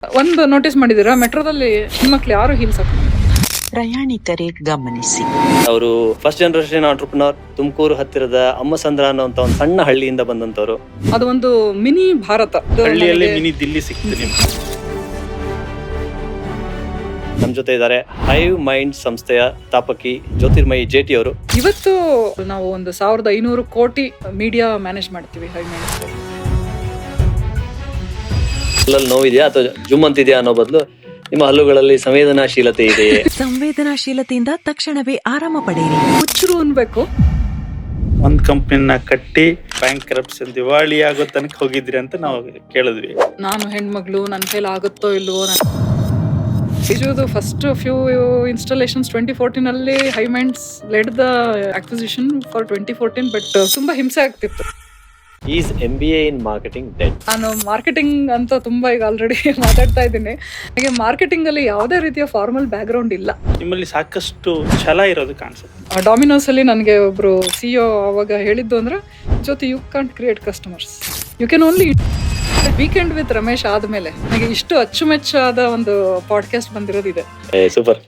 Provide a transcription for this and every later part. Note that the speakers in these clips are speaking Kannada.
ಒಂದು ನೋಟಿಸ್ ಮಾಡಿದೀರಾ, ಮೆಟ್ರೋದಲ್ಲಿ ಹೆಣ್ಮಕ್ಳು ಯಾರು ಹೀಲ್ಸ್ ಹಾಕೊಂಡು ಪ್ರಯಾಣಿಕರೇ ಗಮನಿಸಿ. ಅವರು ಫಸ್ಟ್ ಜನರೇಷನ್ ಆಂಟ್ರಪ್ರನರ್, ತುಮಕೂರು ಹತ್ತಿರದ ಅಮ್ಮಸಂದ್ರ ಅನ್ನೋಂತ ಒಂದು ಸಣ್ಣ ಹಳ್ಳಿಯಿಂದ ಬಂದಂತವ್ರು. ಅದು ಒಂದು ಮಿನಿ ಭಾರತ. ಹಳ್ಳಿಯಲ್ಲಿ ಮಿನಿ ದಿಲ್ಲಿ ಸಿಕ್ತು ನಿಮ್ಗೆ. ನಮ್ಮ ಜೊತೆ ಇದ್ದಾರೆ ಹೈವ್ ಮೈಂಡ್ ಸಂಸ್ಥೆಯ ಸ್ಥಾಪಕಿ ಜ್ಯೋತಿರ್ಮಯಿ ಜೇಟಿ ಅವರು. ಇವತ್ತು ನಾವು ಒಂದು 1500 ಕೋಟಿ ಮೀಡಿಯಾ ಮ್ಯಾನೇಜ್ ಮಾಡ್ತೀವಿ ಹೈ ಮೈಂಡ್. ಹಲ್ಲಲ್ಲಿ ನೋವಿದೆಯಾ ಅಥವಾ ಜುಮ್ ಅಂತಿದೆಯಾ ಅನ್ನೋ ಬದಲು ನಿಮ್ಮ ಹಲ್ಲುಗಳಲ್ಲಿ ಸಂವೇದನಾಶೀಲತೆ ಇದೆ. ಸಂವೇದನಾಶೀಲತೆಯಿಂದ ತಕ್ಷಣವೇ ಆರಾಮ ಪಡೆಯಿರಿ. ಹುಚ್ಚರು ಅನ್ಬೇಕು. ಒಂದ್ ಕಂಪ್ನಿನ ಕಟ್ಟಿ ಬ್ಯಾಂಕ್ ಕರಪ್ಷನ್ ದಿವಾಳಿ ಆಗೋ ತನಕ ಹೋಗಿದ್ರಿ ಅಂತ ನಾವು ಕೇಳಿದ್ವಿ. ನಾನು ಹೆಣ್ಮಗಳು, ನನ್ನ ಕೈಲಿ ಆಗುತ್ತೋ ಇಲ್ವೋ. ಇದು ಫಸ್ಟ್ ಫ್ಯೂ ಇನ್ಸ್ಟಾಲೇಷನ್ಸ್ 2014 ಅಲ್ಲಿ high minds led the acquisition for 2014. But ತುಂಬಾ ಹಿಂಸೆ ಆಗ್ತಿತ್ತು. Is MBA in marketing dead. ನಾನು ಮಾರ್ಕೆಟಿಂಗ್ ಅಂತ ತುಂಬಾ ಈಗ ಆಲ್ರೆಡಿ ಮಾತಾಡ್ತಾ ಇದ್ದೀನಿ. ಹಾಗೆ ಮಾರ್ಕೆಟಿಂಗ್ ಅಲ್ಲಿ ಯಾವುದೇ ರೀತಿಯ ಫಾರ್ಮಲ್ ಬ್ಯಾಕ್ ಗ್ರೌಂಡ್ ಇಲ್ಲ. ನಿಮ್ಮಲ್ಲಿ ಸಾಕಷ್ಟು ಛಲ ಇರೋದು ಕಾಣಿಸುತ್ತೆ. ಡಾಮಿನೋಸ್ ಅಲ್ಲಿ ನನಗೆ ಒಬ್ರು CEO ಅವಾಗ ಹೇಳಿದ್ದು ಅಂದ್ರೆ, ಜೊತೆ you can't create customers, you can only. Weekend with Ramesh ಆದ್ಮೇಲೆ ನನಗೆ ಇಷ್ಟು ಅಚ್ಚುಮೆಚ್ಚಾದ ಒಂದು ಪಾಡ್ಕಾಸ್ಟ್ ಬಂದಿರೋದಿದೆ. ಸೂಪರ್.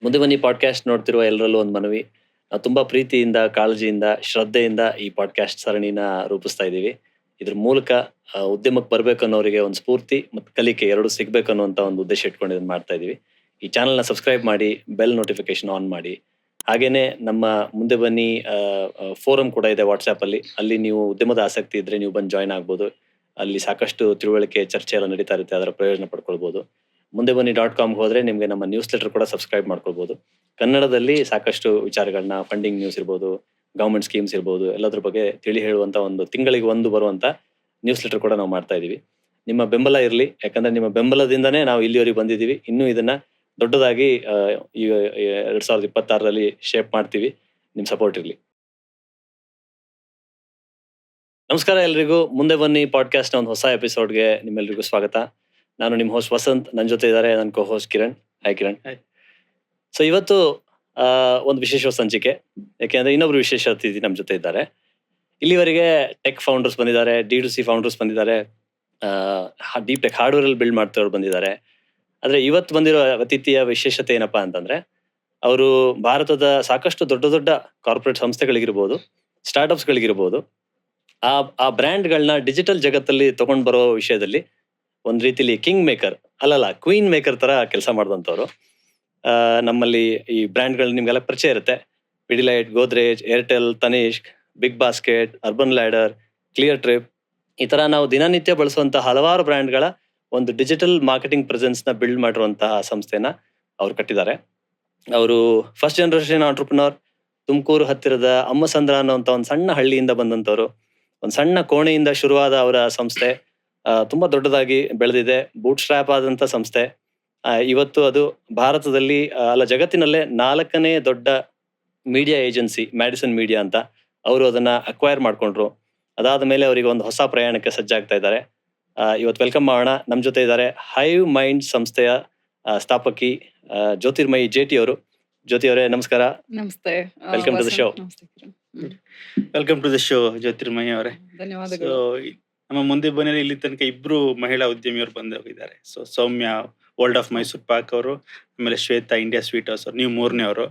ಮುಂದೆ ಬನ್ನಿ ಪಾಡ್ಕಾಸ್ಟ್ ನೋಡ್ತಿರುವ ಎಲ್ಲರಲ್ಲೂ ಒಂದು ಮನವಿ. ನಾವು ತುಂಬಾ ಪ್ರೀತಿಯಿಂದ, ಕಾಳಜಿಯಿಂದ, ಶ್ರದ್ಧೆಯಿಂದ ಈ ಪಾಡ್ಕಾಸ್ಟ್ ಸರಣಿನ ರೂಪಿಸ್ತಾ ಇದ್ದೀವಿ. ಇದ್ರ ಮೂಲಕ ಉದ್ಯಮಕ್ಕೆ ಬರ್ಬೇಕು ಅನ್ನೋರಿಗೆ ಒಂದು ಸ್ಫೂರ್ತಿ ಮತ್ತು ಕಲಿಕೆ ಎರಡು ಸಿಗ್ಬೇಕು ಅನ್ನುವಂಥ ಒಂದು ಉದ್ದೇಶ ಇಟ್ಕೊಂಡು ಇದನ್ನ ಮಾಡ್ತಾ ಇದೀವಿ. ಈ ಚಾನಲ್ನ ಸಬ್ಸ್ಕ್ರೈಬ್ ಮಾಡಿ, ಬೆಲ್ ನೋಟಿಫಿಕೇಶನ್ ಆನ್ ಮಾಡಿ. ಹಾಗೇನೆ ನಮ್ಮ ಮುಂದೆ ಬನ್ನಿ ಫೋರಮ್ ಕೂಡ ಇದೆ ವಾಟ್ಸ್ಆ್ಯಪಲ್ಲಿ. ಅಲ್ಲಿ ನೀವು ಉದ್ಯಮದ ಆಸಕ್ತಿ ಇದ್ರೆ ನೀವು ಬಂದು ಜಾಯ್ನ್ ಆಗ್ಬೋದು. ಅಲ್ಲಿ ಸಾಕಷ್ಟು ತಿಳುವಳಿಕೆ, ಚರ್ಚೆ ಎಲ್ಲ ನಡೀತಾ ಇರುತ್ತೆ, ಅದರ ಪ್ರಯೋಜನ ಪಡ್ಕೊಳ್ಬೋದು. ಮುಂದೆ ಬನ್ನಿ .com ಹೋದ್ರೆ ನಿಮಗೆ ನಮ್ಮ ನ್ಯೂಸ್ ಲೆಟರ್ ಕೂಡ ಸಬ್ಸ್ಕ್ರೈಬ್ ಮಾಡ್ಕೊಳ್ಬೋದು. ಕನ್ನಡದಲ್ಲಿ ಸಾಕಷ್ಟು ವಿಚಾರಗಳನ್ನ, ಫಂಡಿಂಗ್ ನ್ಯೂಸ್ ಇರ್ಬೋದು, ಗವರ್ಮೆಂಟ್ ಸ್ಕೀಮ್ಸ್ ಇರ್ಬೋದು, ಎಲ್ಲದ್ರ ಬಗ್ಗೆ ತಿಳಿ ಹೇಳುವಂತ ಒಂದು ತಿಂಗಳಿಗೆ ಒಂದು ಬರುವಂತ ನ್ಯೂಸ್ ಲೆಟರ್ ಕೂಡ ನಾವು ಮಾಡ್ತಾ ಇದೀವಿ. ನಿಮ್ಮ ಬೆಂಬಲ ಇರಲಿ, ಯಾಕಂದ್ರೆ ನಿಮ್ಮ ಬೆಂಬಲದಿಂದನೇ ನಾವು ಇಲ್ಲಿವರೆಗೆ ಬಂದಿದ್ದೀವಿ. ಇನ್ನೂ ಇದನ್ನ ದೊಡ್ಡದಾಗಿ ಈಗ 2026ರಲ್ಲಿ ಶೇಪ್ ಮಾಡ್ತೀವಿ. ನಿಮ್ ಸಪೋರ್ಟ್ ಇರಲಿ. ನಮಸ್ಕಾರ ಎಲ್ರಿಗೂ. ಮುಂದೆ ಬನ್ನಿ ಪಾಡ್ಕಾಸ್ಟ್ ನ ಒಂದು ಹೊಸ ಎಪಿಸೋಡ್ಗೆ ನಿಮ್ಮೆಲ್ರಿಗೂ ಸ್ವಾಗತ. ನಾನು ನಿಮ್ಮ ಹೋಸ್ಟ್ ವಸಂತ್, ನನ್ನ ಜೊತೆ ಇದ್ದಾರೆ ನನ್ನ co host Kiran. Hi Kiran. So ಇವತ್ತು ಒಂದು ವಿಶೇಷ ಸಂಚಿಕೆ, ಯಾಕೆಂದ್ರೆ ಇನ್ನೊಬ್ರು ವಿಶೇಷ ಅತಿಥಿ ನಮ್ಮ ಜೊತೆ ಇದ್ದಾರೆ. ಇಲ್ಲಿವರೆಗೆ ಟೆಕ್ ಫೌಂಡರ್ಸ್ ಬಂದಿದ್ದಾರೆ, D2C ಫೌಂಡರ್ಸ್ ಬಂದಿದ್ದಾರೆ, ಡೀಪ್ ಟೆಕ್ ಹಾರ್ಡ್ವೇರ್ ಅಲ್ಲಿ ಬಿಲ್ಡ್ ಮಾಡ್ತಿರೋರು ಬಂದಿದ್ದಾರೆ. ಆದ್ರೆ ಇವತ್ತು ಬಂದಿರೋ ಅತಿಥಿಯ ವಿಶೇಷತೆ ಏನಪ್ಪಾ ಅಂತಂದ್ರೆ, ಅವರು ಭಾರತದ ಸಾಕಷ್ಟು ದೊಡ್ಡ ದೊಡ್ಡ ಕಾರ್ಪೊರೇಟ್ ಸಂಸ್ಥೆಗಳಿಗಿರ್ಬೋದು, ಸ್ಟಾರ್ಟ್ಅಪ್ಸ್ ಗಳಿಗಿರ್ಬೋದು, ಆ ಬ್ರ್ಯಾಂಡ್ಗಳನ್ನ ಡಿಜಿಟಲ್ ಜಗತ್ತಲ್ಲಿ ತಗೊಂಡ್ ಬರೋ ವಿಷಯದಲ್ಲಿ ಒಂದ್ ರೀತಿಲಿ ಕಿಂಗ್ ಮೇಕರ್ ಅಲ್ಲಲ್ಲ ಕ್ವೀನ್ ಮೇಕರ್ ತರ ಕೆಲಸ ಮಾಡಿದಂಥವ್ರು. ನಮ್ಮಲ್ಲಿ ಈ ಬ್ರ್ಯಾಂಡ್ಗಳು ನಿಮ್ಗೆಲ್ಲ ಪರಿಚಯ ಇರುತ್ತೆ. Pidilite, Godrej, Airtel, Tanishq, BigBasket, Urban Ladder, Cleartrip, ಈ ತರ ನಾವು ದಿನನಿತ್ಯ ಬಳಸುವಂತಹ ಹಲವಾರು ಬ್ರ್ಯಾಂಡ್ಗಳ ಒಂದು ಡಿಜಿಟಲ್ ಮಾರ್ಕೆಟಿಂಗ್ ಪ್ರೆಸೆನ್ಸ್ ನ ಬಿಲ್ಡ್ ಮಾಡಿರುವಂತಹ ಸಂಸ್ಥೆನ ಅವ್ರು ಕಟ್ಟಿದ್ದಾರೆ. ಅವರು ಫಸ್ಟ್ ಜನರೇಷನ್ ಆಂಟ್ರಪ್ರನರ್, ತುಮಕೂರು ಹತ್ತಿರದ ಅಮ್ಮಸಂದ್ರ ಅನ್ನೋಂತ ಒಂದು ಸಣ್ಣ ಹಳ್ಳಿಯಿಂದ ಬಂದಂತವ್ರು. ಒಂದು ಸಣ್ಣ ಕೋಣೆಯಿಂದ ಶುರುವಾದ ಅವರ ಸಂಸ್ಥೆ ತುಂಬಾ ದೊಡ್ಡದಾಗಿ ಬೆಳೆದಿದೆ. ಬೂಟ್ ಸ್ಟ್ರ್ಯಾಪ್ ಆದಂತ ಸಂಸ್ಥೆ. ಇವತ್ತು ಅದು ಭಾರತದಲ್ಲಿ ಅಲ್ಲ ಜಗತ್ತಿನಲ್ಲೇ 4ನೇ ದೊಡ್ಡ ಮೀಡಿಯಾ ಏಜೆನ್ಸಿ, ಮ್ಯಾಡಿಸನ್ ಮೀಡಿಯಾ ಅಂತ. ಅವರು ಅದನ್ನ ಅಕ್ವೈರ್ ಮಾಡ್ಕೊಂಡ್ರು. ಅದಾದ ಮೇಲೆ ಅವರಿಗೆ ಒಂದು ಹೊಸ ಪ್ರಯಾಣಕ್ಕೆ ಸಜ್ಜಾಗ್ತಾ ಇದ್ದಾರೆ. ಇವತ್ತು ವೆಲ್ಕಮ್ ಮಾಡೋಣ. ನಮ್ಮ ಜೊತೆ ಇದ್ದಾರೆ ಹೈವ್ ಮೈಂಡ್ ಸಂಸ್ಥೆಯ ಸ್ಥಾಪಕಿ ಜ್ಯೋತಿರ್ಮಯಿ ಜೇಟಿ ಅವರು. ಜ್ಯೋತಿ ಅವರೇ ನಮಸ್ಕಾರ. ನಮಸ್ತೆ. Welcome to the show. Welcome to the show Jyothirmayi ಅವರೇ. ಧನ್ಯವಾದಗಳು. ನಮ್ಮ ಮುಂದೆ ಬನ್ನಿ ಇಲ್ಲಿ ತನಕ ಇಬ್ರು ಮಹಿಳಾ ಉದ್ಯಮಿಯವರು ಬಂದು ಹೋಗಿದ್ದಾರೆ. So Soumya world of Mysore Pak ಅವರು, ಆಮೇಲೆ ಶ್ವೇತಾ ಇಂಡಿಯಾ ಸ್ವೀಟ್ ಹೌಸ್ ಅವರು, ನೀವು 3ನೇ ಅವರು.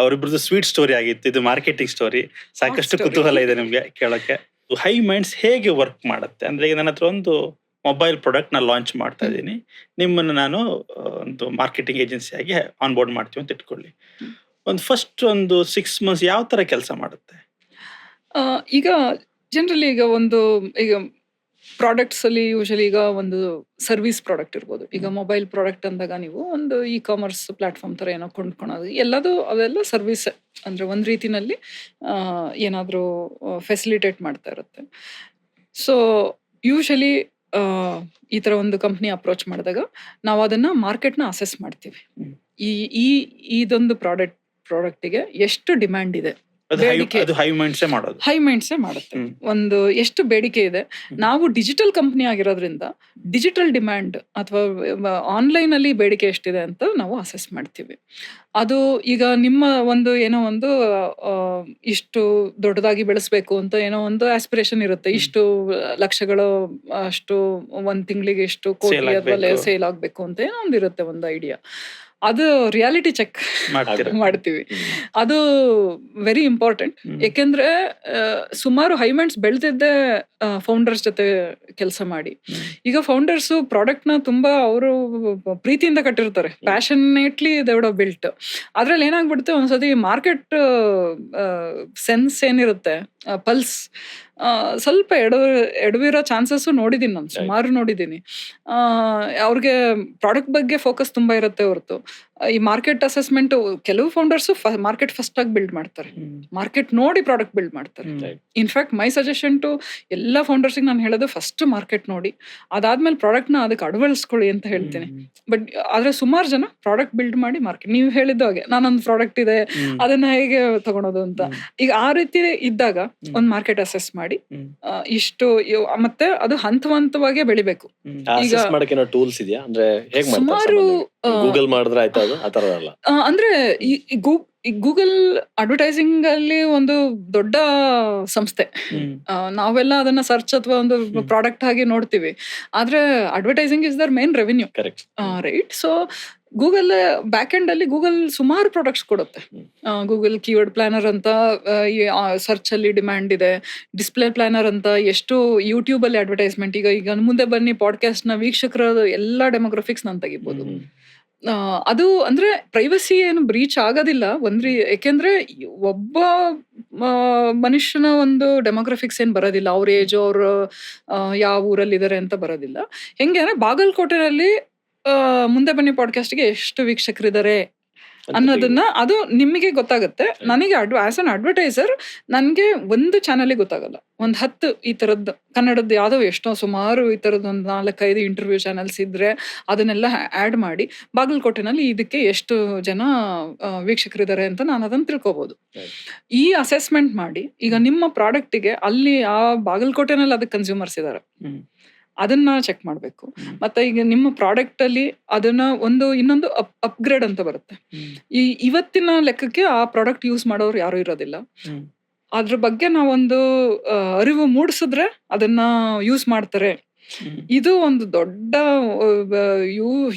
ಅವರಿಬ್ರದ್ದು ಸ್ವೀಟ್ ಸ್ಟೋರಿ ಆಗಿತ್ತು, ಇದು ಮಾರ್ಕೆಟಿಂಗ್ ಸ್ಟೋರಿ. ಸಾಕಷ್ಟು ಕುತೂಹಲ ಇದೆ ನಿಮ್ಗೆ ಕೇಳಕ್ಕೆ. ಹೈ ಮೈಂಡ್ಸ್ ಹೇಗೆ ವರ್ಕ್ ಮಾಡುತ್ತೆ ಅಂದ್ರೆ, ಈಗ ನನ್ನ ಹತ್ರ ಒಂದು ಮೊಬೈಲ್ ಪ್ರಾಡಕ್ಟ್ ನಾನು ಲಾಂಚ್ ಮಾಡ್ತಾ ಇದ್ದೀನಿ, ನಿಮ್ಮನ್ನು ನಾನು ಒಂದು ಮಾರ್ಕೆಟಿಂಗ್ ಏಜೆನ್ಸಿ ಆಗಿ ಆನ್ ಬೋರ್ಡ್ ಮಾಡ್ತೀವಿ ಅಂತ ಇಟ್ಕೊಳ್ಳಿ. ಫಸ್ಟ್ ಒಂದು 6 months ಯಾವ ತರ ಕೆಲಸ ಮಾಡುತ್ತೆ? ಈಗ ಜನರಲಿ ಈಗ ಪ್ರಾಡಕ್ಟ್ಸ್ ಅಲ್ಲಿ ಯೂಶಲಿ ಈಗ ಒಂದು ಸರ್ವಿಸ್ ಪ್ರಾಡಕ್ಟ್ ಇರ್ಬೋದು. ಈಗ ಮೊಬೈಲ್ ಪ್ರಾಡಕ್ಟ್ ಅಂದಾಗ ನೀವು ಒಂದು ಕಾಮರ್ಸ್ ಪ್ಲಾಟ್ಫಾರ್ಮ್ ತರ ಏನೋ ಕೊಂಡ್ಕೊಳೋದು ಅವೆಲ್ಲ ಸರ್ವಿಸ್ ಅಂದ್ರೆ ಒಂದ್ ರೀತಿನಲ್ಲಿ ಏನಾದ್ರೂ ಫೆಸಿಲಿಟೇಟ್ ಮಾಡ್ತಾ ಇರುತ್ತೆ. ಸೊ ಯೂಶಲಿ ಈ ತರ ಒಂದು ಕಂಪ್ನಿ ಅಪ್ರೋಚ್ ಮಾಡಿದಾಗ ನಾವು ಅದನ್ನ ಮಾರ್ಕೆಟ್ನ ಅಸೆಸ್ ಮಾಡ್ತೀವಿ. ಇದೊಂದು ಪ್ರಾಡಕ್ಟಿಗೆ ಎಷ್ಟು ಡಿಮ್ಯಾಂಡ್ ಇದೆ, ಬೇಡಿಕೆ ಅದು ಹೈ ಮೈಂಡ್ಸೇ ಮಾಡೋದು. ಹೈ ಮೈಂಡ್ಸೇ ಮಾಡುತ್ತೆ. ಹ್ಮ್. ಒಂದು ಎಷ್ಟು ಬೇಡಿಕೆ ಇದೆ, ನಾವು ಡಿಜಿಟಲ್ ಕಂಪ್ನಿ ಆಗಿರೋದ್ರಿಂದ ಡಿಜಿಟಲ್ ಡಿಮ್ಯಾಂಡ್ ಅಥವಾ ಆನ್ಲೈನ್ ಅಲ್ಲಿ ಬೇಡಿಕೆ ಎಷ್ಟಿದೆ ಅಂತ ನಾವು ಅಸೆಸ್ ಮಾಡ್ತೀವಿ. ಅದು ಈಗ ನಿಮ್ಮ ಒಂದು ಏನೋ ಒಂದು ಆ, ಇಷ್ಟು ದೊಡ್ಡದಾಗಿ ಬೆಳೆಸ್ಬೇಕು ಅಂತ ಏನೋ ಒಂದು ಆಸ್ಪಿರೇಷನ್ ಇರುತ್ತೆ, ಇಷ್ಟು ಲಕ್ಷಗಳು ಅಷ್ಟು ಒಂದ್ ತಿಂಗಳಿಗೆ ಇಷ್ಟು ಕೋಟಿ Sale ಅಥವಾ ಆಗ್ಬೇಕು. ಸೇಲ್ ಆಗ್ಬೇಕು ಅಂತ ಏನೋ ಒಂದು ಇರುತ್ತೆ ಒಂದು ಐಡಿಯಾ. ಅದು ರಿಯಾಲಿಟಿ ಚೆಕ್ ಮಾಡ್ತೀರಾ? ಮಾಡ್ತೀವಿ. ಅದು ವೆರಿ ಇಂಪಾರ್ಟೆಂಟ್. ಯಾಕೆಂದ್ರೆ ಸುಮಾರು ಹೈಮಂಡ್ಸ್ ಬೆಳೆದಿದ್ದೆ ಫೌಂಡರ್ಸ್ ಜೊತೆ ಕೆಲಸ ಮಾಡಿ. ಈಗ ಫೌಂಡರ್ಸ್ ಪ್ರಾಡಕ್ಟ್ ನ ತುಂಬಾ ಅವರು ಪ್ರೀತಿಯಿಂದ ಕಟ್ಟಿರ್ತಾರೆ, passionately they would have built. ಅದ್ರಲ್ಲಿ ಏನಾಗ್ಬಿಡುತ್ತೆ ಒಂದ್ಸತಿ ಮಾರ್ಕೆಟ್ ಸೆನ್ಸ್ ಏನಿರುತ್ತೆ, ಪಲ್ಸ್ ಸ್ವಲ್ಪ ಎಡವಿರೋ ಚಾನ್ಸಸ್ ನೋಡಿದೀನಿ ನಾನು, ಸುಮಾರು ನೋಡಿದ್ದೀನಿ. ಅವ್ರಿಗೆ ಪ್ರಾಡಕ್ಟ್ ಬಗ್ಗೆ ಫೋಕಸ್ ತುಂಬಾ ಇರುತ್ತೆ ಹೊರತು ಈ ಮಾರ್ಕೆಟ್ ಅಸೆಸ್ಮೆಂಟ್, ಕೆಲವು ಫೌಂಡರ್ಸ್ ಮಾರ್ಕೆಟ್ ಫಸ್ಟ್ ಆಗಿ ಬಿಲ್ಡ್ ಮಾಡ್ತಾರೆ, ಮಾರ್ಕೆಟ್ ನೋಡಿ ಪ್ರಾಡಕ್ಟ್ ಬಿಲ್ಡ್ ಮಾಡ್ತಾರೆ. ಇನ್ಫ್ಯಾಕ್ಟ್ ಮೈ ಸಜೆಷನ್ ಟು ಎಲ್ಲ ಫೌಂಡರ್ಸಿಗೆ ನಾನು ಹೇಳೋದು, ಫಸ್ಟ್ ಮಾರ್ಕೆಟ್ ನೋಡಿ, ಅದಾದ್ಮೇಲೆ ಪ್ರಾಡಕ್ಟ್ ನ ಅದಕ್ಕೆ ಅಳವಡಿಸ್ಕೊಳ್ಳಿ ಅಂತ ಹೇಳ್ತೀನಿ. ಬಟ್ ಆದ್ರೆ ಸುಮಾರು ಜನ ಪ್ರಾಡಕ್ಟ್ ಬಿಲ್ಡ್ ಮಾಡಿ ಮಾರ್ಕೆಟ್, ನೀವು ಹೇಳಿದ ಹಾಗೆ ನಾನೊಂದು ಪ್ರಾಡಕ್ಟ್ ಇದೆ ಅದನ್ನ ಹೇಗೆ ತಗೊಳೋದು ಅಂತ. ಈಗ ಆ ರೀತಿ ಇದ್ದಾಗ ಒಂದ್ ಮಾರ್ಕೆಟ್ ಅಸೆಸ್ ಮಾಡಿ ಇಷ್ಟು ಮತ್ತೆ ಅದು ಹಂತವಾಗಿ ಬೆಳಿಬೇಕು. ಈಗ ಅಸೆಸ್ ಮಾಡಕ್ಕೆ ಏನೋ ಟೂಲ್ಸ್ ಇದೆಯಾ? ಅಂದ್ರೆ ಹೇಗ್ ಸುಮಾರು ಗೂಗಲ್ ಮಾಡಿದ್ರೆ ಆಯ್ತಾ? ಅದು ಆ ತರ ಅಲ್ಲ. ಅಂದ್ರೆ ಗೂಗಲ್ ಅಡ್ವರ್ಟೈಸಿಂಗ್ ಅಲ್ಲಿ ಒಂದು ದೊಡ್ಡ ಸಂಸ್ಥೆ. ನಾವೆಲ್ಲ ಅದನ್ನ ಸರ್ಚ್ ಅಥವಾ ಒಂದು ಪ್ರಾಡಕ್ಟ್ ಆಗಿ ನೋಡ್ತೀವಿ, ಆದ್ರೆ advertising is their main revenue, correct right? So Google back end ಅಲ್ಲಿ ಗೂಗಲ್ ಸುಮಾರು ಪ್ರಾಡಕ್ಟ್ಸ್ ಕೊಡುತ್ತೆ. ಗೂಗಲ್ ಕೀವರ್ಡ್ ಪ್ಲಾನರ್ ಅಂತ ಸರ್ಚ್ ಅಲ್ಲಿ ಡಿಮ್ಯಾಂಡ್ ಇದೆ, ಡಿಸ್ಪ್ಲೇ ಪ್ಲಾನರ್ ಅಂತ, ಎಷ್ಟು ಯೂಟ್ಯೂಬ್ ಅಲ್ಲಿ ಅಡ್ವರ್ಟೈಸ್ಮೆಂಟ್. ಈಗ ಮುಂದೆ ಬನ್ನಿ ಪಾಡ್ಕಾಸ್ಟ್ ನ ವೀಕ್ಷಕರ ಎಲ್ಲಾ ಡೆಮೋಗ್ರಫಿಕ್ಸ್ ನಾನು ತೆಗಿಬಹುದು. ಅದು ಅಂದ್ರೆ ಪ್ರೈವಸಿ ಏನು ಬ್ರೀಚ್ ಆಗೋದಿಲ್ಲ ಯಾಕೆಂದ್ರೆ ಒಬ್ಬ ಮನುಷ್ಯನ ಒಂದು ಡೆಮೋಗ್ರಫಿಕ್ಸ್ ಏನ್ ಬರೋದಿಲ್ಲ, ಅವ್ರ ಏಜ್, ಅವ್ರ ಯಾವ ಊರಲ್ಲಿ ಇದಾರೆ ಅಂತ ಬರೋದಿಲ್ಲ. ಹೆಂಗೆ ಅಂದ್ರೆ ಬಾಗಲಕೋಟೆನಲ್ಲಿ ಮುಂದೆ ಬನ್ನಿ ಪಾಡ್ಕಾಸ್ಟ್ಗೆ ಎಷ್ಟು ವೀಕ್ಷಕರಿದ್ದಾರೆ ಅನ್ನೋದನ್ನ ಅದು ನಿಮಗೆ ಗೊತ್ತಾಗುತ್ತೆ. ನನಗೆ ಆಸ್ ಅನ್ ಅಡ್ವರ್ಟೈಸರ್ ನನಗೆ ಒಂದು ಚಾನಲ್ ಗೊತ್ತಾಗಲ್ಲ, ಒಂದ್ 10 ಈ ತರದ್ದು ಕನ್ನಡದ್ದು ಯಾವ್ದೋ ಎಷ್ಟೋ ಸುಮಾರು ಈ ತರದ್ದು ಒಂದು 4-5 ಇಂಟರ್ವ್ಯೂ ಚಾನಲ್ಸ್ ಇದ್ರೆ ಅದನ್ನೆಲ್ಲ ಆಡ್ ಮಾಡಿ ಬಾಗಲಕೋಟೆನಲ್ಲಿ ಇದಕ್ಕೆ ಎಷ್ಟು ಜನ ವೀಕ್ಷಕರಿದ್ದಾರೆ ಅಂತ ನಾನು ಅದನ್ನ ತಿಳ್ಕೊಬಹುದು. ಈ ಅಸೆಸ್ಮೆಂಟ್ ಮಾಡಿ ಈಗ ನಿಮ್ಮ ಪ್ರಾಡಕ್ಟಿಗೆ ಅಲ್ಲಿ ಆ ಬಾಗಲಕೋಟೆನಲ್ಲಿ ಅದಕ್ಕೆ ಕನ್ಸ್ಯೂಮರ್ಸ್ ಇದಾರೆ, ಅದನ್ನ ಚೆಕ್ ಮಾಡ್ಬೇಕು. ಮತ್ತೆ ಈಗ ನಿಮ್ಮ ಪ್ರಾಡಕ್ಟ್ ಅಲ್ಲಿ ಅದನ್ನ ಇನ್ನೊಂದು ಅಪ್ಗ್ರೇಡ್ ಅಂತ ಬರುತ್ತೆ. ಇವತ್ತಿನ ಲೆಕ್ಕಕ್ಕೆ ಆ ಪ್ರಾಡಕ್ಟ್ ಯೂಸ್ ಮಾಡೋರು ಯಾರು ಇರೋದಿಲ್ಲ. ಅದ್ರ ಬಗ್ಗೆ ನಾವೊಂದು ಅರಿವು ಮೂಡಿಸಿದ್ರೆ ಅದನ್ನ ಯೂಸ್ ಮಾಡ್ತಾರೆ. ಇದು ಒಂದು ದೊಡ್ಡ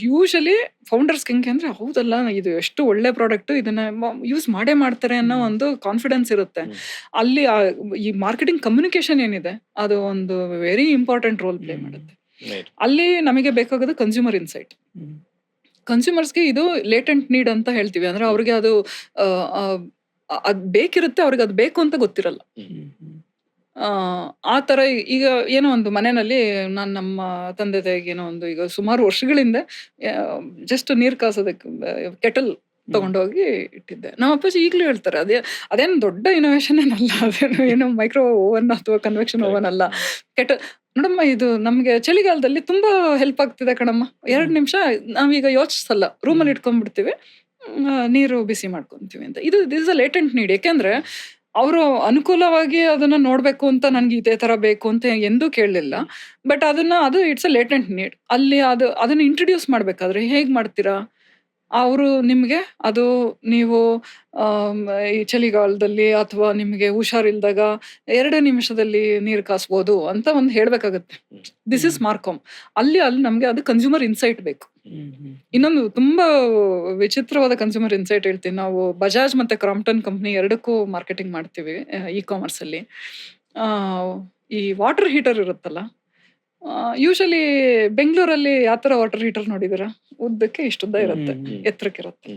ಯೂಶಲಿ ಫೌಂಡರ್ಸ್ ಹೆಂಗೆ ಅಂದ್ರೆ, ಹೌದಲ್ಲ ಇದು ಎಷ್ಟು ಒಳ್ಳೆ ಪ್ರಾಡಕ್ಟ್, ಇದನ್ನ ಯೂಸ್ ಮಾಡ್ತಾರೆ ಅನ್ನೋ ಒಂದು ಕಾನ್ಫಿಡೆನ್ಸ್ ಇರುತ್ತೆ. ಅಲ್ಲಿ ಈ ಮಾರ್ಕೆಟಿಂಗ್ ಕಮ್ಯುನಿಕೇಶನ್ ಏನಿದೆ ಅದು ಒಂದು ವೆರಿ ಇಂಪಾರ್ಟೆಂಟ್ ರೋಲ್ ಪ್ಲೇ ಮಾಡುತ್ತೆ. ಅಲ್ಲಿ ನಮಗೆ ಬೇಕಾಗೋದು ಕನ್ಸ್ಯೂಮರ್ ಇನ್ಸೈಟ್. ಕನ್ಸ್ಯೂಮರ್ಸ್ಗೆ ಇದು ಲೇಟೆಂಟ್ ನೀಡ್ ಅಂತ ಹೇಳ್ತೀವಿ, ಅಂದ್ರೆ ಅವ್ರಿಗೆ ಅದು ಅದ್ ಬೇಕಿರುತ್ತೆ, ಅವ್ರಿಗೆ ಅದು ಬೇಕು ಅಂತ ಗೊತ್ತಿರಲ್ಲ. ಆ ತರ ಈಗ ಏನೋ ಒಂದು ಮನೆಯಲ್ಲಿ ನಾನು ನಮ್ಮ ತಂದೆ ತಾಯಿಗೆ ಏನೋ ಒಂದು ಈಗ ಸುಮಾರು ವರ್ಷಗಳಿಂದ ಜಸ್ಟ್ ನೀರ್ ಕಾಸೋದಕ್ಕೆ ಕೆಟಲ್ ತಗೊಂಡೋಗಿ ಇಟ್ಟಿದ್ದೆ. ನಮ್ಮ ಅಪ್ಪಾಜಿ ಈಗಲೂ ಹೇಳ್ತಾರೆ, ಅದೇನು ದೊಡ್ಡ ಇನೋವೇಷನ್ ಏನಲ್ಲ, ಅದೇನು ಏನೋ ಮೈಕ್ರೋ ಓವನ್ ಅಥವಾ ಕನ್ವೆಕ್ಷನ್ ಓವನ್ ಅಲ್ಲ, ಕೆಟಲ್. ನೋಡಮ್ಮ ಇದು ನಮ್ಗೆ ಚಳಿಗಾಲದಲ್ಲಿ ತುಂಬಾ ಹೆಲ್ಪ್ ಆಗ್ತಿದೆ ಕಣಮ್ಮ, 2 ನಿಮಿಷ ನಾವೀಗ ಯೋಚಿಸಲ್ಲ, ರೂಮಲ್ಲಿ ಇಟ್ಕೊಂಡ್ಬಿಡ್ತೀವಿ, ನೀರು ಬಿಸಿ ಮಾಡ್ಕೊಂತೀವಿ ಅಂತ. This is a latent need. ಯಾಕೆಂದ್ರೆ ಅವರು ಅನುಕೂಲವಾಗಿ ಅದನ್ನ ನೋಡ್ಬೇಕು ಅಂತ ನನ್ಗೆ ಇದೇ ತರ ಬೇಕು ಅಂತ ಎಂದೂ ಕೇಳಲಿಲ್ಲ. ಬಟ್ ಅದು ಇಟ್ಸ್ ಅ ಲೇಟೆಂಟ್ ನೀಡ್. ಅಲ್ಲಿ ಅದನ್ನ ಇಂಟ್ರೊಡ್ಯೂಸ್ ಮಾಡ್ಬೇಕಾದ್ರೆ ಹೇಗ್ ಮಾಡ್ತೀರಾ? ಅವರು ನಿಮ್ಗೆ ಅದು ನೀವು ಈ ಚಳಿಗಾಲದಲ್ಲಿ ಅಥವಾ ನಿಮ್ಗೆ ಹುಷಾರಿಲ್ದಾಗ 2 ನಿಮಿಷದಲ್ಲಿ ನೀರು ಕಾಸ್ಬೋದು ಅಂತ ಒಂದು ಹೇಳ್ಬೇಕಾಗತ್ತೆ. This is ಮಾರ್ಕಾಮ್. ಅಲ್ಲಿ ನಮ್ಗೆ ಅದು ಕನ್ಸ್ಯೂಮರ್ ಇನ್ಸೈಟ್ ಬೇಕು. ಇನ್ನೊಂದು ತುಂಬಾ ವಿಚಿತ್ರವಾದ ಕನ್ಸ್ಯೂಮರ್ ಇನ್ಸೈಟ್ ಹೇಳ್ತೀನಿ. ನಾವು ಬಜಾಜ್ ಮತ್ತೆ ಕ್ರಾಂಪ್ಟನ್ ಕಂಪ್ನಿ ಎರಡಕ್ಕೂ ಮಾರ್ಕೆಟಿಂಗ್ ಮಾಡ್ತೀವಿ ಇ ಕಾಮರ್ಸ್ ಅಲ್ಲಿ. ಈ ವಾಟರ್ ಹೀಟರ್ ಇರುತ್ತಲ್ಲ, ಯೂಶಲಿ ಬೆಂಗಳೂರಲ್ಲಿ ಯಾವ ತರ ವಾಟರ್ ಹೀಟರ್ ನೋಡಿದಿರ? ಉದ್ದಕ್ಕೆ ಇಷ್ಟುದ್ದ ಇರುತ್ತೆ, ಎತ್ತರಕ್ಕಿರುತ್ತೆ.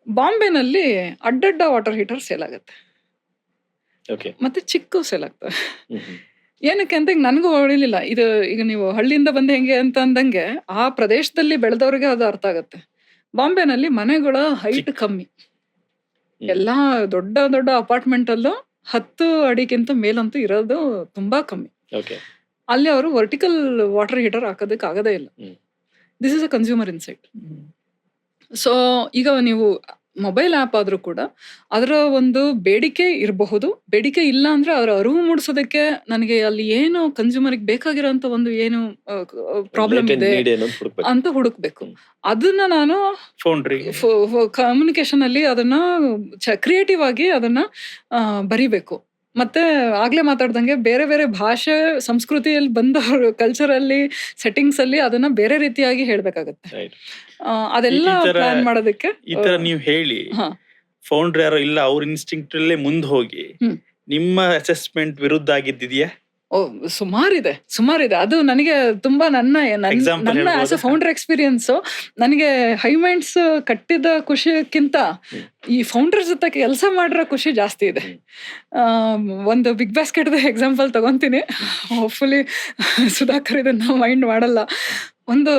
ಬಾಂಬೆನಲ್ಲಿ ಅಡ್ಡಡ್ಡ ವಾಟರ್ ಹೀಟರ್ ಸೇಲ್ ಆಗುತ್ತೆ, ಮತ್ತೆ ಚಿಕ್ಕ ಸೇಲ್ ಆಗ್ತವೆ. ಏನಕ್ಕೆ ಅಂತ ಈಗ ನನಗೂ ಹೊಳಿಲಿಲ್ಲ. ಈಗ ನೀವು ಹಳ್ಳಿಯಿಂದ ಬಂದ ಹೆಂಗೆ ಅಂತ ಅಂದಂಗೆ ಆ ಪ್ರದೇಶದಲ್ಲಿ ಬೆಳೆದವ್ರಿಗೆ ಅದು ಅರ್ಥ ಆಗತ್ತೆ. ಬಾಂಬೆನಲ್ಲಿ ಮನೆಗಳ ಹೈಟ್ ಕಮ್ಮಿ, ಎಲ್ಲಾ ದೊಡ್ಡ ದೊಡ್ಡ ಅಪಾರ್ಟ್ಮೆಂಟ್ ಅಲ್ಲೂ 10 ಅಡಿಗಿಂತ ಮೇಲಂತೂ ಇರೋದು ತುಂಬಾ ಕಮ್ಮಿ. ಅಲ್ಲಿ ಅವರು ವರ್ಟಿಕಲ್ ವಾಟರ್ ಹೀಟರ್ ಹಾಕೋದಕ್ಕೆ ಆಗದೇ ಇಲ್ಲ. This is a consumer insight. So ಈಗ ನೀವು ಮೊಬೈಲ್ ಆ್ಯಪ್ ಆದರೂ ಕೂಡ ಅದರ ಒಂದು ಬೇಡಿಕೆ ಇರಬಹುದು. ಬೇಡಿಕೆ ಇಲ್ಲ ಅಂದರೆ ಅದರ ಅರಿವು ಮೂಡಿಸೋದಕ್ಕೆ ನನಗೆ ಅಲ್ಲಿ ಏನು ಕನ್ಸ್ಯೂಮರಿಗೆ ಬೇಕಾಗಿರೋಂಥ ಒಂದು ಏನು ಪ್ರಾಬ್ಲಮ್ ಇದೆ ಅಂತ ಹುಡುಕ್ಬೇಕು. ಅದನ್ನ ನಾನು ಫೋನ್ರಿ ಕಮ್ಯುನಿಕೇಶನ್ ಅಲ್ಲಿ ಅದನ್ನ ಕ್ರಿಯೇಟಿವ್ ಆಗಿ ಅದನ್ನ ಬರಿಬೇಕು. ಮತ್ತೆ ಆಗ್ಲೇ ಮಾತಾಡ್ದಂಗೆ ಬೇರೆ ಬೇರೆ ಭಾಷೆ ಸಂಸ್ಕೃತಿಯಲ್ಲಿ ಬಂದವರು ಕಲ್ಚರಲ್ಲಿ ಸೆಟ್ಟಿಂಗ್ಸ್ ಅಲ್ಲಿ ಅದನ್ನ ಬೇರೆ ರೀತಿಯಾಗಿ ಹೇಳ್ಬೇಕಾಗತ್ತೆ. ಅದೆಲ್ಲ ಪ್ಲಾನ್ ಮಾಡೋದಕ್ಕೆ ಈ ತರ ನೀವು ಹೇಳಿ ಫೌಂಡರ್ ಯಾರೋ ಇಲ್ಲ ಅವ್ರ ಇನ್ಸ್ಟಿಂಕ್ಟ್ ಅಲ್ಲೇ ಮುಂದೆ ಹೋಗಿ ನಿಮ್ಮ ಅಸೆಸ್ಮೆಂಟ್ ವಿರುದ್ಧ ಆಗಿದ್ದಿದೆಯಾ? ಸುಮಾರಿದೆ. ಅದು ನನಗೆ ತುಂಬಾ ನನ್ನ ಆಸ್ ಅ ಫೌಂಡರ್ ಎಕ್ಸ್ಪೀರಿಯನ್ಸ್ ನನಗೆ ಹೈಮೈಂಡ್ಸ್ ಕಟ್ಟಿದ ಖುಷಿಕ್ಕಿಂತ ಈ ಫೌಂಡರ್ ಜೊತೆ ಕೆಲಸ ಮಾಡಿರೋ ಖುಷಿ ಜಾಸ್ತಿ ಇದೆ. ಒಂದು ಬಿಗ್ ಬಾಸ್ಕೆಟ್ ಎಕ್ಸಾಂಪಲ್ ತಗೊಂತೀನಿ. ಹೋಪ್ಫುಲಿ ಸುಧಾಕರ್ ಇದನ್ನ ಮೈಂಡ್ ಮಾಡಲ್ಲ. ಒಂದು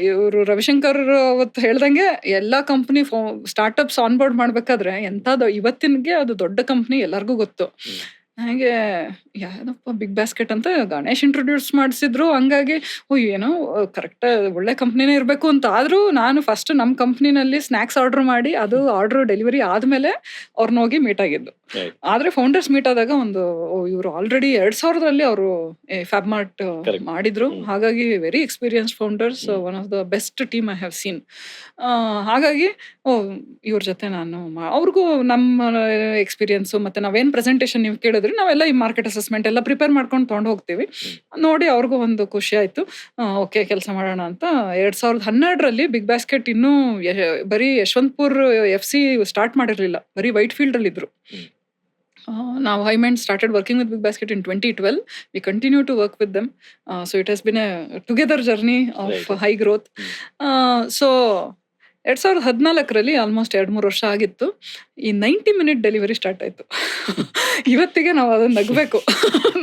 ಇವರು ರವಿಶಂಕರ್ ಅವತ್ತು ಹೇಳ್ದಂಗೆ ಎಲ್ಲ ಕಂಪ್ನಿ ಸ್ಟಾರ್ಟ್ಅಪ್ಸ್ ಆನ್ಬೋರ್ಡ್ ಮಾಡ್ಬೇಕಾದ್ರೆ ಎಂಥದ್ದು ಇವತ್ತಿನಗೆ ಅದು ದೊಡ್ಡ ಕಂಪ್ನಿ ಎಲ್ಲರಿಗೂ ಗೊತ್ತು. ಹಾಗೆ ಯಾವ್ದಪ್ಪ ಬಿಗ್ ಬಾಸ್ಕೆಟ್ ಅಂತ ಗಣೇಶ್ ಇಂಟ್ರೊಡ್ಯೂಸ್ ಮಾಡಿಸಿದ್ರು. ಹಂಗಾಗಿ ಏನೋ ಕರೆಕ್ಟ್ ಒಳ್ಳೆ ಕಂಪ್ನಿನೇ ಇರಬೇಕು ಅಂತ. ಆದ್ರೂ ನಾನು ಫಸ್ಟ್ ನಮ್ಮ ಕಂಪ್ನಿನಲ್ಲಿ ಸ್ನಾಕ್ಸ್ ಆರ್ಡರ್ ಮಾಡಿ ಅದು ಆರ್ಡರ್ ಡೆಲಿವರಿ ಆದ್ಮೇಲೆ ಅವ್ರನ್ನ ಹೋಗಿ ಮೀಟ್ ಆಗಿದ್ದು. ಆದ್ರೆ ಫೌಂಡರ್ಸ್ ಮೀಟ್ ಆದಾಗ ಒಂದು ಇವರು ಆಲ್ರೆಡಿ 2000 ಅವರು ಫ್ಯಾಬ್ ಮಾರ್ಟ್ ಮಾಡಿದ್ರು. ಹಾಗಾಗಿ very experience founders, one of the best team I have seen. ಹಾಗಾಗಿ ಇವ್ರ ಜೊತೆ ನಾನು ಅವ್ರಿಗೂ ನಮ್ಮ ಎಕ್ಸ್ಪೀರಿಯನ್ಸು ಮತ್ತೆ ನಾವೇನ್ ಪ್ರೆಸೆಂಟೇಶನ್ ನೀವು ಕೇಳಿದ್ರಿ ನಾವೆಲ್ಲ ಈ ಮಾರ್ಕೆಟ್ ಅಸೆಸ್ಮೆಂಟ್ ಎಲ್ಲ ಪ್ರಿಪೇರ್ ಮಾಡ್ಕೊಂಡು ತೊಗೊಂಡು ಹೋಗ್ತೀವಿ. ನೋಡಿ ಅವ್ರಿಗೂ ಒಂದು ಖುಷಿ ಆಯ್ತು. ಓಕೆ ಕೆಲಸ ಮಾಡೋಣ ಅಂತ 2012 ಬಿಗ್ ಬಾಸ್ಕೆಟ್ ಇನ್ನೂ ಬರೀ ಯಶವಂತಪುರ್ FC ಸ್ಟಾರ್ಟ್ ಮಾಡಿರ್ಲಿಲ್ಲ, ಬರೀ ವೈಟ್ ಫೀಲ್ಡ್ ಅಲ್ಲಿ ಇದ್ರು. ನಾವು Hymind started working with big basket in 2012. We continue to work with them. So it has been a together journey of high growth. So 2014 almost 2-3 ವರ್ಷ ಆಗಿತ್ತು. ಈ 90 ಮಿನಿಟ್ ಡೆಲಿವರಿ ಸ್ಟಾರ್ಟ್ ಆಯ್ತು. ಇವತ್ತಿಗೆ ನಾವು ಅದನ್ನ ನಗಬೇಕು.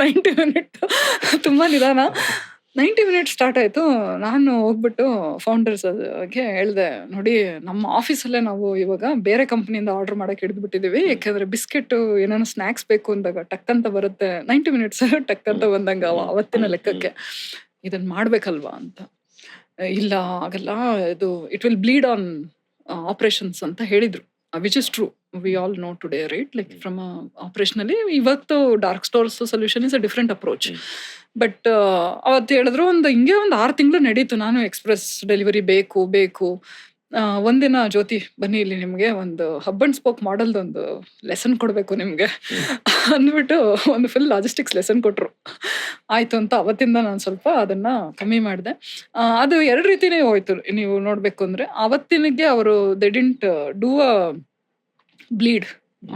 90 ಮಿನಿಟ್ ತುಂಬಾ ನಿಧಾನ. 90 ಮಿನಿಟ್ ಸ್ಟಾರ್ಟ್ ಆಯ್ತು. ನಾನು ಹೋಗ್ಬಿಟ್ಟು ಫೌಂಡರ್ಸ್ಗೆ ಹೇಳ್ದೆ, ನೋಡಿ ನಮ್ಮ ಆಫೀಸಲ್ಲೇ ನಾವು ಇವಾಗ ಬೇರೆ ಕಂಪ್ನಿಯಿಂದ ಆರ್ಡರ್ ಮಾಡಕ್ಕೆ ಹಿಡಿದ್ಬಿಟ್ಟಿದೀವಿ. ಯಾಕಂದ್ರೆ ಬಿಸ್ಕೆಟ್ ಏನಾದ್ರು ಸ್ನಾಕ್ಸ್ ಬೇಕು ಅಂದಾಗ ಟಕ್ ಅಂತ ಬರುತ್ತೆ, 90 ಮಿನಿಟ್ಸ್ ಟಕ್ ಅಂತ ಬಂದಂಗ ಅವತ್ತಿನ ಲೆಕ್ಕಕ್ಕೆ ಇದನ್ನ ಮಾಡ್ಬೇಕಲ್ವಾ ಅಂತ. ಇಲ್ಲ ಆಗಲ್ಲ, ಇದು it will bleed on operations ಅಂತ ಹೇಳಿದ್ರು. Which is true. We all know today right, like from operationally ಇವತ್ತು dark stores solution is a different approach. But ಅವತ್ತು ಹೇಳಿದ್ರು ಹಿಂಗೆ ಒಂದು 6 ತಿಂಗಳು ನಡೀತು. ನಾನು ಎಕ್ಸ್ಪ್ರೆಸ್ ಡೆಲಿವರಿ ಬೇಕು. ಒಂದಿನ ಜ್ಯೋತಿ ಬನ್ನಿ ಇಲ್ಲಿ ನಿಮ್ಗೆ ಒಂದು ಹಬ್ ಅಂಡ್ ಸ್ಪೋಕ್ ಮಾಡಲ್ದೊಂದು ಲೆಸನ್ ಕೊಡ್ಬೇಕು ನಿಮ್ಗೆ ಅಂದ್ಬಿಟ್ಟು ಒಂದು ಫುಲ್ ಲಾಜಿಸ್ಟಿಕ್ಸ್ ಲೆಸನ್ ಕೊಟ್ರು. ಆಯ್ತು ಅಂತ ಅವತ್ತಿಂದ ನಾನು ಸ್ವಲ್ಪ ಅದನ್ನ ಕಮ್ಮಿ ಮಾಡಿದೆ. ಅದು 2 ರೀತಿನೇ ಹೋಯ್ತು. ನೀವು ನೋಡ್ಬೇಕು ಅಂದ್ರೆ ಅವತ್ತಿನಿಗೆ ಅವರು they didn't do a bleed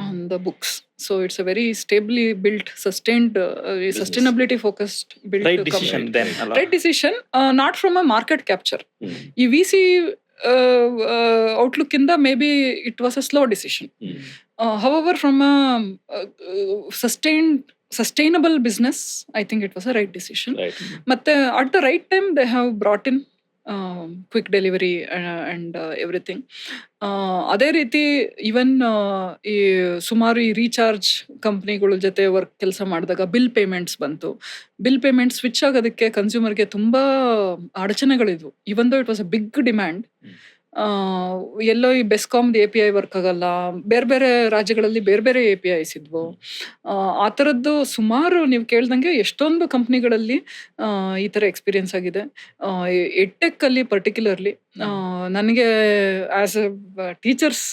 on the books. So it's a very stably built, sustained, sustainability focused built right decision then. Right decision, not from a market capture. ಈ VC outlook ಇಂದ maybe it was a slow decision. However, from a sustainable business, I think it was a right decision. ಮತ್ತೆ at the right time they have brought in quick delivery and everything. ಅದೇ ರೀತಿ ಈವನ್ ಈ ಸುಮಾರು ಈ ರೀಚಾರ್ಜ್ ಕಂಪ್ನಿಗಳ ಜೊತೆ ಕೆಲಸ ಮಾಡಿದಾಗ ಬಿಲ್ ಪೇಮೆಂಟ್ಸ್ ಬಂತು. ಬಿಲ್ ಪೇಮೆಂಟ್ ಸ್ವಿಚ್ ಆಗೋದಕ್ಕೆ ಕನ್ಸ್ಯೂಮರ್ಗೆ ತುಂಬಾ ಅಡಚಣೆಗಳಿದ್ವು. Even though it was a big demand. ಎಲ್ಲೋ ಈ ಬೆಸ್ಕಾಮ್ದು API ವರ್ಕ್ ಆಗಲ್ಲ, ಬೇರೆ ಬೇರೆ ರಾಜ್ಯಗಳಲ್ಲಿ ಬೇರೆ ಬೇರೆ APIs ಇದ್ವು. ಆ ಥರದ್ದು ಸುಮಾರು ನೀವು ಕೇಳ್ದಂಗೆ ಎಷ್ಟೊಂದು ಕಂಪ್ನಿಗಳಲ್ಲಿ ಈ ಥರ ಎಕ್ಸ್ಪೀರಿಯನ್ಸ್ ಆಗಿದೆ. ಎಡ್ಟೆಕ್ ಅಲ್ಲಿ ಪರ್ಟಿಕ್ಯುಲರ್ಲಿ ನನಗೆ ಆಸ್ ಎ ಟೀಚರ್ಸ್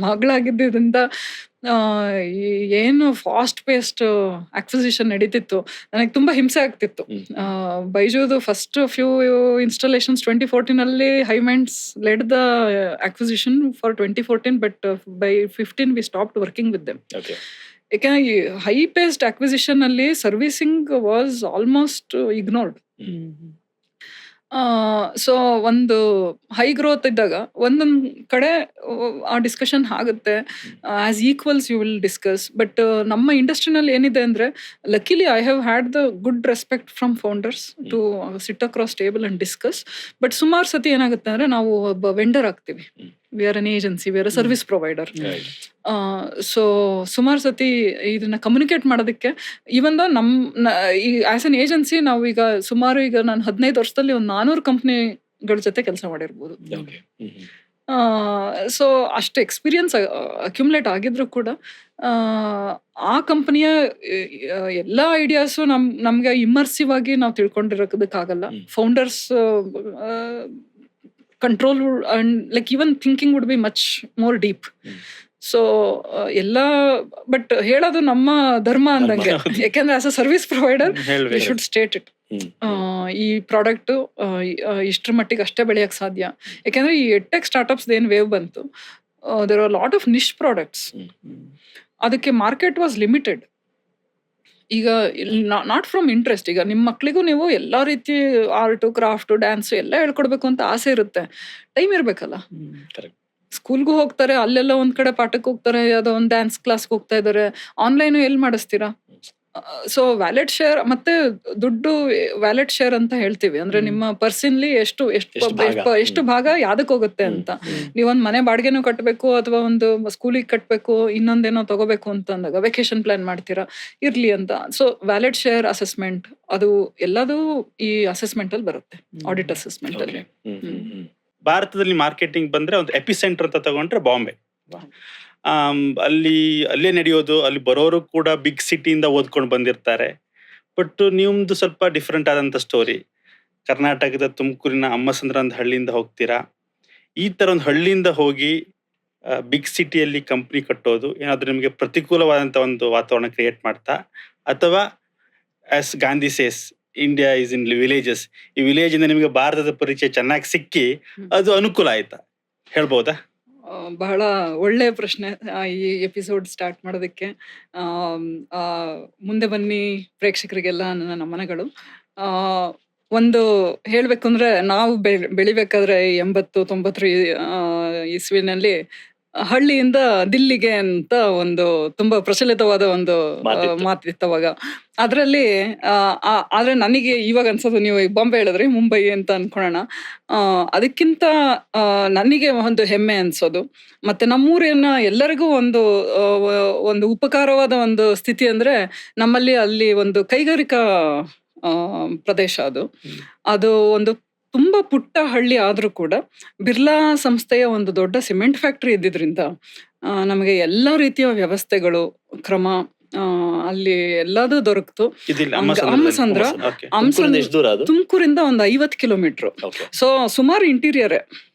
ಮಗಳಾಗಿದ್ದರಿಂದ ಏನು ಫಾಸ್ಟ್ ಪೇಸ್ಡ್ ಅಕ್ವಿಸಿಷನ್ ನಡೀತಿತ್ತು, ನನಗೆ ತುಂಬಾ ಹಿಂಸೆ ಆಗ್ತಿತ್ತು. ಬೈಜೂದು first few installations 2014 Hyminds led the acquisition for 2014, but by 2015 we stopped working with them. ಯಾಕಂದ್ರೆ ಈ ಹೈ ಪೇಸ್ಡ್ ಅಕ್ವಿಸಿಷನ್ ಅಲ್ಲಿ servicing was almost ignored. So ಒಂದು ಹೈ ಗ್ರೋತ್ ಇದ್ದಾಗ ಒಂದೊಂದು ಕಡೆ ಆ ಡಿಸ್ಕಷನ್ ಆಗುತ್ತೆ. As equals you will discuss. But ನಮ್ಮ ಇಂಡಸ್ಟ್ರಿನಲ್ಲಿ ಏನಿದೆ ಅಂದ್ರೆ, luckily I have had the good respect from founders to sit across table and discuss. But ಸುಮಾರು ಸತಿ ಏನಾಗುತ್ತೆ ಅಂದ್ರೆ, ನಾವು ಒಬ್ಬ ವೆಂಡರ್ ಆಗ್ತೀವಿ. We are an agency, we are a service provider. So ಸುಮಾರು ಸತಿ ಇದನ್ನ ಕಮ್ಯುನಿಕೇಟ್ ಮಾಡೋದಕ್ಕೆ ಇವನ್ ಈ ಆಸ್ ಅನ್ ಏಜೆನ್ಸಿ ನಾವು ಈಗ ಸುಮಾರು ಈಗ ನಾನು 15 ವರ್ಷದಲ್ಲಿ ಒಂದು 400 ಕಂಪ್ನಿಗಳ ಜೊತೆ ಕೆಲಸ ಮಾಡಿರ್ಬೋದು. ಸೊ ಅಷ್ಟು ಎಕ್ಸ್ಪೀರಿಯನ್ಸ್ ಅಕ್ಯುಮುಲೇಟ್ ಆಗಿದ್ರು ಕೂಡ ಆ ಕಂಪನಿಯ ಎಲ್ಲ ಐಡಿಯಾಸು ನಮ್ಗೆ ಇಮ್ಮರ್ಸಿವ್ ಆಗಿ ನಾವು ತಿಳ್ಕೊಂಡಿರೋದಕ್ಕಾಗಲ್ಲ. Founders control and like even thinking would be much more deep. So ಎಲ್ಲ ಬಟ್ ಹೇಳೋದು ನಮ್ಮ ಧರ್ಮ ಅಂದಂಗೆ. ಯಾಕೆಂದ್ರೆ as a service provider we should state it. ಈ ಪ್ರಾಡಕ್ಟ್ ಇಷ್ಟ್ರ ಮಟ್ಟಿಗೆ ಅಷ್ಟೇ ಬೆಳೆಯಕ್ಕೆ ಸಾಧ್ಯ. ಯಾಕೆಂದ್ರೆ ಈ ಎಡ್ಟೆಕ್ ಸ್ಟಾರ್ಟ್ಅಪ್ಸ್ ಏನ್ ವೇವ್ ಬಂತು, there are lot of niche products. ಅದಕ್ಕೆ ಮಾರ್ಕೆಟ್ ವಾಸ್ ಲಿಮಿಟೆಡ್. ಈಗ ನಾಟ್ ಫ್ರಮ್ ಇಂಟ್ರೆಸ್ಟ್. ಈಗ ನಿಮ್ಮ ಮಕ್ಳಿಗೂ ನೀವು ಎಲ್ಲಾ ರೀತಿ ಆರ್ಟು, ಕ್ರಾಫ್ಟು, ಡ್ಯಾನ್ಸ್ ಎಲ್ಲ ಹೇಳ್ಕೊಡ್ಬೇಕು ಅಂತ ಆಸೆ ಇರುತ್ತೆ. ಟೈಮ್ ಇರ್ಬೇಕಲ್ಲ. ಸ್ಕೂಲ್ಗೂ ಹೋಗ್ತಾರೆ, ಅಲ್ಲೆಲ್ಲ ಒಂದ್ ಕಡೆ ಪಾಠಕ್ಕೆ ಹೋಗ್ತಾರೆ, ಯಾವುದೋ ಒಂದು ಡ್ಯಾನ್ಸ್ ಕ್ಲಾಸ್ಗೆ ಹೋಗ್ತಾ ಇದಾರೆ. ಆನ್ಲೈನ್ ಎಲ್ಲಿ ಮಾಡಿಸ್ತೀರಾ? ಸೊ ವ್ಯಾಲೆಟ್ ಶೇರ್ ಮತ್ತೆ ದುಡ್ಡು ವ್ಯಾಲೆಟ್ ಶೇರ್ ಅಂತ ಹೇಳ್ತೀವಿ. ಅಂದ್ರೆ ನಿಮ್ಮ ಪರ್ಸನ್ಲಿ ಎಷ್ಟು ಭಾಗ ಯಾವ್ದಕ್ ಹೋಗುತ್ತೆ ಅಂತ. ನೀವೊಂದ್ ಮನೆ ಬಾಡಿಗೆನೂ ಕಟ್ಟಬೇಕು ಅಥವಾ ಒಂದು ಸ್ಕೂಲಿಗೆ ಕಟ್ಟಬೇಕು, ಇನ್ನೊಂದೇನೋ ತಗೋಬೇಕು ಅಂತ ಅಂದಾಗ ವೆಕೇಶನ್ ಪ್ಲಾನ್ ಮಾಡ್ತೀರಾ, ಇರ್ಲಿ ಅಂತ. ಸೊ ವ್ಯಾಲೆಟ್ ಶೇರ್ ಅಸೆಸ್ಮೆಂಟ್ ಅದು ಎಲ್ಲದೂ ಈ ಅಸೆಸ್ಮೆಂಟ್ ಅಲ್ಲಿ ಬರುತ್ತೆ, ಆಡಿಟ್ ಅಸೆಸ್ಮೆಂಟ್ ಅಲ್ಲಿ. ಭಾರತದಲ್ಲಿ ಮಾರ್ಕೆಟಿಂಗ್ ಬಂದ್ರೆ ಒಂದು ಎಪಿಸೆಂಟರ್ ಅಂತ ತಗೊಂಡ್ರೆ ಬಾಂಬೆ. ಅಲ್ಲೇ ನಡೆಯೋದು, ಅಲ್ಲಿ ಬರೋರು ಕೂಡ ಬಿಗ್ ಸಿಟಿಯಿಂದ ಓದ್ಕೊಂಡು ಬಂದಿರ್ತಾರೆ. ಬಟ್ ನಿಮ್ದು ಸ್ವಲ್ಪ ಡಿಫ್ರೆಂಟ್ ಆದಂಥ ಸ್ಟೋರಿ. ಕರ್ನಾಟಕದ ತುಮಕೂರಿನ ಅಮ್ಮಸಂದ್ರ ಒಂದು ಹಳ್ಳಿಯಿಂದ ಹೋಗ್ತೀರಾ. ಈ ಥರ ಒಂದು ಹಳ್ಳಿಯಿಂದ ಹೋಗಿ ಬಿಗ್ ಸಿಟಿಯಲ್ಲಿ ಕಂಪ್ನಿ ಕಟ್ಟೋದು ಏನಾದರೂ ನಿಮಗೆ ಪ್ರತಿಕೂಲವಾದಂಥ ಒಂದು ವಾತಾವರಣ ಕ್ರಿಯೇಟ್ ಮಾಡ್ತಾ, ಅಥವಾ as Gandhi says India is in villages, ಈ ವಿಲೇಜಿಂದ ನಿಮಗೆ ಭಾರತದ ಪರಿಚಯ ಚೆನ್ನಾಗಿ ಸಿಕ್ಕಿ ಅದು ಅನುಕೂಲ ಆಯ್ತಾ, ಹೇಳ್ಬೋದಾ? ಬಹಳ ಒಳ್ಳೆಯ ಪ್ರಶ್ನೆ ಈ ಎಪಿಸೋಡ್ ಸ್ಟಾರ್ಟ್ ಮಾಡೋದಕ್ಕೆ. ಮುಂದೆ ಬನ್ನಿ ಪ್ರೇಕ್ಷಕರಿಗೆಲ್ಲ ನನ್ನ ನಮನಗಳು. ಒಂದು ಹೇಳ್ಬೇಕು ಅಂದ್ರೆ, ನಾವು ಬೆಳಿಬೇಕಾದ್ರೆ 80-90 ಇಸ್ವಿನಲ್ಲಿ ಹಳ್ಳಿಯಿಂದ ದಿಲ್ಲಿಗೆ ಅಂತ ಒಂದು ತುಂಬಾ ಪ್ರಚಲಿತವಾದ ಒಂದು ಮಾತಿತ್ತು ಅವಾಗ. ಅದ್ರಲ್ಲಿ ಆದ್ರೆ ನನಗೆ ಇವಾಗ ಅನ್ಸೋದು, ನೀವು ಬಾಂಬೆ ಹೇಳಿದ್ರಿ, ಮುಂಬೈ ಅಂತ ಅನ್ಕೊಳ್ಳೋಣ. ಅದಕ್ಕಿಂತ ನನಗೆ ಒಂದು ಹೆಮ್ಮೆ ಅನ್ಸೋದು, ಮತ್ತೆ ನಮ್ಮೂರಿನ ಎಲ್ಲರಿಗೂ ಒಂದು ಉಪಕಾರವಾದ ಒಂದು ಸ್ಥಿತಿ ಅಂದ್ರೆ, ನಮ್ಮಲ್ಲಿ ಅಲ್ಲಿ ಒಂದು ಕೈಗಾರಿಕಾ ಪ್ರದೇಶ. ಅದು ಒಂದು ತುಂಬಾ ಪುಟ್ಟ ಹಳ್ಳಿ ಆದ್ರೂ ಕೂಡ ಬಿರ್ಲಾ ಸಂಸ್ಥೆಯ ಒಂದು ದೊಡ್ಡ ಸಿಮೆಂಟ್ ಫ್ಯಾಕ್ಟರಿ ಇದ್ದಿದ್ರಿಂದ ನಮಗೆ ಎಲ್ಲ ರೀತಿಯ ವ್ಯವಸ್ಥೆಗಳು, ಕ್ರಮ ಅಲ್ಲಿ ಎಲ್ಲದೂ ದೊರಕ್ತು. ಅಮ್ಮಸಂದ್ರ ತುಮಕೂರಿಂದ ಒಂದು 50 ಕಿಲೋಮೀಟರ್. ಸೊ ಸುಮಾರು ಇಂಟೀರಿಯರ್,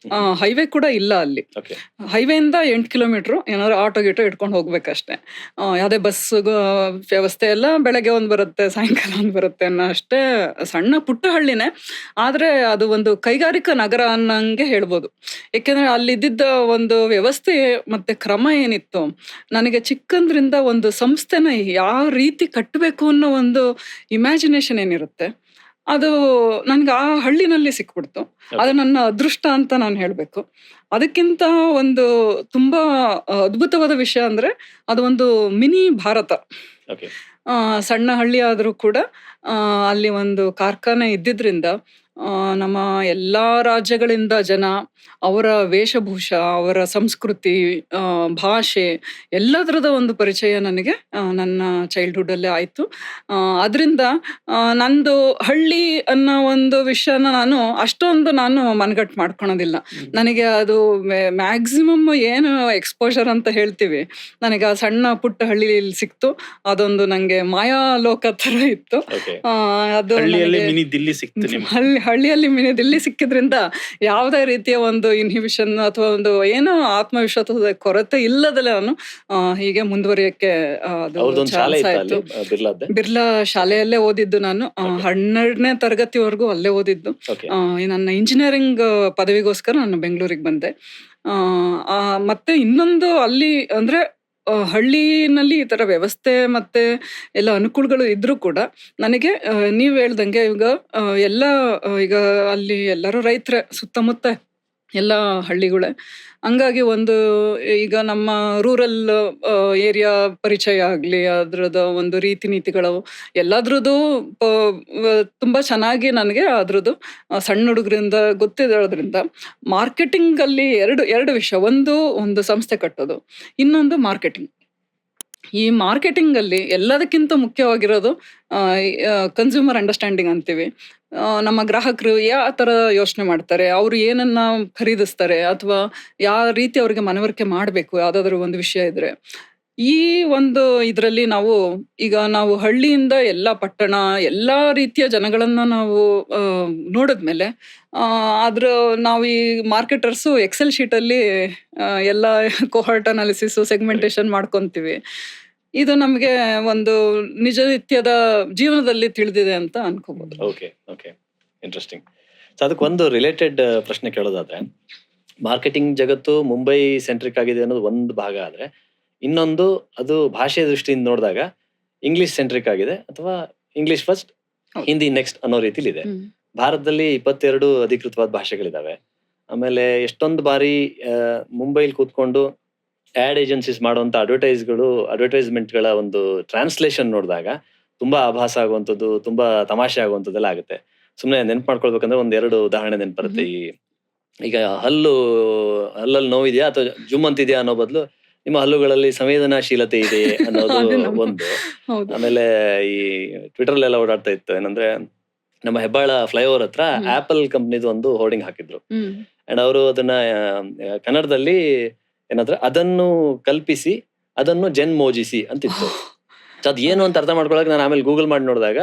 ಹೈವೇ ಕೂಡ ಇಲ್ಲ ಅಲ್ಲಿ. ಹೈವೇಯಿಂದ 8 ಕಿಲೋಮೀಟರ್, ಏನಾದ್ರು ಆಟೋ ಗೀಟೋ ಇಟ್ಕೊಂಡು ಹೋಗ್ಬೇಕಷ್ಟೇ. ಯಾವುದೇ ಬಸ್ ವ್ಯವಸ್ಥೆ ಎಲ್ಲ, ಬೆಳಗ್ಗೆ ಒಂದು ಬರುತ್ತೆ, ಸಾಯಂಕಾಲ ಒಂದು ಬರುತ್ತೆ ಅನ್ನೋ ಅಷ್ಟೇ ಸಣ್ಣ ಪುಟ್ಟ ಹಳ್ಳಿನೇ. ಆದ್ರೆ ಅದು ಒಂದು ಕೈಗಾರಿಕಾ ನಗರ ಅನ್ನಂಗೆ ಹೇಳ್ಬೋದು. ಯಾಕೆಂದ್ರೆ ಅಲ್ಲಿದ್ದ ಒಂದು ವ್ಯವಸ್ಥೆ ಮತ್ತೆ ಕ್ರಮ ಏನಿತ್ತು, ನನಗೆ ಚಿಕ್ಕಂದ್ರಿಂದ ಒಂದು ಸಂಸ್ಥೆನ ಯಾವ ರೀತಿ ಕಟ್ಟಬೇಕು ಅನ್ನೋ ಒಂದು ಇಮ್ಯಾಜಿನೇಷನ್ ಏನಿರುತ್ತೆ, ಅದು ನನ್ಗೆ ಆ ಹಳ್ಳಿನಲ್ಲಿ ಸಿಕ್ಬಿಡ್ತು. ಅದು ನನ್ನ ಅದೃಷ್ಟ ಅಂತ ನಾನು ಹೇಳ್ಬೇಕು. ಅದಕ್ಕಿಂತ ಒಂದು ತುಂಬಾ ಅದ್ಭುತವಾದ ವಿಷಯ ಅಂದ್ರೆ, ಅದು ಒಂದು ಮಿನಿ ಭಾರತ. ಸಣ್ಣ ಹಳ್ಳಿ ಆದ್ರೂ ಕೂಡ ಅಲ್ಲಿ ಒಂದು ಕಾರ್ಖಾನೆ ಇದ್ದಿದ್ರಿಂದ ನಮ್ಮ ಎಲ್ಲಾ ರಾಜ್ಯಗಳಿಂದ ಜನ, ಅವರ ವೇಷಭೂಷ, ಅವರ ಸಂಸ್ಕೃತಿ, ಭಾಷೆ ಎಲ್ಲದರದ ಒಂದು ಪರಿಚಯ ನನಗೆ ನನ್ನ ಚೈಲ್ಡ್ಹುಡ್ ಅಲ್ಲೇ ಆಯ್ತು. ಅದರಿಂದ ನಂದು ಹಳ್ಳಿ ಅನ್ನೋ ಒಂದು ವಿಷಯನ ಅಷ್ಟೊಂದು ಮನಗಟ್ಟು ಮಾಡ್ಕೊಳೋದಿಲ್ಲ. ನನಗೆ ಅದು ಮ್ಯಾಕ್ಸಿಮಮ್ ಏನು ಎಕ್ಸ್ಪೋಜರ್ ಅಂತ ಹೇಳ್ತೀವಿ, ನನಗೆ ಆ ಸಣ್ಣ ಪುಟ್ಟ ಹಳ್ಳಿಯಲ್ಲಿ ಸಿಕ್ತು. ಅದೊಂದು ನಂಗೆ ಮಾಯಾ ಲೋಕ ತರ ಇತ್ತು. ಅದು ಹಳ್ಳಿಯಲ್ಲಿ ಮಿನಿ ದಿಲ್ಲಿ ಸಿಕ್ಕಿದ್ರಿಂದ ಯಾವುದೇ ರೀತಿಯ ಒಂದು ಇನ್ಹಿಬಿಷನ್ ಅಥವಾ ಒಂದು ಏನೋ ಆತ್ಮವಿಶ್ವಾಸದ ಕೊರತೆ ಇಲ್ಲದಲ್ಲೇ ನಾನು ಹೀಗೆ ಮುಂದುವರಿಯಕ್ಕೆ ಚಾನ್ಸ್ ಆಯ್ತು. ಬಿರ್ಲಾ ಶಾಲೆಯಲ್ಲೇ ಓದಿದ್ದು ನಾನು. 12ನೇ ತರಗತಿವರೆಗೂ ಅಲ್ಲೇ ಓದಿದ್ದು. ನನ್ನ ಇಂಜಿನಿಯರಿಂಗ್ ಪದವಿಗೋಸ್ಕರ ನಾನು ಬೆಂಗಳೂರಿಗೆ ಬಂದೆ. ಮತ್ತೆ ಇನ್ನೊಂದು ಅಲ್ಲಿ ಅಂದ್ರೆ, ಹಳ್ಳಿನಲ್ಲಿ ಈ ತರ ವ್ಯವಸ್ಥೆ ಮತ್ತೆ ಎಲ್ಲ ಅನುಕೂಲಗಳು ಇದ್ರೂ ಕೂಡ ನನಗೆ ನೀವ್ ಹೇಳ್ದಂಗೆ ಈಗ ಅಲ್ಲಿ ಎಲ್ಲರೂ ರೈತರೇ, ಸುತ್ತಮುತ್ತ ಎಲ್ಲ ಹಳ್ಳಿಗಳೇ. ಹಂಗಾಗಿ ಈಗ ನಮ್ಮ ರೂರಲ್ ಏರಿಯಾ ಪರಿಚಯ ಆಗ್ಲಿ, ಅದ್ರದ್ದು ಒಂದು ರೀತಿ ನೀತಿಗಳು ಎಲ್ಲದ್ರದ್ದು ತುಂಬಾ ಚೆನ್ನಾಗಿ ನನಗೆ ಅದ್ರದ್ದು ಸಣ್ಣ ಹುಡುಗರಿಂದ ಗೊತ್ತಿರೋದ್ರಿಂದ, ಮಾರ್ಕೆಟಿಂಗ್ ಅಲ್ಲಿ ಎರಡು ವಿಷಯ. ಒಂದು ಸಂಸ್ಥೆ ಕಟ್ಟೋದು, ಇನ್ನೊಂದು ಮಾರ್ಕೆಟಿಂಗ್. ಈ ಮಾರ್ಕೆಟಿಂಗಲ್ಲಿ ಎಲ್ಲದಕ್ಕಿಂತ ಮುಖ್ಯವಾಗಿರೋದು ಕನ್ಸ್ಯೂಮರ್ ಅಂಡರ್ಸ್ಟ್ಯಾಂಡಿಂಗ್ ಅಂತೀವಿ. ನಮ್ಮ ಗ್ರಾಹಕರು ಯಾವ ಥರ ಯೋಚನೆ ಮಾಡ್ತಾರೆ, ಅವರು ಏನನ್ನ ಖರೀದಿಸ್ತಾರೆ, ಅಥವಾ ಯಾವ ರೀತಿ ಅವ್ರಿಗೆ ಮನವರಿಕೆ ಮಾಡಬೇಕು ಯಾವುದಾದ್ರೂ ಒಂದು ವಿಷಯ ಇದ್ರೆ. ಈ ಒಂದು ಇದರಲ್ಲಿ ನಾವು ಹಳ್ಳಿಯಿಂದ ಎಲ್ಲ ಪಟ್ಟಣ ಎಲ್ಲ ರೀತಿಯ ಜನಗಳನ್ನ ನಾವು ನೋಡಿದ್ಮೇಲೆ ಅದ್ರ ನಾವು ಈ ಮಾರ್ಕೆಟರ್ಸು ಎಕ್ಸೆಲ್ ಶೀಟಲ್ಲಿ ಎಲ್ಲ ಕೊಹರ್ಟ್ ಅನಾಲಿಸಿಸ್ ಸೆಗ್ಮೆಂಟೇಶನ್ ಮಾಡ್ಕೊಂತೀವಿ. ಇದು ನಮಗೆ ಒಂದು ನಿಜನಿತ್ಯದ ಜೀವನದಲ್ಲಿ ತಿಳಿದಿದೆ ಅಂತ ಅನ್ಕೋಬಹುದು. Okay okay, interesting. ಸೊ ಅದಕ್ಕೆ ಒಂದು ರಿಲೇಟೆಡ್ ಪ್ರಶ್ನೆ ಕೇಳೋದಾದ್ರೆ, ಮಾರ್ಕೆಟಿಂಗ್ ಜಗತ್ತು ಮುಂಬೈ ಸೆಂಟ್ರಿಕ್ ಆಗಿದೆ ಅನ್ನೋದು ಒಂದು ಭಾಗ ಆದ್ರೆ, ಇನ್ನೊಂದು ಅದು ಭಾಷೆಯ ದೃಷ್ಟಿಯಿಂದ ನೋಡಿದಾಗ ಇಂಗ್ಲಿಷ್ ಸೆಂಟ್ರಿಕ್ ಆಗಿದೆ, ಅಥವಾ ಇಂಗ್ಲಿಷ್ ಫಸ್ಟ್ ಹೌದು. ಹಿಂದಿ ನೆಕ್ಸ್ಟ್ ಅನ್ನೋ ರೀತಿಲಿ ಇದೆ. ಭಾರತದಲ್ಲಿ 22 ಅಧಿಕೃತವಾದ ಭಾಷೆಗಳಿದಾವೆ. ಆಮೇಲೆ ಎಷ್ಟೊಂದು ಬಾರಿ ಮುಂಬೈಲಿ ಕೂತ್ಕೊಂಡು ಆಡ್ ಏಜೆನ್ಸೀಸ್ ಮಾಡುವಂತ ಅಡ್ವರ್ಟೈಸ್ಮೆಂಟ್ಗಳ ಒಂದು ಟ್ರಾನ್ಸ್ಲೇಷನ್ ನೋಡಿದಾಗ ತುಂಬಾ ಆಭಾಸ ಆಗುವಂಥದ್ದು, ತುಂಬಾ ತಮಾಷೆ ಆಗುವಂಥದ್ದೆಲ್ಲ ಆಗುತ್ತೆ. ಸುಮ್ಮನೆ ನೆನ್ಪು ಮಾಡ್ಕೊಳ್ಬೇಕಂದ್ರೆ 1-2 ಉದಾಹರಣೆ ನೆನಪರುತ್ತೆ. ಈಗ ಹಲ್ಲಲ್ಲಿ ನೋವಿದೆಯಾ ಅಥವಾ ಜುಮ್ ಅಂತಿದ್ಯಾ ಅನ್ನೋ ಬದಲು ನಿಮ್ಮ ಹಲ್ಲುಗಳಲ್ಲಿ ಸಂವೇದನಾಶೀಲತೆ ಇದೆ ಅನ್ನೋದು ಅದು ನಮ್ಮ- ಒಂದು. ಹೌದು. ಆಮೇಲೆ ಈ ಟ್ವಿಟರ್ ಎಲ್ಲ ಓಡಾಡ್ತಾ ಇತ್ತು, ಏನಂದ್ರೆ ನಮ್ಮ ಹೆಬ್ಬಾಳ ಫ್ಲೈಓವರ್ ಹತ್ರ ಆಪಲ್ ಕಂಪ್ನಿದು ಒಂದು ಹೋರ್ಡಿಂಗ್ ಹಾಕಿದ್ರು. ಅಂಡ್ ಅವರು ಅದನ್ನ ಕನ್ನಡದಲ್ಲಿ ಏನಾದ್ರೆ ಅದನ್ನು ಕಲ್ಪಿಸಿ ಅದನ್ನು ಜನ್ಮೋಜಿಸಿ ಅಂತಿತ್ತು. ಸೊ ಅದ್ ಏನು ಅಂತ ಅರ್ಥ ಮಾಡ್ಕೊಳಕ್ ನಾನು ಆಮೇಲೆ ಗೂಗಲ್ ಮಾಡಿ ನೋಡಿದಾಗ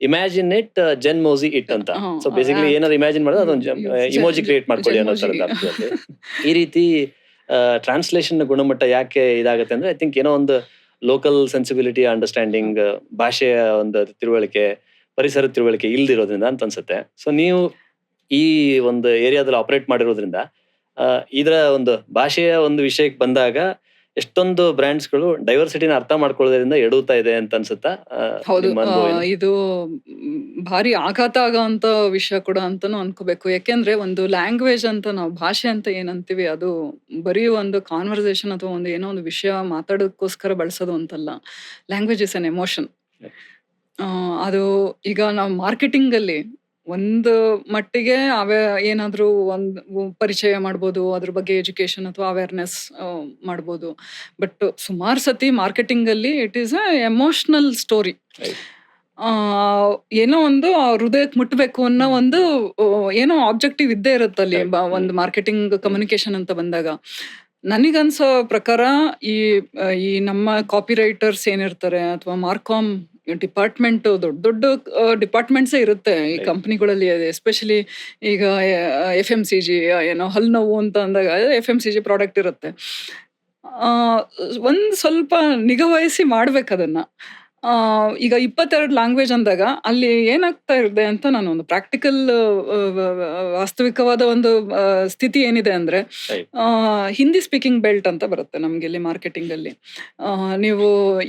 ಇಮ್ಯಾಜಿನ್ ಇಟ್ ಜನ್ಮೋಜಿ ಇಟ್ ಅಂತ. ಸೊ ಬೇಸಿಕಲಿ ಏನಾದ್ರು ಇಮ್ಯಾಜಿನ್ ಮಾಡಿದ್ರೆ ಅದೊಂದು ಇಮೋಜಿ ಕ್ರಿಯೇಟ್ ಮಾಡ್ಕೊಳ್ಳಿ ಅನ್ನೋ ತರದ ಅರ್ಥದಲ್ಲಿ. ಈ ರೀತಿ ಟ್ರಾನ್ಸ್ಲೇಷನ್ ಗುಣಮಟ್ಟ ಯಾಕೆ ಇದಾಗುತ್ತೆ ಅಂದ್ರೆ, ಐ ಥಿಂಕ್ ಏನೋ ಒಂದು ಲೋಕಲ್ ಸೆನ್ಸಿಬಿಲಿಟಿ, ಅಂಡರ್ಸ್ಟ್ಯಾಂಡಿಂಗ್, ಭಾಷೆಯ ಒಂದು ತಿಳುವಳಿಕೆ, ಪರಿಸರದ ತಿಳುವಳಿಕೆ ಇಲ್ದಿರೋದ್ರಿಂದ ಅಂತ ಅನ್ಸುತ್ತೆ. ಸೊ ನೀವು ಈ ಒಂದು ಏರಿಯಾದಲ್ಲಿ ಆಪರೇಟ್ ಮಾಡಿರೋದ್ರಿಂದ ಇದರ ಒಂದು ಭಾಷೆಯ ಒಂದು ವಿಷಯಕ್ಕೆ ಬಂದಾಗ ಎಷ್ಟೊಂದು ಬ್ರ್ಯಾಂಡ್ಸ್ಗಳು ಡೈವರ್ಸಿಟಿನ ಅರ್ಥ ಮಾಡ್ಕೊಳ್ಳೋದ್ರಿಂದ ಎಡುತ್ತಾ ಇದೆ ಅಂತ ಅನ್ಸುತ್ತಾ? ಹೌದು. ನಿಮ್ಮ ಅನುಭವ ಏನು? ಇದು ಭಾರಿ ಆಘಾತ ಆಗೋಂಥ ವಿಷಯ ಕೂಡ ಅಂತಾನು ಅನ್ಕೋಬೇಕು. ಯಾಕೆಂದ್ರೆ ಒಂದು ಲ್ಯಾಂಗ್ವೇಜ್ ಅಂತ ನಾವು ಭಾಷೆ ಅಂತ ಏನಂತೀವಿ, ಅದು ಬರೀ ಒಂದು ಕಾನ್ವರ್ಸೇಷನ್ ಅಥವಾ ಒಂದು ಏನೋ ಒಂದು ವಿಷಯ ಮಾತಾಡೋದಕ್ಕೋಸ್ಕರ ಬಳಸೋದು ಅಂತಲ್ಲ. Language is an emotion. ಅದು ಈಗ ನಾವು ಮಾರ್ಕೆಟಿಂಗಲ್ಲಿ ಒಂದು ಮಟ್ಟಿಗೆ ಏನಾದರೂ ಒಂದು ಪರಿಚಯ ಮಾಡ್ಬೋದು, ಅದ್ರ ಬಗ್ಗೆ ಎಜುಕೇಶನ್ ಅಥವಾ ಅವೇರ್ನೆಸ್ ಮಾಡ್ಬೋದು. ಬಟ್ ಸುಮಾರು ಸತಿ ಮಾರ್ಕೆಟಿಂಗಲ್ಲಿ it is a emotional story. Right. ಏನೋ ಒಂದು ಹೃದಯಕ್ಕೆ ಮುಟ್ಟಬೇಕು ಅನ್ನೋ ಒಂದು ಏನೋ ಆಬ್ಜೆಕ್ಟಿವ್ ಇದ್ದೇ ಇರುತ್ತಲ್ಲಿ ಒಂದು ಮಾರ್ಕೆಟಿಂಗ್ ಕಮ್ಯುನಿಕೇಶನ್ ಅಂತ ಬಂದಾಗ. ನನಗನ್ಸೋ ಪ್ರಕಾರ ಈ ನಮ್ಮ ಕಾಪಿ ರೈಟರ್ಸ್ ಏನಿರ್ತಾರೆ ಅಥವಾ ಮಾರ್ಕಾಮ್ ಡಿಪಾರ್ಟ್ಮೆಂಟ್, ದೊಡ್ಡ ದೊಡ್ಡ ಡಿಪಾರ್ಟ್ಮೆಂಟ್ಸೇ ಇರುತ್ತೆ ಈ ಕಂಪ್ನಿಗಳಲ್ಲಿ. ಎಸ್ಪೆಷಲಿ ಈಗ FMCG, ಏನೋ ಹಲ್ಲು ನೋವು ಅಂತ ಅಂದಾಗ FMCG ಪ್ರಾಡಕ್ಟ್ ಇರುತ್ತೆ. ಒಂದು ಸ್ವಲ್ಪ ನಿಗಾವಹಿಸಿ ಮಾಡ್ಬೇಕದನ್ನ. ಈಗ 22 ಲ್ಯಾಂಗ್ವೇಜ್ ಅಂದಾಗ ಅಲ್ಲಿ ಏನಾಗ್ತಾ ಇದೆ ಅಂತ ನಾನು ಒಂದು ಪ್ರಾಕ್ಟಿಕಲ್ ವಾಸ್ತವಿಕವಾದ ಒಂದು ಸ್ಥಿತಿ ಏನಿದೆ ಅಂದ್ರೆ, ಹಿಂದಿ ಸ್ಪೀಕಿಂಗ್ ಬೆಲ್ಟ್ ಅಂತ ಬರುತ್ತೆ ನಮ್ಗೆ ಇಲ್ಲಿ ಮಾರ್ಕೆಟಿಂಗ್ ಅಲ್ಲಿ. ನೀವು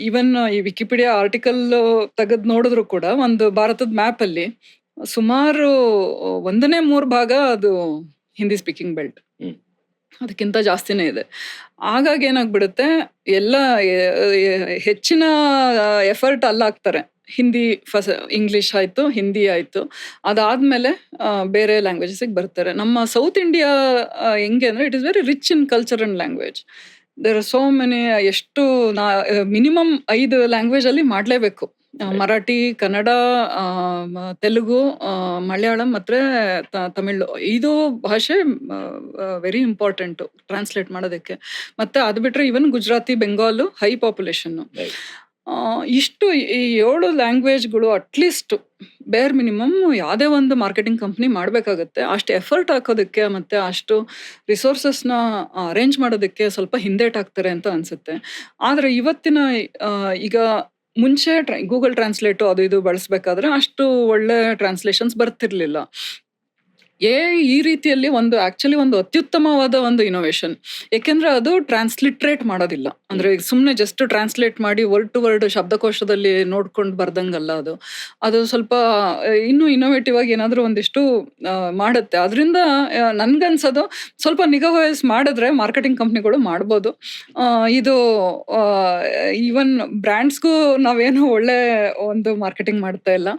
ಈವನ್ ಈ ವಿಕಿಪೀಡಿಯಾ ಆರ್ಟಿಕಲ್ ತೆಗೆದು ನೋಡಿದ್ರು ಕೂಡ ಒಂದು ಭಾರತದ ಮ್ಯಾಪ್ ಅಲ್ಲಿ ಸುಮಾರು 1/3 ಭಾಗ ಅದು ಹಿಂದಿ ಸ್ಪೀಕಿಂಗ್ ಬೆಲ್ಟ್, ಅದಕ್ಕಿಂತ ಜಾಸ್ತಿನೇ ಇದೆ. ಹಾಗಾಗಿ ಏನಾಗ್ಬಿಡುತ್ತೆ, ಎಲ್ಲ ಹೆಚ್ಚಿನ ಎಫರ್ಟ್ ಅಲ್ಲಾಗ್ತಾರೆ. ಹಿಂದಿ ಇಂಗ್ಲಿಷ್ ಆಯ್ತು, ಹಿಂದಿ ಆಯ್ತು, ಅದಾದ್ಮೇಲೆ ಬೇರೆ ಲ್ಯಾಂಗ್ವೇಜಸ್ಗೆ ಬರ್ತಾರೆ. ನಮ್ಮ ಸೌತ್ ಇಂಡಿಯಾ ಹೆಂಗೆ ಅಂದ್ರೆ, it is very rich in culture and language. There are so many, ಎಷ್ಟು ಮಿನಿಮಮ್ 5 ಲ್ಯಾಂಗ್ವೇಜ್ ಅಲ್ಲಿ ಮಾಡ್ಲೇಬೇಕು. ಮರಾಠಿ, ಕನ್ನಡ, ತೆಲುಗು, ಮಲಯಾಳಂ ಮತ್ತೆ ತಮಿಳು. ಇದು ಭಾಷೆ ವೆರಿ ಇಂಪಾರ್ಟೆಂಟ್ ಟ್ರಾನ್ಸ್ಲೇಟ್ ಮಾಡೋದಕ್ಕೆ. ಮತ್ತೆ ಅದು ಬಿಟ್ರೆ ಇವನ್ ಗುಜರಾತಿ, ಬೆಂಗಾಲು ಹೈ ಪಾಪ್ಯುಲೇಷನ್. ಇಷ್ಟು ಈ 7 ಲ್ಯಾಂಗ್ವೇಜ್ಗಳು ಅಟ್ಲೀಸ್ಟ್ ಬೇರ್ ಮಿನಿಮಮ್ ಯಾವುದೇ ಒಂದು ಮಾರ್ಕೆಟಿಂಗ್ ಕಂಪ್ನಿ ಮಾಡಬೇಕಾಗತ್ತೆ. ಅಷ್ಟು ಎಫರ್ಟ್ ಹಾಕೋದಕ್ಕೆ ಮತ್ತೆ ಅಷ್ಟು ರಿಸೋರ್ಸಸ್ನ ಅರೇಂಜ್ ಮಾಡೋದಕ್ಕೆ ಸ್ವಲ್ಪ ಹಿಂದೇಟಾಗ್ತಾರೆ ಅಂತ ಅನ್ಸುತ್ತೆ. ಆದರೆ ಇವತ್ತಿನ ಈಗ ಮುಂಚೆ ಗೂಗಲ್ ಟ್ರಾನ್ಸ್ಲೇಟು ಅದು ಇದು ಬಳಸಬೇಕಾದ್ರೆ ಅಷ್ಟು ಒಳ್ಳೆ ಟ್ರಾನ್ಸ್ಲೇಷನ್ಸ್ ಬರ್ತಿರ್ಲಿಲ್ಲ. ಈ ರೀತಿಯಲ್ಲಿ ಆಕ್ಚುಲಿ ಒಂದು ಅತ್ಯುತ್ತಮವಾದ ಒಂದು ಇನೋವೇಷನ್. ಯಾಕೆಂದ್ರೆ ಅದು ಟ್ರಾನ್ಸ್ಲಿಟ್ರೇಟ್ ಮಾಡೋದಿಲ್ಲ. ಅಂದ್ರೆ ಸುಮ್ಮನೆ ಜಸ್ಟ್ ಟ್ರಾನ್ಸ್ಲೇಟ್ ಮಾಡಿ ವರ್ಡ್ ಟು ವರ್ಡ್ ಶಬ್ದಕೋಶದಲ್ಲಿ ನೋಡ್ಕೊಂಡು ಬರ್ದಂಗಲ್ಲ. ಅದು ಸ್ವಲ್ಪ ಇನ್ನೂ ಇನೋವೇಟಿವ್ ಆಗಿ ಏನಾದರೂ ಒಂದಿಷ್ಟು ಮಾಡುತ್ತೆ. ಅದರಿಂದ ನನ್ಗನ್ಸೋದು ಸ್ವಲ್ಪ ನಿಗಾವಹಿಸಿ ಮಾಡಿದ್ರೆ ಮಾರ್ಕೆಟಿಂಗ್ ಕಂಪ್ನಿಗಳು ಮಾಡ್ಬೋದು. ಇದು ಈವನ್ ಬ್ರ್ಯಾಂಡ್ಸ್ಗೂ ನಾವೇನು ಒಳ್ಳೆ ಒಂದು ಮಾರ್ಕೆಟಿಂಗ್ ಮಾಡ್ತಾ ಇಲ್ಲ,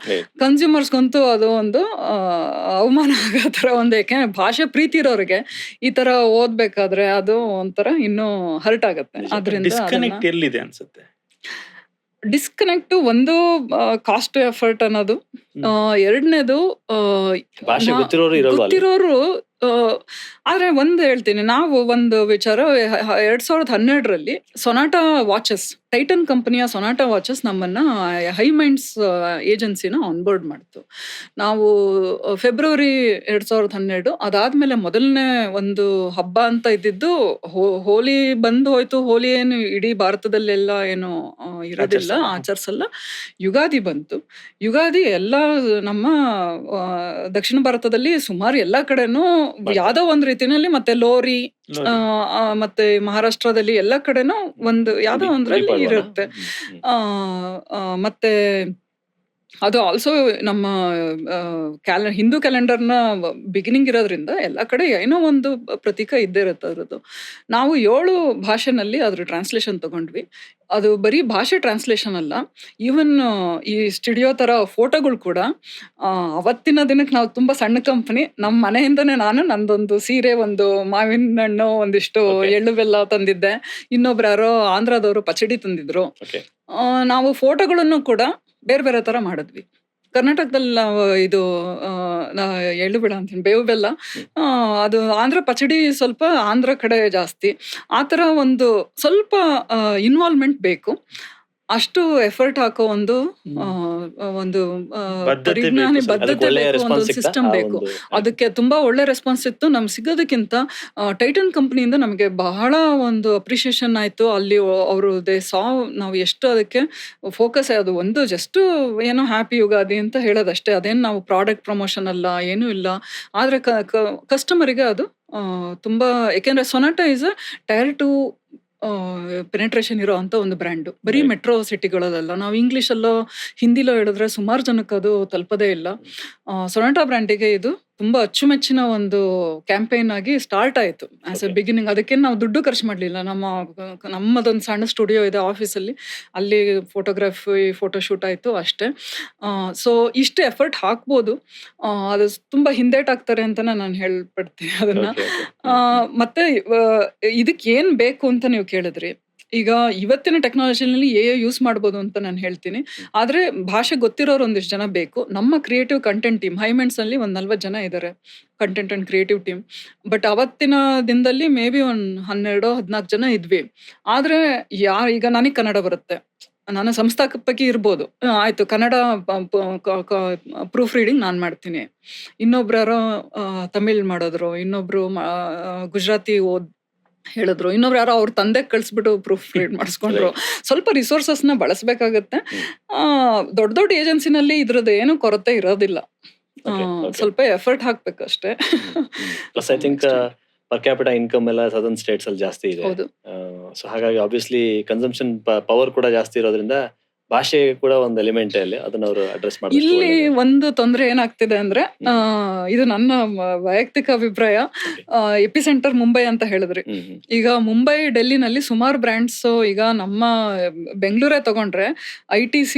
ಕನ್ಸ್ಯೂಮರ್ಸ್ಗಂತೂ ಅದು ಒಂದು ಅವಮಾನ ಆಗೋ ಥರ ಒಂದು. ಯಾಕೆಂದ್ರೆ ಭಾಷೆ ಪ್ರೀತಿ ಇರೋರಿಗೆ ಈ ತರ ಓದ್ಬೇಕಾದ್ರೆ ಅದು ಒಂಥರ ಇನ್ನೂ ಹರ್ಟ್ ಆಗತ್ತೆ. ಅದರಿಂದ ಡಿಸ್ಕನೆಕ್ಟ್ ಎಲ್ಲಿದೆ ಅನ್ಸುತ್ತೆ ಡಿಸ್ಕನೆಕ್ಟ್ ಒಂದು ಕಾಸ್ಟ್ ಎಫರ್ಟ್ ಅನ್ನೋದು. ಎರಡನೇದು ಭಾಷೆ ಗೊತ್ತಿರೋರು ಇರಲ್ವಾ ಅಲ್ಲಿ? ಗೊತ್ತಿರೋರು. ಆದ್ರೆ ಒಂದು ಹೇಳ್ತೀನಿ, ನಾವು ಒಂದು ವಿಚಾರ 2012ರಲ್ಲಿ ಸೊನಾಟಾ ವಾಚಸ್, ಟೈಟನ್ ಕಂಪನಿಯ ಸೊನಾಟಾ ವಾಚಸ್ ನಮ್ಮನ್ನ ಹೈ ಮೈಂಡ್ಸ್ ಏಜೆನ್ಸಿನ ಆನ್ಬೋರ್ಡ್ ಮಾಡ್ತು. ನಾವು ಫೆಬ್ರವರಿ 2012, ಅದಾದ್ಮೇಲೆ ಮೊದಲನೇ ಒಂದು ಹಬ್ಬ ಅಂತ ಇದ್ದಿದ್ದು ಹೋಲಿ ಬಂದು ಹೋಯ್ತು. ಹೋಲಿ ಏನು ಇಡೀ ಭಾರತದಲ್ಲೆಲ್ಲ ಏನು ಇರೋದಿಲ್ಲ, ಆಚರಿಸಲ್ಲ. ಯುಗಾದಿ ಬಂತು. ಯುಗಾದಿ ಎಲ್ಲ ನಮ್ಮ ದಕ್ಷಿಣ ಭಾರತದಲ್ಲಿ ಸುಮಾರು ಎಲ್ಲ ಕಡೆನೂ ಯಾವ್ದೋ ಒಂದ್ ರೀತಿನಲ್ಲಿ, ಮತ್ತೆ ಲೋರಿ ಮತ್ತೆ ಮಹಾರಾಷ್ಟ್ರದಲ್ಲಿ ಎಲ್ಲ ಕಡೆನೂ ಒಂದು ಯಾವ್ದೋ ಒಂದ್ರಲ್ಲಿ ಇರುತ್ತೆ. ಮತ್ತೆ ಅದು ಆಲ್ಸೋ ನಮ್ಮ ಹಿಂದೂ ಕ್ಯಾಲೆಂಡರ್ನ ಬಿಗಿನಿಂಗ್ ಇರೋದ್ರಿಂದ ಎಲ್ಲ ಕಡೆ ಏನೋ ಒಂದು ಪ್ರತೀಕ ಇದ್ದೇ ಇರುತ್ತೆ ಅದ್ರದ್ದು. ನಾವು 7 ಭಾಷೆನಲ್ಲಿ ಅದ್ರ ಟ್ರಾನ್ಸ್ಲೇಷನ್ ತಗೊಂಡ್ವಿ. ಅದು ಬರೀ ಭಾಷೆ ಟ್ರಾನ್ಸ್ಲೇಷನ್ ಅಲ್ಲ, ಈವನ್ ಈ ಸ್ಟುಡಿಯೋ ತರ ಫೋಟೋಗಳು ಕೂಡ. ಅವತ್ತಿನ ದಿನಕ್ಕೆ ನಾವು ತುಂಬಾ ಸಣ್ಣ ಕಂಪನಿ, ನಮ್ಮ ಮನೆಯಿಂದನೇ ನಾನು ನಂದೊಂದು ಸೀರೆ, ಒಂದು ಮಾವಿನ ಹಣ್ಣು, ಒಂದಿಷ್ಟು ಎಳ್ಳು ಬೆಲ್ಲ ತಂದಿದ್ದೆ. ಇನ್ನೊಬ್ರು ಯಾರೋ ಆಂಧ್ರದವರು ಪಚಡಿ ತಂದಿದ್ರು. ನಾವು ಫೋಟೋಗಳನ್ನು ಕೂಡ ಬೇರೆ ಬೇರೆ ತರ ಮಾಡಿದ್ವಿ. ಕರ್ನಾಟಕದಲ್ಲಿ ನಾವು ಇದು ಎಳ್ಳು ಬೆಲ್ಲ ಅಂತೀನಿ, ಬೇವು ಬೆಲ್ಲ, ಅದು ಆಂಧ್ರ ಪಚಡಿ ಸ್ವಲ್ಪ ಆಂಧ್ರ ಕಡೆ ಜಾಸ್ತಿ. ಆ ಥರ ಒಂದು ಸ್ವಲ್ಪ ಇನ್ವಾಲ್ವ್ಮೆಂಟ್ ಬೇಕು. ಅಷ್ಟು ಎಫರ್ಟ್ ಹಾಕೋ ಒಂದು ಪರಿಜ್ಞಾನಿ, ಬದ್ಧತೆ ಬೇಕು, ಒಂದು ಸಿಸ್ಟಮ್ ಬೇಕು. ಅದಕ್ಕೆ ತುಂಬಾ ಒಳ್ಳೆ ರೆಸ್ಪಾನ್ಸ್ ಇತ್ತು. ನಮ್ಗೆ ಸಿಗೋದಕ್ಕಿಂತ ಟೈಟನ್ ಕಂಪನಿಯಿಂದ ನಮಗೆ ಬಹಳ ಒಂದು ಅಪ್ರಿಷಿಯೇಷನ್ ಆಯ್ತು. ಅಲ್ಲಿ ಅವರು ನಾವು ಎಷ್ಟು ಅದಕ್ಕೆ ಫೋಕಸ್, ಅದು ಒಂದು ಜಸ್ಟ್ ಏನೋ ಹ್ಯಾಪಿ ಯುಗಾದಿ ಅಂತ ಹೇಳೋದಷ್ಟೇ. ಅದೇನು ನಾವು ಪ್ರಾಡಕ್ಟ್ ಪ್ರಮೋಷನ್ ಅಲ್ಲ, ಏನೂ ಇಲ್ಲ. ಆದ್ರೆ ಕಸ್ಟಮರಿಗೆ ಅದು ತುಂಬಾ, ಯಾಕೆಂದ್ರೆ Sonata is a tyre 2 penetration ಇರೋ ಅಂತ ಒಂದು ಬ್ರ್ಯಾಂಡು. ಬರೀ ಮೆಟ್ರೋ ಸಿಟಿಗಳಲ್ಲ, ನಾವು ಇಂಗ್ಲಿಷಲ್ಲೋ ಹಿಂದಿಲೋ ಹೇಳಿದ್ರೆ ಸುಮಾರು ಜನಕ್ಕೆ ಅದು ತಲುಪದೇ ಇಲ್ಲ. ಸೊನಾಟಾ ಬ್ರ್ಯಾಂಡಿಗೆ ಇದು ತುಂಬಾ ಅಚ್ಚುಮೆಚ್ಚಿನ ಒಂದು ಕ್ಯಾಂಪೇನ್ ಆಗಿ ಸ್ಟಾರ್ಟ್ ಆಯ್ತು ಆಸ್ ಎ ಬಿಗಿನಿಂಗ್. ಅದಕ್ಕೆ ನಾವು ದುಡ್ಡು ಖರ್ಚು ಮಾಡಲಿಲ್ಲ. ನಮ್ಮದೊಂದು ಸಣ್ಣ ಸ್ಟುಡಿಯೋ ಇದೆ ಆಫೀಸಲ್ಲಿ, ಅಲ್ಲಿ ಫೋಟೋಶೂಟ್ ಆಯ್ತು ಅಷ್ಟೇ. ಸೊ ಇಷ್ಟು ಎಫರ್ಟ್ ಹಾಕ್ಬೋದು. ಅದು ತುಂಬಾ ಹಿಂದೇಟಾಗ್ತಾರೆ ಅಂತಾನೆ ನಾನು ಹೇಳ್ಪಡ್ತೀನಿ ಅದನ್ನ. ಮತ್ತೆ ಇದಕ್ಕೆ ಏನ್ ಬೇಕು ಅಂತ ನೀವು ಕೇಳಿದ್ರಿ. ಈಗ ಇವತ್ತಿನ ಟೆಕ್ನಾಲಜಿನಲ್ಲಿ ಯೂಸ್ ಮಾಡ್ಬೋದು ಅಂತ ನಾನು ಹೇಳ್ತೀನಿ. ಆದ್ರೆ ಭಾಷೆ ಗೊತ್ತಿರೋರು ಒಂದಿಷ್ಟು ಜನ ಬೇಕು. ನಮ್ಮ ಕ್ರಿಯೇಟಿವ್ ಕಂಟೆಂಟ್ ಟೀಮ್ ಹೈಮೆಂಟ್ಸ್ ಅಲ್ಲಿ ಒಂದು 40 ಜನ ಇದ್ದಾರೆ, content and creative team. But ಅವತ್ತಿನ ದಿನದಲ್ಲಿ ಮೇ ಬಿ ಒಂದು 12-14 ಜನ ಇದ್ವಿ. ಆದ್ರೆ ಈಗ ನನಗೆ ಕನ್ನಡ ಬರುತ್ತೆ, ನಾನು ಸಂಸ್ಥಾಪಕಿ ಇರ್ಬೋದು, ಆಯ್ತು ಕನ್ನಡ ಪ್ರೂಫ್ ರೀಡಿಂಗ್ ನಾನು ಮಾಡ್ತೀನಿ. ಇನ್ನೊಬ್ರು ಯಾರೋ ತಮಿಳ್ ಮಾಡಿದ್ರು, ಇನ್ನೊಬ್ರು ಗುಜರಾತಿ ಹೇಳಿದ್ರು, ಇನ್ನೊಬ್ರು ಯಾರೋ ಅವ್ರ ತಂದೆ ಕಳಿಸ್ಬಿಟ್ಟು ಪ್ರೂಫ್ ರೀಡ್ ಮಾಡಿಸ್ಕೊಂಡ್ರು. ಸ್ವಲ್ಪ ರಿಸೋರ್ಸಸ್ನ ಬಳಸಬೇಕಾಗತ್ತೆ. ದೊಡ್ಡ ದೊಡ್ಡ ಏಜೆನ್ಸಿನಲ್ಲಿ ಇದ್ರದ್ದು ಏನು ಕೊರತೆ ಇರೋದಿಲ್ಲ, ಸ್ವಲ್ಪ ಎಫರ್ಟ್ ಹಾಕ್ಬೇಕು ಅಷ್ಟೇ. Plus I think per capital income ಎಲ್ಲ ಸದರ್ನ್ ಸ್ಟೇಟ್ಸ್ ಅಲ್ಲಿ ಜಾಸ್ತಿ ಇದೆ. ಸೊ ಹಾಗಾಗಿ ಆಬ್ವಿಯಸ್ಲಿ ಕನ್ಸಂಪ್ಷನ್ ಪವರ್ ಕೂಡ ಜಾಸ್ತಿ ಇರೋದ್ರಿಂದ ಭಾಷೆ ಕೂಡ ಒಂದು ಎಲಿಮೆಂಟ್ ಅಲ್ಲಿ ಅದನ್ನ ಅವರು ಅಡ್ರೆಸ್ ಮಾಡ್ತಾರೆ. ಇಲ್ಲಿ ಒಂದು ತೊಂದರೆ ಏನಾಗ್ತಿದೆ ಅಂದ್ರೆ, ಇದು ನನ್ನ ವೈಯಕ್ತಿಕ ಅಭಿಪ್ರಾಯ, ಎಪಿಸೆಂಟರ್ ಮುಂಬೈ ಅಂತ ಹೇಳಿದ್ರಿ. ಈಗ ಮುಂಬೈ, ಡೆಲ್ಲಿನಲ್ಲಿ ಸುಮಾರು ಬ್ರ್ಯಾಂಡ್ಸ್, ಈಗ ನಮ್ಮ ಬೆಂಗಳೂರೇ ತಗೊಂಡ್ರೆ ITC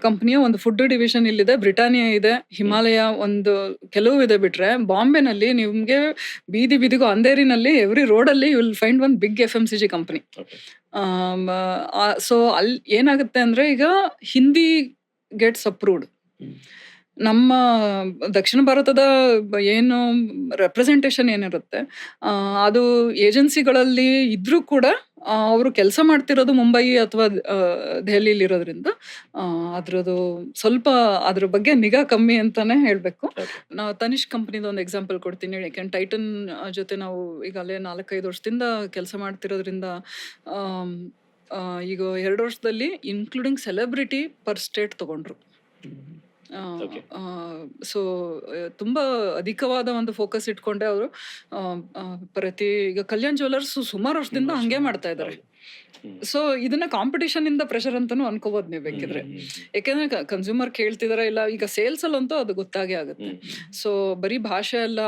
ಕಂಪನಿಯ ಒಂದು ಫುಡ್ ಡಿವಿಷನ್ ಇಲ್ಲಿದೆ, ಬ್ರಿಟಾನಿಯಾ ಇದೆ, ಹಿಮಾಲಯ ಒಂದು ಕೆಲವು ಇದೆ. ಬಿಟ್ರೆ ಬಾಂಬೆನಲ್ಲಿ ನಿಮ್ಗೆ ಬೀದಿ ಬೀದಿಗೂ, ಅಂಧೇರಿನಲ್ಲಿ ಎವ್ರಿ ರೋಡಲ್ಲಿ you will find one big FMCG company. So ಅಲ್ಲಿ ಏನಾಗುತ್ತೆ ಅಂದ್ರೆ, ಈಗ ಹಿಂದಿ ಗೆಟ್ಸ್ ಅಪ್ರೂವ್ಡ್. ನಮ್ಮ ದಕ್ಷಿಣ ಭಾರತದ ಏನು ರೆಪ್ರೆಸೆಂಟೇಷನ್ ಏನಿರುತ್ತೆ, ಅದು ಏಜೆನ್ಸಿಗಳಲ್ಲಿ ಇದ್ರೂ ಕೂಡ ಅವರು ಕೆಲಸ ಮಾಡ್ತಿರೋದು ಮುಂಬೈ ಅಥವಾ ದೆಹಲಿಲಿ ಇರೋದ್ರಿಂದ ಅದ್ರದ್ದು ಸ್ವಲ್ಪ ಅದ್ರ ಬಗ್ಗೆ ನಿಗಾ ಕಮ್ಮಿ ಅಂತಾನೆ ಹೇಳ್ಬೇಕು. ನಾವು ತನಿಷ್ಕ್ ಕಂಪ್ನಿದ ಒಂದು ಎಕ್ಸಾಂಪಲ್ ಕೊಡ್ತೀನಿ. ಯಾಕೆಂದ್ರೆ ಟೈಟನ್ ಜೊತೆ ನಾವು ಈಗ ಅಲ್ಲೇ 4-5 ವರ್ಷದಿಂದ ಕೆಲಸ ಮಾಡ್ತಿರೋದ್ರಿಂದ, ಈಗ 2 ವರ್ಷದಲ್ಲಿ ಇನ್ಕ್ಲೂಡಿಂಗ್ ಸೆಲೆಬ್ರಿಟಿ ಪರ್ ಸ್ಟೇಟ್ ತಗೊಂಡ್ರು. ಸೊ ತುಂಬಾ ಅಧಿಕವಾದ ಒಂದು ಫೋಕಸ್ ಇಟ್ಕೊಂಡೆ ಅವರು ಈಗ ಕಲ್ಯಾಣ್ ಜ್ಯುವೆಲ್ಲರ್ಸ್ ಸುಮಾರು ವರ್ಷದಿಂದ ಹಂಗೆ ಮಾಡ್ತಾ ಇದ್ದಾರೆ. ಸೊ ಇದನ್ನ ಕಾಂಪಿಟಿಷನ್ ಇಂದ ಪ್ರೆಷರ್ ಅಂತಾನು ಅನ್ಕೋಬಹುದು ನೀವು ಬೇಕಿದ್ರೆ. ಯಾಕೆಂದ್ರೆ ಕನ್ಸ್ಯೂಮರ್ ಕೇಳ್ತಿದಾರ ಇಲ್ಲ, ಈಗ ಸೇಲ್ಸ್ ಅಲ್ಲಂತೂ ಅದು ಗೊತ್ತಾಗೇ ಆಗುತ್ತೆ. ಸೊ ಬರೀ ಭಾಷೆ ಅಲ್ಲ,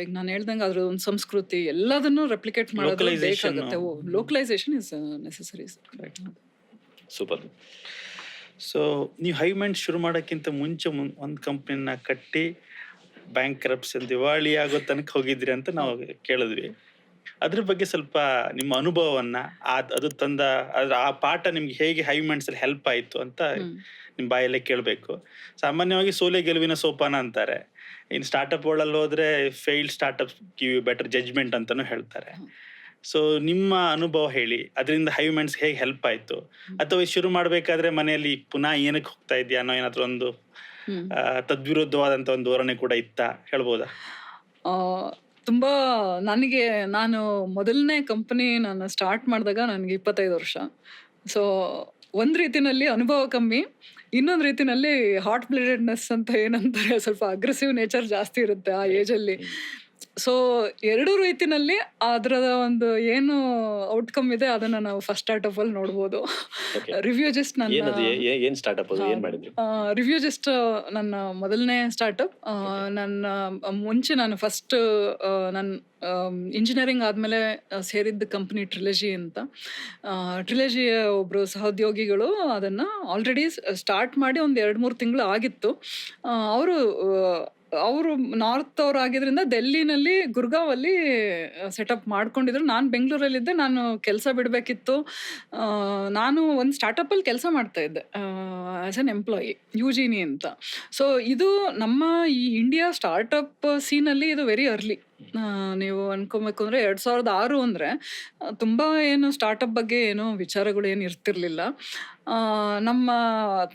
ಈಗ ನಾನು ಹೇಳ್ದಂಗೆ ಅದ್ರ ಒಂದು ಸಂಸ್ಕೃತಿ ಎಲ್ಲದನ್ನು ರೆಪ್ಲಿಕೇಟ್ ಮಾಡೋದು ಬೇಕಾಗುತ್ತೆ. Localisation is necessary. Super. So ನೀವು ಹೈಮಂಡ್ ಶುರು ಮಾಡೋಕ್ಕಿಂತ ಮುಂಚೆ ಒಂದು ಕಂಪ್ನಿನ ಕಟ್ಟಿ ಬ್ಯಾಂಕ್ ದಿವಾಳಿ ಆಗೋ ತನಕ ಹೋಗಿದ್ರಿ ಅಂತ ನಾವು ಕೇಳಿದ್ವಿ. ಅದ್ರ ಬಗ್ಗೆ ಸ್ವಲ್ಪ ನಿಮ್ಮ ಅನುಭವವನ್ನ ಅದು ತಂದ ಆ ಪಾಠ ನಿಮ್ಗೆ ಹೇಗೆ ಹೈ ಮಂಡ್ಸ್ ಅಲ್ಲಿ ಹೆಲ್ಪ್ ಆಯ್ತು ಅಂತ ನಿಮ್ ಬಾಯಲ್ಲೇ ಕೇಳಬೇಕು. ಸಾಮಾನ್ಯವಾಗಿ ಸೋಲೆ ಗೆಲುವಿನ ಸೋಪಾನ ಅಂತಾರೆ. ಇನ್ ಸ್ಟಾರ್ಟ್ಅಪ್ ವರ್ಲ್ಡ್ ಹೋದ್ರೆ failed startup give you better judgement ಅಂತಾನು ಹೇಳ್ತಾರೆ. ಸೊ ನಿಮ್ಮ ಅನುಭವ ಹೇಳಿ, ಅದರಿಂದ ಹೈ ಮಂಡ್ಸ್ ಹೇಗೆ ಹೆಲ್ಪ್ ಆಯ್ತು, ಅಥವಾ ಶುರು ಮಾಡ್ಬೇಕಾದ್ರೆ ಮನೆಯಲ್ಲಿ ಪುನಃ ಏನಕ್ಕೆ ಹೋಗ್ತಾ ಇದೆಯಾ ಅನ್ನೋ ಏನಾದ್ರು ಒಂದು ತದ್ವಿರುದ್ಧವಾದಂತ ಒಂದು ಧೋರಣೆ ಕೂಡ ಇತ್ತ, ಹೇಳ್ಬೋದಾ? ತುಂಬಾ ನಾನು ಮೊದಲನೇ ಕಂಪನಿ ನಾನು ಸ್ಟಾರ್ಟ್ ಮಾಡಿದಾಗ ನನಗೆ 25 ವರ್ಷ. ಸೊ ಒಂದ್ ರೀತಿನಲ್ಲಿ ಅನುಭವ ಕಮ್ಮಿ, ಇನ್ನೊಂದು ರೀತಿನಲ್ಲಿ ಹಾಟ್ ಬ್ಲಡೆಡ್ನೆಸ್ ಅಂತ ಏನಂತಾರೆ, ಸ್ವಲ್ಪ ಅಗ್ರೆಸಿವ್ ನೇಚರ್ ಜಾಸ್ತಿ ಇರುತ್ತೆ ಆ ಏಜಲ್ಲಿ. ಸೊ ಎರಡೂ ರೀತಿನಲ್ಲಿ ಅದರದ ಒಂದು ಏನು ಔಟ್ಕಮ್ ಇದೆ ಅದನ್ನ ನಾವು ಫಸ್ಟ್ ಸ್ಟಾರ್ಟ್ಅಪ್ ಅಲ್ಲಿ ನೋಡ್ಬೋದು. ರಿವ್ಯೂ ಜಸ್ಟ್ ರಿವ್ಯೂ ಜಸ್ಟ್ ನನ್ನ ಮೊದಲನೇ ಸ್ಟಾರ್ಟ್ಅಪ್. ನನ್ನ ಮುಂಚೆ ನಾನು ಫಸ್ಟ್ ನನ್ನ ಇಂಜಿನಿಯರಿಂಗ್ ಆದಮೇಲೆ ಸೇರಿದ್ದ ಕಂಪ್ನಿ ಟ್ರಿಲಜಿ ಅಂತ. ಟ್ರಿಲಜಿಯ ಒಬ್ಬರು ಸಹೋದ್ಯೋಗಿಗಳು ಅದನ್ನು ಆಲ್ರೆಡಿ ಸ್ಟಾರ್ಟ್ ಮಾಡಿ ಒಂದು 2-3 ತಿಂಗಳು ಆಗಿತ್ತು. ಅವರು ನಾರ್ತ್ ಅವ್ರು ಆಗಿದ್ರಿಂದ ಡೆಲ್ಲಿನಲ್ಲಿ ಗುರ್ಗಾವಲ್ಲಿ ಸೆಟಪ್ ಮಾಡ್ಕೊಂಡಿದ್ರು. ನಾನು ಬೆಂಗಳೂರಲ್ಲಿದ್ದೆ. ನಾನು ಕೆಲಸ ಬಿಡಬೇಕಿತ್ತು. ನಾನು ಒಂದು ಸ್ಟಾರ್ಟಪ್ಪಲ್ಲಿ ಕೆಲಸ ಮಾಡ್ತಾ ಇದ್ದೆ ಆ್ಯಸ್ ಎನ್ ಎಂಪ್ಲಾಯಿ, ಯುಜಿನಿ ಅಂತ. ಸೊ ಇದು ನಮ್ಮ ಈ ಇಂಡಿಯಾ ಸ್ಟಾರ್ಟಪ್ ಸೀನಲ್ಲಿ ಇದು ವೆರಿ ಅರ್ಲಿ. ನೀವು ಅನ್ಕೊಬೇಕು ಅಂದರೆ 2006 ಅಂದರೆ ತುಂಬ ಏನು ಸ್ಟಾರ್ಟಪ್ ಬಗ್ಗೆ ಏನೋ ವಿಚಾರಗಳು ಏನು ಇರ್ತಿರ್ಲಿಲ್ಲ. ನಮ್ಮ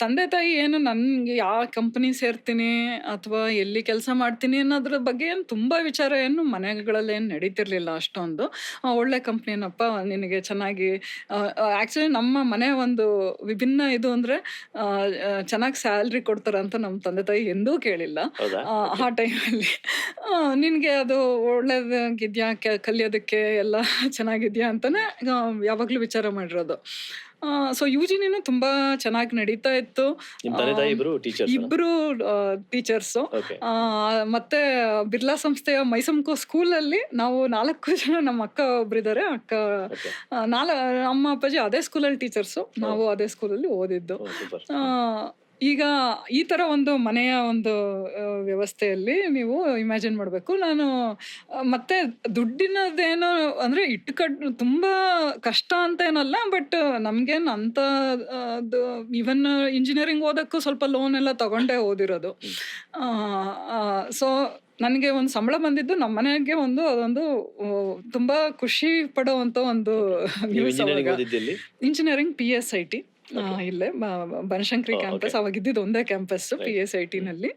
ತಂದೆ ತಾಯಿ ಏನು ನನಗೆ ಯಾವ ಕಂಪನಿ ಸೇರ್ತೀನಿ ಅಥವಾ ಎಲ್ಲಿ ಕೆಲಸ ಮಾಡ್ತೀನಿ ಅನ್ನೋದ್ರ ಬಗ್ಗೆ ಏನು ತುಂಬ ವಿಚಾರ ಏನು ಮನೆಗಳಲ್ಲಿ ಏನು ನಡೀತಿರ್ಲಿಲ್ಲ ಅಷ್ಟೊಂದು. ಒಳ್ಳೆ ಕಂಪ್ನಿ ಏನಪ್ಪ, ನಿನಗೆ ಚೆನ್ನಾಗಿ ಆ್ಯಕ್ಚುಲಿ ನಮ್ಮ ಮನೆ ಒಂದು ವಿಭಿನ್ನ ಇದು ಅಂದರೆ ಚೆನ್ನಾಗಿ ಸ್ಯಾಲ್ರಿ ಕೊಡ್ತಾರಂತ ನಮ್ಮ ತಂದೆ ತಾಯಿ ಎಂದೂ ಕೇಳಿಲ್ಲ ಆ ಟೈಮಲ್ಲಿ. ನಿನಗೆ ಅದು ಒಳ್ಳೇದಾಗಿದ್ಯಾ, ಕಲಿಯೋದಕ್ಕೆ ಎಲ್ಲ ಚೆನ್ನಾಗಿದ್ಯಾ ಅಂತಾನೆ ಯಾವಾಗಲೂ ವಿಚಾರ ಮಾಡಿರೋದು. ಸೊ ಯುಜಿನಿನೂ ತುಂಬಾ ಚೆನ್ನಾಗಿ ನಡೀತಾ ಇತ್ತು. ಇಬ್ರು ಟೀಚರ್ಸು. ಮತ್ತೆ ಬಿರ್ಲಾ ಸಂಸ್ಥೆಯ ಮೈಸಂಕೋ ಸ್ಕೂಲಲ್ಲಿ ನಾವು 4 ಜನ, ನಮ್ಮ ಅಕ್ಕ ಒಬ್ರಿದ್ದಾರೆ, ನಮ್ಮ ಅಪ್ಪಾಜಿ ಅದೇ ಸ್ಕೂಲಲ್ಲಿ ಟೀಚರ್ಸು, ನಾವು ಅದೇ ಸ್ಕೂಲಲ್ಲಿ ಓದಿದ್ದು. ಈಗ ಈ ಥರ ಒಂದು ಮನೆಯ ಒಂದು ವ್ಯವಸ್ಥೆಯಲ್ಲಿ ನೀವು ಇಮ್ಯಾಜಿನ್ ಮಾಡಬೇಕು. ನಾನು ಮತ್ತೆ ದುಡ್ಡಿನದೇನೋ ಅಂದರೆ ತುಂಬ ಕಷ್ಟ ಅಂತ ಏನಲ್ಲ, ಬಟ್ ನಮಗೇನು ಅಂತ ಈವನ್ ಇಂಜಿನಿಯರಿಂಗ್ ಓದೋಕ್ಕೂ ಸ್ವಲ್ಪ ಲೋನ್ ಎಲ್ಲ ತಗೊಂಡೇ ಓದಿರೋದು. ಸೊ ನನಗೆ ಒಂದು ಸಂಬಳ ಬಂದಿದ್ದು ನಮ್ಮ ಮನೆಗೆ ಅದೊಂದು ತುಂಬ ಖುಷಿ ಪಡೋವಂಥ ಒಂದು ನ್ಯೂಸ್. ಇಂಜಿನಿಯರಿಂಗ್ PSIT ಇಲ್ಲೇ ಬನಶಂಕರಿ ಕ್ಯಾಂಪಸ್, ಅವಾಗ ಇದ್ದಿದ್ದು ಒಂದೇ ಕ್ಯಾಂಪಸ್ PSITನಲ್ಲಿ.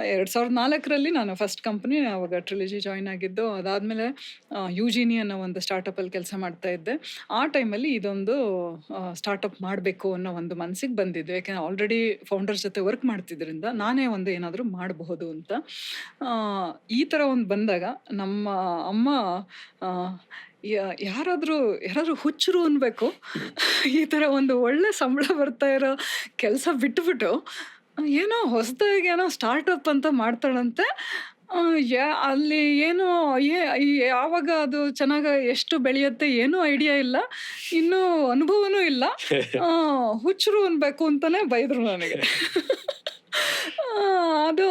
2004ರಲ್ಲಿ ನಾನು ಫಸ್ಟ್ ಕಂಪ್ನಿ ಅವಾಗ ಟ್ರಿಲಜಿ ಜಾಯ್ನ್ ಆಗಿದ್ದು. ಅದಾದಮೇಲೆ ಯುಜಿನಿ ಅನ್ನೋ ಒಂದು ಸ್ಟಾರ್ಟಪ್ಪಲ್ಲಿ ಕೆಲಸ ಮಾಡ್ತಾ ಇದ್ದೆ. ಆ ಟೈಮಲ್ಲಿ ಇದೊಂದು ಸ್ಟಾರ್ಟಪ್ ಮಾಡಬೇಕು ಅನ್ನೋ ಒಂದು ಮನಸ್ಸಿಗೆ ಬಂದಿದ್ದು, ಯಾಕೆಂದರೆ ಆಲ್ರೆಡಿ ಫೌಂಡರ್ಸ್ ಜೊತೆ ವರ್ಕ್ ಮಾಡ್ತಿದ್ರಿಂದ ನಾನೇ ಒಂದು ಏನಾದರೂ ಮಾಡಬಹುದು ಅಂತ. ಈ ಥರ ಒಂದು ಬಂದಾಗ ನಮ್ಮ ಅಮ್ಮ ಯಾರಾದರೂ ಹುಚ್ಚರು ಅನ್ಬೇಕು, ಈ ಥರ ಒಂದು ಒಳ್ಳೆ ಸಂಬಳ ಬರ್ತಾ ಇರೋ ಕೆಲಸ ಬಿಟ್ಬಿಟ್ಟು ಏನೋ ಹೊಸದಾಗಿ ಏನೋ ಸ್ಟಾರ್ಟಪ್ ಅಂತ ಮಾಡ್ತಾಳಂತೆ. ಅಲ್ಲಿ ಏನು ಯಾವಾಗ ಅದು ಚೆನ್ನಾಗಿ ಎಷ್ಟು ಬೆಳೆಯುತ್ತೆ ಏನೂ ಐಡಿಯಾ ಇಲ್ಲ, ಇನ್ನೂ ಅನುಭವನೂ ಇಲ್ಲ, ಹುಚ್ಚರು ಅನ್ಬೇಕು ಅಂತಾನೆ ಬೈದ್ರು ನನಗೆ. ಅದು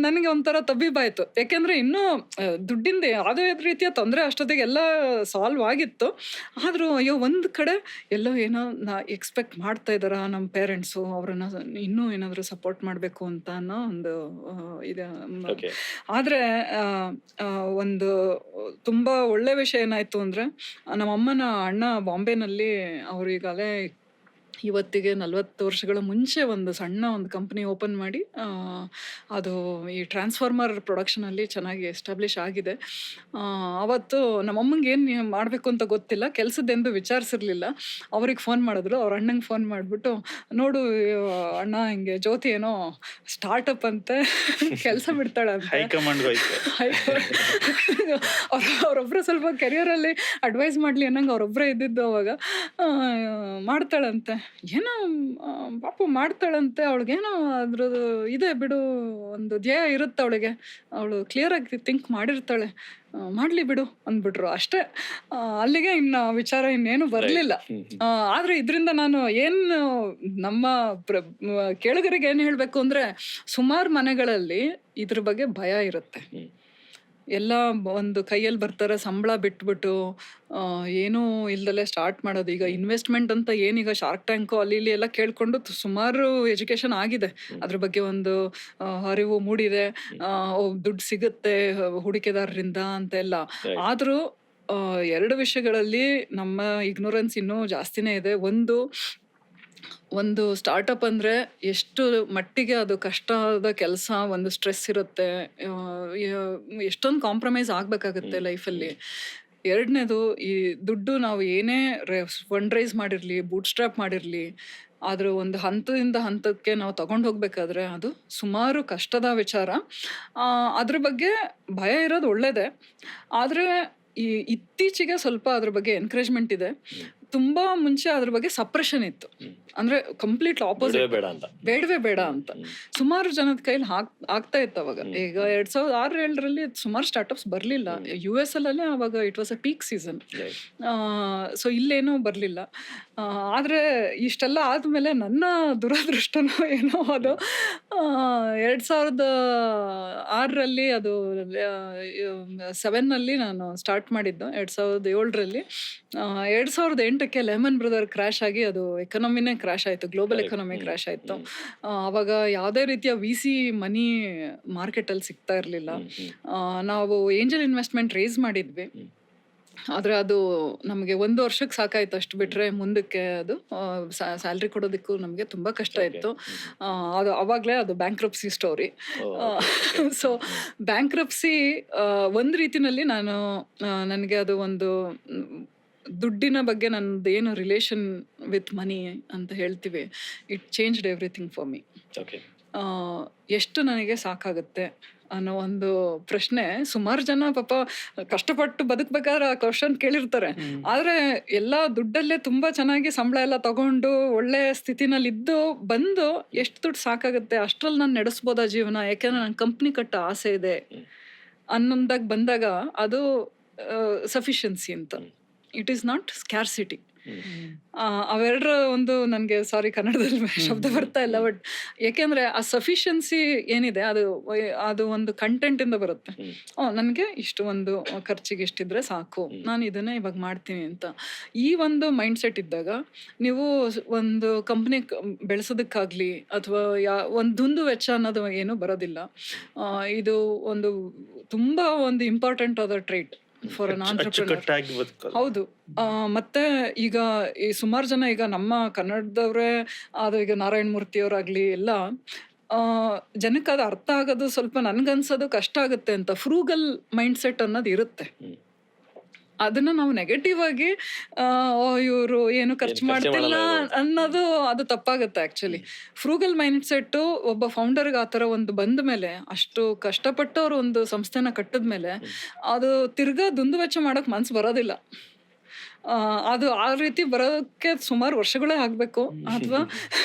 ನನಗೆ ಒಂಥರ ತಬ್ಬಿಬಾಯ್ತು. ಯಾಕೆಂದರೆ ಇನ್ನೂ ದುಡ್ಡಿಂದ ಯಾವುದೇ ರೀತಿಯ ತೊಂದರೆ ಅಷ್ಟೊತ್ತಿಗೆ ಎಲ್ಲ ಸಾಲ್ವ್ ಆಗಿತ್ತು. ಆದರೂ ಅಯ್ಯೋ ಒಂದು ಕಡೆ ಎಲ್ಲೋ ಏನೋ ಎಕ್ಸ್ಪೆಕ್ಟ್ ಮಾಡ್ತಾ ಇದ್ದಾರ ನಮ್ಮ ಪೇರೆಂಟ್ಸು, ಅವರನ್ನು ಇನ್ನೂ ಏನಾದರೂ ಸಪೋರ್ಟ್ ಮಾಡಬೇಕು ಅಂತ ಅನ್ನೋ ಒಂದು ಇದೆ. ಆದರೆ ಒಂದು ತುಂಬ ಒಳ್ಳೆ ವಿಷಯ ಏನಾಯಿತು ಅಂದರೆ, ನಮ್ಮಮ್ಮನ ಅಣ್ಣ ಬಾಂಬೆನಲ್ಲಿ ಅವರು ಈಗಾಗಲೇ ಇವತ್ತಿಗೆ 40 ವರ್ಷಗಳ ಮುಂಚೆ ಒಂದು ಸಣ್ಣ ಒಂದು ಕಂಪ್ನಿ ಓಪನ್ ಮಾಡಿ ಅದು ಈ ಟ್ರಾನ್ಸ್ಫಾರ್ಮರ್ ಪ್ರೊಡಕ್ಷನಲ್ಲಿ ಚೆನ್ನಾಗಿ ಎಸ್ಟಾಬ್ಲಿಷ್ ಆಗಿದೆ. ಅವತ್ತು ನಮ್ಮಮ್ಮಂಗೆ ಏನು ಮಾಡಬೇಕು ಅಂತ ಗೊತ್ತಿಲ್ಲ, ಕೆಲಸದ್ದೆಂದು ವಿಚಾರಿಸಿರ್ಲಿಲ್ಲ. ಅವ್ರಿಗೆ ಫೋನ್ ಮಾಡಿದ್ರು, ಅವ್ರ ಅಣ್ಣಂಗೆ ಫೋನ್ ಮಾಡಿಬಿಟ್ಟು, ನೋಡು ಅಣ್ಣ ಹಿಂಗೆ ಜ್ಯೋತಿ ಏನೋ ಸ್ಟಾರ್ಟಪ್ ಅಂತೆ, ಕೆಲಸ ಬಿಡ್ತಾಳೆ ಅಂತ. ಅವರೊಬ್ಬರು ಸ್ವಲ್ಪ ಕೆರಿಯರಲ್ಲಿ ಅಡ್ವೈಸ್ ಮಾಡಲಿ ಅನ್ನಂಗೆ ಅವರೊಬ್ಬರೇ ಇದ್ದಿದ್ದು ಅವಾಗ. ಮಾಡ್ತಾಳಂತೆ, ಏನೋ ಪಾಪು ಮಾಡ್ತಾಳಂತೆ, ಅವಳಿಗೇನೋ ಅದ್ರದ್ದು ಇದೆ ಬಿಡು, ಒಂದು ಧ್ಯೇಯ ಇರುತ್ತೆ ಅವಳಿಗೆ, ಅವಳು ಕ್ಲಿಯರಾಗಿ ಥಿಂಕ್ ಮಾಡಿರ್ತಾಳೆ, ಮಾಡಲಿ ಬಿಡು ಅಂದ್ಬಿಟ್ರು ಅಷ್ಟೇ. ಅಲ್ಲಿಗೆ ಇನ್ನು ವಿಚಾರ ಇನ್ನೇನು ಬರಲಿಲ್ಲ. ಆದರೆ ಇದರಿಂದ ನಾನು ಏನು ನಮ್ಮ ಕೇಳುಗರಿಗೆ ಏನು ಹೇಳಬೇಕು ಅಂದರೆ, ಸುಮಾರು ಮನೆಗಳಲ್ಲಿ ಇದ್ರ ಬಗ್ಗೆ ಭಯ ಇರುತ್ತೆ. ಎಲ್ಲ ಒಂದು ಕೈಯಲ್ಲಿ ಬರ್ತಾರೆ, ಸಂಬಳ ಬಿಟ್ಬಿಟ್ಟು ಏನೂ ಇಲ್ದಲೆ ಸ್ಟಾರ್ಟ್ ಮಾಡೋದು. ಈಗ ಇನ್ವೆಸ್ಟ್ಮೆಂಟ್ ಅಂತ ಏನೀಗ ಶಾರ್ಕ್ ಟ್ಯಾಂಕು ಅಲ್ಲಿ ಇಲ್ಲಿ ಎಲ್ಲ ಕೇಳ್ಕೊಂಡು ಸುಮಾರು ಎಜುಕೇಶನ್ ಆಗಿದೆ, ಅದ್ರ ಬಗ್ಗೆ ಒಂದು ಅರಿವು ಮೂಡಿದೆ. ದುಡ್ಡು ಸಿಗುತ್ತೆ ಹೂಡಿಕೆದಾರರಿಂದ ಅಂತೆಲ್ಲ. ಆದರೂ 2 ವಿಷಯಗಳಲ್ಲಿ ನಮ್ಮ ಇಗ್ನೋರೆನ್ಸ್ ಇನ್ನೂ ಜಾಸ್ತಿನೇ ಇದೆ. ಒಂದು ಸ್ಟಾರ್ಟಪ್ ಅಂದರೆ ಎಷ್ಟು ಮಟ್ಟಿಗೆ ಅದು ಕಷ್ಟದ ಕೆಲಸ, ಒಂದು ಸ್ಟ್ರೆಸ್ ಇರುತ್ತೆ, ಎಷ್ಟೊಂದು ಕಾಂಪ್ರಮೈಸ್ ಆಗಬೇಕಾಗುತ್ತೆ ಲೈಫಲ್ಲಿ. 2ನೇದು, ಈ ದುಡ್ಡು ನಾವು ಏನೇ ಫಂಡ್ ರೈಸ್ ಮಾಡಿರಲಿ, ಬೂಟ್ ಸ್ಟ್ರಾಪ್ ಮಾಡಿರಲಿ, ಆದರೂ ಒಂದು ಹಂತದಿಂದ ಹಂತಕ್ಕೆ ನಾವು ತಗೊಂಡು ಹೋಗ್ಬೇಕಾದ್ರೆ ಅದು ಸುಮಾರು ಕಷ್ಟದ ವಿಚಾರ. ಅದ್ರ ಬಗ್ಗೆ ಭಯ ಇರೋದು ಒಳ್ಳೆಯದೇ, ಆದರೆ ಇತ್ತೀಚೆಗೆ ಸ್ವಲ್ಪ ಅದ್ರ ಬಗ್ಗೆ ಎನ್ಕರೇಜ್ಮೆಂಟ್ ಇದೆ. ತುಂಬಾ ಮುಂಚೆ ಅದ್ರ ಬಗ್ಗೆ ಸಪ್ರೆಷನ್ ಇತ್ತು, ಅಂದ್ರೆ ಕಂಪ್ಲೀಟ್ ಆಪೋಸಿಟ್, ಬೇಡವೇ ಬೇಡ ಅಂತ ಸುಮಾರು ಜನದ ಕೈಲಿ ಆಗ್ತಾ ಇತ್ತು ಅವಾಗ. ಈಗ 2006-7ರಲ್ಲಿ ಸುಮಾರು ಸ್ಟಾರ್ಟ್ಅಪ್ಸ್ ಬರ್ಲಿಲ್ಲ. US ಅಲ್ಲೇ ಅವಾಗ it was a peak season. So ಇಲ್ಲೇನೂ ಬರ್ಲಿಲ್ಲ. ಆದ್ರೆ ಇಷ್ಟೆಲ್ಲ ಆದ್ಮೇಲೆ ನನ್ನ ದುರದೃಷ್ಟನೋ ಏನೋ ಅದು 2006ರಲ್ಲಿ ಅದು 7ನಲ್ಲಿ ನಾನು ಸ್ಟಾರ್ಟ್ ಮಾಡಿದ್ದು. 2007ರಲ್ಲಿ 2008ಕ್ಕೆ ಲೆಮನ್ ಬ್ರದರ್ ಕ್ರಾಶ್ ಆಗಿ ಅದು ಎಕನಾಮಿನೇ ಕ್ರಾಶ್ ಆಯ್ತು, ಗ್ಲೋಬಲ್ ಎಕನಾಮಿ ಕ್ರಾಶ್ ಆಯ್ತು. ಅವಾಗ ಯಾವುದೇ ರೀತಿಯ VC ಮನಿ ಮಾರ್ಕೆಟ್ ಅಲ್ಲಿ ಸಿಗ್ತಾ ಇರಲಿಲ್ಲ. ನಾವು ಏಂಜಲ್ ಇನ್ವೆಸ್ಟ್ಮೆಂಟ್ ರೇಸ್ ಮಾಡಿದ್ವಿ, ಆದ್ರೆ ಅದು ನಮಗೆ 1 ವರ್ಷಕ್ಕೆ ಸಾಕಾಯ್ತು. ಅಷ್ಟು ಬಿಟ್ರೆ ಮುಂದಕ್ಕೆ ಅದು ಸ್ಯಾಲ್ರಿ ಕೊಡೋದಕ್ಕೂ ನಮಗೆ ತುಂಬಾ ಕಷ್ಟ ಇತ್ತು. ಅದು ಅವಾಗಲೇ ಅದು ಬ್ಯಾಂಕ್ರಪ್ಸಿ ಸ್ಟೋರಿ. ಸೊ ಬ್ಯಾಂಕ್ರಪ್ಸಿ ಒಂದು ರೀತಿನಲ್ಲಿ ನನಗೆ ಅದು ಒಂದು ದುಡ್ಡಿನ ಬಗ್ಗೆ ನನ್ನದು ಏನು ರಿಲೇಷನ್ ವಿತ್ ಮನಿ ಅಂತ ಹೇಳ್ತೀವಿ, it changed everything for me. ಎಷ್ಟು ನನಗೆ ಸಾಕಾಗುತ್ತೆ ಅನ್ನೋ ಒಂದು ಪ್ರಶ್ನೆ ಸುಮಾರು ಜನ ಪಾಪ ಕಷ್ಟಪಟ್ಟು ಬದುಕಬೇಕಾದ್ರೆ ಆ ಕ್ವಶನ್ ಕೇಳಿರ್ತಾರೆ. ಆದ್ರೆ ಎಲ್ಲ ದುಡ್ಡಲ್ಲೇ ತುಂಬಾ ಚೆನ್ನಾಗಿ ಸಂಬಳ ಎಲ್ಲ ತಗೊಂಡು ಒಳ್ಳೆ ಸ್ಥಿತಿನಲ್ಲಿ ಇದ್ದು ಬಂದು ಎಷ್ಟು ದುಡ್ಡು ಸಾಕಾಗುತ್ತೆ, ಅಷ್ಟ್ರಲ್ಲಿ ನಾನು ನಡೆಸ್ಬೋದಾ ಜೀವನ, ಯಾಕೆಂದ್ರೆ ನನ್ನ ಕಂಪ್ನಿ ಕಟ್ಟೋ ಆಸೆ ಇದೆ ಅನ್ನೊಂದಾಗ ಬಂದಾಗ ಅದು ಸಫಿಷಿಯನ್ಸಿ ಅಂತ. It is not scarcity. ಅವೆರಡರ ಒಂದು ನನಗೆ ಸಾರಿ ಕನ್ನಡದಲ್ಲಿ ಶಬ್ದ ಬರ್ತಾ ಇಲ್ಲ, ಬಟ್ ಯಾಕೆಂದ್ರೆ ಆ ಸಫಿಷಿಯನ್ಸಿ ಏನಿದೆ ಅದು ಒಂದು ಕಂಟೆಂಟ್ ಇಂದ ಬರುತ್ತೆ. ನನಗೆ ಇಷ್ಟು ಒಂದು ಖರ್ಚಿಗೆ ಇಷ್ಟಿದ್ರೆ ಸಾಕು, ನಾನು ಇದನ್ನೇ ಇವಾಗ ಮಾಡ್ತೀನಿ ಅಂತ. ಈ ಒಂದು ಮೈಂಡ್ ಸೆಟ್ ಇದ್ದಾಗ ನೀವು ಒಂದು ಕಂಪ್ನಿ ಬೆಳೆಸೋದಕ್ಕಾಗ್ಲಿ ಅಥವಾ ಒಂದು ದುಂದು ವೆಚ್ಚ ಅನ್ನೋದು ಏನು ಬರೋದಿಲ್ಲ. ಇದು ಒಂದು ತುಂಬಾ ಒಂದು ಇಂಪಾರ್ಟೆಂಟ್ ಆದ ಟ್ರೇಟ್ ಫಾರ್ ಅನ್ ಆಂಟ್ರಪ್ರಿನರ್. ಹೌದು. ಮತ್ತೆ ಈಗ ಈ ಸುಮಾರು ಜನ ಈಗ ನಮ್ಮ ಕನ್ನಡದವ್ರೆ ಅದು ಈಗ ನಾರಾಯಣ ಮೂರ್ತಿ ಅವರಾಗ್ಲಿ ಎಲ್ಲ ಜನಕ್ಕೆ ಅದು ಅರ್ಥ ಆಗೋದು ಸ್ವಲ್ಪ ನನ್ಗನ್ಸೋದು ಕಷ್ಟ ಆಗುತ್ತೆ ಅಂತ. ಫ್ರೂಗಲ್ ಮೈಂಡ್ ಸೆಟ್ ಅನ್ನೋದು ಇರುತ್ತೆ. ಅದನ್ನ ನಾವು ನೆಗೆಟಿವ್ ಆಗಿ ಇವರು ಏನು ಖರ್ಚು ಮಾಡ್ತಿಲ್ಲ ಅನ್ನೋದು ಅದು ತಪ್ಪಾಗುತ್ತೆ. ಆಕ್ಚುಲಿ ಫ್ರೂಗಲ್ ಮೈಂಡ್ ಸೆಟ್ ಒಬ್ಬ ಫೌಂಡರ್ಗೆ ಆತರ ಒಂದು ಬಂದ ಮೇಲೆ, ಅಷ್ಟು ಕಷ್ಟಪಟ್ಟು ಅವ್ರು ಒಂದು ಸಂಸ್ಥೆನ ಕಟ್ಟಿದ್ಮೇಲೆ ಅದು ತಿರ್ಗಾ ದುಂದು ವೆಚ್ಚ ಮಾಡಕ್ ಮನ್ಸು ಬರೋದಿಲ್ಲ. ಅದು ಆ ರೀತಿ ಬರೋದಕ್ಕೆ ಸುಮಾರು ವರ್ಷಗಳೇ ಆಗ್ಬೇಕು. ಅಥವಾ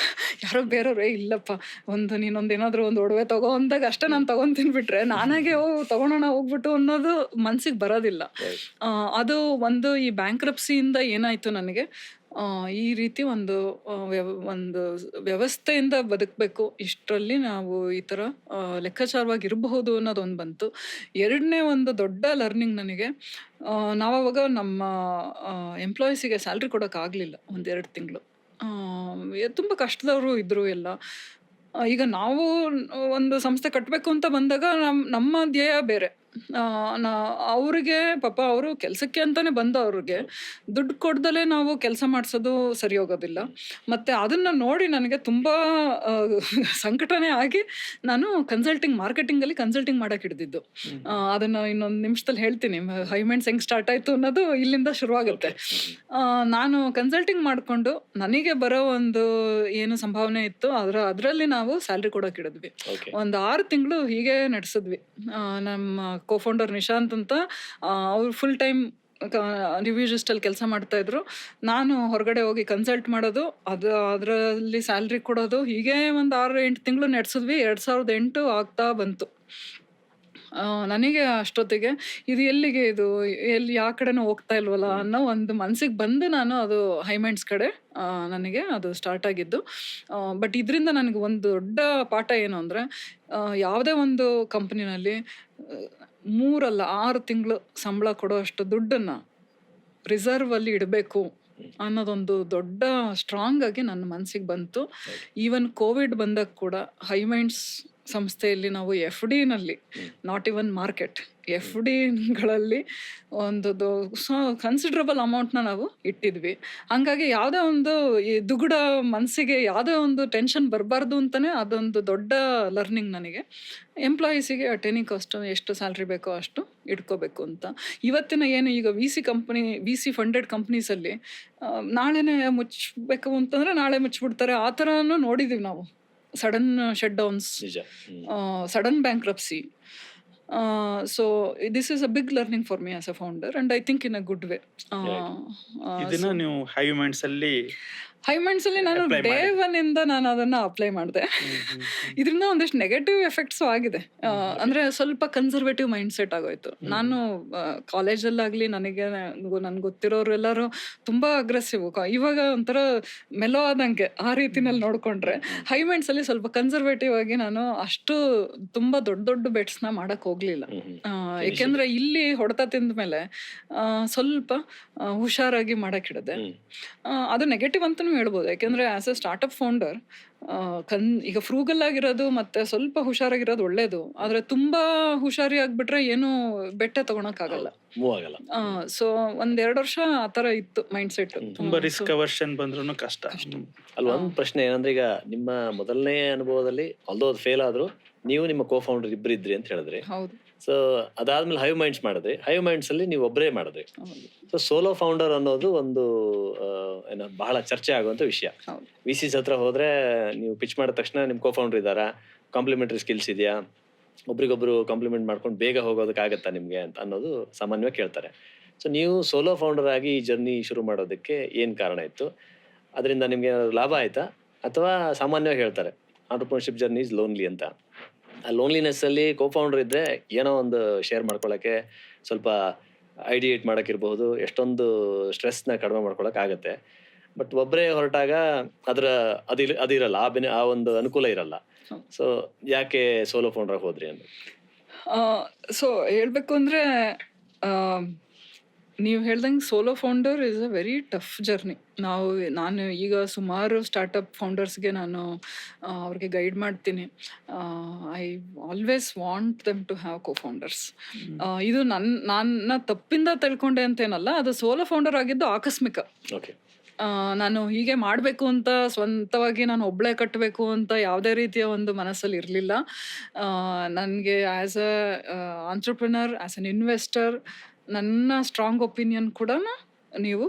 ಯಾರೋ ಬೇರೆಯವ್ರೆ ಇಲ್ಲಪ್ಪ ನೀನೊಂದೇನಾದ್ರೂ ಒಂದು ಒಡವೆ ತಗೋ ಅಂದಾಗ ಅಷ್ಟೇ ನಾನು ತಗೊಂತೀನಿ ಬಿಟ್ರೆ ನಾನಾಗೆ ತಗೊಳೋಣ ಹೋಗ್ಬಿಟ್ಟು ಅನ್ನೋದು ಮನ್ಸಿಗೆ ಬರೋದಿಲ್ಲ. ಅದು ಒಂದು ಈ ಬ್ಯಾಂಕ್ರಪ್ಸಿಯಿಂದ ಏನಾಯ್ತು ನನಗೆ, ಈ ರೀತಿ ಒಂದು ವ್ಯವಸ್ಥೆಯಿಂದ ಬದುಕಬೇಕು, ಇಷ್ಟರಲ್ಲಿ ನಾವು ಈ ಥರ ಲೆಕ್ಕಾಚಾರವಾಗಿ ಇರಬಹುದು ಅನ್ನೋದೊಂದು ಬಂತು. 2ನೇ ಒಂದು ದೊಡ್ಡ ಲರ್ನಿಂಗ್ ನನಗೆ, ನಾವಾಗ ನಮ್ಮ ಎಂಪ್ಲಾಯೀಸಿಗೆ ಸ್ಯಾಲ್ರಿ ಕೊಡೋಕ್ಕಾಗಲಿಲ್ಲ 1-2 ತಿಂಗಳು. ತುಂಬ ಕಷ್ಟದವರು ಇದ್ರು ಎಲ್ಲ. ಈಗ ನಾವು ಒಂದು ಸಂಸ್ಥೆ ಕಟ್ಟಬೇಕು ಅಂತ ಬಂದಾಗ ನಮ್ಮ ಧ್ಯೇಯ ಬೇರೆ. ಅವ್ರಿಗೆ ಪಾಪ ಅವರು ಕೆಲಸಕ್ಕೆ ಅಂತಾನೆ ಬಂದವ್ರಿಗೆ ದುಡ್ಡು ಕೊಡ್ದಲೇ ನಾವು ಕೆಲಸ ಮಾಡಿಸೋದು ಸರಿ ಹೋಗೋದಿಲ್ಲ. ಮತ್ತೆ ಅದನ್ನ ನೋಡಿ ನನಗೆ ತುಂಬಾ ಸಂಕಟನೇ ಆಗಿ ನಾನು ಮಾರ್ಕೆಟಿಂಗ್ ಮಾಡಕ್ ಹಿಡಿದಿದ್ದು. ಅದನ್ನ ಇನ್ನೊಂದು ನಿಮಿಷದಲ್ಲಿ ಹೇಳ್ತೀನಿ, ಹೈಮೆಂಟ್ಸ್ ಹೆಂಗ್ ಸ್ಟಾರ್ಟ್ ಆಯ್ತು ಅನ್ನೋದು ಇಲ್ಲಿಂದ ಶುರುವಾಗುತ್ತೆ. ನಾನು ಕನ್ಸಲ್ಟಿಂಗ್ ಮಾಡ್ಕೊಂಡು ನನಗೆ ಬರೋ ಒಂದು ಏನು ಸಂಭಾವನೆ ಇತ್ತು ಅದರಲ್ಲಿ ನಾವು ಸ್ಯಾಲ್ರಿ ಕೊಡೋಕೆ ಹಿಡಿದ್ವಿ. ಒಂದು 6 ತಿಂಗಳು ಹೀಗೆ ನಡೆಸಿದ್ವಿ. ನಮ್ಮ ಕೋಫೌಂಡರ್ ನಿಶಾಂತ್ ಅಂತ, ಅವ್ರು ಫುಲ್ ಟೈಮ್ ರಿವ್ಯೂಜಿಸ್ಟ್ ಅಲ್ಲಿ ಕೆಲಸ ಮಾಡ್ತಾ ಇದ್ರು. ನಾನು ಹೊರಗಡೆ ಹೋಗಿ ಕನ್ಸಲ್ಟ್ ಮಾಡೋದು, ಅದರಲ್ಲಿ ಸ್ಯಾಲ್ರಿ ಕೊಡೋದು, ಹೀಗೆ ಒಂದು 6-8 ತಿಂಗಳು ನಡೆಸಿದ್ವಿ. 2008 ಆಗ್ತಾ ಬಂತು. ನನಗೆ ಅಷ್ಟೊತ್ತಿಗೆ ಇದು ಯಾವ ಕಡೆನೂ ಹೋಗ್ತಾ ಇಲ್ವಲ್ಲ ಅನ್ನೋ ಒಂದು ಮನ್ಸಿಗೆ ಬಂದು ನಾನು ಅದು ಹೈಮೆಂಟ್ಸ್ ಕಡೆ ನನಗೆ ಅದು ಸ್ಟಾರ್ಟ್ ಆಗಿದ್ದು. ಬಟ್ ಇದರಿಂದ ನನಗೆ ಒಂದು ದೊಡ್ಡ ಪಾಠ ಏನು ಅಂದರೆ, ಯಾವುದೇ ಒಂದು ಕಂಪ್ನಿನಲ್ಲಿ 3 ಅಲ್ಲ 6 ತಿಂಗಳು ಸಂಬಳ ಕೊಡೋ ಅಷ್ಟು ದುಡ್ಡನ್ನು ರಿಸರ್ವ್ ಅಲ್ಲಿ ಇಡಬೇಕು ಅನ್ನೋದೊಂದು ದೊಡ್ಡ ಸ್ಟ್ರಾಂಗ್ ಆಗಿ ನನ್ನ ಮನಸ್ಸಿಗೆ ಬಂತು. ಈವನ್ ಕೋವಿಡ್ ಬಂದಾಗ ಕೂಡ ಹೈಮೈಂಡ್ಸ್ ಸಂಸ್ಥೆಯಲ್ಲಿ ನಾವು ಎಫ್ ಡಿನಲ್ಲಿ, ನಾಟ್ ಇವನ್ ಮಾರ್ಕೆಟ್, ಎಫ್ ಡಿಗಳಲ್ಲಿ ಒಂದು ಕನ್ಸಿಡರಬಲ್ ಅಮೌಂಟ್ನ ನಾವು ಇಟ್ಟಿದ್ವಿ. ಹಂಗಾಗಿ ಯಾವುದೇ ಒಂದು ಈ ದುಗುಡ ಮನಸ್ಸಿಗೆ ಯಾವುದೇ ಒಂದು ಟೆನ್ಷನ್ ಬರಬಾರ್ದು ಅಂತಲೇ ಅದೊಂದು ದೊಡ್ಡ ಲರ್ನಿಂಗ್ ನನಗೆ. ಎಂಪ್ಲಾಯೀಸಿಗೆ ಅಟ್ ಎನಿ ಕಾಸ್ಟ್ ಎಷ್ಟು ಸ್ಯಾಲ್ರಿ ಬೇಕೋ ಅಷ್ಟು ಇಟ್ಕೋಬೇಕು ಅಂತ. ಇವತ್ತಿನ ಏನು ಈಗ ವಿ ಸಿ ಫಂಡೆಡ್ ಕಂಪ್ನೀಸಲ್ಲಿ ನಾಳೆನೇ ಮುಚ್ಚಬೇಕು ಅಂತಂದರೆ ನಾಳೆ ಮುಚ್ಚಿಬಿಡ್ತಾರೆ. ಆ ಥರನೂ ನೋಡಿದ್ದೀವಿ ನಾವು. Sudden shut downs, sudden bankruptcy. So this is a big learning for me as a founder, and I think in a good way. ಇದನ್ನ ನೀವು ಹೈಮೈಂಡ್ಸ್ ಅಲ್ಲಿ ನಾನು ಡೇ ಒನ್ ಇಂದ ನಾನು ಅದನ್ನ ಅಪ್ಲೈ ಮಾಡಿದೆ. ಇದರಿಂದ ಒಂದಿಷ್ಟು ನೆಗೆಟಿವ್ ಎಫೆಕ್ಟ್ಸ್ ಆಗಿದೆ. ಅಂದ್ರೆ ಸ್ವಲ್ಪ ಕನ್ಸರ್ವೇಟಿವ್ ಮೈಂಡ್ ಸೆಟ್ ಆಗೋಯ್ತು. ನಾನು ಕಾಲೇಜಲ್ಲಾಗ್ಲಿ ನನ್ಗೆ ಗೊತ್ತಿರೋರು ಎಲ್ಲರೂ ತುಂಬಾ ಅಗ್ರೆಸಿವ್, ಇವಾಗ ಒಂಥರ ಮೆಲೋ ಆದಂಗೆ ಆ ರೀತಿನಲ್ಲಿ ನೋಡ್ಕೊಂಡ್ರೆ, ಹೈಮೈಂಡ್ಸ್ ಅಲ್ಲಿ ಸ್ವಲ್ಪ ಕನ್ಸರ್ವೇಟಿವ್ ಆಗಿ ನಾನು ಅಷ್ಟು ತುಂಬಾ ದೊಡ್ಡ ಬೆಟ್ಸ್ ನ ಮಾಡಕ್ ಹೋಗ್ಲಿಲ್ಲ. ಯಾಕೆಂದ್ರೆ ಇಲ್ಲಿ ಹೊಡೆತ ತಿಂದ ಮೇಲೆ ಸ್ವಲ್ಪ ಹುಷಾರಾಗಿ ಮಾಡಕ್ ಹಿಡಿದೆ. ಅದು ನೆಗೆಟಿವ್ ಅಂತಾನೂ ಹೇಳ್ಬೋದು. ಯಾಕೆಂದ್ರೆ ಆಸ್ ಎ ಸ್ಟಾರ್ಟ್ಅಪ್ ಫೌಂಡರ್ ಈಗ ಫ್ರೂಗಲ್ ಆಗಿರೋದು ಮತ್ತೆ ಸ್ವಲ್ಪ ಹುಷಾರಾಗಿರೋದು ಒಳ್ಳೇದು. ಆದ್ರೆ ತುಂಬಾ ಹುಷಾರಿ ಆಗ್ಬಿಟ್ರೆ ಏನು ಬೆಟ್ಟೆ ತಗೊಳಕ್ಕಾಗಲ್ಲ, ಮೂವ್ ಆಗಲ್ಲ. ಸೊ 1-2 ವರ್ಷ ಆತರ ಇತ್ತು ಮೈಂಡ್ ಸೆಟ್. ತುಂಬಾ ರಿಸ್ಕ್ ಅವರ್ಷನ್ ಬಂದ್ರು ಕಷ್ಟ. ಅಲ್ಲಿ ಒಂದು ಪ್ರಶ್ನೆ ಏನಂದ್ರೆ, ಈಗ ನಿಮ್ಮ ಮೊದಲನೇ ಅನುಭವದಲ್ಲಿ ಆಲ್ದೋ ಅದು ಫೇಲ್ ಆದ್ರೂ ನೀವು ನಿಮ್ಮ ಕೋ ಫೌಂಡರ್ ಇಬ್ರು ಇದ್ರಿ ಅಂತ ಹೇಳಿದ್ರಿ. ಹೌದು. ಸೊ ಅದಾದ್ಮೇಲೆ ಹೈವ್ ಮೈಂಡ್ಸ್ ಮಾಡಿದ್ರಿ. ಹೈವ್ ಮೈಂಡ್ಸ್ ಅಲ್ಲಿ ನೀವು ಒಬ್ಬರೇ ಮಾಡಿದ್ರಿ. ಸೊ ಸೋಲೋ ಫೌಂಡರ್ ಅನ್ನೋದು ಒಂದು ಏನೋ ಬಹಳ ಚರ್ಚೆ ಆಗುವಂತ ವಿಷಯ. VCs ಹತ್ರ ಹೋದ್ರೆ ನೀವು ಪಿಚ್ ಮಾಡಿದ ತಕ್ಷಣ ನಿಮ್ ಕೋ ಫೌಂಡರ್ ಇದ್ದಾರಾ, ಕಾಂಪ್ಲಿಮೆಂಟರಿ ಸ್ಕಿಲ್ಸ್ ಇದೆಯಾ, ಒಬ್ರಿಗೊಬ್ರು ಕಾಂಪ್ಲಿಮೆಂಟ್ ಮಾಡ್ಕೊಂಡು ಬೇಗ ಹೋಗೋದಕ್ಕಾಗತ್ತಾ ನಿಮ್ಗೆ ಅಂತ ಅನ್ನೋದು ಸಾಮಾನ್ಯವಾಗಿ ಕೇಳ್ತಾರೆ. ಸೊ ನೀವು ಸೋಲೋ ಫೌಂಡರ್ ಆಗಿ ಈ ಜರ್ನಿ ಶುರು ಮಾಡೋದಕ್ಕೆ ಏನ್ ಕಾರಣ ಇತ್ತು? ಅದರಿಂದ ನಿಮ್ಗೆ ಏನಾದ್ರು ಲಾಭ ಆಯ್ತಾ? ಅಥವಾ ಸಾಮಾನ್ಯವಾಗಿ ಹೇಳ್ತಾರೆ ಆಂಟರ್ಪ್ರಿನರ್ಶಿಪ್ ಜರ್ನಿ ಇಸ್ ಲೋನ್ಲಿ ಅಂತ. ಆ ಲೋನ್ಲಿನೆಸ್ ಅಲ್ಲಿ ಕೋ ಫೌಂಡರ್ ಇದ್ರೆ ಏನೋ ಒಂದು ಶೇರ್ ಮಾಡ್ಕೊಳಕ್ಕೆ, ಸ್ವಲ್ಪ ಐಡಿಯೇಟ್ ಮಾಡಕ್ಕಿರ್ಬಹುದು, ಎಷ್ಟೊಂದು ಸ್ಟ್ರೆಸ್ನ ಕಡಿಮೆ ಮಾಡ್ಕೊಳಕ್ ಆಗತ್ತೆ. ಬಟ್ ಒಬ್ಬರೇ ಹೊರಟಾಗ ಅದಿರಲ್ಲ, ಆ ಒಂದು ಅನುಕೂಲ ಇರಲ್ಲ. ಸೊ ಯಾಕೆ ಸೋಲೋ ಫೌಂಡರ್ ಹೋದ್ರಿ ಅಂತ? ಸೊ ಹೇಳ್ಬೇಕು ಅಂದ್ರೆ, ನೀವು ಹೇಳ್ದಂಗೆ solo founder is a very tough journey. ನಾನು ಈಗ ಸುಮಾರು ಸ್ಟಾರ್ಟಪ್ ಫೌಂಡರ್ಸ್ಗೆ ನಾನು ಅವ್ರಿಗೆ ಗೈಡ್ ಮಾಡ್ತೀನಿ. I always want them to have cofounders. ಇದು ನನ್ನ ತಪ್ಪಿಂದ ತಿಳ್ಕೊಂಡೆ ಅಂತೇನಲ್ಲ, ಅದು ಸೋಲೋ ಫೌಂಡರ್ ಆಗಿದ್ದು ಆಕಸ್ಮಿಕ. ನಾನು ಹೀಗೆ ಮಾಡಬೇಕು ಅಂತ ಸ್ವಂತವಾಗಿ ನಾನು ಒಬ್ಬಳೇ ಕಟ್ಟಬೇಕು ಅಂತ ಯಾವುದೇ ರೀತಿಯ ಒಂದು ಮನಸ್ಸಲ್ಲಿ ಇರಲಿಲ್ಲ. ನನಗೆ as a entrepreneur, as an investor, ನನ್ನ ಸ್ಟ್ರಾಂಗ್ ಒಪಿನಿಯನ್ ಕೂಡ ನೀವು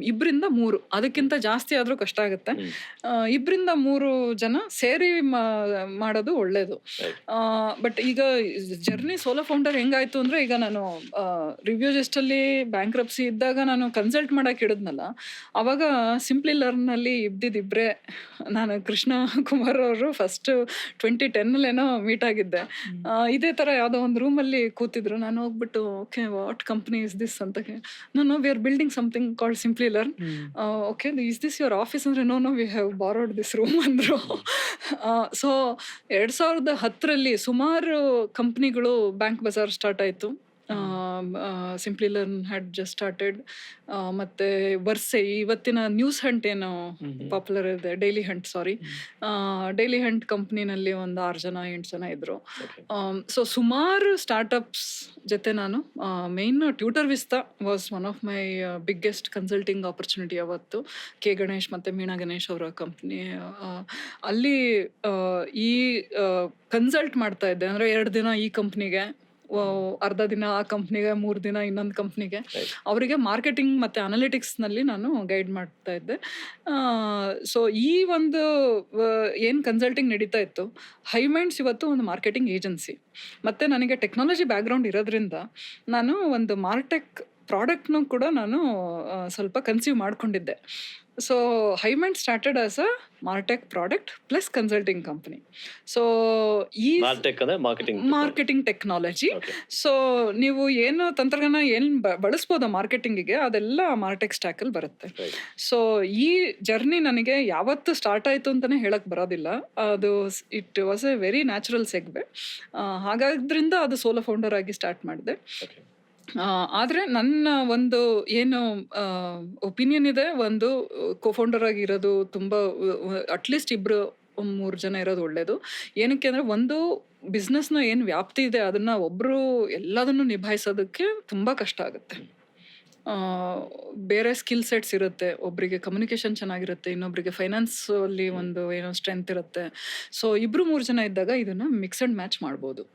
2-3, ಅದಕ್ಕಿಂತ ಜಾಸ್ತಿ ಆದ್ರೂ ಕಷ್ಟ ಆಗುತ್ತೆ. 2-3 ಜನ ಸೇರಿ ಮಾಡೋದು ಒಳ್ಳೇದು. ಬಟ್ ಈಗ ಜರ್ನಿ ಸೋಲೋ ಫೌಂಡರ್ ಹೆಂಗಾಯ್ತು ಅಂದ್ರೆ, ಈಗ ನಾನು ರಿವ್ಯೂ ಜಸ್ಟ್ ಅಲ್ಲಿ ಬ್ಯಾಂಕ್ರಪ್ಸಿ ಇದ್ದಾಗ ನಾನು ಕನ್ಸಲ್ಟ್ ಮಾಡಕ್ ಹಿಡಿದ್ನಲ್ಲ, ಅವಾಗ ಸಿಂಪ್ಲಿ ಲರ್ನ್ ಅಲ್ಲಿ ಇಬ್ದಿದ್ರೆ ನಾನು ಕೃಷ್ಣ ಕುಮಾರ್ ಅವರು ಫಸ್ಟ್ 2010 ಏನೋ ಮೀಟ್ ಆಗಿದ್ದೆ. ಇದೇ ತರ ಯಾವ್ದೋ ಒಂದು ರೂಮ್ ಅಲ್ಲಿ ಕೂತಿದ್ರು. ನಾನು ಹೋಗ್ಬಿಟ್ಟು okay what company is this ಅಂತ, ನಾನು we are building something called Simplilearn. Okay, is this your office ಅಂದ್ರೆ, no we have borrowed this room ಅಂದ್ರು. ಸೊ 2010 ಸುಮಾರು ಕಂಪ್ನಿಗಳು ಬ್ಯಾಂಕ್ ಬಜಾರ್ ಸ್ಟಾರ್ಟ್ ಆಯ್ತು. Simplilearn had just started. ಮತ್ತೆ ವರ್ಸೆ, ಇವತ್ತಿನ ನ್ಯೂಸ್ ಹಂಟ್ ಏನು ಪಾಪ್ಯುಲರ್ ಇದೆ, ಡೈಲಿ ಹಂಟ್ ಕಂಪ್ನಿನಲ್ಲಿ ಒಂದು 6-8 ಜನ ಇದ್ರು. ಸೊ ಸುಮಾರು ಸ್ಟಾರ್ಟ್ಅಪ್ಸ್ ಜೊತೆ ನಾನು main TutorVista was one of my biggest consulting opportunity. ಅವತ್ತು ಕೆ ಗಣೇಶ್ ಮತ್ತೆ ಮೀನಾ ಗಣೇಶ್ ಅವರ ಕಂಪ್ನಿ, ಅಲ್ಲಿ ಈ ಕನ್ಸಲ್ಟ್ ಮಾಡ್ತಾ ಇದ್ದೆ. ಅಂದ್ರೆ 2 ದಿನ ಈ ಕಂಪ್ನಿಗೆ, ಅರ್ಧ ದಿನ ಆ ಕಂಪ್ನಿಗೆ, 3 ದಿನ ಇನ್ನೊಂದು ಕಂಪ್ನಿಗೆ. ಅವರಿಗೆ ಮಾರ್ಕೆಟಿಂಗ್ ಮತ್ತೆ ಅನಾಲಿಟಿಕ್ಸ್ ನಲ್ಲಿ ನಾನು ಗೈಡ್ ಮಾಡ್ತಾ ಇದ್ದೆ. ಸೊ ಈ ಒಂದು ಏನ್ ಕನ್ಸಲ್ಟಿಂಗ್ ನಡೀತಾ ಇತ್ತು, ಹೈಮೈಂಡ್ಸ್ ಇವತ್ತು ಒಂದು ಮಾರ್ಕೆಟಿಂಗ್ ಏಜೆನ್ಸಿ. ಮತ್ತೆ ನನಗೆ ಟೆಕ್ನಾಲಜಿ ಬ್ಯಾಕ್ಗ್ರೌಂಡ್ ಇರೋದ್ರಿಂದ ನಾನು ಒಂದು ಮಾರ್ಟೆಕ್ ಪ್ರಾಡಕ್ಟ್ನು ಕೂಡ ನಾನು ಸ್ವಲ್ಪ ಕನ್ಸ್ಯೂಮ್ ಮಾಡ್ಕೊಂಡಿದ್ದೆ. So Hymind started as a martech product plus consulting company. So ಈ ಮಾರ್ಟೆಕ್ ಅಂದ್ರೆ marketing marketing technology. Okay. So ನೀವು ಏನು ತಂತ್ರಜ್ಞಾನ ಏನು ಬಳಸ್ಬೋದು ಮಾರ್ಕೆಟಿಂಗಿಗೆ, ಅದೆಲ್ಲ ಮಾರ್ಟೆಕ್ ಸ್ಟ್ಯಾಕಲ್ಲಿ ಬರುತ್ತೆ. Right. ಸೊ ಈ ಜರ್ನಿ ನನಗೆ ಯಾವತ್ತು ಸ್ಟಾರ್ಟ್ ಆಯಿತು ಅಂತಲೇ ಹೇಳಕ್ಕೆ ಬರೋದಿಲ್ಲ. ಅದು it was a very natural segue. ಹಾಗಾದ್ರಿಂದ ಅದು ಸೋಲೋ ಫೌಂಡರ್ ಆಗಿ ಸ್ಟಾರ್ಟ್ ಮಾಡಿದೆ. Okay. ಆದರೆ ನನ್ನ ಒಂದು ಏನು ಒಪಿನಿಯನ್ ಇದೆ, ಒಂದು ಕೋಫೌಂಡರ್ ಆಗಿರೋದು ತುಂಬ ಅಟ್ಲೀಸ್ಟ್ 2-3 ಜನ ಇರೋದು ಒಳ್ಳೆಯದು. ಏನಕ್ಕೆ ಅಂದರೆ ಒಂದು ಬಿಸ್ನೆಸ್ನ ಏನು ವ್ಯಾಪ್ತಿ ಇದೆ ಅದನ್ನು ಒಬ್ಬರು ಎಲ್ಲದನ್ನು ನಿಭಾಯಿಸೋದಕ್ಕೆ ತುಂಬ ಕಷ್ಟ ಆಗುತ್ತೆ. ಬೇರೆ ಸ್ಕಿಲ್ ಸೆಟ್ಸ್ ಇರುತ್ತೆ. ಒಬ್ಬರಿಗೆ ಕಮ್ಯುನಿಕೇಷನ್ ಚೆನ್ನಾಗಿರುತ್ತೆ, ಇನ್ನೊಬ್ಬರಿಗೆ ಫೈನಾನ್ಸಲ್ಲಿ ಒಂದು ಏನೋ ಸ್ಟ್ರೆಂತ್ ಇರುತ್ತೆ. ಸೊ 2-3 ಜನ ಇದ್ದಾಗ ಇದನ್ನು ಮಿಕ್ಸ್ ಆ್ಯಂಡ್ ಮ್ಯಾಚ್ ಮಾಡ್ಬೋದು.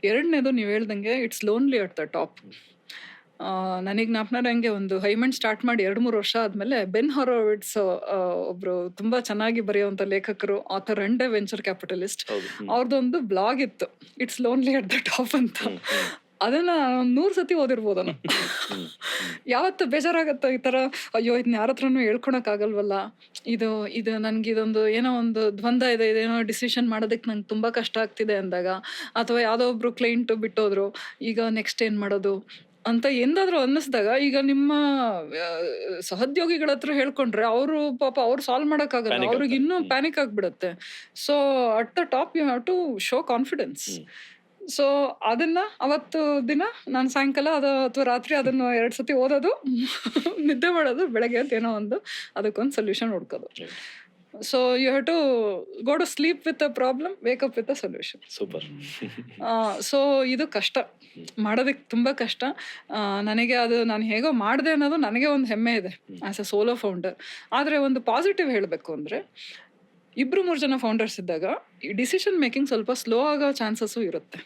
ಎರಡನೇದು ನೀವು ಹೇಳ್ದಂಗೆ it's lonely at the top. ನನಗೆ ಜ್ಞಾಪನಂಗೆ ಒಂದು ಹೈಮಂಡ್ ಸ್ಟಾರ್ಟ್ ಮಾಡಿ 2-3 ವರ್ಷ ಆದಮೇಲೆ ಬೆನ್ ಹಾರೋವಿಟ್ಸ್ ಒಬ್ಬರು ತುಂಬ ಚೆನ್ನಾಗಿ ಬರೆಯುವಂಥ ಲೇಖಕರು, ಆಥರ್ ಅಂಡ್ ವೆಂಚರ್ ಕ್ಯಾಪಿಟಲಿಸ್ಟ್, ಅವ್ರದ್ದೊಂದು ಬ್ಲಾಗ್ ಇತ್ತು, it's lonely at the top ಅಂತ. ಅದನ್ನು 100 ಸತಿ ಓದಿರ್ಬೋದು ನಾನು. ಯಾವತ್ತು ಬೇಜಾರಾಗತ್ತೋ ಈ ಥರ, ಅಯ್ಯೋ ಇದನ್ನ ಯಾರ ಹತ್ರನೂ ಹೇಳ್ಕೊಳಕ್ಕಾಗಲ್ವಲ್ಲ, ಇದು ನನಗಿದೊಂದು ಏನೋ ಒಂದು ದ್ವಂದ್ವ ಇದೆ, ಇದೇನೋ ಡಿಸಿಷನ್ ಮಾಡೋದಕ್ಕೆ ನಂಗೆ ತುಂಬ ಕಷ್ಟ ಆಗ್ತಿದೆ ಅಂದಾಗ, ಅಥವಾ ಯಾವುದೋ ಒಬ್ರು ಕ್ಲೈಂಟು ಬಿಟ್ಟೋದ್ರು, ಈಗ ನೆಕ್ಸ್ಟ್ ಏನು ಮಾಡೋದು ಅಂತ ಎಂದಾದರೂ ಅನ್ನಿಸ್ದಾಗ, ಈಗ ನಿಮ್ಮ ಸಹೋದ್ಯೋಗಿಗಳ ಹತ್ರ ಹೇಳ್ಕೊಂಡ್ರೆ ಅವರು ಪಾಪ ಅವ್ರು ಸಾಲ್ವ್ ಮಾಡೋಕ್ಕಾಗಲ್ಲ, ಅವ್ರಿಗೆ ಇನ್ನೂ ಪ್ಯಾನಿಕ್ ಆಗಿಬಿಡುತ್ತೆ. So at the top you have to show confidence. So ಅದನ್ನ ಅವತ್ತು ದಿನ ನಾನು ಸಾಯಂಕಾಲ ಅಥವಾ ರಾತ್ರಿ ಅದನ್ನು 2 ಸತಿ ಓದೋದು, ನಿದ್ದೆ ಮಾಡೋದು, ಬೆಳಗ್ಗೆ ಅಂತ ಏನೋ ಒಂದು ಅದಕ್ಕೊಂದು ಸೊಲ್ಯೂಷನ್ ಹುಡ್ಕೋದು. So you have to go to sleep with a problem, wake up with a solution. Super. So ಇದು ಕಷ್ಟ, ಮಾಡೋದಕ್ಕೆ ತುಂಬ ಕಷ್ಟ. ನನಗೆ ಅದು ನಾನು ಹೇಗೋ ಮಾಡಿದೆ ಅನ್ನೋದು ನನಗೆ ಒಂದು ಹೆಮ್ಮೆ ಇದೆ ಆ್ಯಸ್ ಅ ಸೋಲೋ ಫೌಂಡರ್. ಆದರೆ ಒಂದು ಪಾಸಿಟಿವ್ ಹೇಳಬೇಕು ಅಂದರೆ, 2-3 ಜನ ಫೌಂಡರ್ಸ್ ಇದ್ದಾಗ ಈ ಡಿಸಿಷನ್ ಮೇಕಿಂಗ್ ಸ್ವಲ್ಪ ಸ್ಲೋ ಆಗೋ ಚಾನ್ಸಸ್ಸು ಇರುತ್ತೆ.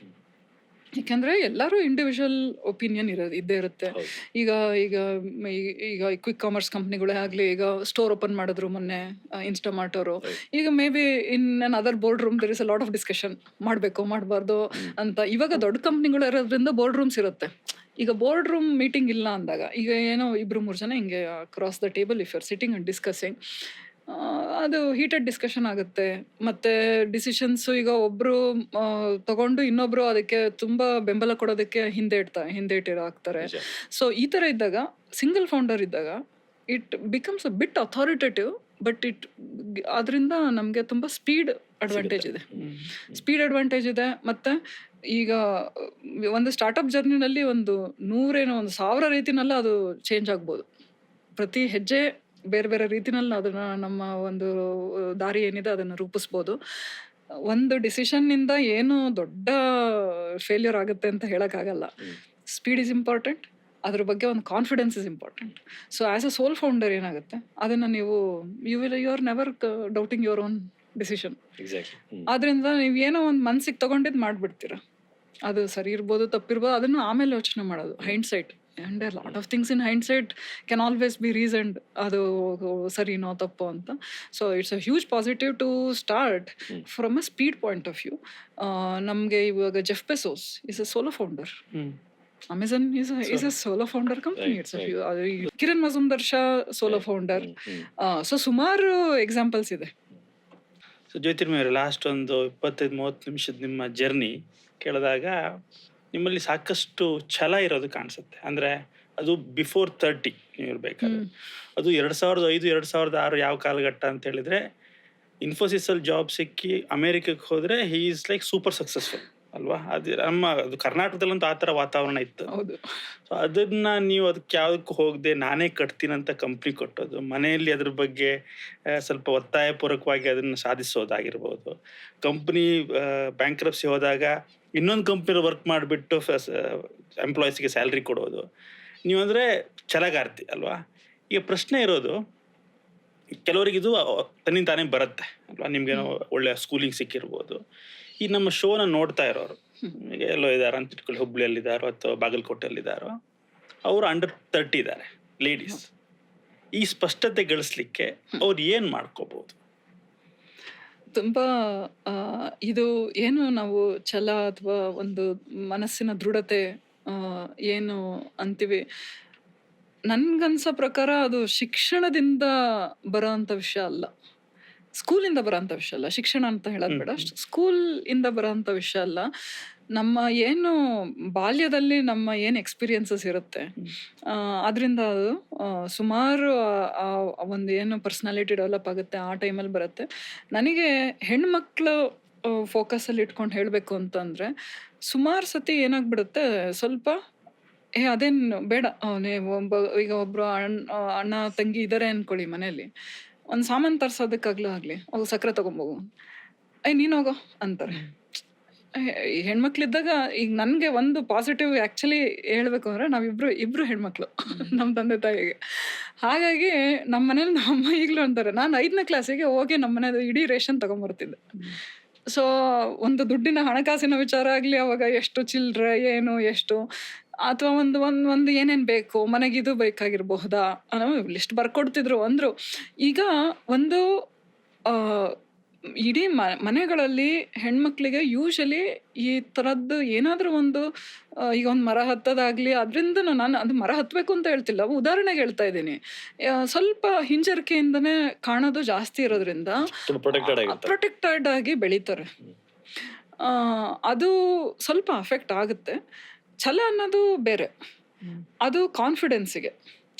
ಯಾಕೆಂದರೆ ಎಲ್ಲರೂ ಇಂಡಿವಿಜುವಲ್ ಒಪಿನಿಯನ್ ಇದ್ದೇ ಇರುತ್ತೆ. ಈಗ ಈಗ ಈಗ ಕ್ವಿಕ್ ಕಾಮರ್ಸ್ ಕಂಪ್ನಿಗಳೇ ಆಗಲಿ, ಈಗ ಸ್ಟೋರ್ ಓಪನ್ ಮಾಡಿದ್ರು ಮೊನ್ನೆ ಇನ್ಸ್ಟಾಮಾರ್ಟ್ ಅವರು, ಈಗ maybe in another board room there is a lot of discussion, ಮಾಡಬೇಕು ಮಾಡಬಾರ್ದು ಅಂತ. ಇವಾಗ ದೊಡ್ಡ ಕಂಪ್ನಿಗಳು ಇರೋದ್ರಿಂದ ಬೋರ್ಡ್ ರೂಮ್ಸ್ ಇರುತ್ತೆ. ಈಗ ಬೋರ್ಡ್ ರೂಮ್ ಮೀಟಿಂಗ್ ಇಲ್ಲ ಅಂದಾಗ, ಈಗ ಏನೋ 2-3 ಜನ ಹಿಂಗೆ cross the table if you're sitting and discussing, ಅದು ಹೀಟೆಡ್ ಡಿಸ್ಕಷನ್ ಆಗುತ್ತೆ. ಮತ್ತು ಡಿಸಿಷನ್ಸು ಈಗ ಒಬ್ಬರು ತಗೊಂಡು ಇನ್ನೊಬ್ಬರು ಅದಕ್ಕೆ ತುಂಬ ಬೆಂಬಲ ಕೊಡೋದಕ್ಕೆ ಹಿಂದೇಟಾಗ್ತಾರೆ. ಸೊ ಈ ಥರ ಇದ್ದಾಗ, ಸಿಂಗಲ್ ಫೌಂಡರ್ ಇದ್ದಾಗ it becomes a bit authoritative, but ಅದರಿಂದ ನಮಗೆ ತುಂಬ ಸ್ಪೀಡ್ ಅಡ್ವಾಂಟೇಜ್ ಇದೆ. ಮತ್ತು ಈಗ ಒಂದು ಸ್ಟಾರ್ಟಪ್ ಜರ್ನಿನಲ್ಲಿ ಒಂದು 100 ರೀತಿನೆಲ್ಲ ಅದು ಚೇಂಜ್ ಆಗ್ಬೋದು. ಪ್ರತಿ ಹೆಜ್ಜೆ ಬೇರೆ ಬೇರೆ ರೀತಿನಲ್ಲಿ ಅದನ್ನು ನಮ್ಮ ಒಂದು ದಾರಿ ಏನಿದೆ ಅದನ್ನು ರೂಪಿಸ್ಬೋದು. ಒಂದು ಡಿಸಿಷನ್ನಿಂದ ಏನು ದೊಡ್ಡ ಫೇಲ್ಯೂರ್ ಆಗುತ್ತೆ ಅಂತ ಹೇಳೋಕ್ಕಾಗಲ್ಲ. ಸ್ಪೀಡ್ ಈಸ್ ಇಂಪಾರ್ಟೆಂಟ್, ಅದ್ರ ಬಗ್ಗೆ ಒಂದು confidence is important. So as a sole founder ಏನಾಗುತ್ತೆ, ಅದನ್ನು ನೀವು you are never doubting your own decision. ಆದ್ರಿಂದ ನೀವು ಏನೋ ಒಂದು ಮನ್ಸಿಗೆ ತಗೊಂಡಿದ್ದು ಮಾಡಿಬಿಡ್ತೀರ. ಅದು ಸರಿ ಇರ್ಬೋದು, ತಪ್ಪಿರ್ಬೋದು, ಅದನ್ನು ಆಮೇಲೆ ಯೋಚನೆ ಮಾಡೋದು, hindsight. And a lot of things in hindsight can always be reasoned, ಅದು ಸರಿನೋ ತಪ್ಪೋ ಅಂತ. So it's a huge positive to start from a speed point of view. ನಮಗೆ ಇವಾಗ Jeff Bezos is a solo founder, Amazon is a solo founder company. It's a few. Kiran Mazumdar Shaw solo founder. So ಸುಮಾರು ಎಕ್ಸಾಂಪಲ್ಸ್ ಇದೆ. ಸೊ ಜ್ಯೋತಿರ್ಮಯ ಅವರೇ, ಲಾಸ್ಟ್ ಒಂದು 25-30 ನಿಮಿಷದ ನಿಮ್ಮ ಜರ್ನಿ ಕೇಳಿದಾಗ ನಿಮ್ಮಲ್ಲಿ ಸಾಕಷ್ಟು ಛಲ ಇರೋದು ಕಾಣಿಸುತ್ತೆ. ಅಂದರೆ ಅದು ಬಿಫೋರ್ 30 ನೀವು ಇರಬೇಕಾದ್ರೆ, ಅದು 2005-2006 ಯಾವ ಕಾಲಘಟ್ಟ ಅಂತ ಹೇಳಿದ್ರೆ, ಇನ್ಫೋಸಿಸಲ್ಲಿ ಜಾಬ್ ಸಿಕ್ಕಿ ಅಮೇರಿಕಕ್ಕೆ ಹೋದರೆ he is like super successful ಅಲ್ವಾ? ಅದು ಕರ್ನಾಟಕದಲ್ಲಂತೂ ಆ ಥರ ವಾತಾವರಣ ಇತ್ತು. ಸೊ ಅದನ್ನ ನೀವು ಅದಕ್ಕೆ ಯಾವುದಕ್ಕೂ ಹೋಗದೆ ನಾನೇ ಕಟ್ತೀನಂತ ಕಂಪ್ನಿ ಕೊಟ್ಟೋದು, ಮನೆಯಲ್ಲಿ ಅದ್ರ ಬಗ್ಗೆ ಸ್ವಲ್ಪ ಒತ್ತಾಯಪೂರ್ವಕವಾಗಿ ಅದನ್ನು ಸಾಧಿಸೋದಾಗಿರ್ಬೋದು, ಕಂಪ್ನಿ ಬ್ಯಾಂಕ್ರಪ್ಸಿ ಹೋದಾಗ ಇನ್ನೊಂದು ಕಂಪ್ನಿ ವರ್ಕ್ ಮಾಡಿಬಿಟ್ಟು ಎಂಪ್ಲಾಯೀಸ್ಗೆ ಸ್ಯಾಲ್ರಿ ಕೊಡೋದು. ನೀವು ಅಂದರೆ ಛಲಗಾರ್ತಿ ಅಲ್ವಾ? ಈಗ ಪ್ರಶ್ನೆ ಇರೋದು, ಕೆಲವರಿಗೆ ಇದು ತನ್ನಿಂದ ತಾನೇ ಬರುತ್ತೆ ಅಲ್ವಾ? ನಿಮ್ಗೇನೋ ಒಳ್ಳೆ ಸ್ಕೂಲಿಂಗ್ ಸಿಕ್ಕಿರ್ಬೋದು. ಈ ನಮ್ಮ ಶೋನ ನೋಡ್ತಾ ಇರೋರು, ಈಗ ಎಲ್ಲೋ ಇದ್ದಾರೆ ಅಂತ ಇಟ್ಕೊಳ್ಳಿ, ಹುಬ್ಳಿಯಲ್ಲಿದ್ದಾರೋ ಅಥವಾ ಬಾಗಲಕೋಟೆಯಲ್ಲಿದ್ದಾರೋ, ಅವರು ಅಂಡರ್ 30 ಇದ್ದಾರೆ ಲೇಡೀಸ್. ಈ ಸ್ಪಷ್ಟತೆ ಗಳಿಸ್ಲಿಕ್ಕೆ ಅವ್ರು ಏನು ಮಾಡ್ಕೋಬಹುದು? ತುಂಬ ಇದು ಏನು ನಾವು ಛಲ ಅಥವಾ ಒಂದು ಮನಸ್ಸಿನ ದೃಢತೆ ಏನು ಅಂತೀವಿ, ನನ್ಗನ್ಸೋ ಪ್ರಕಾರ ಅದು ಶಿಕ್ಷಣದಿಂದ ಬರೋಂಥ ವಿಷಯ ಅಲ್ಲ, ಸ್ಕೂಲಿಂದ ಬರೋಂಥ ವಿಷಯ ಅಲ್ಲ. ಶಿಕ್ಷಣ ಅಂತ ಹೇಳೋದು ಬೇಡ, ಸ್ಕೂಲ್ ಇಂದ ಬರೋಂಥ ವಿಷಯ ಅಲ್ಲ. ನಮ್ಮ ಏನು ಬಾಲ್ಯದಲ್ಲಿ ನಮ್ಮ ಏನು ಎಕ್ಸ್ಪೀರಿಯನ್ಸಸ್ ಇರುತ್ತೆ, ಅದರಿಂದ ಅದು ಸುಮಾರು ಒಂದು ಏನು ಪರ್ಸ್ನಾಲಿಟಿ ಡೆವಲಪ್ ಆಗುತ್ತೆ, ಆ ಟೈಮಲ್ಲಿ ಬರುತ್ತೆ. ನನಗೆ ಹೆಣ್ಮಕ್ಳು ಫೋಕಸಲ್ಲಿ ಇಟ್ಕೊಂಡು ಹೇಳಬೇಕು ಅಂತಂದರೆ, ಸುಮಾರು ಸತಿ ಏನಾಗ್ಬಿಡುತ್ತೆ, ಸ್ವಲ್ಪ ಅದೇನು ಬೇಡ, ಈಗ ಒಬ್ಬರು ಅಣ್ಣ ತಂಗಿ ಇದ್ದಾರೆ ಅಂದ್ಕೊಳ್ಳಿ ಮನೆಯಲ್ಲಿ, ಒಂದು ಸಾಮಾನು ತರ್ಸೋದಕ್ಕಾಗ್ಲೂ ಆಗಲಿ, ಹೋಗು ಸಕ್ಕರೆ ತೊಗೊಂಬೋಗು, ನೀನು ಹೋಗೋ ಅಂತಾರೆ. ಈ ಹೆಣ್ಮಕ್ಳಿದ್ದಾಗ ಈಗ ನನಗೆ ಒಂದು ಪಾಸಿಟಿವ್ ಆ್ಯಕ್ಚುಲಿ ಹೇಳ್ಬೇಕು ಅಂದರೆ, ಇಬ್ರು ಹೆಣ್ಮಕ್ಳು ನಮ್ಮ ತಂದೆ ತಾಯಿಗೆ. ಹಾಗಾಗಿ ನಮ್ಮ ಮನೇಲಿ ನಮ್ಮ ಈಗಲೂ ಅಂತಾರೆ, ನಾನು 5ನೇ ಕ್ಲಾಸಿಗೆ ಹೋಗಿ ನಮ್ಮ ಮನೇದು ಇಡೀ ರೇಷನ್ ತೊಗೊಂಬರ್ತಿದ್ದೆ. ಸೊ ಒಂದು ದುಡ್ಡಿನ ಹಣಕಾಸಿನ ವಿಚಾರ ಆಗಲಿ, ಅವಾಗ ಎಷ್ಟು ಚಿಲ್ಲರೆ ಏನು ಎಷ್ಟು, ಅಥವಾ ಒಂದು ಏನೇನು ಬೇಕು ಮನೆಗೆ, ಇದು ಬೇಕಾಗಿರಬಹುದಾ ಅನ್ನೋ ಲಿಸ್ಟ್ ಬರ್ಕೊಡ್ತಿದ್ರು ಅಂದರು. ಈಗ ಒಂದು ಇಡೀ ಮನೆಗಳಲ್ಲಿ ಹೆಣ್ಮಕ್ಳಿಗೆ ಯೂಶಲಿ ಈ ಥರದ್ದು ಏನಾದರೂ ಒಂದು, ಈಗ ಒಂದು ಮರ ಹತ್ತೋದಾಗ್ಲಿ, ಅದರಿಂದ ನಾನು ಅದು ಮರ ಹತ್ತಬೇಕು ಅಂತ ಹೇಳ್ತಿಲ್ಲ, ಉದಾಹರಣೆಗೆ ಹೇಳ್ತಾ ಇದ್ದೀನಿ, ಸ್ವಲ್ಪ ಹಿಂಜರಿಕೆಯಿಂದನೇ ಕಾಣೋದು ಜಾಸ್ತಿ ಇರೋದ್ರಿಂದ ಪ್ರೊಟೆಕ್ಟೆಡ್ ಆಗಿ ಬೆಳೀತಾರೆ. ಅದು ಸ್ವಲ್ಪ ಅಫೆಕ್ಟ್ ಆಗುತ್ತೆ. ಛಲ ಅನ್ನೋದು ಬೇರೆ, ಅದು ಕಾನ್ಫಿಡೆನ್ಸಿಗೆ.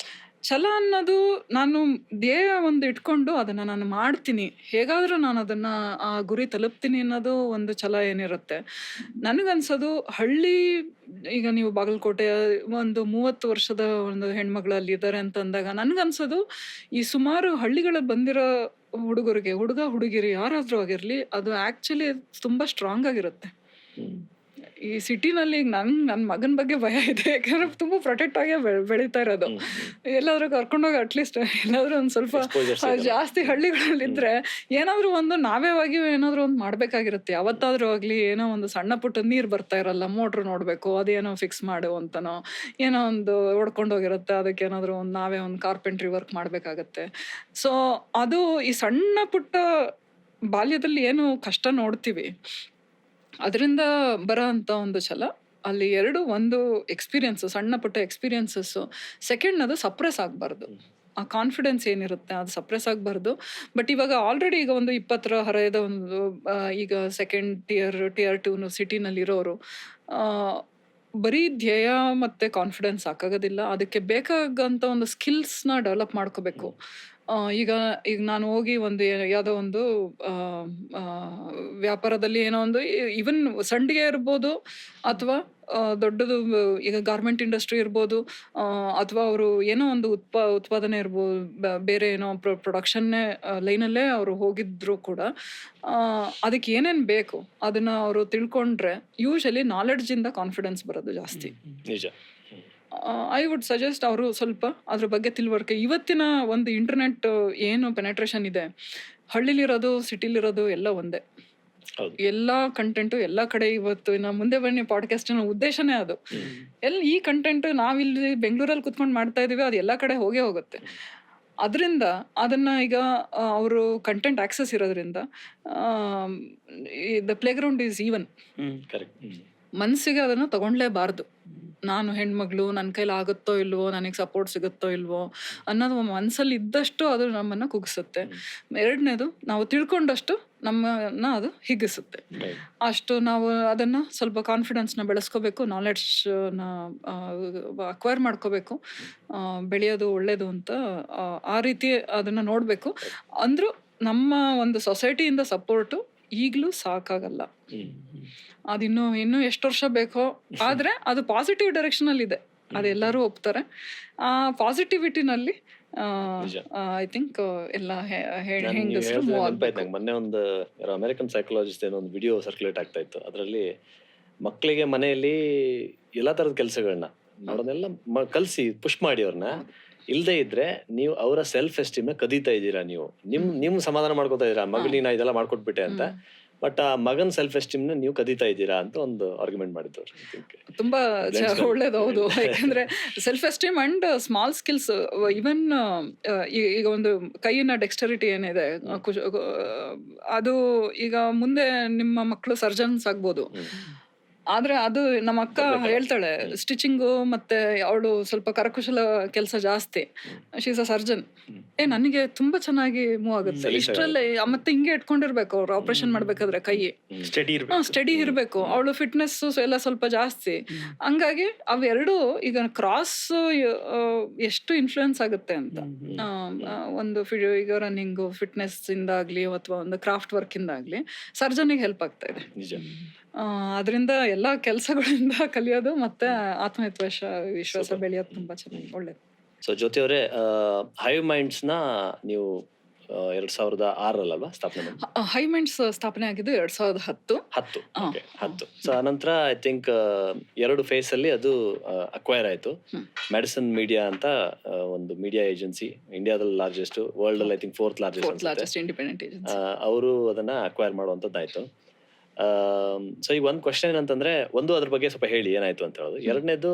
ಛಲ ಅನ್ನೋದು ನಾನು ಧ್ಯೇಯ ಒಂದು ಇಟ್ಕೊಂಡು ಅದನ್ನು ನಾನು ಮಾಡ್ತೀನಿ, ಹೇಗಾದರೂ ನಾನು ಅದನ್ನು ಆ ಗುರಿ ತಲುಪ್ತೀನಿ ಅನ್ನೋದು ಒಂದು ಛಲ ಏನಿರುತ್ತೆ. ನನಗನ್ಸೋದು ಹಳ್ಳಿ, ಈಗ ನೀವು ಬಾಗಲಕೋಟೆ ಒಂದು 30 ವರ್ಷದ ಒಂದು ಹೆಣ್ಮಗಳು ಅಲ್ಲಿ ಇದ್ದಾರೆ ಅಂತಂದಾಗ ನನಗನ್ಸೋದು, ಈ ಸುಮಾರು ಹಳ್ಳಿಗಳಲ್ಲಿ ಬಂದಿರೋ ಹುಡುಗರಿಗೆ, ಹುಡುಗಿರಿ ಯಾರಾದರೂ ಆಗಿರಲಿ, ಅದು ಆ್ಯಕ್ಚುಲಿ ತುಂಬ ಸ್ಟ್ರಾಂಗ್ ಆಗಿರುತ್ತೆ. ಈ ಸಿಟಿನಲ್ಲಿ ಈಗ ನನ್ನ ಮಗನ ಬಗ್ಗೆ ಭಯ ಇದೆ, ಯಾಕಂದ್ರೆ ತುಂಬ ಪ್ರೊಟೆಕ್ಟ್ ಆಗೇ ಬೆಳೀತಾ ಇರೋದು. ಎಲ್ಲಾದ್ರೂ ಕರ್ಕೊಂಡೋಗಿ ಅಟ್ಲೀಸ್ಟ್ ಎಲ್ಲಾದ್ರೂ ಒಂದು ಸ್ವಲ್ಪ ಜಾಸ್ತಿ ಹಳ್ಳಿಗಳಲ್ಲಿದ್ದರೆ ಏನಾದರೂ ಒಂದು ನಾವೇವಾಗಿ ಏನಾದರೂ ಒಂದು ಮಾಡಬೇಕಾಗಿರುತ್ತೆ. ಯಾವತ್ತಾದರೂ ಆಗಲಿ ಏನೋ ಒಂದು ಸಣ್ಣ ಪುಟ್ಟ ನೀರು ಬರ್ತಾ ಇರಲ್ಲ, ಮೋಟ್ರ್ ನೋಡಬೇಕು, ಅದೇನೋ ಫಿಕ್ಸ್ ಮಾಡು ಅಂತನೋ ಏನೋ ಒಂದು ಹೊಡ್ಕೊಂಡೋಗಿರುತ್ತೆ, ಅದಕ್ಕೆ ಏನಾದರೂ ಒಂದು ನಾವೇ ಒಂದು ಕಾರ್ಪೆಂಟ್ರಿ ವರ್ಕ್ ಮಾಡಬೇಕಾಗತ್ತೆ. ಸೊ ಅದು ಈ ಸಣ್ಣ ಪುಟ್ಟ ಬಾಲ್ಯದಲ್ಲಿ ಏನು ಕಷ್ಟ ನೋಡ್ತೀವಿ, ಅದರಿಂದ ಬರೋ ಅಂಥ ಒಂದು ಛಲ ಅಲ್ಲಿ ಒಂದು ಎಕ್ಸ್ಪೀರಿಯನ್ಸು, ಸಣ್ಣ ಪುಟ್ಟ ಎಕ್ಸ್ಪೀರಿಯನ್ಸಸ್ಸು. ಸೆಕೆಂಡ್, ಅದು ಸಪ್ರೆಸ್ ಆಗಬಾರ್ದು. ಆ ಕಾನ್ಫಿಡೆನ್ಸ್ ಏನಿರುತ್ತೆ ಅದು ಸಪ್ರೆಸ್ ಆಗಬಾರ್ದು. ಬಟ್ ಇವಾಗ ಆಲ್ರೆಡಿ ಈಗ ಒಂದು 20ರ ಹರೆಯದ ಒಂದು ಈಗ ಸೆಕೆಂಡ್ ಟಿಯರ್ 2 ಸಿಟಿನಲ್ಲಿರೋರು ಬರೀ ಧ್ಯೇಯ ಮತ್ತು ಕಾನ್ಫಿಡೆನ್ಸ್ ಸಾಕಾಗೋದಿಲ್ಲ, ಅದಕ್ಕೆ ಬೇಕಾಗಂಥ ಒಂದು ಸ್ಕಿಲ್ಸ್ನ ಡೆವಲಪ್ ಮಾಡ್ಕೋಬೇಕು. ಈಗ ನಾನು ಹೋಗಿ ಒಂದು ಯಾವುದೋ ಒಂದು ವ್ಯಾಪಾರದಲ್ಲಿ ಏನೋ ಒಂದು, ಈವನ್ ಸಂಡಿಗೆ ಇರ್ಬೋದು, ಅಥವಾ ದೊಡ್ಡದು ಈಗ ಗಾರ್ಮೆಂಟ್ ಇಂಡಸ್ಟ್ರಿ ಇರ್ಬೋದು, ಅಥವಾ ಅವರು ಏನೋ ಒಂದು ಉತ್ಪಾದನೆ ಇರ್ಬೋದು, ಬೇರೆ ಏನೋ ಪ್ರೊಡಕ್ಷನ್ನೇ ಲೈನಲ್ಲೇ ಅವರು ಹೋಗಿದ್ರು ಕೂಡ, ಅದಕ್ಕೆ ಏನೇನು ಬೇಕು ಅದನ್ನು ಅವರು ತಿಳ್ಕೊಂಡ್ರೆ ಯೂಶಲಿ ನಾಲೆಡ್ಜಿಂದ ಕಾನ್ಫಿಡೆನ್ಸ್ ಬರೋದು ಜಾಸ್ತಿ. ನಿಜ. ಐ ವುಡ್ ಸಜೆಸ್ಟ್ ಅವರು ಸ್ವಲ್ಪ ಅದ್ರ ಬಗ್ಗೆ ತಿಳುವಳಿಕೆ. ಇವತ್ತಿನ ಒಂದು ಇಂಟರ್ನೆಟ್ ಏನು ಪೆನೆಟ್ರೇಷನ್ ಇದೆ, ಹಳ್ಳಿಲಿರೋದು ಸಿಟಿಲಿರೋದು ಎಲ್ಲ ಒಂದೇ. ಎಲ್ಲ ಕಂಟೆಂಟು ಎಲ್ಲ ಕಡೆ. ಇವತ್ತು ನಾವು ಮುಂದೆ ಬನ್ನಿ ಪಾಡ್ಕಾಸ್ಟಿನ ಉದ್ದೇಶನೇ ಅದು. ಈ ಕಂಟೆಂಟ್ ನಾವಿಲ್ಲಿ ಬೆಂಗಳೂರಲ್ಲಿ ಕುತ್ಕೊಂಡು ಮಾಡ್ತಾ ಇದೀವಿ, ಅದು ಎಲ್ಲ ಕಡೆ ಹೋಗುತ್ತೆ. ಅದರಿಂದ ಅದನ್ನ ಈಗ ಅವರು ಕಂಟೆಂಟ್ ಆಕ್ಸೆಸ್ ಇರೋದ್ರಿಂದ the play ground is even. ಮನಸ್ಸಿಗೆ ಅದನ್ನು ತಗೊಂಡ್ಲೇಬಾರ್ದು. ನಾನು ಹೆಣ್ಮಗಳು, ನನ್ನ ಕೈಲಿ ಆಗುತ್ತೋ ಇಲ್ವೋ, ನನಗೆ ಸಪೋರ್ಟ್ ಸಿಗುತ್ತೋ ಇಲ್ವೋ ಅನ್ನೋದು ಮನಸ್ಸಲ್ಲಿ ಇದ್ದಷ್ಟು ಅದು ನಮ್ಮನ್ನು ಕುಗ್ಸುತ್ತೆ. ಎರಡನೇದು, ನಾವು ತಿಳ್ಕೊಂಡಷ್ಟು ನಮ್ಮನ್ನ ಅದು ಹಿಗ್ಗಿಸುತ್ತೆ. ಅಷ್ಟು ನಾವು ಅದನ್ನು ಸ್ವಲ್ಪ ಕಾನ್ಫಿಡೆನ್ಸ್ನ ಬೆಳೆಸ್ಕೋಬೇಕು, ನಾಲೆಡ್ಜ್ನ ಅಕ್ವೈರ್ ಮಾಡ್ಕೋಬೇಕು. ಬೆಳೆಯೋದು ಒಳ್ಳೇದು ಅಂತ ಆ ರೀತಿ ಅದನ್ನು ನೋಡಬೇಕು. ಅಂದರೂ ನಮ್ಮ ಒಂದು ಸೊಸೈಟಿಯಿಂದ ಸಪೋರ್ಟು ಈಗಲೂ ಸಾಕಾಗಲ್ಲ. ಅದಿನ್ನೂ ಎಷ್ಟು ವರ್ಷ ಬೇಕೋ, ಆದರೆ ಅದು ಪಾಸಿಟಿವ್ ಡೈರೆಕ್ಷನಲ್ಲಿ ಇದೆ, ಅದೆಲ್ಲರೂ ಒಪ್ತಾರೆ. ಆ ಪಾಸಿಟಿವಿಟಿನಲ್ಲಿ ಐ ಥಿಂಕ್ ಎಲ್ಲ ಹೆಂಗಸರು ಮೂವ್ ಆಗ್ಬೇಕು. ಮೊನ್ನೆ ಒಂದು ಅಮೆರಿಕನ್ ಸೈಕಾಲಜಿಸ್ಟ್ ಏನೋ ಒಂದು ವಿಡಿಯೋ ಸರ್ಕ್ಯುಲೇಟ್ ಆಗ್ತಾ ಇತ್ತು. ಅದರಲ್ಲಿ ಮಕ್ಕಳಿಗೆ ಮನೆಯಲ್ಲಿ ಎಲ್ಲಾ ತರದ ಕೆಲಸಗಳನ್ನ ಮಾಡೋದೆಲ್ಲ ಕಲಿಸಿ ಪುಷ್ ಮಾಡಿ ಅವ್ರನ್ನ. ಇಲ್ದೇ ಇದ್ರೆ ನೀವು ಅವರ ಸೆಲ್ಫ್ ಎಸ್ಟೀಮ್ ಕದೀತಾ ಇದ್ದೀರಾ. ನೀವು ನಿಮ್ ಸಮಾಧಾನ ಮಾಡ್ಕೊತಾ ಇದೀರಾ, ಮಗಲಿ ನಾ ಇದೆಲ್ಲ ಮಾಡ್ಕೊಟ್ಬಿಟ್ಟೆ ಅಂತ, ಬಟ್ ಆ ಮಗನ್ ಸೆಲ್ಫ್ ಎಸ್ಟೀಮ್ ನೀವು ಕದೀತಾ ಇದ್ದೀರಾ ಅಂತ ಒಂದು ಆರ್ಗ್ಯುಮೆಂಟ್ ಮಾಡಿದ್ರು. ತುಂಬಾ ಒಳ್ಳೇದು. ಹೌದು, ಯಾಕಂದ್ರೆ self esteem and small skills, even ಈಗ ಒಂದು ಕೈಯಿನ ಡೆಕ್ಸ್ಟರಿಟಿ ಏನಿದೆ, ಅದು ಈಗ ಮುಂದೆ ನಿಮ್ಮ ಮಕ್ಕಳು ಸರ್ಜನ್ಸ್ ಆಗ್ಬೋದು. ಆದ್ರೆ ಅದು ನಮ್ಮ ಅಕ್ಕ ಹೇಳ್ತಾಳೆ, ಸ್ಟಿಚಿಂಗು ಮತ್ತೆ ಅವಳು ಸ್ವಲ್ಪ ಕರಕುಶಲ ಕೆಲಸ ಜಾಸ್ತಿ, ಶೀಸ್ ಅ ಸರ್ಜನ್. ನನಗೆ ತುಂಬಾ ಚೆನ್ನಾಗಿ ಮೂವ್ ಆಗುತ್ತೆ ಇಷ್ಟರಲ್ಲೇ. ಮತ್ತೆ ಹಿಂಗೆ ಇಟ್ಕೊಂಡಿರ್ಬೇಕು ಅವ್ರು ಆಪರೇಷನ್ ಮಾಡ್ಬೇಕಾದ್ರೆ ಕೈ ಸ್ಟಡಿ ಇರ್ಬೇಕು. ಅವಳು ಫಿಟ್ನೆಸ್ ಎಲ್ಲ ಸ್ವಲ್ಪ ಜಾಸ್ತಿ, ಹಂಗಾಗಿ ಅವೆರಡು ಈಗ ಕ್ರಾಸ್ ಎಷ್ಟು ಇನ್ಫ್ಲೂಯೆನ್ಸ್ ಆಗುತ್ತೆ ಅಂತ. ಒಂದು ಈಗ ರನ್ನಿಂಗು ಫಿಟ್ನೆಸ್ ಇಂದಾಗ್ಲಿ ಅಥವಾ ಒಂದು ಕ್ರಾಫ್ಟ್ ವರ್ಕ್ ಇಂದಾಗ್ಲಿ ಸರ್ಜನಿಗೆ ಹೆಲ್ಪ್ ಆಗ್ತಾ ಇದೆ. ಅದರಿಂದ ಎಲ್ಲಾ ಕೆಲಸಗಳಿಂದ ಕಲಿಯೋದು ಮತ್ತೆ ವಿಶ್ವಾಸ ಬೆಳೆಯೋದು ತುಂಬಾ ಚೆನ್ನಾಗಿ ಒಳ್ಳೇದು. ಸೊ ಜ್ಯೋತಿ ಅವರೇ, ಹೈವ್ ಮೈಂಡ್ಸ್ ನ ನೀವು 2006 ಸ್ಥಾಪನೆ ಮಾಡಿ? ಹೈ ಮೈಂಡ್ಸ್ ಸ್ಥಾಪನೆ ಆಗಿದ್ದು 2010. ಸೊ ಆನಂತರ ಐ ಥಿಂಕ್ 2 ಫೇಸ್ ಅಲ್ಲಿ ಅದು ಅಕ್ವೈರ್ ಆಯ್ತು. ಮೆಡಿಸನ್ ಮೀಡಿಯಾ ಅಂತ ಒಂದು ಮೀಡಿಯಾ ಏಜೆನ್ಸಿ, ಇಂಡಿಯಾದಲ್ಲಿ ಲಾರ್ಜೆಸ್ಟ್, ವರ್ಲ್ಡ್ ಅಲ್ಲಿ I think 4th largest independent agency. ಅವರು ಅದನ್ನ ಅಕ್ವೈರ್ ಮಾಡುವಂತದ್ದಾಯ್ತು. ಸೊ ಈಗ ಒಂದು ಕ್ವಶನ್ ಏನಂತಂದ್ರೆ, ಒಂದು ಅದ್ರ ಬಗ್ಗೆ ಸ್ವಲ್ಪ ಹೇಳಿ ಏನಾಯ್ತು ಅಂತ ಹೇಳೋದು. ಎರಡನೇದು,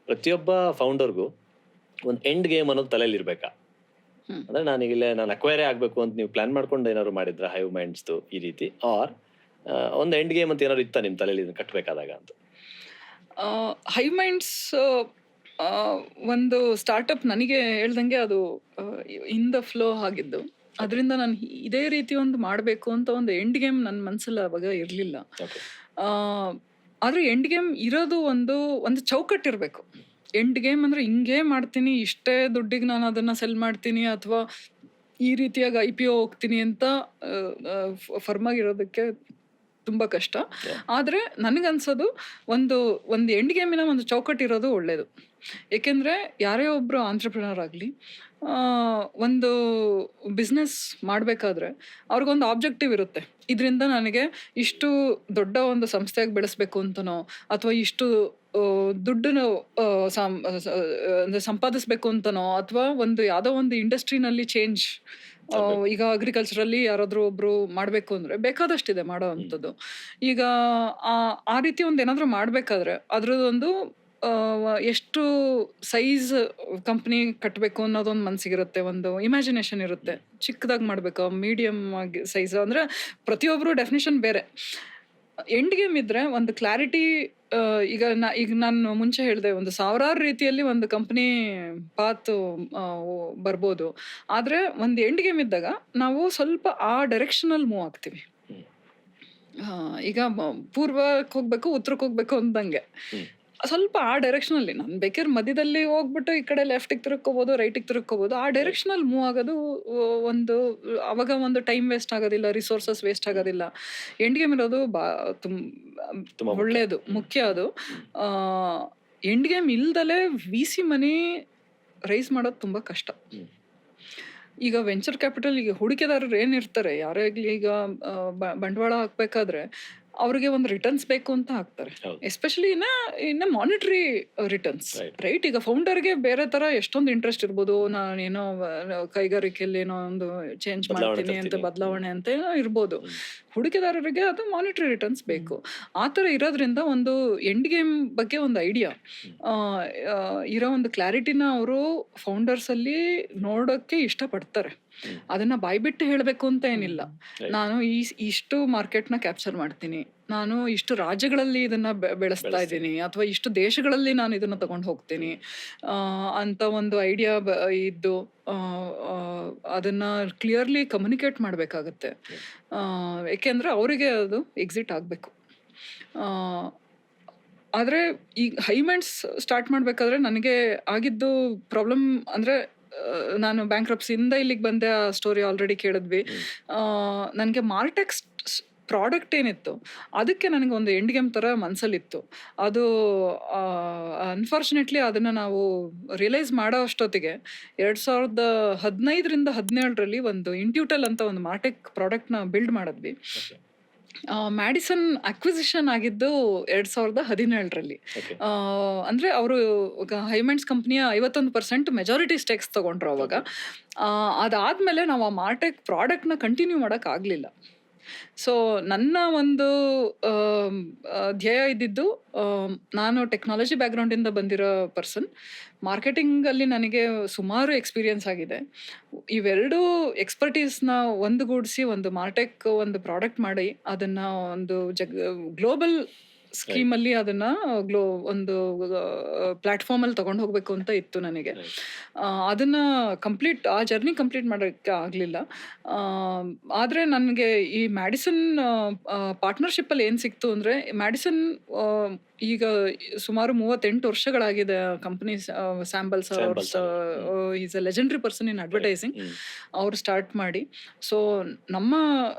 ಪ್ರತಿಯೊಬ್ಬ ಫೌಂಡರ್ಗೂ ಒಂದು ಎಂಡ್ ಗೇಮ್ ಅನ್ನೋದು ತಲೆಯಲ್ಲಿ ಇರ್ಬೇಕಾ? ಅಂದ್ರೆ ನಾನು ಅಕ್ವೈರೇ ಆಗ್ಬೇಕು ಅಂತ ನೀವು ಪ್ಲಾನ್ ಮಾಡ್ಕೊಂಡು ಏನಾದ್ರು ಮಾಡಿದ್ರ ಹೈವ್ ಮೈಂಡ್ಸ್ ಈ ರೀತಿ, ಆರ್ ಒಂದು ಎಂಡ್ ಗೇಮ್ ಅಂತ ಏನಾದ್ರು ಇತ್ತ ನಿಮ್ ತಲೆಯಲ್ಲಿ ಇದನ್ನ ಕಟ್ಬೇಕಾದಾಗ ಅಂತ? ಹೈವ್ ಮೈಂಡ್ಸ್ ಒಂದು ಸ್ಟಾರ್ಟ್ಅಪ್ ನನಗೆ ಹೇಳ್ದಂಗೆ ಅದು ಇನ್ ದ ಫ್ಲೋ ಆಗಿದ್ದು. ಅದರಿಂದ ನಾನು ಇದೇ ರೀತಿ ಒಂದು ಮಾಡಬೇಕು ಅಂತ ಒಂದು ಎಂಡ್ ಗೇಮ್ ನನ್ನ ಮನಸ್ಸಲ್ಲಿ ಅವಾಗ ಇರಲಿಲ್ಲ. ಆದ್ರೆ ಎಂಡ್ ಗೇಮ್ ಇರೋದು ಒಂದು ಚೌಕಟ್ಟಿರ್ಬೇಕು. ಎಂಡ್ ಗೇಮ್ ಅಂದ್ರೆ ಹಿಂಗೇ ಮಾಡ್ತೀನಿ, ಇಷ್ಟೇ ದುಡ್ಡಿಗೆ ನಾನು ಅದನ್ನ ಸೆಲ್ ಮಾಡ್ತೀನಿ ಅಥವಾ ಈ ರೀತಿಯಾಗಿ IPO ಹೋಗ್ತೀನಿ ಅಂತ ಫರ್ಮ್ ಆಗಿರೋದಕ್ಕೆ ತುಂಬಾ ಕಷ್ಟ. ಆದ್ರೆ ನನಗನ್ಸೋದು ಒಂದು ಎಂಡ್ ಗೇಮಿನ ಒಂದು ಚೌಕಟ್ಟಿರೋದು ಒಳ್ಳೇದು. ಏಕೆಂದ್ರೆ ಯಾರೇ ಒಬ್ರು ಆಂಟ್ರಪ್ರಿನರ್ ಆಗಲಿ ಒಂದು ಬಿಸ್ನೆಸ್ ಮಾಡಬೇಕಾದ್ರೆ ಅವ್ರಿಗೊಂದು ಆಬ್ಜೆಕ್ಟಿವ್ ಇರುತ್ತೆ. ಇದರಿಂದ ನನಗೆ ಇಷ್ಟು ದೊಡ್ಡ ಒಂದು ಸಂಸ್ಥೆಯಾಗಿ ಬೆಳೆಸ್ಬೇಕು ಅಂತನೋ ಅಥವಾ ಇಷ್ಟು ದುಡ್ಡನ್ನು ಸಂಪಾದಿಸ್ಬೇಕು ಅಂತನೋ ಅಥವಾ ಯಾವುದೋ ಒಂದು ಇಂಡಸ್ಟ್ರಿನಲ್ಲಿ ಚೇಂಜ್, ಈಗ ಅಗ್ರಿಕಲ್ಚರಲ್ಲಿ ಯಾರಾದ್ರೂ ಒಬ್ರು ಮಾಡ್ಬೇಕು ಅಂದ್ರೆ ಬೇಕಾದಷ್ಟಿದೆ ಮಾಡೋ ಅಂಥದ್ದು. ಈಗ ಆ ರೀತಿ ಒಂದು ಏನಾದ್ರು ಮಾಡ್ಬೇಕಾದ್ರೆ ಅದ್ರದ್ದೊಂದು ಎಷ್ಟು ಸೈಜ್ ಕಂಪ್ನಿ ಕಟ್ಟಬೇಕು ಅನ್ನೋದೊಂದು ಮನಸ್ಸಿಗಿರುತ್ತೆ, ಒಂದು ಇಮ್ಯಾಜಿನೇಷನ್ ಇರುತ್ತೆ. ಚಿಕ್ಕದಾಗಿ ಮಾಡ್ಬೇಕು, ಮೀಡಿಯಂ ಆಗಿ ಸೈಜ್, ಅಂದ್ರೆ ಪ್ರತಿಯೊಬ್ಬರು ಡೆಫಿನಿಷನ್ ಬೇರೆ. ಎಂಡ್ ಗೇಮ್ ಇದ್ರೆ ಒಂದು ಕ್ಲಾರಿಟಿ. ಈಗ ನಾನು ಮುಂಚೆ ಹೇಳಿದೆ, ಒಂದು ಸಾವಿರಾರು ರೀತಿಯಲ್ಲಿ ಒಂದು ಕಂಪ್ನಿ ಪಾತ್ ಬರ್ಬೋದು. ಆದ್ರೆ ಒಂದು ಎಂಡ್ ಗೇಮ್ ಇದ್ದಾಗ ನಾವು ಸ್ವಲ್ಪ ಆ ಡೈರೆಕ್ಷನಲ್ಲಿ ಮೂವ್ ಆಗ್ತೀವಿ. ಈಗ ಪೂರ್ವಕ್ಕೆ ಹೋಗ್ಬೇಕು, ಉತ್ತರಕ್ಕೆ ಹೋಗ್ಬೇಕು ಅಂದಂಗೆ ಸ್ವಲ್ಪ ಆ ಡೈರೆಕ್ಷನಲ್ಲಿ. ನಾನು ಬೇಕಾದ್ರೆ ಮಧ್ಯದಲ್ಲಿ ಹೋಗ್ಬಿಟ್ಟು ಈ ಕಡೆ ಲೆಫ್ಟಿಗೆ ತಿರುಗ್ಕೋಬಹುದು, ರೈಟಿಗೆ ತಿರುಗ್ಕೋಬಹುದು. ಆ ಡೈರೆಕ್ಷನಲ್ಲಿ ಮೂವ್ ಆಗೋದು ಅವಾಗ ಒಂದು ಟೈಮ್ ವೇಸ್ಟ್ ಆಗೋದಿಲ್ಲ, ರಿಸೋರ್ಸಸ್ ವೇಸ್ಟ್ ಆಗೋದಿಲ್ಲ. ಎಂಡ್ ಗೇಮ್ ಇರೋದು ಒಳ್ಳೇದು, ಮುಖ್ಯ. ಅದು ಎಂಡ್ ಗೇಮ್ ಇಲ್ದಲೆ VC ಮನಿ ರೈಸ್ ಮಾಡೋದು ತುಂಬಾ ಕಷ್ಟ. ಈಗ ವೆಂಚರ್ ಕ್ಯಾಪಿಟಲ್, ಈಗ ಹೂಡಿಕೆದಾರರು ಏನಿರ್ತಾರೆ, ಯಾರೇ ಆಗ್ಲಿ, ಈಗ ಬಂಡವಾಳ ಹಾಕ್ಬೇಕಾದ್ರೆ ಅವ್ರಿಗೆ ಒಂದು ರಿಟರ್ನ್ಸ್ ಬೇಕು ಅಂತ ಹಾಕ್ತಾರೆ. ಎಸ್ಪೆಷಲಿ ಇನ್ನ ಮಾನಿಟರಿ ರಿಟರ್ನ್ಸ್, ರೈಟ್? ಈಗ ಫೌಂಡರ್ಗೆ ಬೇರೆ ತರ ಎಷ್ಟೊಂದು ಇಂಟ್ರೆಸ್ಟ್ ಇರ್ಬೋದು, ನಾನೇನೋ ಕೈಗಾರಿಕೆಯಲ್ಲಿ ಏನೋ ಒಂದು ಚೇಂಜ್ ಮಾಡ್ತೀನಿ ಅಂತ, ಬದಲಾವಣೆ ಅಂತ ಏನೋ ಇರ್ಬೋದು. ಹೂಡಿಕೆದಾರರಿಗೆ ಅದು ಮಾನಿಟರಿ ರಿಟರ್ನ್ಸ್ ಬೇಕು. ಆ ಥರ ಇರೋದ್ರಿಂದ ಒಂದು ಎಂಡ್ ಗೇಮ್ ಬಗ್ಗೆ ಒಂದು ಐಡಿಯಾ ಇರೋ ಒಂದು ಕ್ಲಾರಿಟಿನ ಅವರು ಫೌಂಡರ್ಸ್ ಅಲ್ಲಿ ನೋಡೋಕ್ಕೆ ಇಷ್ಟಪಡ್ತಾರೆ. ಅದನ್ನ ಬಾಯ್ಬಿಟ್ಟು ಹೇಳಬೇಕು ಅಂತ ಏನಿಲ್ಲ. ನಾನು ಇಷ್ಟು ಮಾರ್ಕೆಟ್ನ ಕ್ಯಾಪ್ಚರ್ ಮಾಡ್ತೀನಿ, ನಾನು ಇಷ್ಟು ರಾಜ್ಯಗಳಲ್ಲಿ ಇದನ್ನ ಬೆಳೆಸ್ತಾ ಇದ್ದೀನಿ, ಅಥವಾ ಇಷ್ಟು ದೇಶಗಳಲ್ಲಿ ನಾನು ಇದನ್ನ ತಗೊಂಡು ಹೋಗ್ತೀನಿ ಅಂತ ಒಂದು ಐಡಿಯಾ ಇದ್ದು ಅದನ್ನ ಕ್ಲಿಯರ್ಲಿ ಕಮ್ಯುನಿಕೇಟ್ ಮಾಡಬೇಕಾಗತ್ತೆ. ಏಕೆಂದ್ರೆ ಅವರಿಗೆ ಅದು ಎಕ್ಸಿಟ್ ಆಗಬೇಕು. ಆದರೆ ಈ ಹೈ ಮೈಂಡ್ಸ್ ಸ್ಟಾರ್ಟ್ ಮಾಡಬೇಕಾದ್ರೆ ನನಗೆ ಆಗಿದ್ದು ಪ್ರಾಬ್ಲಮ್ ಅಂದರೆ, ನಾನು ಬ್ಯಾಂಕ್ರಪ್ಸಿಯಿಂದ ಇಲ್ಲಿಗೆ ಬಂದೆ, ಆ ಸ್ಟೋರಿ ಆಲ್ರೆಡಿ ಕೇಳಿದ್ವಿ. ನನಗೆ ಮಾರ್ಟೆಕ್ಸ್ ಪ್ರಾಡಕ್ಟ್ ಏನಿತ್ತು ಅದಕ್ಕೆ ನನಗೆ ಒಂದು ಎಂಡ್ ಗೇಮ್ ಥರ ಮನಸ್ಸಲ್ಲಿತ್ತು. ಅದು ಅನ್ಫಾರ್ಚುನೇಟ್ಲಿ ಅದನ್ನು ನಾವು ರಿಯಲೈಸ್ ಮಾಡೋ ಅಷ್ಟೊತ್ತಿಗೆ 2015ರಿಂದ 2017 ಒಂದು ಇಂಟ್ಯೂಟಲ್ ಅಂತ ಒಂದು ಮಾರ್ಟೆಕ್ ಪ್ರಾಡಕ್ಟ್ನ ಬಿಲ್ಡ್ ಮಾಡಿದ್ವಿ. ಮ್ಯಾಡಿಸನ್ ಅಕ್ವಿಸಿಷನ್ ಆಗಿದ್ದು 2017. ಅಂದ್ರೆ ಅವರು ಹೈಮಂಡ್ಸ್ ಕಂಪ್ನಿಯ 51% ಮೆಜಾರಿಟಿ ಸ್ಟೇಕ್ಸ್ ತಗೊಂಡ್ರು ಅವಾಗ. ಅದಾದ್ಮೇಲೆ ನಾವು ಆ ಮಾರ್ಟೆಕ್ ಪ್ರಾಡಕ್ಟ್ನ ಕಂಟಿನ್ಯೂ ಮಾಡಕ್ ಆಗ್ಲಿಲ್ಲ. ಸೊ ನನ್ನ ಒಂದು ಧ್ಯೇಯ ಇದ್ದಿದ್ದು, ನಾನು ಟೆಕ್ನಾಲಜಿ ಬ್ಯಾಕ್ಗ್ರೌಂಡಿಂದ ಬಂದಿರೋ ಪರ್ಸನ್, ಮಾರ್ಕೆಟಿಂಗಲ್ಲಿ ನನಗೆ ಸುಮಾರು ಎಕ್ಸ್ಪೀರಿಯನ್ಸ್ ಆಗಿದೆ. ಇವೆರಡೂ ಎಕ್ಸ್ಪರ್ಟೀಸ್ನ ಒಂದುಗೂಡಿಸಿ ಒಂದು ಮಾರ್ಟೆಕ್ ಒಂದು ಪ್ರಾಡಕ್ಟ್ ಮಾಡಿ ಅದನ್ನು ಒಂದು ಗ್ಲೋಬಲ್ ಸ್ಕೀಮಲ್ಲಿ ಅದನ್ನ ಒಂದು ಪ್ಲಾಟ್ಫಾರ್ಮ್ ಅಲ್ಲಿ ತಗೊಂಡು ಹೋಗ್ಬೇಕು ಅಂತ ಇತ್ತು ನನಗೆ. ಅದನ್ನ ಆ ಜರ್ನಿ ಕಂಪ್ಲೀಟ್ ಮಾಡೋಕ್ಕೆ ಆಗಲಿಲ್ಲ. ಆದರೆ ನನಗೆ ಈ ಮ್ಯಾಡಿಸನ್ ಪಾರ್ಟ್ನರ್ಶಿಪ್ ಅಲ್ಲಿ ಏನು ಸಿಕ್ತು ಅಂದರೆ, ಮ್ಯಾಡಿಸನ್ ಈಗ ಸುಮಾರು 38 ವರ್ಷಗಳಾಗಿದೆ company. Sam Balsara is a legendary person in advertising. ಅವ್ರು ಸ್ಟಾರ್ಟ್ ಮಾಡಿ, ಸೊ ನಮ್ಮ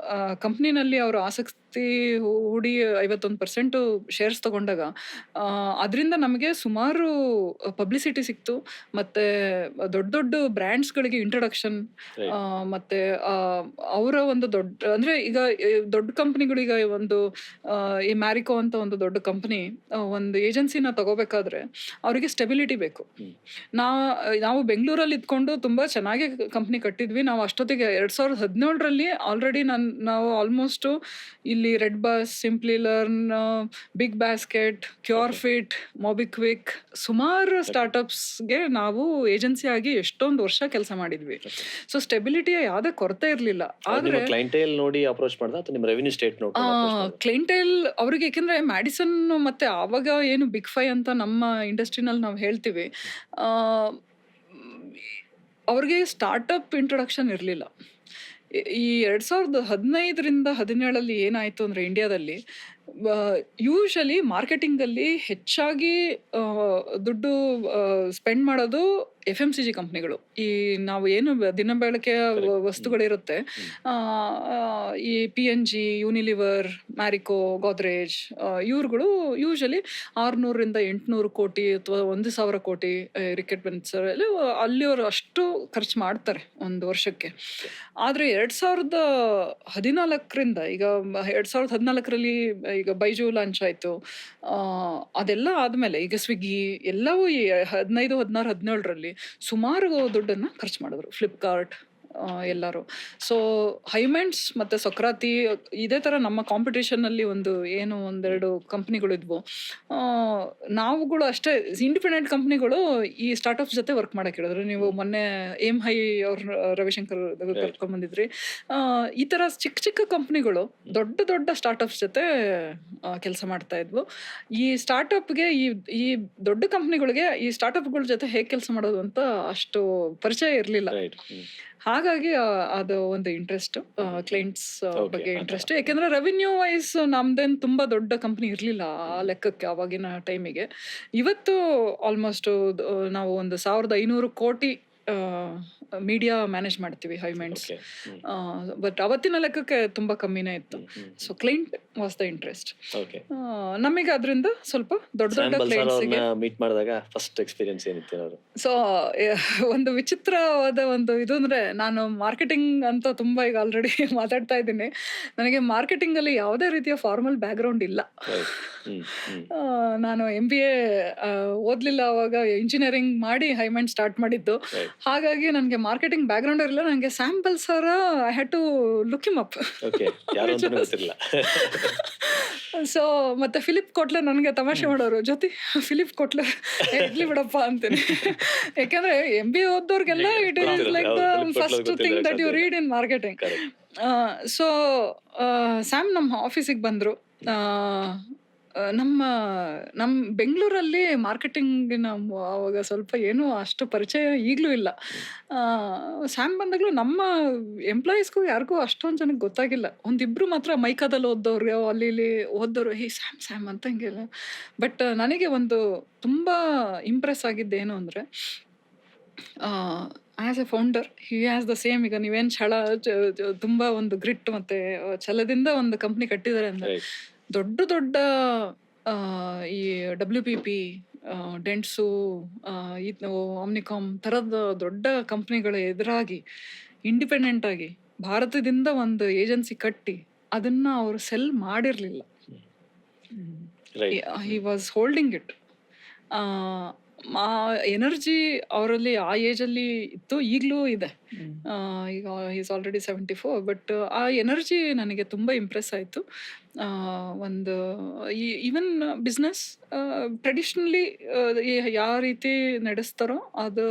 ಕಂಪ್ನಿನಲ್ಲಿ ಅವರು ಆಸಕ್ತಿ ಹೂಡಿ 51% ಶೇರ್ಸ್ ತಗೊಂಡಾಗ ಅದರಿಂದ ನಮಗೆ ಸುಮಾರು ಪಬ್ಲಿಸಿಟಿ ಸಿಕ್ತು. ಮತ್ತೆ ದೊಡ್ಡ ದೊಡ್ಡ ಬ್ರ್ಯಾಂಡ್ಸ್ಗಳಿಗೆ ಇಂಟ್ರೊಡಕ್ಷನ್, ಮತ್ತೆ ಅವರ ಒಂದು ಅಂದ್ರೆ ಈಗ ದೊಡ್ಡ ಕಂಪ್ನಿಗಳಿಗೆ ಈ ಮ್ಯಾರಿಕೋ ಅಂತ ಒಂದು ದೊಡ್ಡ ಕಂಪನಿ ಒಂದು ಏಜೆನ್ಸಿನ ತಗೋಬೇಕಾದ್ರೆ ಅವರಿಗೆ ಸ್ಟೆಬಿಲಿಟಿ ಬೇಕು. ನಾವು ಬೆಂಗಳೂರಲ್ಲಿ ಇದ್ಕೊಂಡು ತುಂಬಾ ಚೆನ್ನಾಗಿ ಕಂಪ್ನಿ ಕಟ್ಟಿದ್ವಿ. ನಾವು ಅಷ್ಟೊತ್ತಿಗೆ 2017ರಲ್ಲಿ ಆಲ್ರೆಡಿ ನಾವು ಆಲ್ಮೋಸ್ಟ್ ಇಲ್ಲಿ redBus, Simplilearn, BigBasket, Curefit, MobiKwik ಸುಮಾರು ಸ್ಟಾರ್ಟ್ಅಪ್ಸ್ಗೆ ನಾವು ಏಜೆನ್ಸಿ ಆಗಿ ಎಷ್ಟೊಂದು ವರ್ಷ ಕೆಲಸ ಮಾಡಿದ್ವಿ. ಸೊ ಸ್ಟೆಬಿಲಿಟಿಯ ಯಾವುದೇ ಕೊರತೆ ಇರಲಿಲ್ಲ. ಆದ್ರೆ ಕ್ಲೈಂಟೇಲ್ ನೋಡಿ ಅಪ್ರೋಚ್ ಮಾಡಿದ ಅಥವಾ ನಿಮ್ಮ ರೆವಿನ್ಯೂ ಸ್ಟೇಟ್ ನೋಡಿ ಕ್ಲೈಂಟೇಲ್ ಅವರಿಗೆ, ಯಾಕೆಂದ್ರೆ ಮ್ಯಾಡಿಸನ್ ಮತ್ತೆ ಆವಾಗ ಏನು ಬಿಗ್ 5 ಅಂತ ನಮ್ಮ ಇಂಡಸ್ಟ್ರಿನಲ್ಲಿ ನಾವು ಹೇಳ್ತೀವಿ, ಅವ್ರಿಗೆ ಸ್ಟಾರ್ಟಪ್ ಇಂಟ್ರೊಡಕ್ಷನ್ ಇರಲಿಲ್ಲ. ಈ 2015ರಿಂದ 17 ಏನಾಯ್ತು ಅಂದ್ರೆ ಇಂಡಿಯಾದಲ್ಲಿ ಯೂಶಲಿ ಮಾರ್ಕೆಟಿಂಗಲ್ಲಿ ಹೆಚ್ಚಾಗಿ ದುಡ್ಡು ಸ್ಪೆಂಡ್ ಮಾಡೋದು FMCG ಕಂಪ್ನಿಗಳು. ಈ ನಾವು ಏನು ದಿನ ಬೆಳಕೆಯ ವಸ್ತುಗಳಿರುತ್ತೆ, ಈ PNG, ಯೂನಿಲಿವರ್, ಮ್ಯಾರಿಕೋ, ಗೋದ್ರೇಜ್, ಇವ್ರುಗಳು ಯೂಶಲಿ 600ರಿಂದ 800 ಕೋಟಿ ಅಥವಾ 1,000 ಕೋಟಿ ರಿಕ್ವೈರ್ಮೆಂಟ್ಸ್ ಅಲ್ಲಿಯವರು ಅಷ್ಟು ಖರ್ಚು ಮಾಡ್ತಾರೆ ಒಂದು ವರ್ಷಕ್ಕೆ. ಆದರೆ 2014ರಿಂದ ಈಗ 2014ರಲ್ಲಿ ಈಗ ಬೈಜು ಲಾಂಚ್ ಆಯಿತು. ಅದೆಲ್ಲ ಆದಮೇಲೆ ಈಗ ಸ್ವಿಗ್ಗಿ ಎಲ್ಲವೂ ಈ 15, 16, 17ರಲ್ಲಿ ಸುಮಾರು ದುಡ್ಡನ್ನು ಖರ್ಚು ಮಾಡಿದ್ರು, ಫ್ಲಿಪ್ಕಾರ್ಟ್ ಎಲ್ಲರೂ. ಸೊ ಹೈಮೆಂಡ್ಸ್ ಮತ್ತು ಸೊಕ್ರಾತಿ ಇದೇ ಥರ ನಮ್ಮ ಕಾಂಪಿಟೇಷನಲ್ಲಿ ಒಂದೆರಡು ಕಂಪ್ನಿಗಳು ಇದ್ವು. ನಾವುಗಳು ಅಷ್ಟೇ ಇಂಡಿಪೆಂಡೆಂಟ್ ಕಂಪ್ನಿಗಳು ಈ ಸ್ಟಾರ್ಟ್ಅಪ್ಸ್ ಜೊತೆ ವರ್ಕ್ ಮಾಡಕ್ಕೆ ಹೇಳಿದ್ರು. ನೀವು ಮೊನ್ನೆ ಏಮ್ ಹೈ ಅವ್ರ ರವಿಶಂಕರ್ ಕರ್ಕೊಂಡ್ಬಂದಿದ್ರಿ. ಈ ಥರ ಚಿಕ್ಕ ಚಿಕ್ಕ ಕಂಪ್ನಿಗಳು ದೊಡ್ಡ ದೊಡ್ಡ ಸ್ಟಾರ್ಟ್ಅಪ್ಸ್ ಜೊತೆ ಕೆಲಸ ಮಾಡ್ತಾ ಇದ್ವು. ಈ ಸ್ಟಾರ್ಟ್ಅಪ್ಗೆ ಈ ದೊಡ್ಡ ಕಂಪ್ನಿಗಳಿಗೆ ಈ ಸ್ಟಾರ್ಟ್ಅಪ್ಗಳ ಜೊತೆ ಹೇಗೆ ಕೆಲಸ ಮಾಡೋದು ಅಂತ ಅಷ್ಟು ಪರಿಚಯ ಇರಲಿಲ್ಲ. ಹಾಗಾಗಿ ಅದು ಒಂದು ಇಂಟ್ರೆಸ್ಟ್, ಕ್ಲೈಂಟ್ಸ್ ಬಗ್ಗೆ ಇಂಟ್ರೆಸ್ಟ್. ಯಾಕೆಂದ್ರೆ ರೆವಿನ್ಯೂ ವೈಸ್ ನಮ್ದೇನು ತುಂಬಾ ದೊಡ್ಡ ಕಂಪ್ನಿ ಇರಲಿಲ್ಲ ಆ ಲೆಕ್ಕಕ್ಕೆ ಆವಾಗಿನ ಟೈಮಿಗೆ. ಇವತ್ತು ಆಲ್ಮೋಸ್ಟ್ ನಾವು 1,500 ಕೋಟಿ ಮೀಡಿಯಾ ಮ್ಯಾನೇಜ್ ಮಾಡ್ತೀವಿ ಹೈಮೈಂಡ್ಸ್. ಬಟ್ ಅವತ್ತಿನ ಲೆಕ್ಕಕ್ಕೆ ತುಂಬಾ ಕಮ್ಮಿನೇ ಇತ್ತು. So client was the interest. ನಮಗೆ ಅದರಿಂದ ಸ್ವಲ್ಪ ದೊಡ್ಡ ದೊಡ್ಡ ಕ್ಲೈಂಟ್ಸ್ಗೆ ಮೀಟ್ ಮಾಡಿದಾಗ ಫಸ್ಟ್ ಎಕ್ಸ್ಪೀರಿಯನ್ಸ್ ಏನಿತ್ತು? ಸೊ ಒಂದು ವಿಚಿತ್ರವಾದ ಇದು ಅಂದ್ರೆ, ನಾನು ಮಾರ್ಕೆಟಿಂಗ್ ಅಂತ ತುಂಬಾ ಈಗ ಆಲ್ರೆಡಿ ಮಾತಾಡ್ತಾ ಇದ್ದೀನಿ. ನನಗೆ ಮಾರ್ಕೆಟಿಂಗ್ ಅಲ್ಲಿ ಯಾವುದೇ ರೀತಿಯ ಫಾರ್ಮಲ್ ಬ್ಯಾಕ್ ಗ್ರೌಂಡ್ ಇಲ್ಲ. ನಾನು MBA ಓದ್ಲಿಲ್ಲ, ಅವಾಗ ಇಂಜಿನಿಯರಿಂಗ್ ಮಾಡಿ ಹೈಮೈಂಡ್ ಸ್ಟಾರ್ಟ್ ಮಾಡಿದ್ದು. ಹಾಗಾಗಿ ನನಗೆ ಮಾರ್ಕೆಟಿಂಗ್ ಬ್ಯಾಕ್ ಗ್ರೌಂಡ್ ಇರಲಿಲ್ಲ. ನನಗೆ sample sir I had to look him up. So ಮತ್ತೆ ಫಿಲಿಪ್ ಕೋಟ್ಲರ್ ನನಗೆ ತಮಾಷೆ ಮಾಡೋರು, ಜೊತೆ ಫಿಲಿಪ್ ಕೋಟ್ಲರ್ ಇಡ್ಲಿ ಬಿಡಪ್ಪ ಅಂತೀನಿ. ಯಾಕಂದ್ರೆ MBA ಓದೋರ್ಗೆಲ್ಲ it is like the first thing that you read in marketing. So Sam ನಮ್ಮ ಆಫೀಸಿಗೆ ಬಂದರು. ನಮ್ಮ ಬೆಂಗಳೂರಲ್ಲಿ ಮಾರ್ಕೆಟಿಂಗಿನ ಅವಾಗ ಸ್ವಲ್ಪ ಏನೂ ಅಷ್ಟು ಪರಿಚಯ ಈಗಲೂ ಇಲ್ಲ. ಸ್ಯಾಮ್ ಬಂದಾಗಲೂ ನಮ್ಮ ಎಂಪ್ಲಾಯೀಸ್ಗೂ ಯಾರಿಗೂ ಅಷ್ಟೊಂದು ಜನಕ್ಕೆ ಗೊತ್ತಾಗಿಲ್ಲ. ಒಂದಿಬ್ರು ಮಾತ್ರ ಮೈಕಾದಲ್ಲಿ ಓದೋರು, ಅಲ್ಲಿ ಇಲ್ಲಿ ಓದೋರು, ಹೇ ಸ್ಯಾಮ್ ಅಂತ ಹಿಂಗೆಲ್ಲ. ಬಟ್ ನನಗೆ ತುಂಬ ಇಂಪ್ರೆಸ್ ಆಗಿದ್ದೇನು ಅಂದರೆ, as A founder he has the same. ಈಗ ನೀವೇನು ತುಂಬ ಗ್ರಿಟ್ ಮತ್ತು ಛಲದಿಂದ ಒಂದು ಕಂಪ್ನಿ ಕಟ್ಟಿದ್ದಾರೆ ಅಂದರೆ, ದೊಡ್ಡ ದೊಡ್ಡ ಈ WPP, ಡೆಂಟ್ಸು, ಆಮ್ನಿಕಾಮ್ ಥರದ ದೊಡ್ಡ ಕಂಪ್ನಿಗಳ ಎದುರಾಗಿ ಇಂಡಿಪೆಂಡೆಂಟ್ ಆಗಿ ಭಾರತದಿಂದ ಒಂದು ಏಜೆನ್ಸಿ ಕಟ್ಟಿ ಅದನ್ನು ಅವರು ಸೆಲ್ ಮಾಡಿರಲಿಲ್ಲ. He was holding it. ಆ ಎನರ್ಜಿ ಅವರಲ್ಲಿ ಆ ಏಜಲ್ಲಿ ಇತ್ತು, ಈಗಲೂ ಇದೆ. ಈಗ ಈಸ್ ಆಲ್ರೆಡಿ 74. ಬಟ್ ಆ ಎನರ್ಜಿ ನನಗೆ ತುಂಬ ಇಂಪ್ರೆಸ್ ಆಯಿತು. ಈವನ್ ಬಿಸ್ನೆಸ್ ಟ್ರೆಡಿಷ್ನಲಿ ಯಾವ ರೀತಿ ನಡೆಸ್ತಾರೋ ಅದು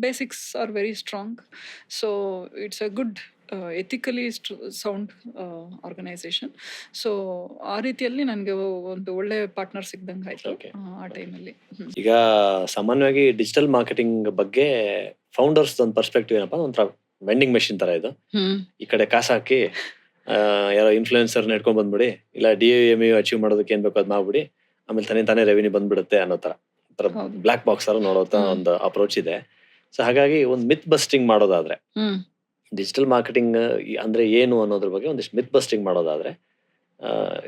basics are very strong. So it's a good ethically sound organisation. So ಆ ರೀತಿಯಲ್ಲಿ ನನಗೆ ಒಂದು ಒಳ್ಳೆ ಪಾರ್ಟ್ನರ್ ಸಿಗ್ದಂಗೆ ಆಯ್ತು Okay. ಆ ಟೈಮಲ್ಲಿ. ಈಗ ಸಾಮಾನ್ಯವಾಗಿ ಡಿಜಿಟಲ್ ಮಾರ್ಕೆಟಿಂಗ್ ಬಗ್ಗೆ ಫೌಂಡರ್ಸ್ ಒಂದು ಪರ್ಸ್ಪೆಕ್ಟಿವ್ ಏನಪ್ಪ, ಒಂಥರ ವೆಂಡಿಂಗ್ ಮೆಷಿನ್ ತರ ಇದು. ಈ ಕಡೆ ಕಾಸು ಹಾಕಿ ಯಾರೋ ಇನ್ಫ್ಲೂಯೆನ್ಸರ್ ಇಟ್ಕೊಂಡ್ ಬಂದ್ಬಿಡಿ, ಇಲ್ಲ DMU ಅಚೀವ್ ಮಾಡೋದಕ್ಕೆ ಏನ್ ಬೇಕೋ ಅದ್ ಮಾಡ್ಬಿಡಿ, ಆಮೇಲೆ ತಾನೇ ರೆವಿನ್ಯೂ ಬಂದ್ಬಿಡುತ್ತೆ ಅನ್ನೋ ತರ ಹೌದು. ಬ್ಲಾಕ್ ಬಾಕ್ಸ್ ತರ ನೋಡೋ ಒಂದು ಅಪ್ರೋಚ್ ಇದೆ. ಸೊ ಹಾಗಾಗಿ ಒಂದು ಮಿತ್ ಬಸ್ಟಿಂಗ್ ಮಾಡೋದಾದ್ರೆ ಡಿಜಿಟಲ್ ಮಾರ್ಕೆಟಿಂಗ್ ಅಂದ್ರೆ ಏನು ಅನ್ನೋದ್ರ ಬಗ್ಗೆ ಒಂದಿಷ್ಟು ಮಿತ್ ಬಸ್ಟಿಂಗ್ ಮಾಡೋದಾದ್ರೆ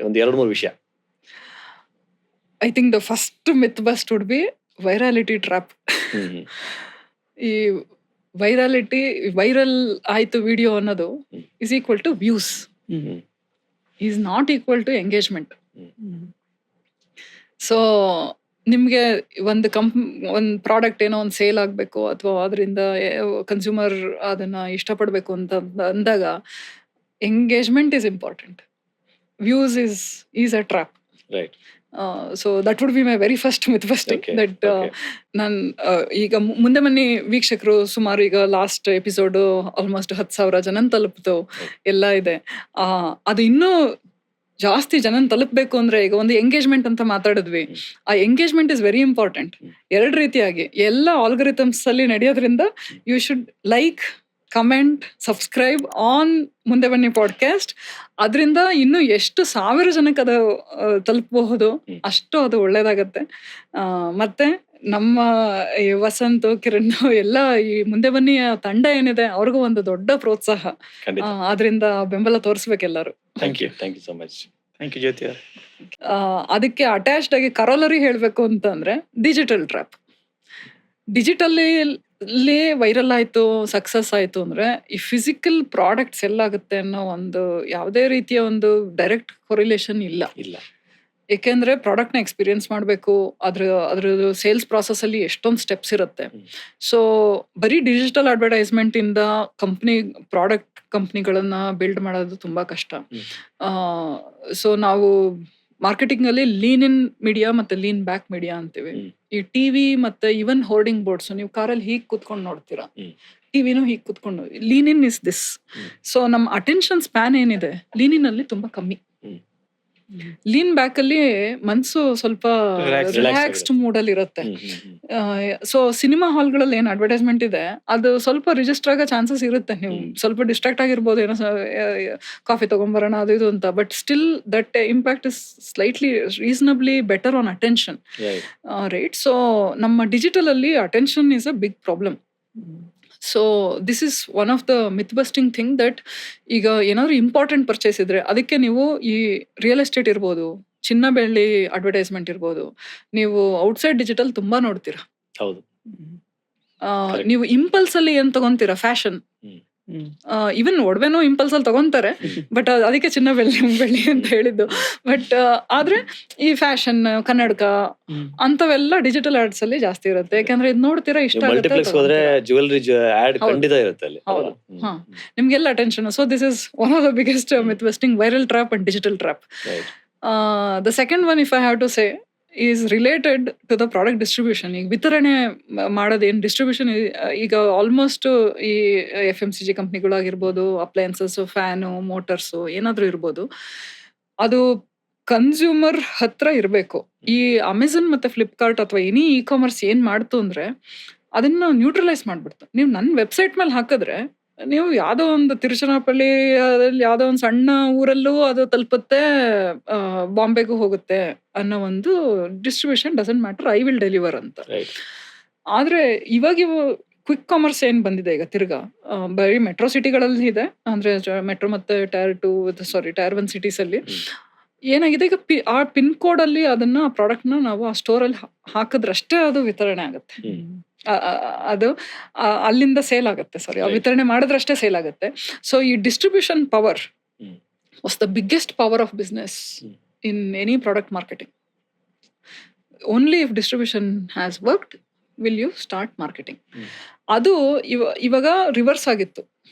ಒಂದ್ 2-3 ವಿಷಯ. I think the first myth bust would be virality trap. ಈ ವೈರಲ್ ಆಯ್ತು ವಿಡಿಯೋ ಅನ್ನೋದು is equal to views, is not equal to engagement. So ನಿಮ್ಗೆ ಒಂದು ಪ್ರಾಡಕ್ಟ್ ಏನೋ ಒಂದು ಸೇಲ್ ಆಗ್ಬೇಕು ಅಥವಾ ಅದರಿಂದ ಕನ್ಸ್ಯೂಮರ್ ಅದನ್ನ ಇಷ್ಟಪಡ್ಬೇಕು ಅಂತ ಅಂದಾಗ engagement is important, views is a trap. Right. So that would be my very first myth busting. Okay, that okay. ನಾನು ಈಗ ಮುಂದೆ ಬನ್ನಿ ವೀಕ್ಷಕರು ಸುಮಾರು ಈಗ ಲಾಸ್ಟ್ ಎಪಿಸೋಡ್ ಆಲ್ಮೋಸ್ಟ್ 10,000 ಜನನ್ ತಲುಪ್ತು, ಎಲ್ಲ ಇದೆ. ಅದು ಇನ್ನೂ ಜಾಸ್ತಿ ಜನನ್ ತಲುಪಬೇಕು ಅಂದ್ರೆ ಈಗ ಒಂದು ಎಂಗೇಜ್ಮೆಂಟ್ ಅಂತ ಮಾತಾಡಿದ್ವಿ. ಆ ಎಂಗೇಜ್ಮೆಂಟ್ ಇಸ್ ವೆರಿ ಇಂಪಾರ್ಟೆಂಟ್. 2 ರೀತಿಯಾಗಿ ಎಲ್ಲ ಆಲ್ಗರಿಥಮ್ಸ್ ಅಲ್ಲಿ ನಡೆಯೋದ್ರಿಂದ you should like, comment, subscribe on ಮುಂದೆ ಬನ್ನಿ ಪಾಡ್ಕಾಸ್ಟ್. ಅದರಿಂದ ಇನ್ನು ಎಷ್ಟು 1000 ಜನಕ್ಕೆ ಅದು ತಲುಪಬಹುದು, ಅಷ್ಟು ಅದು ಒಳ್ಳೇದಾಗತ್ತೆ. ಮತ್ತೆ ನಮ್ಮ ಈ ವಸಂತ್, ಕಿರಣ್ ಎಲ್ಲ ಈ ಮುಂದೆ ಬನ್ನಿ ತಂಡ ಏನಿದೆ ಅವ್ರಿಗೂ ಒಂದು ದೊಡ್ಡ ಪ್ರೋತ್ಸಾಹ. ಅದರಿಂದ ಬೆಂಬಲ ತೋರಿಸ್ಬೇಕೆಲ್ಲರೂ. Thank you so much. Thank you Jyothi ಅವ್ರೆ. ಅದಕ್ಕೆ ಅಟ್ಯಾಚ್ಡ್ ಆಗಿ ಕರೋಲರಿ ಹೇಳ್ಬೇಕು ಅಂತಂದ್ರೆ ಡಿಜಿಟಲ್ ಟ್ರ್ಯಾಪ್. ಡಿಜಿಟಲ್ಲಿ ವೈರಲ್ ಆಯ್ತು, ಸಕ್ಸಸ್ ಆಯ್ತು ಅಂದ್ರೆ ಈ ಫಿಸಿಕಲ್ ಪ್ರಾಡಕ್ಟ್ಸ್ ಎಲ್ಲಾಗುತ್ತೆ ಅನ್ನೋ ಒಂದು ಯಾವುದೇ ರೀತಿಯ ಒಂದು ಡೈರೆಕ್ಟ್ ಕೊರಿಲೇಷನ್ ಇಲ್ಲ. ಏಕೆಂದ್ರೆ ಪ್ರಾಡಕ್ಟ್ ನ ಎಕ್ಸ್ಪೀರಿಯನ್ಸ್ ಮಾಡಬೇಕು, ಅದ್ರದ್ದು ಸೇಲ್ಸ್ ಪ್ರಾಸೆಸ್ ಅಲ್ಲಿ ಎಷ್ಟೊಂದು ಸ್ಟೆಪ್ಸ್ ಇರುತ್ತೆ. ಸೊ ಬರೀ ಡಿಜಿಟಲ್ ಅಡ್ವರ್ಟೈಸ್ಮೆಂಟ್ ಇಂದ ಪ್ರಾಡಕ್ಟ್ ಕಂಪ್ನಿಗಳನ್ನ ಬಿಲ್ಡ್ ಮಾಡೋದು ತುಂಬಾ ಕಷ್ಟ. ಸೊ ನಾವು ಮಾರ್ಕೆಟಿಂಗ್ ಅಲ್ಲಿ ಲೀನ್ ಇನ್ ಮೀಡಿಯಾ ಮತ್ತೆ ಲೀನ್ ಬ್ಯಾಕ್ ಮೀಡಿಯಾ ಅಂತೀವಿ. ಈ ಟಿವಿ ಮತ್ತೆ ಇವನ್ ಹೋರ್ಡಿಂಗ್ ಬೋರ್ಡ್ಸ್ ನೀವು ಕಾರಲ್ಲಿ ಹೀಗ್ ಕುತ್ಕೊಂಡು ನೋಡ್ತೀರಾ, ಟಿವಿನೂ ಹೀಗ್ ಕುತ್ಕೊಂಡು. Lean in is this. So ನಮ್ಮ ಅಟೆನ್ಷನ್ ಸ್ಪ್ಯಾನ್ ಏನಿದೆ ಲೀನ್ ಇನ್ ಅಲ್ಲಿ ತುಂಬಾ ಕಮ್ಮಿ. ಲೀನ್ ಬ್ಯಾಕ್ ಅಲ್ಲಿ ಮನ್ಸು ಸ್ವಲ್ಪ ರಿಲ್ಯಾಕ್ಸ್ಡ್ ಮೂಡ್ ಅಲ್ಲಿ ಇರುತ್ತೆ. ಸೊ ಸಿನಿಮಾ ಹಾಲ್ಗಳಲ್ಲಿ ಏನ್ ಅಡ್ವರ್ಟೈಸ್ಮೆಂಟ್ ಇದೆ ಅದು ಸ್ವಲ್ಪ ರಿಜಿಸ್ಟರ್ ಆಗೋ ಚಾನ್ಸಸ್ ಇರುತ್ತೆ. ನೀವು ಸ್ವಲ್ಪ ಡಿಸ್ಟ್ರಾಕ್ಟ್ ಆಗಿರ್ಬೋದು, ಏನೋ ಕಾಫಿ ತಗೊಂಡ್ಬರೋಣ ಅದು ಇದು ಅಂತ. But still that impact is slightly reasonably better on attention, right? So ನಮ್ಮ ಡಿಜಿಟಲ್ ಅಲ್ಲಿ attention is a big problem. So this is one of the myth busting thing that ಈಗ ಏನಾದ್ರು ಇಂಪಾರ್ಟೆಂಟ್ ಪರ್ಚೇಸ್ ಇದ್ರೆ ಅದಕ್ಕೆ ನೀವು ಈ ರಿಯಲ್ ಎಸ್ಟೇಟ್ ಇರ್ಬೋದು, ಚಿನ್ನ ಬೆಳ್ಳಿ ಅಡ್ವರ್ಟೈಸ್ಮೆಂಟ್ ಇರ್ಬೋದು, ನೀವು ಔಟ್ಸೈಡ್ ಡಿಜಿಟಲ್ ತುಂಬಾ ನೋಡ್ತೀರಾ. ಹೌದು. ನೀವು ಇಂಪಲ್ಸ್ ಅಲ್ಲಿ ಏನ್ ತಗೊಂತೀರಾ, ಫ್ಯಾಷನ್, ಇವನ್ ಒಡವೆನೂ ಇಂಪಲ್ಸ್ ಅಲ್ಲಿ ತಗೊಂತಾರೆ. ಬಟ್ ಅದಕ್ಕೆ ಚಿನ್ನ ಬೆಳ್ಳಿ ಅಂತ ಹೇಳಿದ್ದು. ಬಟ್ ಆದ್ರೆ ಈ ಫ್ಯಾಷನ್, ಕನ್ನಡಕ ಅಂತವೆಲ್ಲ ಡಿಜಿಟಲ್ ಆಡ್ಸ್ ಅಲ್ಲಿ ಜಾಸ್ತಿ ಇರುತ್ತೆ. ಯಾಕಂದ್ರೆ ಇದು ನೋಡ್ತೀರಾ, ಇಷ್ಟ ಹೌದು. ನಿಮ್ಗೆಲ್ಲ ಅಟೆನ್ಷನ್. So this is one of the biggest myth busting, viral trap and digital trap. The second one if I have to say is related to the product distribution. ಈಗ ವಿತರಣೆ ಮಾಡೋದೇನು ಡಿಸ್ಟ್ರಿಬ್ಯೂಷನ್, ಈಗ ಆಲ್ಮೋಸ್ಟ್ ಈ FMCG ಕಂಪ್ನಿಗಳಾಗಿರ್ಬೋದು, ಅಪ್ಲಯನ್ಸಸ್, ಫ್ಯಾನು, ಮೋಟರ್ಸು ಏನಾದರೂ ಇರ್ಬೋದು, ಅದು ಕನ್ಸ್ಯೂಮರ್ ಹತ್ರ ಇರಬೇಕು. ಈ ಅಮೆಝಾನ್ ಮತ್ತೆ ಫ್ಲಿಪ್ಕಾರ್ಟ್ ಅಥವಾ ಎನಿ ಕಾಮರ್ಸ್ ಏನ್ ಮಾಡ್ತು ಅಂದ್ರೆ ಅದನ್ನ ನ್ಯೂಟ್ರಲೈಸ್ ಮಾಡ್ಬಿಡ್ತು. ನೀವು ನನ್ನ ವೆಬ್ಸೈಟ್ ಮೇಲೆ ಹಾಕಿದ್ರೆ ನೀವು ಯಾವುದೋ ಒಂದು ತಿರುಚನಾಪಳ್ಳಿ ಯಾವುದೋ ಒಂದು ಸಣ್ಣ ಊರಲ್ಲೂ ಅದು ತಲುಪುತ್ತೆ, ಬಾಂಬೆಗೂ ಹೋಗುತ್ತೆ ಅನ್ನೋ ಒಂದು distribution doesn't matter, I will deliver ಅಂತ. ಆದ್ರೆ ಇವಾಗ ಕ್ವಿಕ್ ಕಾಮರ್ಸ್ ಏನ್ ಬಂದಿದೆ ಈಗ ತಿರ್ಗಾ ಬರೀ ಮೆಟ್ರೋ ಸಿಟಿಗಳಲ್ಲಿ ಇದೆ. ಅಂದ್ರೆ ಮೆಟ್ರೋ ಮತ್ತೆ ಟೈರ್ 1 ಸಿಟೀಸ್ ಅಲ್ಲಿ ಏನಾಗಿದೆ, ಈಗ ಆ ಪಿನ್ ಕೋಡ್ ಅಲ್ಲಿ ಅದನ್ನ ಪ್ರಾಡಕ್ಟ್ ನ ನಾವು ಆ ಸ್ಟೋರ್ ಅಲ್ಲಿ ಹಾಕಿದ್ರಷ್ಟೇ ಅದು ವಿತರಣೆ ಆಗುತ್ತೆ. ಅದು ಅಲ್ಲಿಂದ ಸೇಲ್ ಆಗುತ್ತೆ. ವಿತರಣೆ ಮಾಡಿದ್ರಷ್ಟೇ ಸೇಲ್ ಆಗುತ್ತೆ. ಸೊ ಈ distribution power was the biggest power of business in any product marketing. Only if distribution has worked will you start marketing. ಅದು ಇವಾಗ ರಿವರ್ಸ್ ಆಗಿತ್ತು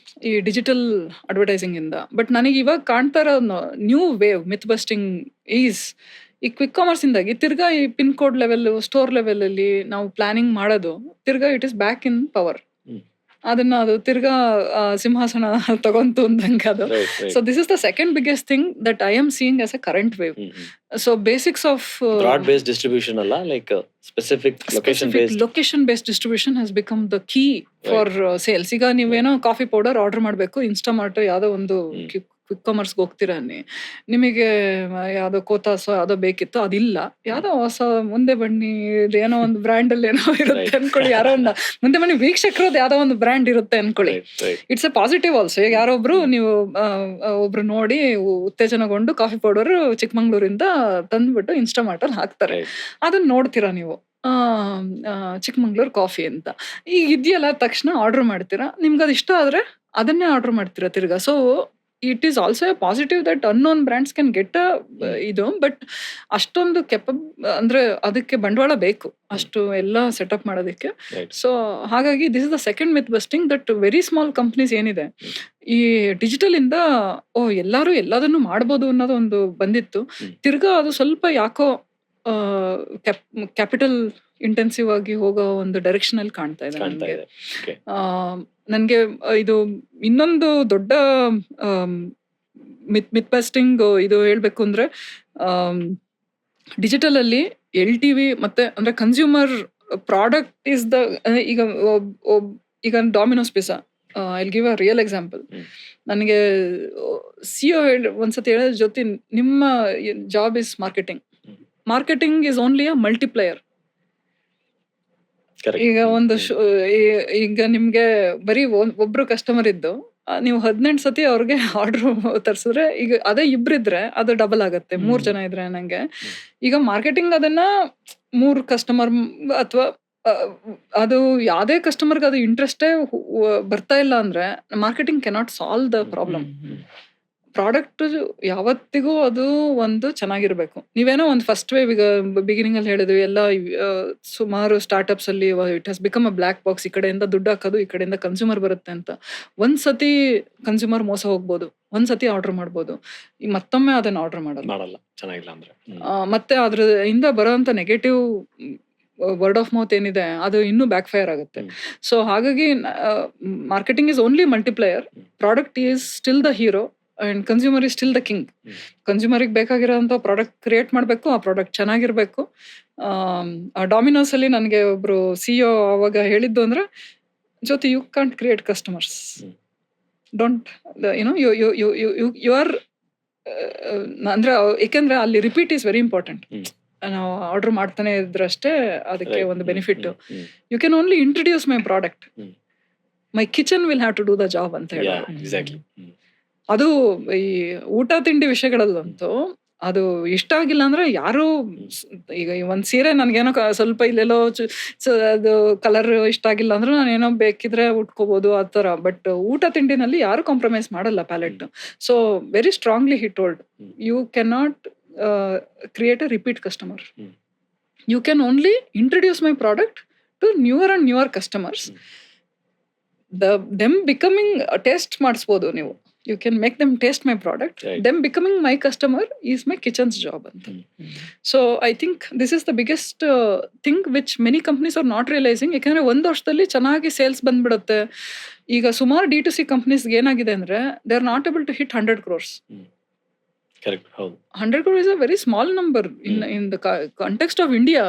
ಈ ಡಿಜಿಟಲ್ ಅಡ್ವರ್ಟೈಸಿಂಗ್ ಇಂದ. ಬಟ್ ನನಗೆ ಇವಾಗ ಕಾಣ್ತಾ ಇರೋ new wave myth busting is ಈ ಕ್ವಿಕ್ ಕಾಮರ್ಸ್ ಇಂದಾಗಿ ತಿರ್ಗಾ ಈ pin code level, store level ಅಲ್ಲಿ ನಾವು ಪ್ಲಾನಿಂಗ್ ಮಾಡೋದು ತಿರ್ಗಾ it is back in power. ಅದನ್ನ ಅದು ತಿರ್ಗಾ ಸಿಂಹಾಸನ ತಗೊಂತು ಅಂದಂಗೆ ಅದು. Right, right. So this is the second biggest thing that I am seeing as a current wave. So basics of broad based distribution ಅಲ್ಲ, like specific location based. Location based distribution has become the key for sales. ಈಗ ನೀವೇನೋ ಕಾಫಿ ಪೌಡರ್ ಆರ್ಡರ್ ಮಾಡಬೇಕು, ಇನ್ಸ್ಟಾಮಾರ್ಟ್ ಯಾವ್ದೋ ಒಂದು ಕ್ವಿಕ್ ಕಾಮರ್ಸ್ಗೆ ಹೋಗ್ತೀರಾ, ನಿಮಗೆ ಯಾವ್ದೋ ಕೋತಾಸೋ ಯಾವ್ದೋ ಬೇಕಿತ್ತು, ಅದಿಲ್ಲ, ಯಾವ್ದೋ ಹೊಸ ಮುಂದೆ ಬನ್ನಿ ಏನೋ ಒಂದು ಬ್ರ್ಯಾಂಡ್ ಅಲ್ಲಿ ಏನೋ ಇರುತ್ತೆ ಅನ್ಕೊಳ್ಳಿ, ಯಾರೋ ಒಂದು ಮುಂದೆ ಬನ್ನಿ ವೀಕ್ಷಕರದ್ದು ಯಾವ್ದೋ ಒಂದು ಬ್ರ್ಯಾಂಡ್ ಇರುತ್ತೆ ಅನ್ಕೊಳ್ಳಿ. It's A positive also. ಈಗ ಯಾರೊಬ್ರು ನೀವು ಒಬ್ರು ನೋಡಿ ಉತ್ತೇಜನಗೊಂಡು ಕಾಫಿ ಪೌಡರ್ ಚಿಕ್ಕಮಂಗ್ಳೂರಿಂದ ತಂದ್ಬಿಟ್ಟು ಇನ್ಸ್ಟಾಮಾರ್ಟ್ ಅಲ್ಲಿ ಹಾಕ್ತಾರೆ, ಅದನ್ನ ನೋಡ್ತೀರಾ ನೀವು, ಚಿಕ್ಕಮಂಗ್ಳೂರ್ ಕಾಫಿ ಅಂತ. ಈಗ ಇದೆಯಲ್ಲ, ತಕ್ಷಣ ಆರ್ಡರ್ ಮಾಡ್ತೀರಾ, ನಿಮ್ಗೆ ಅದು ಇಷ್ಟ ಆದ್ರೆ ಅದನ್ನೇ ಆರ್ಡರ್ ಮಾಡ್ತೀರಾ ತಿರ್ಗಾ. So it is also A positive that unknown brands can get ಇದು, ಬಟ್ ಅಷ್ಟೊಂದು ಅಂದ್ರೆ ಅದಕ್ಕೆ ಬಂಡವಾಳ ಬೇಕು ಅಷ್ಟು ಎಲ್ಲ ಸೆಟಪ್ ಮಾಡೋದಕ್ಕೆ. ಸೊ ಹಾಗಾಗಿ this is the second myth busting that very small companies ಏನಿದೆ ಈ ಡಿಜಿಟಲ್ ಇಂದ ಎಲ್ಲರೂ ಎಲ್ಲದನ್ನು ಮಾಡ್ಬೋದು ಅನ್ನೋದು ಒಂದು ಬಂದಿತ್ತು. ತಿರ್ಗಾ ಅದು ಸ್ವಲ್ಪ ಯಾಕೋ ಕ್ಯಾಪಿಟಲ್ ಇಂಟೆನ್ಸಿವ್ ಆಗಿ ಹೋಗೋ ಒಂದು ಡೈರೆಕ್ಷನ್ ಅಲ್ಲಿ ಕಾಣ್ತಾ ಇದೆ ನನಗೆ. ನನಗೆ ಇದು ಇನ್ನೊಂದು ದೊಡ್ಡ ಮಿತ್ ಬಸ್ಟಿಂಗ್ ಇದು ಹೇಳ್ಬೇಕು ಅಂದ್ರೆ, ಡಿಜಿಟಲ್ ಅಲ್ಲಿ LTV ಮತ್ತೆ ಅಂದ್ರೆ ಕನ್ಸ್ಯೂಮರ್ ಪ್ರಾಡಕ್ಟ್ ಇಸ್ ದ, ಈಗ Domino's pizza, I'll give a real example. ನನಗೆ CEO ಒಂದ್ಸತಿ ಹೇಳಿದ ಜೊತೆ, ನಿಮ್ಮ job is marketing is only a multiplier. ಈಗ ಒಂದು ಈಗ ನಿಮ್ಗೆ ಬರೀ ಒಬ್ರು ಕಸ್ಟಮರ್ ಇದ್ದು ನೀವು 18 ಸತಿ ಅವ್ರಿಗೆ ಆರ್ಡರ್ ತರಿಸಿದ್ರೆ, ಈಗ ಅದೇ ಇಬ್ರಿದ್ರೆ ಅದು ಡಬಲ್ ಆಗತ್ತೆ. 3 ಜನ ಇದ್ರೆ ನಂಗೆ ಈಗ ಮಾರ್ಕೆಟಿಂಗ್ ಅದನ್ನ 3 ಕಸ್ಟಮರ್ ಅಥವಾ ಅದು ಯಾವ್ದೇ ಕಸ್ಟಮರ್ಗೆ ಅದು ಇಂಟ್ರೆಸ್ಟೇ ಬರ್ತಾ ಇಲ್ಲ ಅಂದ್ರೆ marketing cannot solve the problem. Product ಯಾವತ್ತಿಗೂ ಅದು ಒಂದು ಚೆನ್ನಾಗಿರ್ಬೇಕು. ನೀವೇನೋ ಒಂದು ಫಸ್ಟ್ ವೇವ್, ಈಗ ಬಿಗಿನಿಂಗ್ ಅಲ್ಲಿ ಹೇಳಿದ್ವಿ ಎಲ್ಲ ಸುಮಾರು ಸ್ಟಾರ್ಟ್ಅಪ್ಸ್ ಅಲ್ಲಿ it has become a black box. ಈ ಕಡೆಯಿಂದ ದುಡ್ಡು ಹಾಕೋದು, ಈ ಕಡೆಯಿಂದ ಕನ್ಸ್ಯೂಮರ್ ಬರುತ್ತೆ ಅಂತ. ಒಂದ್ಸತಿ ಕನ್ಸ್ಯೂಮರ್ ಮೋಸ ಹೋಗ್ಬೋದು, ಒಂದ್ಸತಿ ಆರ್ಡರ್ ಮಾಡ್ಬೋದು, ಈಗ ಮತ್ತೊಮ್ಮೆ ಅದನ್ನ ಆರ್ಡರ್ ಮಾಡಲ್ಲ ಚೆನ್ನಾಗಿಲ್ಲ ಅಂದ್ರೆ. ಮತ್ತೆ ಅದ್ರಿಂದ ಬರೋಂಥ ನೆಗೆಟಿವ್ ವರ್ಡ್ ಆಫ್ ಮೌತ್ ಏನಿದೆ ಅದು ಇನ್ನೂ ಬ್ಯಾಕ್ ಫೈರ್ ಆಗುತ್ತೆ. ಸೊ ಹಾಗಾಗಿ marketing is only multiplier, product is still the hero and consumer is still the king. ಕನ್ಸ್ಯೂಮರಿಗೆ ಬೇಕಾಗಿರೋಂಥ ಪ್ರಾಡಕ್ಟ್ ಕ್ರಿಯೇಟ್ ಮಾಡಬೇಕು, ಆ ಪ್ರಾಡಕ್ಟ್ ಚೆನ್ನಾಗಿರ್ಬೇಕು. ಡಾಮಿನೋಸ್ ಅಲ್ಲಿ ನನಗೆ ಒಬ್ರು CEO ಅವಾಗ ಹೇಳಿದ್ದು ಅಂದ್ರೆ, ಜೊತೆ you can't create customers, don't you are ಅಂದ್ರೆ, ಏಕೆಂದ್ರೆ ಅಲ್ಲಿ ರಿಪೀಟ್ ಈಸ್ ವೆರಿ ಇಂಪಾರ್ಟೆಂಟ್. ನಾವು ಆರ್ಡರ್ ಮಾಡ್ತಾನೆ ಇದ್ರಷ್ಟೇ ಅದಕ್ಕೆ ಒಂದು benefit. You can only introduce my product, my kitchen will have to do the job ಅಂತ ಹೇಳಿ. ಅದು ಈ ಊಟ ತಿಂಡಿ ವಿಷಯಗಳಲ್ಲಂತೂ ಅದು ಇಷ್ಟ ಆಗಿಲ್ಲ ಅಂದ್ರೆ ಯಾರು, ಈಗ ಒಂದ್ ಸೀರೆ ನನ್ಗೇನೋ ಸ್ವಲ್ಪ ಇಲ್ಲೆಲ್ಲೋ ಅದು ಕಲರ್ ಇಷ್ಟ ಆಗಿಲ್ಲ ಅಂದ್ರೆ ನಾನೇನೋ ಬೇಕಿದ್ರೆ ಉಟ್ಕೋಬಹುದು ಆ ತರ. ಬಟ್ ಊಟ ತಿಂಡಿನಲ್ಲಿ ಯಾರು ಕಾಂಪ್ರಮೈಸ್ ಮಾಡಲ್ಲ palate. So very strongly he told, you can not create a repeat customer. You can only introduce my product to newer and newer customers. Them becoming a taste ಮಾಡಿಸ್ಬೋದು ನೀವು. You can make them taste my product. Them becoming my customer is my kitchen's job ಅಂತ. So I think this is the biggest thing which many companies are not realizing. ಯಾಕಂದ್ರೆ ಒಂದು ವರ್ಷದಲ್ಲಿ ಚೆನ್ನಾಗಿ ಸೇಲ್ಸ್ ಬಂದ್ಬಿಡುತ್ತೆ. ಈಗ ಸುಮಾರು D2C ಕಂಪ್ನೀಸ್ಗೆ ಏನಾಗಿದೆ ಅಂದ್ರೆ, they are not able to hit 100 crores. 100 crore is a very small number in the context of India.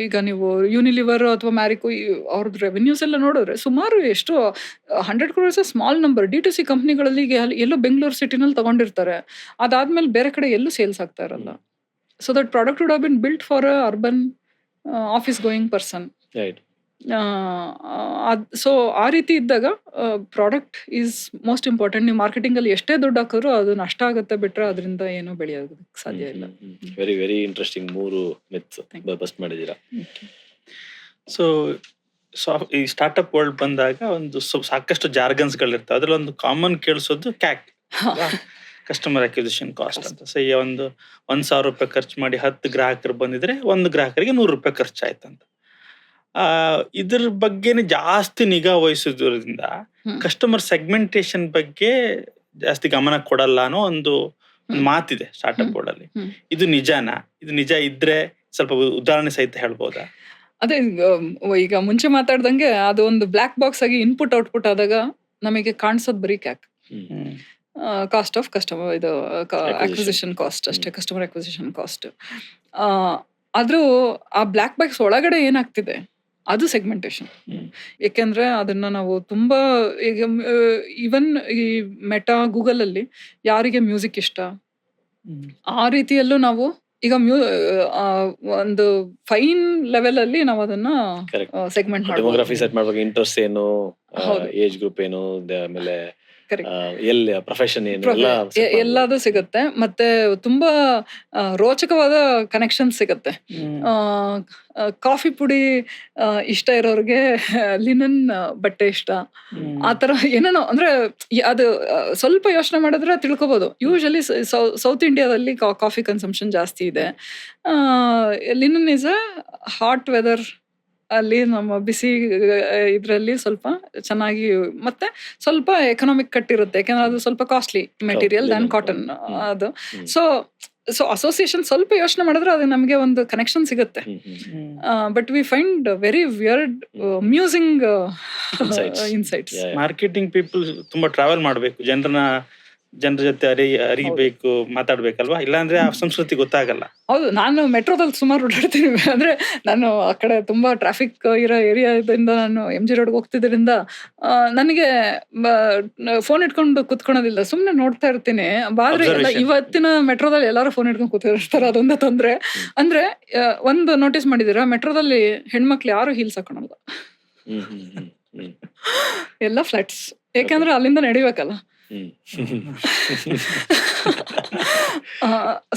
ಈಗ ನೀವು ಯೂನಿಲಿವರ್ ಅಥವಾ ಮ್ಯಾರಿಕೋ ಅವ್ರದ್ದು ರೆವೆನ್ಯೂಸ್ ಎಲ್ಲ ನೋಡಿದ್ರೆ ಸುಮಾರು ಎಷ್ಟು 100 crore is a small number. D2C ಕಂಪ್ನಿಗಳಲ್ಲಿ ಎಲ್ಲೋ ಬೆಂಗಳೂರು ಸಿಟಿನಲ್ಲಿ ತಗೊಂಡಿರ್ತಾರೆ, ಅದಾದ್ಮೇಲೆ ಬೇರೆ ಕಡೆ ಎಲ್ಲೂ ಸೇಲ್ಸ್ ಆಗ್ತಾ ಇರಲ್ಲ. So that product would have been built for a urban office going person. So ಆ ರೀತಿ ಇದ್ದಾಗ ಪ್ರಾಡಕ್ಟ್ ಈಸ್ ಮೋಸ್ಟ್ ಇಂಪಾರ್ಟೆಂಟ್. ನೀವು ಮಾರ್ಕೆಟಿಂಗ್ ಅಲ್ಲಿ ಎಷ್ಟೇ ದುಡ್ಡು ಹಾಕಿದ್ರು ಅದು ನಷ್ಟ ಆಗುತ್ತೆ ಬಿಟ್ರೆ ಅದರಿಂದ ಏನು ಬೆಳೆಯೋದಕ್ಕೆ ಸಾಧ್ಯ ಇಲ್ಲ. Very very interesting 3 myths bust ಮಾಡಿದ್ದೀರಾ. ಸೊ ಈ ಸ್ಟಾರ್ಟ್ಅಪ್ ವರ್ಲ್ಡ್ ಬಂದಾಗ ಒಂದು ಸಾಕಷ್ಟು ಜಾರ್ಗನ್ಸ್ ಗಳಿರ್ತವೆ. ಅದ್ರಲ್ಲಿ ಒಂದು ಕಾಮನ್ ಕೇಳಿಸೋದು ಕ್ಯಾಕ್, ಕಸ್ಟಮರ್ ಅಕ್ವಿಸಿಷನ್ ಕಾಸ್ಟ್ ಅಂತ. ಸೊ ಈ ಒಂದು 1,000 ರೂಪಾಯಿ ಖರ್ಚು ಮಾಡಿ 10 ಗ್ರಾಹಕರು ಬಂದಿದ್ರೆ 1 ಗ್ರಾಹಕರಿಗೆ 100 ರೂಪಾಯಿ ಖರ್ಚಾಯ್ತಂತ. ಇದ್ರ ಬಗ್ಗೆನೇ ಜಾಸ್ತಿ ನಿಗಾ ವಹಿಸೋದ್ರಿಂದ ಕಸ್ಟಮರ್ ಸೆಗ್ಮೆಂಟೇಶನ್ ಬಗ್ಗೆ ಜಾಸ್ತಿ ಗಮನ ಕೊಡಲ್ಲ ಅನ್ನೋ ಒಂದು ಮಾತಿದೆ ಸ್ಟಾರ್ಟ್ಅಪ್ ಬೋರ್ಡ್ ಅಲ್ಲಿ. ಇದು ನಿಜಾನಾ? ಇದು ನಿಜ ಇದ್ರೆ ಸ್ವಲ್ಪ ಉದಾಹರಣೆ ಸಹಿತ ಹೇಳ್ಬೋದಾ? ಅದೇ ಈಗ ಮುಂಚೆ ಮಾತಾಡ್ದಂಗೆ ಅದು ಒಂದು ಬ್ಲಾಕ್ ಬಾಕ್ಸ್ ಆಗಿ ಇನ್ಪುಟ್ ಔಟ್ಪುಟ್ ಆದಾಗ ನಮಗೆ ಕಾಣಿಸೋದು ಬರೀ ಕ್ಯಾಕ್, ಕಾಸ್ಟ್ ಆಫ್ ಕಸ್ಟಮರ್, ಇದು ಅಕ್ವಿಸಿಷನ್ ಕಾಸ್ಟ್ ಅಷ್ಟೇ, ಕಸ್ಟಮರ್ ಅಕ್ವಿಸಿಷನ್ ಕಾಸ್ಟ್. ಆದ್ರೂ ಆ ಬ್ಲಾಕ್ ಬಾಕ್ಸ್ ಒಳಗಡೆ ಏನಾಗ್ತಿದೆ ಅದು ಸೆಗ್ಮೆಂಟೇಶನ್. ಯಾಕೆಂದ್ರೆ ಅದನ್ನ ನಾವು ತುಂಬಾ ಈಗ ಈವನ್ ಈ ಮೆಟಾ ಗೂಗಲ್ ಅಲ್ಲಿ ಯಾರಿಗೆ ಮ್ಯೂಸಿಕ್ ಇಷ್ಟ ಆ ರೀತಿಯಲ್ಲೂ ನಾವು ಈಗ ಒಂದು ಫೈನ್ ಲೆವೆಲ್ ಅಲ್ಲಿ ನಾವು ಅದನ್ನ ಸೆಗ್ಮೆಂಟ್ ಡೆಮೋಗ್ರಫಿ ಸೆಟ್ ಮಾಡ್ಬೇಕು, ಇಂಟ್ರೆಸ್ಟ್ ಏನು, ಏಜ್ ಗ್ರೂಪ್ ಏನು, ಆಮೇಲೆ ಎಲ್ಲಿ ಪ್ರೊಫೆಷನ್ ಏನು, ಎಲ್ಲದೂ ಸಿಗುತ್ತೆ. ಮತ್ತೆ ತುಂಬಾ ರೋಚಕವಾದ ಕನೆಕ್ಷನ್ ಸಿಗುತ್ತೆ. ಕಾಫಿ ಪುಡಿ ಇಷ್ಟ ಇರೋರ್ಗೆ ಲಿನನ್ ಬಟ್ಟೆ ಇಷ್ಟ, ಆತರ ಏನೇನೋ. ಅಂದ್ರೆ ಅದು ಸ್ವಲ್ಪ ಯೋಚನೆ ಮಾಡಿದ್ರೆ ತಿಳ್ಕೊಬಹುದು. ಯೂಶಲಿ ಸೌತ್ ಇಂಡಿಯಾದಲ್ಲಿ ಕಾಫಿ ಕನ್ಸಂಪ್ಷನ್ ಜಾಸ್ತಿ ಇದೆ. Linen is a hot weather ಅಲ್ಲಿ ನಮ್ಮ ಬಿಸಿ ಇದ್ರಲ್ಲಿ ಸ್ವಲ್ಪ ಚೆನ್ನಾಗಿ, ಮತ್ತೆ ಸ್ವಲ್ಪ ಎಕನಾಮಿಕ್ ಕಟ್ ಇರುತ್ತೆ, ಯಾಕಂದ್ರೆ ಅದು ಸ್ವಲ್ಪ ಕಾಸ್ಟ್ಲಿ ಮೆಟೀರಿಯಲ್ ದ್ಯಾನ್ ಕಾಟನ್ ಅದು. ಸೊ ಅಸೋಸಿಯೇಷನ್ ಸ್ವಲ್ಪ ಯೋಚನೆ ಮಾಡಿದ್ರೆ ಅದು ನಮಗೆ ಒಂದು ಕನೆಕ್ಷನ್ ಸಿಗುತ್ತೆ. But we find very weird amusing insights. Marketing people ತುಂಬಾ ಟ್ರಾವೆಲ್ ಮಾಡಬೇಕು, ಜನರ ಜೊತೆ ಅರಿಬೇಕು, ಮಾತಾಡ್ಬೇಕಲ್ವಾ, ಇಲ್ಲಾಂದ್ರೆ ಆ ಸಂಸ್ಕೃತಿ ಗೊತ್ತಾಗಲ್ಲ. ಹೌದು, ನಾನು ಮೆಟ್ರೋದಲ್ಲಿ ಸುಮಾರು ಓಡಾಡ್ತೀನಿ. ಅಂದ್ರೆ ನಾನು ಆ ಕಡೆ ತುಂಬಾ ಟ್ರಾಫಿಕ್ ಇರೋ ಏರಿಯಾದಿಂದ ನಾನು MG ರೋಡ್ಗೆ ಹೋಗ್ತಿದ್ರಿಂದ ನನಗೆ ಫೋನ್ ಇಟ್ಕೊಂಡು ಕುತ್ಕೊಳೋದಿಲ್ಲ, ಸುಮ್ನೆ ನೋಡ್ತಾ ಇರ್ತೀನಿ. ಬಾದ್ರೆ ಇವತ್ತಿನ ಮೆಟ್ರೋದಲ್ಲಿ ಎಲ್ಲಾರು ಫೋನ್ ಇಟ್ಕೊಂಡು ಕೂತಿರ್ತಾರೆ, ಅದೊಂದು ತೊಂದ್ರೆ. ಅಂದ್ರೆ ಒಂದು ನೋಟಿಸ್ ಮಾಡಿದೀರಾ, ಮೆಟ್ರೋದಲ್ಲಿ ಹೆಣ್ಮಕ್ಳು ಯಾರು ಹೀಲ್ಸ್ ಹಾಕೊಳಲ್ಲ, ಎಲ್ಲ ಫ್ಲಾಟ್ಸ್. ಯಾಕಂದ್ರೆ ಅಲ್ಲಿಂದ ನಡಿಬೇಕಲ್ಲ.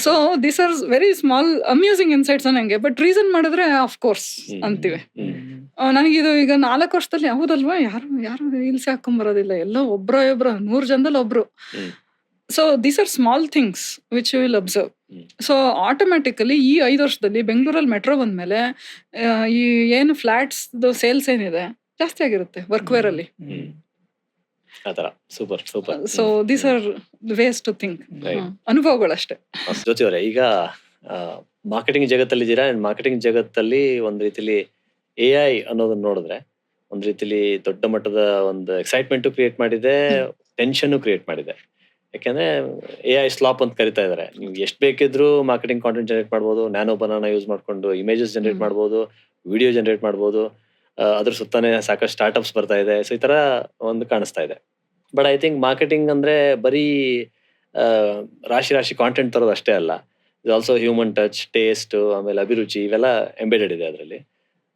So these are very small amusing insights ನಂಗೆ. ಬಟ್ ರೀಸನ್ ಮಾಡಿದ್ರೆ ಆಫ್ ಕೋರ್ಸ್ ಅಂತೀವಿ. ನನಗಿದು ಈಗ 4 ವರ್ಷದಲ್ಲಿ ಯಾವುದಲ್ವಾ ಯಾರು ಹಿಲ್ಸ್ ಹಾಕೊಂಡ್ ಎಲ್ಲ ಒಬ್ರ 100 ಜನದಲ್ಲಿ ಒಬ್ರು. So these are small things which you will observe. So automatically ಈ 5 ವರ್ಷದಲ್ಲಿ ಬೆಂಗಳೂರಲ್ಲಿ ಮೆಟ್ರೋ ಬಂದ್ಮೇಲೆ ಈ ಏನು ಫ್ಲಾಟ್ಸ್ ಸೇಲ್ಸ್ ಏನಿದೆ ಜಾಸ್ತಿ ಆಗಿರುತ್ತೆ ವರ್ಕ್ವೇರ್ ಅಲ್ಲಿ. Super. So these are ways to think, ಅನುಭವಗಳಷ್ಟೇ. ಜ್ಯೋತಿ ಅವರೇ, ಈಗ ಮಾರ್ಕೆಟಿಂಗ್ ಜಗತ್ತಲ್ಲಿ ಇದ್ದೀರಾ. ಮಾರ್ಕೆಟಿಂಗ್ ಜಗತ್ತಲ್ಲಿ ಒಂದ್ ರೀತಿಲಿ AI ಅನ್ನೋದನ್ನ ನೋಡಿದ್ರೆ ಒಂದ್ ರೀತಿಲಿ ದೊಡ್ಡ ಮಟ್ಟದ ಒಂದು ಎಕ್ಸೈಟ್ಮೆಂಟ್ ಕ್ರಿಯೇಟ್ ಮಾಡಿದೆ, ಟೆನ್ಷನ್ ಕ್ರಿಯೇಟ್ ಮಾಡಿದೆ. ಯಾಕೆಂದ್ರೆ AI ಸ್ಲಾಪ್ ಅಂತ ಕರಿತಾ ಇದಾರೆ. ನೀವು ಎಷ್ಟು ಬೇಕಿದ್ರು ಮಾರ್ಕೆಟಿಂಗ್ ಕಾಂಟೆಂಟ್ ಜನರೇಟ್ ಮಾಡ್ಬೋದು, ನ್ಯಾನೋ ಬನಾನಾ ಯೂಸ್ ಮಾಡ್ಕೊಂಡು ಇಮೇಜಸ್ ಜನರೇಟ್ ಮಾಡ್ಬೋದು, ವಿಡಿಯೋ ಜನರೇಟ್ ಮಾಡ್ಬೋದು. ಅದ್ರ ಸುತ್ತಾನೆ ಸಾಕಷ್ಟು ಸ್ಟಾರ್ಟ್ಅಪ್ಸ್ ಬರ್ತಾ ಇದೆ. ಸೊ ಈ ತರ ಒಂದು ಕಾಣಿಸ್ತಾ ಇದೆ. ಬಟ್ ಐ ಥಿಂಕ್ ಮಾರ್ಕೆಟಿಂಗ್ ಅಂದ್ರೆ ಬರೀ ರಾಶಿ ಕಾಂಟೆಂಟ್ ತರೋದು ಅಷ್ಟೇ ಅಲ್ಲ, is also human touch, taste, ಆಮೇಲೆ ಅಭಿರುಚಿ, ಇವೆಲ್ಲ ಎಂಬೆಡೆಡ್ ಇದೆ ಅದರಲ್ಲಿ.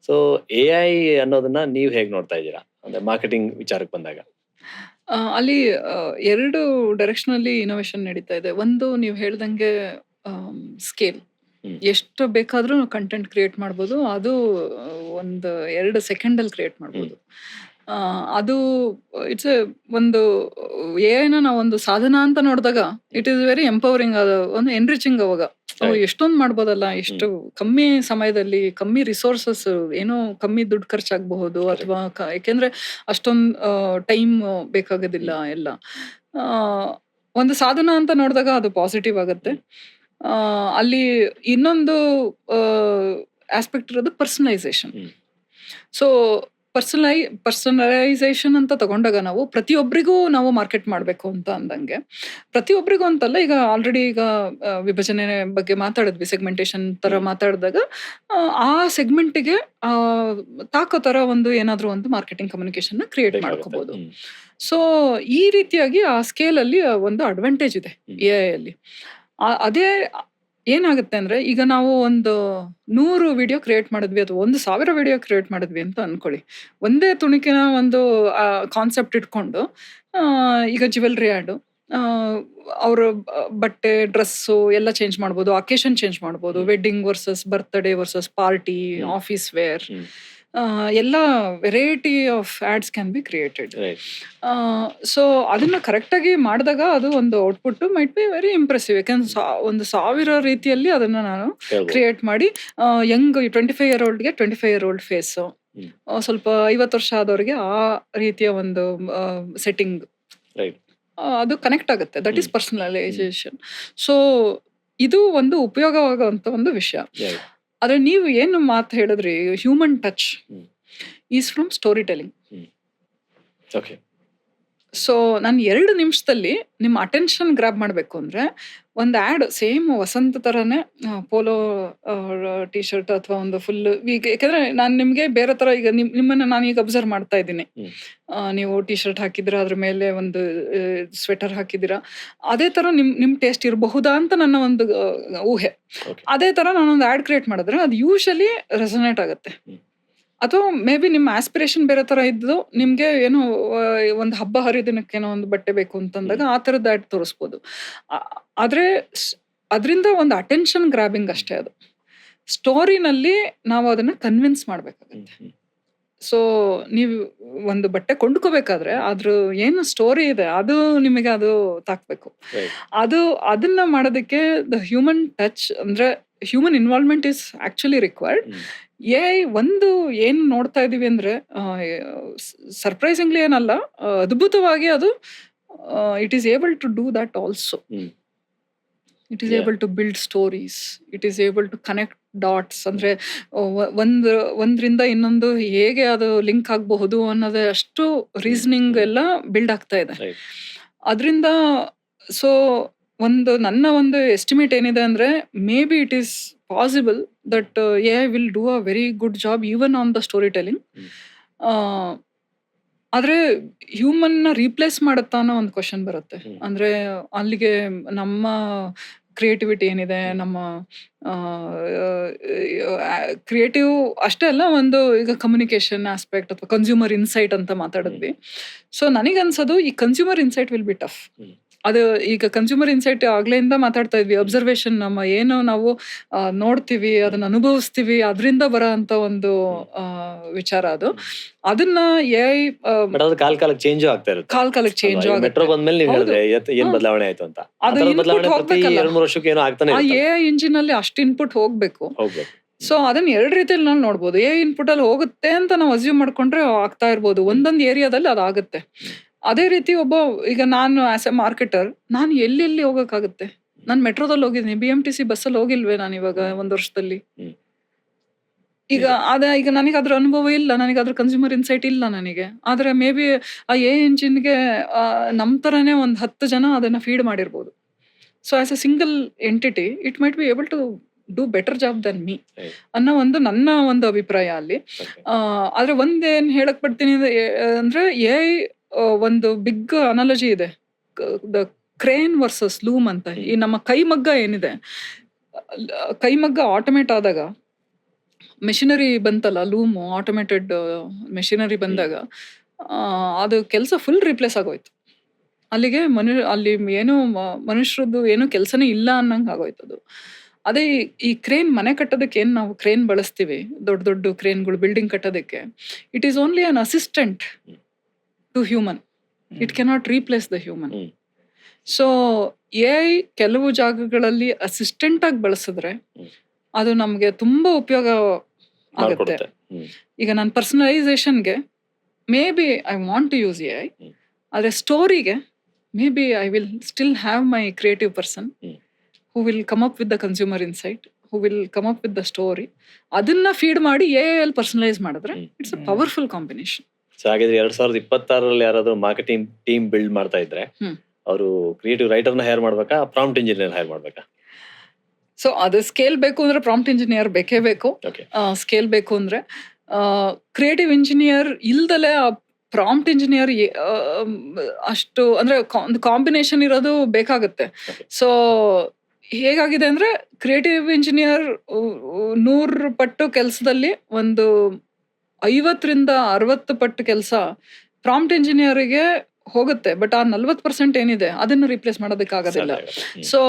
ಸೊ AI ಅನ್ನೋದನ್ನ ನೀವು ಹೇಗೆ ನೋಡ್ತಾ ಇದ್ದೀರಾ, ಅಂದ್ರೆ ಮಾರ್ಕೆಟಿಂಗ್ ವಿಚಾರಕ್ಕೆ ಬಂದಾಗ? ಅಲ್ಲಿ 2 ಡೈರೆಕ್ಷನ್ ಅಲ್ಲಿ ಇನೋವೇಷನ್ ನಡೀತಾ ಇದೆ. ಒಂದು ನೀವು ಹೇಳ್ದಂಗೆ ಸ್ಕೇಲ್, ಎಷ್ಟು ಬೇಕಾದ್ರೂ ಕಂಟೆಂಟ್ ಕ್ರಿಯೇಟ್ ಮಾಡ್ಬೋದು. ಅದು ಒಂದು 2 ಸೆಕೆಂಡಲ್ಲಿ ಕ್ರಿಯೇಟ್ ಮಾಡ್ಬೋದು. ಅದು ಇಟ್ಸ್ ಒಂದು ಏನ ನಾವು ಒಂದು ಸಾಧನ ಅಂತ ನೋಡಿದಾಗ ಇಟ್ ಈಸ್ ವೆರಿ ಎಂಪವರಿಂಗ್, ಅದು ಒಂದು ಎನ್ರಿಚಿಂಗ್. ಅವಾಗ ಎಷ್ಟೊಂದು ಮಾಡ್ಬೋದಲ್ಲ, ಎಷ್ಟು ಕಮ್ಮಿ ಸಮಯದಲ್ಲಿ, ಕಮ್ಮಿ ರಿಸೋರ್ಸಸ್, ಏನೋ ಕಮ್ಮಿ ದುಡ್ಡು ಖರ್ಚಾಗಬಹುದು, ಅಥವಾ ಯಾಕೆಂದ್ರೆ ಅಷ್ಟೊಂದು ಟೈಮ್ ಬೇಕಾಗೋದಿಲ್ಲ ಎಲ್ಲ. ಒಂದು ಸಾಧನ ಅಂತ ನೋಡಿದಾಗ ಅದು ಪಾಸಿಟಿವ್ ಆಗುತ್ತೆ. ಅಲ್ಲಿ ಇನ್ನೊಂದು ಆಸ್ಪೆಕ್ಟ್ ಇರೋದು ಪರ್ಸನಲೈಸೇಷನ್. ಸೊ ಪರ್ಸನಲೈಸೇಷನ್ ಅಂತ ತಗೊಂಡಾಗ ನಾವು ಪ್ರತಿಯೊಬ್ಬರಿಗೂ ನಾವು ಮಾರ್ಕೆಟ್ ಮಾಡಬೇಕು ಅಂತ ಅಂದಂಗೆ, ಪ್ರತಿಯೊಬ್ಬರಿಗೂ ಅಂತಲ್ಲ, ಈಗ ಆಲ್ರೆಡಿ ಈಗ ವಿಭಜನೆ ಬಗ್ಗೆ ಮಾತಾಡಿದ್ವಿ, ಸೆಗ್ಮೆಂಟೇಶನ್ ತರ ಮಾತಾಡಿದಾಗ ಆ ಸೆಗ್ಮೆಂಟಿಗೆ ತಾಕೋ ತರ ಒಂದು ಏನಾದ್ರೂ ಒಂದು ಮಾರ್ಕೆಟಿಂಗ್ ಕಮ್ಯುನಿಕೇಶನ್ ಕ್ರಿಯೇಟ್ ಮಾಡ್ಕೋಬಹುದು. ಸೊ ಈ ರೀತಿಯಾಗಿ ಆ ಸ್ಕೇಲ್ ಅಲ್ಲಿ ಒಂದು ಅಡ್ವಾಂಟೇಜ್ ಇದೆ AI ಅಲ್ಲಿ. ಅದೇ ಏನಾಗುತ್ತೆ ಅಂದ್ರೆ, ಈಗ ನಾವು ಒಂದು 100 ವಿಡಿಯೋ ಕ್ರಿಯೇಟ್ ಮಾಡಿದ್ವಿ ಅಥವಾ 1000 ವಿಡಿಯೋ ಕ್ರಿಯೇಟ್ ಮಾಡಿದ್ವಿ ಅಂತ ಅನ್ಕೊಳ್ಳಿ. ಒಂದೇ ತುಣುಕಿನ ಒಂದು ಕಾನ್ಸೆಪ್ಟ್ ಇಟ್ಕೊಂಡು ಈಗ ಜ್ಯುವೆಲ್ರಿ ಆ್ಯಡ್, ಅವ್ರ ಬಟ್ಟೆ, ಡ್ರೆಸ್ಸು ಎಲ್ಲ ಚೇಂಜ್ ಮಾಡ್ಬೋದು, ಅಕೇಶನ್ ಚೇಂಜ್ ಮಾಡ್ಬೋದು, wedding versus birthday versus party, office wear, ಎಲ್ಲ variety of ads can be created. So ಅದನ್ನ ಕರೆಕ್ಟಾಗಿ ಮಾಡಿದಾಗ ಅದು ಒಂದು output might be very impressive. ಯಾಕಂದ್ರೆ 1000 ರೀತಿಯಲ್ಲಿ ಅದನ್ನ ನಾನು ಕ್ರಿಯೇಟ್ ಮಾಡಿ, ಯಂಗ್ 25 year oldಗೆ 25 year old ಫೇಸು, ಸ್ವಲ್ಪ 50 ವರ್ಷ ಆದವ್ರಿಗೆ ಆ ರೀತಿಯ ಒಂದು ಸೆಟ್ಟಿಂಗ್, ಅದು ಕನೆಕ್ಟ್ ಆಗುತ್ತೆ. That is personalisation. ಸೊ ಇದು ಒಂದು ಉಪಯೋಗವಾಗುವಂತ ಒಂದು ವಿಷಯ. ಆದ್ರೆ ನೀವು ಏನು ಮಾತು ಹೇಳಿದ್ರಿ, human touch hmm. Is from story telling. Okay. So ನಾನು 2 ನಿಮಿಷದಲ್ಲಿ ನಿಮ್ಮ ಅಟೆನ್ಷನ್ ಗ್ರಾಬ್ ಮಾಡಬೇಕು ಅಂದ್ರೆ ಒಂದು ಆ್ಯಡ್ ಸೇಮ್ ವಸಂತ ಥರನೇ ಪೋಲೋ ಟಿ ಶರ್ಟ್ ಅಥವಾ ಒಂದು ಫುಲ್ ಈಗ, ಯಾಕಂದ್ರೆ ನಾನು ನಿಮಗೆ ಬೇರೆ ಥರ ಈಗ ನಿಮ್ಮನ್ನು ನಾನೀಗ ಅಬ್ಸರ್ವ್ ಮಾಡ್ತಾ ಇದ್ದೀನಿ. ಹ್ಮ್. ನೀವು ಟಿ ಶರ್ಟ್ ಹಾಕಿದ್ದೀರಾ, ಅದ್ರ ಮೇಲೆ ಒಂದು ಸ್ವೆಟರ್ ಹಾಕಿದ್ದೀರಾ, ಅದೇ ಥರ ನಿಮ್ಮ ಟೇಸ್ಟ್ ಇರಬಹುದಾ ಅಂತ ನನ್ನ ಒಂದು ಊಹೆ. Okay. ಅದೇ ಥರ ನಾನೊಂದು ಆ್ಯಡ್ ಕ್ರಿಯೇಟ್ ಮಾಡಿದ್ರೆ ಅದು ಯೂಶಲಿ ರೆಸೊನೇಟ್ ಆಗುತ್ತೆ. ಹ್ಮ್. ಅಥವಾ ಮೇ ಬಿ ನಿಮ್ಮ ಆಸ್ಪಿರೇಷನ್ ಬೇರೆ ಥರ ಇದ್ದು ನಿಮಗೆ ಏನೋ ಒಂದು ಹಬ್ಬ ಹರಿದಿನಕ್ಕೆ ಏನೋ ಒಂದು ಬಟ್ಟೆ ಬೇಕು ಅಂತಂದಾಗ ಆ ಥರದ್ದು ಆ್ಯಡ್ ತೋರಿಸ್ಬೋದು. ಆದರೆ ಅದರಿಂದ ಒಂದು ಅಟೆನ್ಷನ್ ಗ್ರಾಬಿಂಗ್ ಅಷ್ಟೇ. ಅದು ಸ್ಟೋರಿನಲ್ಲಿ ನಾವು ಅದನ್ನು ಕನ್ವಿನ್ಸ್ ಮಾಡಬೇಕಾಗುತ್ತೆ. ಸೊ ನೀವು ಒಂದು ಬಟ್ಟೆ ಕೊಂಡ್ಕೋಬೇಕಾದ್ರೆ ಅದ್ರ ಏನು ಸ್ಟೋರಿ ಇದೆ ಅದು ನಿಮಗೆ ಅದು ತಾಕ್ಬೇಕು. Right. ಅದನ್ನ ಮಾಡೋದಕ್ಕೆ ದ ಹ್ಯೂಮನ್ ಟಚ್ ಅಂದ್ರೆ human involvement is actually required. ಒಂದು ಏನು ನೋಡ್ತಾ ಇದೀವಿ ಅಂದ್ರೆ ಸರ್ಪ್ರೈಸಿಂಗ್ಲಿ ಏನಲ್ಲ, ಅದ್ಭುತವಾಗಿ ಅದು it is able to do that also. It is Yeah. Able to build stories, it is able to connect dots. ಅಂದ್ರೆ ಒಂದ್ರಿಂದ ಇನ್ನೊಂದು ಹೇಗೆ ಅದು ಲಿಂಕ್ ಆಗಬಹುದು ಅನ್ನೋದೇ ಅಷ್ಟು ರೀಸನಿಂಗ್ ಎಲ್ಲ ಬಿಲ್ಡ್ ಆಗ್ತಾ ಇದೆ Right. ಅದರಿಂದ. ಸೊ ನನ್ನ ಒಂದು ಎಸ್ಟಿಮೇಟ್ ಏನಿದೆ ಅಂದ್ರೆ may be it is possible that AI will do a very good job even on the story telling. ಆದ್ರೆ ಹ್ಯೂಮನ್ನ ರೀಪ್ಲೇಸ್ ಮಾಡುತ್ತಾ ಅನ್ನೋ ಒಂದು ಕ್ವಶನ್ ಬರುತ್ತೆ. ಅಂದ್ರೆ ಅಲ್ಲಿಗೆ ನಮ್ಮ ಕ್ರಿಯೇಟಿವಿಟಿ ಏನಿದೆ, ನಮ್ಮ ಕ್ರಿಯೇಟಿವ್ ಅಷ್ಟೇ ಅಲ್ಲ, ಒಂದು ಈಗ ಕಮ್ಯುನಿಕೇಶನ್ ಆಸ್ಪೆಕ್ಟ್ ಅಥವಾ ಕನ್ಸ್ಯೂಮರ್ ಇನ್ಸೈಟ್ ಅಂತ ಮಾತಾಡಿದ್ವಿ. ಸೊ ನನಗನ್ಸೋದು ಈ consumer insight will be tough. ಅದು ಈಗ ಕನ್ಸ್ಯೂಮರ್ ಇನ್ಸೈಟ್ ಆಗ್ಲಿಂದ ಮಾತಾಡ್ತಾ ಇದ್ವಿ, ಅಬ್ಸರ್ವೇಷನ್, ನಮ್ಮ ಏನು ನಾವು ನೋಡ್ತೀವಿ, ಅದನ್ನ ಅನುಭವಿಸ್ತೀವಿ, ಅದರಿಂದ ಬರೋ ಅಂತ ಒಂದು ವಿಚಾರ ಅದು. ಅದನ್ನ AI ಬಟ್ ಅದು ಕಾಲಕ್ಕೆ ಚೇಂಜ್ ಆಗ್ತಾ ಇರುತ್ತೆ. ಕಾಲಕ್ಕೆ ಚೇಂಜ್ ಆಗುತ್ತೆ. ಮೆಟ್ರೋ ಬಂದ್ಮೇಲೆ ನೀವು ಹೇಳಿದ್ರೆ ಏನ್ ಬದಲಾವಣೆ ಆಯ್ತು ಅಂತ. ಅದು input ಬದಲಾವಣೆ ಪ್ರತಿ ಹೋಗ್ಬೇಕಲ್ಲ. 2-3 ವರ್ಷಕ್ಕೆ ಏನೋ ಆಗ್ತಾನೆ ಆ ಇರುತ್ತೆ. AI ಇಂಜಿನ್ ಅಲ್ಲಿ ಅಷ್ಟು ಇನ್ಪುಟ್ ಹೋಗ್ಬೇಕು. ಹೋಗ್ಬೇಕು. ಸೊ ಅದನ್ನ 2 ರೀತಿಯಲ್ಲಿ ನಾವು ನೋಡ್ಬೋದು. AI ಇನ್ಪುಟ್ ಅಲ್ಲಿ ಹೋಗುತ್ತೆ ಅಂತ ನಾವು ಅಸ್ಯೂಮ್ ಮಾಡ್ಕೊಂಡ್ರೆ ಆಗ್ತಾ ಇರ್ಬೋದು, ಒಂದೊಂದು ಏರಿಯಾದಲ್ಲಿ ಅದಾಗುತ್ತೆ. ಅದೇ ರೀತಿ ಈಗ ನಾನು ಆಸ್ ಎ ಮಾರ್ಕೆಟರ್ ನಾನು ಎಲ್ಲೆಲ್ಲಿ ಹೋಗಕ್ಕಾಗುತ್ತೆ? ನಾನು ಮೆಟ್ರೋದಲ್ಲಿ ಹೋಗಿದ್ದೀನಿ, BMTC ಬಸ್ಸಲ್ಲಿ ಹೋಗಿಲ್ವೇ ನಾನು ಇವಾಗ 1 ವರ್ಷದಲ್ಲಿ? ಈಗ ಈಗ ನನಗೆ ಅದ್ರ ಅನುಭವ ಇಲ್ಲ, ನನಗೆ ಅದ್ರ ಕನ್ಸ್ಯೂಮರ್ ಇನ್ಸೈಟ್ ಇಲ್ಲ ನನಗೆ. ಆದ್ರೆ ಮೇ ಬಿ ಆ AI ಇಂಜಿನ್ಗೆ ನಮ್ ತರನೇ ಒಂದು 10 ಜನ ಅದನ್ನ ಫೀಡ್ ಮಾಡಿರ್ಬೋದು. So as a single entity it might be able to do better job than me ಅನ್ನೋ ನನ್ನ ಒಂದು ಅಭಿಪ್ರಾಯ ಅಲ್ಲಿ. ಆದ್ರೆ ಒಂದೇನ್ ಹೇಳಕ್ ಪಡ್ತೀನಿ ಅಂದ್ರೆ AI ಒಂದು ಬಿಗ್ ಅನಾಲಜಿ ಇದೆ, ದ ಕ್ರೇನ್ ವರ್ಸಸ್ ಲೂಮ್ ಅಂತ. ಈ ನಮ್ಮ ಕೈಮಗ್ಗ ಏನಿದೆ, ಕೈಮಗ್ಗ ಆಟೋಮೇಟ್ ಆದಾಗ ಮೆಷಿನರಿ ಬಂತಲ್ಲ, ಲೂಮ್ ಆಟೋಮೇಟೆಡ್ ಮೆಷಿನರಿ ಬಂದಾಗ ಅದು ಕೆಲಸ ಫುಲ್ ರಿಪ್ಲೇಸ್ ಆಗೋಯ್ತು. ಅಲ್ಲಿಗೆ ಅಲ್ಲಿ ಏನು ಮನುಷ್ಯರದ್ದು ಏನು ಕೆಲಸನೇ ಇಲ್ಲ ಅನ್ನಂಗೆ ಆಗೋಯ್ತು ಅದು. ಅದೇ ಈ ಕ್ರೇನ್ ಮನೆ ಕಟ್ಟೋದಕ್ಕೆ ಏನು ನಾವು ಕ್ರೇನ್ ಬಳಸ್ತೀವಿ, ದೊಡ್ಡ ದೊಡ್ಡ ಕ್ರೇನ್ಗಳು ಬಿಲ್ಡಿಂಗ್ ಕಟ್ಟೋದಕ್ಕೆ, it is only an assistant to human. It cannot replace the human. So AI ಕೆಲವು ಜಾಗಗಳಲ್ಲಿ ಅಸಿಸ್ಟೆಂಟ್ ಆಗಿ ಬಳಸಿದ್ರೆ ಅದು ನಮ್ಗೆ ತುಂಬಾ ಉಪಯೋಗ ಆಗುತ್ತೆ. ಈಗ ನಾನು ಪರ್ಸನಲೈಸೇಷನ್ಗೆ may be I want to use AI, ಆದ್ರೆ ಸ್ಟೋರಿಗೆ may be I will still have my creative person who will come up with the consumer insight, who will come up with the story. ಅದನ್ನ ಫೀಡ್ ಮಾಡಿ AI ಅಲ್ಲಿ ಪರ್ಸನಲೈಸ್ ಮಾಡಿದ್ರೆ it's a powerful combination. So ಹಾಗಾದ್ರೆ 2026 ಯಾರಾದ್ರೂ ಮಾರ್ಕೆಟಿಂಗ್ ಟೀಮ್ ಬಿಲ್ಡ್ ಮಾಡ್ತಾ ಇದ್ರೆ ಅವರು ಕ್ರಿಯೇಟಿವ್ ರೈಟರ್ನ ಹೈರ್ ಮಾಡ್ಬೇಕಾ, ಪ್ರಾಂಪ್ಟ್ ಇಂಜಿನಿಯರ್ ಹೈರ್ ಮಾಡ್ಬೇಕಾ? ಸೊ ಅದು ಸ್ಕೇಲ್ ಬೇಕು ಅಂದ್ರೆ ಪ್ರಾಂಪ್ಟ್ ಇಂಜಿನಿಯರ್ ಬೇಕೇ ಬೇಕು. ಸ್ಕೇಲ್ ಬೇಕು ಅಂದ್ರೆ ಕ್ರಿಯೇಟಿವ್ ಇಂಜಿನಿಯರ್ ಇಲ್ದಲೆ ಪ್ರಾಂಪ್ಟ್ ಇಂಜಿನಿಯರ್ ಅಷ್ಟು ಅಂದ್ರೆ ಒಂದು ಕಾಂಬಿನೇಷನ್ ಇರೋದು ಬೇಕಾಗುತ್ತೆ. ಸೊ ಹೇಗಾಗಿದೆ ಅಂದ್ರೆ ಕ್ರಿಯೇಟಿವ್ ಇಂಜಿನಿಯರ್ 100 ಪಟ್ಟು ಕೆಲಸದಲ್ಲಿ ಒಂದು 50-60 ಪಟ್ಟು ಕೆಲಸ ಪ್ರಾಂಪ್ಟ್ ಇಂಜಿನಿಯರಿಗೆ ಹೋಗುತ್ತೆ. ಬಟ್ ಆ 40% ಏನಿದೆ ಅದನ್ನು ರಿಪ್ಲೇಸ್ ಮಾಡೋದಕ್ಕಾಗೋದಿಲ್ಲ. ಸೊ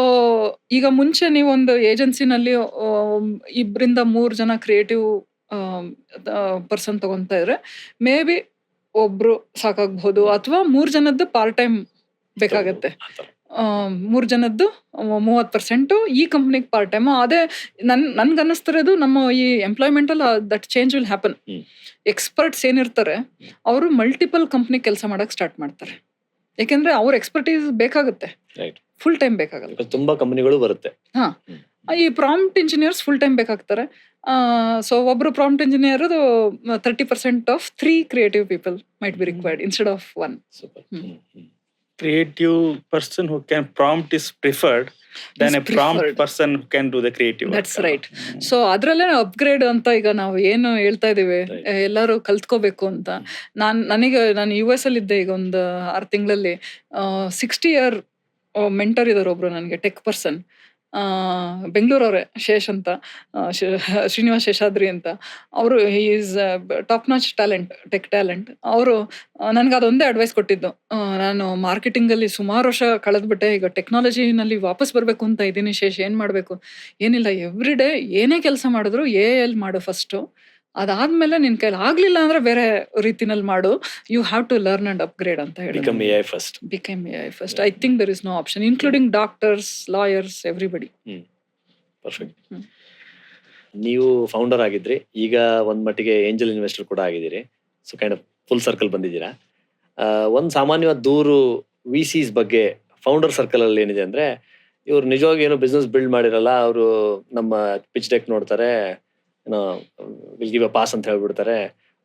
ಈಗ ಮುಂಚೆ ನೀವು ಒಂದು ಏಜೆನ್ಸಿನಲ್ಲಿ 2-3 ಜನ ಕ್ರಿಯೇಟಿವ್ ಪರ್ಸನ್ ತಗೊಂತಾ ಇದ್ರೆ ಮೇ ಬಿ ಒಬ್ರು ಸಾಕಾಗಬಹುದು, ಅಥವಾ 3 ಜನದ್ದು ಪಾರ್ಟ್ ಟೈಮ್ ಬೇಕಾಗತ್ತೆ. 3 ಜನದ್ದು 30% ಈ ಕಂಪ್ನಿಗೆ ಪಾರ್ಟ್ ಟೈಮ್. ಅದೇ ನನ್ಗನ್ನಿಸ್ತಿರೋದು ನಮ್ಮ ಈ ಎಂಪ್ಲಾಯ್ಮೆಂಟ್ ಅಲ್ಲಿ that change will happen. Experts ಏನಿರ್ತಾರೆ ಅವರು ಮಲ್ಟಿಪಲ್ ಕಂಪ್ನಿ ಕೆಲಸ ಮಾಡಕ್ ಸ್ಟಾರ್ಟ್ ಮಾಡ್ತಾರೆ, ಯಾಕೆಂದ್ರೆ ಅವ್ರ ಎಕ್ಸ್ಪರ್ಟೀಸ್ ಬೇಕಾಗುತ್ತೆ, ಫುಲ್ ಟೈಮ್ ಬೇಕಾಗಲ್ಲ. ತುಂಬಾ ಕಂಪನಿಗಳು ಬರುತ್ತೆ. ಈ ಪ್ರಾಂಪ್ಟ್ ಇಂಜಿನಿಯರ್ಸ್ ಫುಲ್ ಟೈಮ್ ಬೇಕಾಗ್ತಾರೆ. ಸೊ ಒಬ್ರು prompt engineer 30% of 3 creative people might be required instead of 1. Super. Creative person who can prompt is preferred than Is a prompt preferred. person who can do the creative work. That's right. So ಅದ್ರಲ್ಲೇ ಅಪ್ಗ್ರೇಡ್ ಅಂತ ಈಗ ನಾವು ಏನು ಹೇಳ್ತಾ ಇದೀವಿ, Right. ಎಲ್ಲರೂ ಕಲ್ತ್ಕೋಬೇಕು ಅಂತ. ನಾನು US ಅಲ್ಲಿ ಇದ್ದೆ ಈಗ ಒಂದು 6 ತಿಂಗಳಲ್ಲಿ. 60 ಇಯರ್ ಮೆಂಟರ್ ಇದ್ದಾರೆ ಒಬ್ರು ನನಗೆ, ಟೆಕ್ ಪರ್ಸನ್, ಬೆಂಗಳೂರವ್ರೆ, ಶೇಷ್ ಅಂತ, ಶ್ರೀನಿವಾಸ್ ಶೇಷಾದ್ರಿ ಅಂತ. ಅವರು is top notch talent, tech talent. ಅವರು ನನಗೆ ಅದೊಂದೇ ಅಡ್ವೈಸ್ ಕೊಟ್ಟಿದ್ದು, ನಾನು ಮಾರ್ಕೆಟಿಂಗಲ್ಲಿ ಸುಮಾರು ವರ್ಷ ಕಳೆದ್ಬಿಟ್ಟೆ, ಈಗ ಟೆಕ್ನಾಲಜಿನಲ್ಲಿ ವಾಪಸ್ ಬರಬೇಕು ಅಂತ ಇದ್ದೀನಿ ಶೇಷ್, ಏನು ಮಾಡಬೇಕು? ಏನಿಲ್ಲ, ಎವ್ರಿ ಡೇ ಏನೇ ಕೆಲಸ ಮಾಡಿದ್ರು AI ಮಾಡು ಫಸ್ಟು, ಅದಾದ್ಮೇಲೆ ನಿನ್ ಕೈಲಿ ಆಗ್ಲಿಲ್ಲ ಅಂದ್ರೆ ಬೇರೆ ರೀತಿನಲ್ಲಿ ಮಾಡು. You have to learn and upgrade ಅಂತ ಹೇಳಿ. Become AI first. Became AI first. I think there is no option, including doctors, lawyers, everybody. Perfect. Hmm. ನೀವು ಫೌಂಡರ್ ಆಗಿದ್ರಿ, ಈಗ ಒಂದ್ ಮಟ್ಟಿಗೆ ಏಂಜಲ್ ಇನ್ವೆಸ್ಟರ್ ಕೂಡ ಆಗಿದ್ದೀರಿ. So kind of full circle ಬಂದಿದ್ದೀರಾ. ಒಂದ್ ಸಾಮಾನ್ಯವಾದ ದೂರು VCs ಬಗ್ಗೆ ಫೌಂಡರ್ ಸರ್ಕಲ್ ಅಲ್ಲಿ ಏನಿದೆ ಅಂದ್ರೆ, ಇವ್ರು ನಿಜವಾಗಿ ಏನು ಬಿಸ್ನೆಸ್ ಬಿಲ್ಡ್ ಮಾಡಿರಲ್ಲ, ಅವರು ನಮ್ಮ ಪಿಚ್ ಡೆಕ್ ನೋಡ್ತಾರೆ, ಏನೋ ವಿಲ್ ಗಿವ್ ಅ ಪಾಸ್ ಅಂತ ಹೇಳ್ಬಿಡ್ತಾರೆ,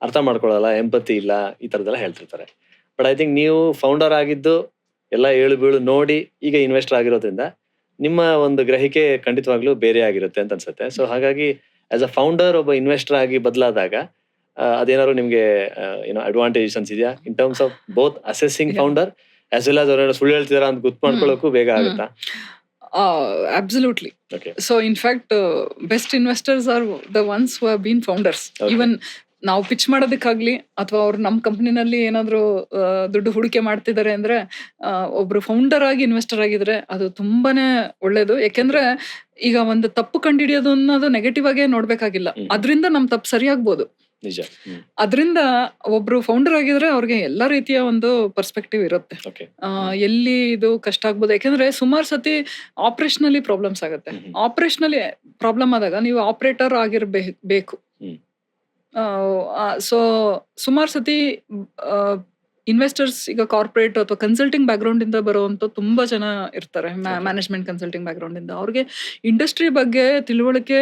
ಅರ್ಥ ಮಾಡ್ಕೊಳ್ಳಲ್ಲ, ಎಂಪತಿ ಇಲ್ಲ, ಈ ಥರದ್ದೆಲ್ಲ ಹೇಳ್ತಿರ್ತಾರೆ. ಬಟ್ ಐ ಥಿಂಕ್ ನೀವು ಫೌಂಡರ್ ಆಗಿದ್ದು ಎಲ್ಲ ಏಳು ಬೀಳು ನೋಡಿ ಈಗ ಇನ್ವೆಸ್ಟರ್ ಆಗಿರೋದ್ರಿಂದ ನಿಮ್ಮ ಒಂದು ಗ್ರಹಿಕೆ ಖಂಡಿತವಾಗ್ಲೂ ಬೇರೆ ಆಗಿರುತ್ತೆ ಅಂತ ಅನ್ಸುತ್ತೆ. ಸೊ ಹಾಗಾಗಿ ಆಸ್ ಅ ಫೌಂಡರ್ ಒಬ್ಬ ಇನ್ವೆಸ್ಟರ್ ಆಗಿ ಬದಲಾದಾಗ ಅದೇನಾದ್ರು ನಿಮ್ಗೆ ಏನೋ ಅಡ್ವಾಂಟೇಜಸ್ ಅನ್ಸಿದ್ಯಾ in terms of both assessing founder as well as ಅವ್ರೇನೋ ಸುಳ್ಳು ಹೇಳ್ತಿದಾರ ಅಂತ ಗೊತ್ತು ಮಾಡ್ಕೊಳ್ಳೋಕ್ಕೂ ಬೇಗ ಆಗುತ್ತಾ? Absolutely. Okay. So in fact, best investors are the ones who have been founders. Okay. Even ನಾವು ಪಿಚ್ ಮಾಡೋದಕ್ಕಾಗ್ಲಿ ಅಥವಾ ಅವ್ರು ನಮ್ಮ ಕಂಪ್ನಿನಲ್ಲಿ ಏನಾದ್ರು ದುಡ್ಡು ಹೂಡಿಕೆ ಮಾಡ್ತಿದ್ದಾರೆ ಅಂದ್ರೆ, ಒಬ್ರು ಫೌಂಡರ್ ಆಗಿ ಇನ್ವೆಸ್ಟರ್ ಆಗಿದ್ರೆ ಅದು ತುಂಬಾನೇ ಒಳ್ಳೇದು. ಯಾಕೆಂದ್ರೆ ಈಗ ಒಂದು ತಪ್ಪು ಕಂಡುಹಿಡಿಯೋದು ಅನ್ನೋದು ನೆಗೆಟಿವ್ ಆಗೇ ನೋಡ್ಬೇಕಾಗಿಲ್ಲ, ಅದರಿಂದ ನಮ್ ತಪ್ಪು ಸರಿಯಾಗ್ಬೋದು. ನಿಜ. ಅದರಿಂದ ಒಬ್ರು ಫೌಂಡರ್ ಆಗಿದ್ರೆ ಅವ್ರಿಗೆ ಎಲ್ಲಾ ರೀತಿಯ ಒಂದು ಪರ್ಸ್ಪೆಕ್ಟಿವ್ ಇರುತ್ತೆ. ಓಕೆ. ಎಲ್ಲಿ ಇದು ಕಷ್ಟ ಆಗ್ಬೋದು, ಯಾಕೆಂದ್ರೆ ಸುಮಾರು ಸತಿ ಆಪರೇಷನಲಿ ಪ್ರಾಬ್ಲಮ್ಸ್ ಆಗುತ್ತೆ. ಆಪರೇಷನಲಿ ಪ್ರಾಬ್ಲಮ್ ಆದಾಗ ನೀವು ಆಪರೇಟರ್ ಆಗಿರ್ಬೇಕು. ಸೊ ಸುಮಾರು ಸತಿ ಇನ್ವೆಸ್ಟರ್ಸ್ ಈಗ ಕಾರ್ಪೊರೇಟ್ ಅಥವಾ ಕನ್ಸಲ್ಟಿಂಗ್ ಬ್ಯಾಕ್ಗ್ರೌಂಡ್ ಇಂದ ಬರುವಂತ ತುಂಬಾ ಜನ ಇರ್ತಾರೆ, ಮ್ಯಾನೇಜ್ಮೆಂಟ್ ಕನ್ಸಲ್ಟಿಂಗ್ ಬ್ಯಾಕ್ಗ್ರೌಂಡ್ ಇಂದ. ಅವ್ರಿಗೆ ಇಂಡಸ್ಟ್ರಿ ಬಗ್ಗೆ ತಿಳುವಳಿಕೆ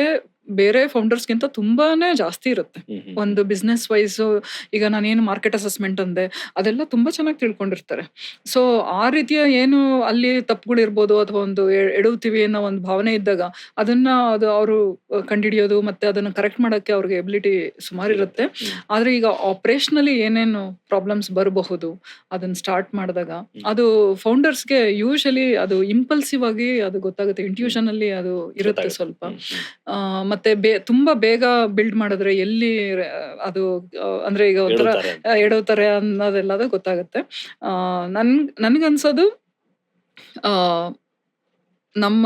ಬೇರೆ ಫೌಂಡರ್ಸ್ಗಿಂತ ತುಂಬಾನೇ ಜಾಸ್ತಿ ಇರುತ್ತೆ. ಒಂದು ಬಿಸ್ನೆಸ್ ವೈಸ್ ಈಗ ನಾನೇನು ಮಾರ್ಕೆಟ್ ಅಸೆಸ್ಮೆಂಟ್ ಅಂದೆ, ಅದೆಲ್ಲ ತುಂಬಾ ಚೆನ್ನಾಗಿ ತಿಳ್ಕೊಂಡಿರ್ತಾರೆ. ಸೊ ಆ ರೀತಿಯ ಏನು ಅಲ್ಲಿ ತಪ್ಪುಗಳು ಇರ್ಬೋದು ಅಥವಾ ಒಂದು ಎಡುತ್ತೀವಿ ಅನ್ನೋ ಒಂದು ಭಾವನೆ ಇದ್ದಾಗ ಅದನ್ನ ಅವರು ಕಂಡುಹಿಡಿಯೋದು ಮತ್ತೆ ಅದನ್ನ ಕರೆಕ್ಟ್ ಮಾಡಕ್ಕೆ ಅವ್ರಿಗೆ ಎಬಿಲಿಟಿ ಸುಮಾರು ಇರುತ್ತೆ. ಆದ್ರೆ ಈಗ ಆಪರೇಷನಲಿ ಏನೇನು ಪ್ರಾಬ್ಲಮ್ಸ್ ಬರಬಹುದು ಅದನ್ನ ಸ್ಟಾರ್ಟ್ ಮಾಡಿದಾಗ ಅದು ಫೌಂಡರ್ಸ್ಗೆ ಯೂಶಲಿ ಅದು ಇಂಪಲ್ಸಿವ್ ಆಗಿ ಅದು ಗೊತ್ತಾಗುತ್ತೆ, ಇಂಟ್ಯೂಷನ್ ಅಲ್ಲಿ ಅದು ಇರುತ್ತೆ ಸ್ವಲ್ಪ. ಮತ್ತೆ ತುಂಬಾ ಬೇಗ ಬಿಲ್ಡ್ ಮಾಡಿದ್ರೆ ಎಲ್ಲಿ ಅದು ಅಂದ್ರೆ ಈಗ ಒಂಥರ ಎಡವ್ತಾರೆ ಅನ್ನೋದೆಲ್ಲ ಗೊತ್ತಾಗುತ್ತೆ. ನನ್ಗನ್ಸೋದು ನಮ್ಮ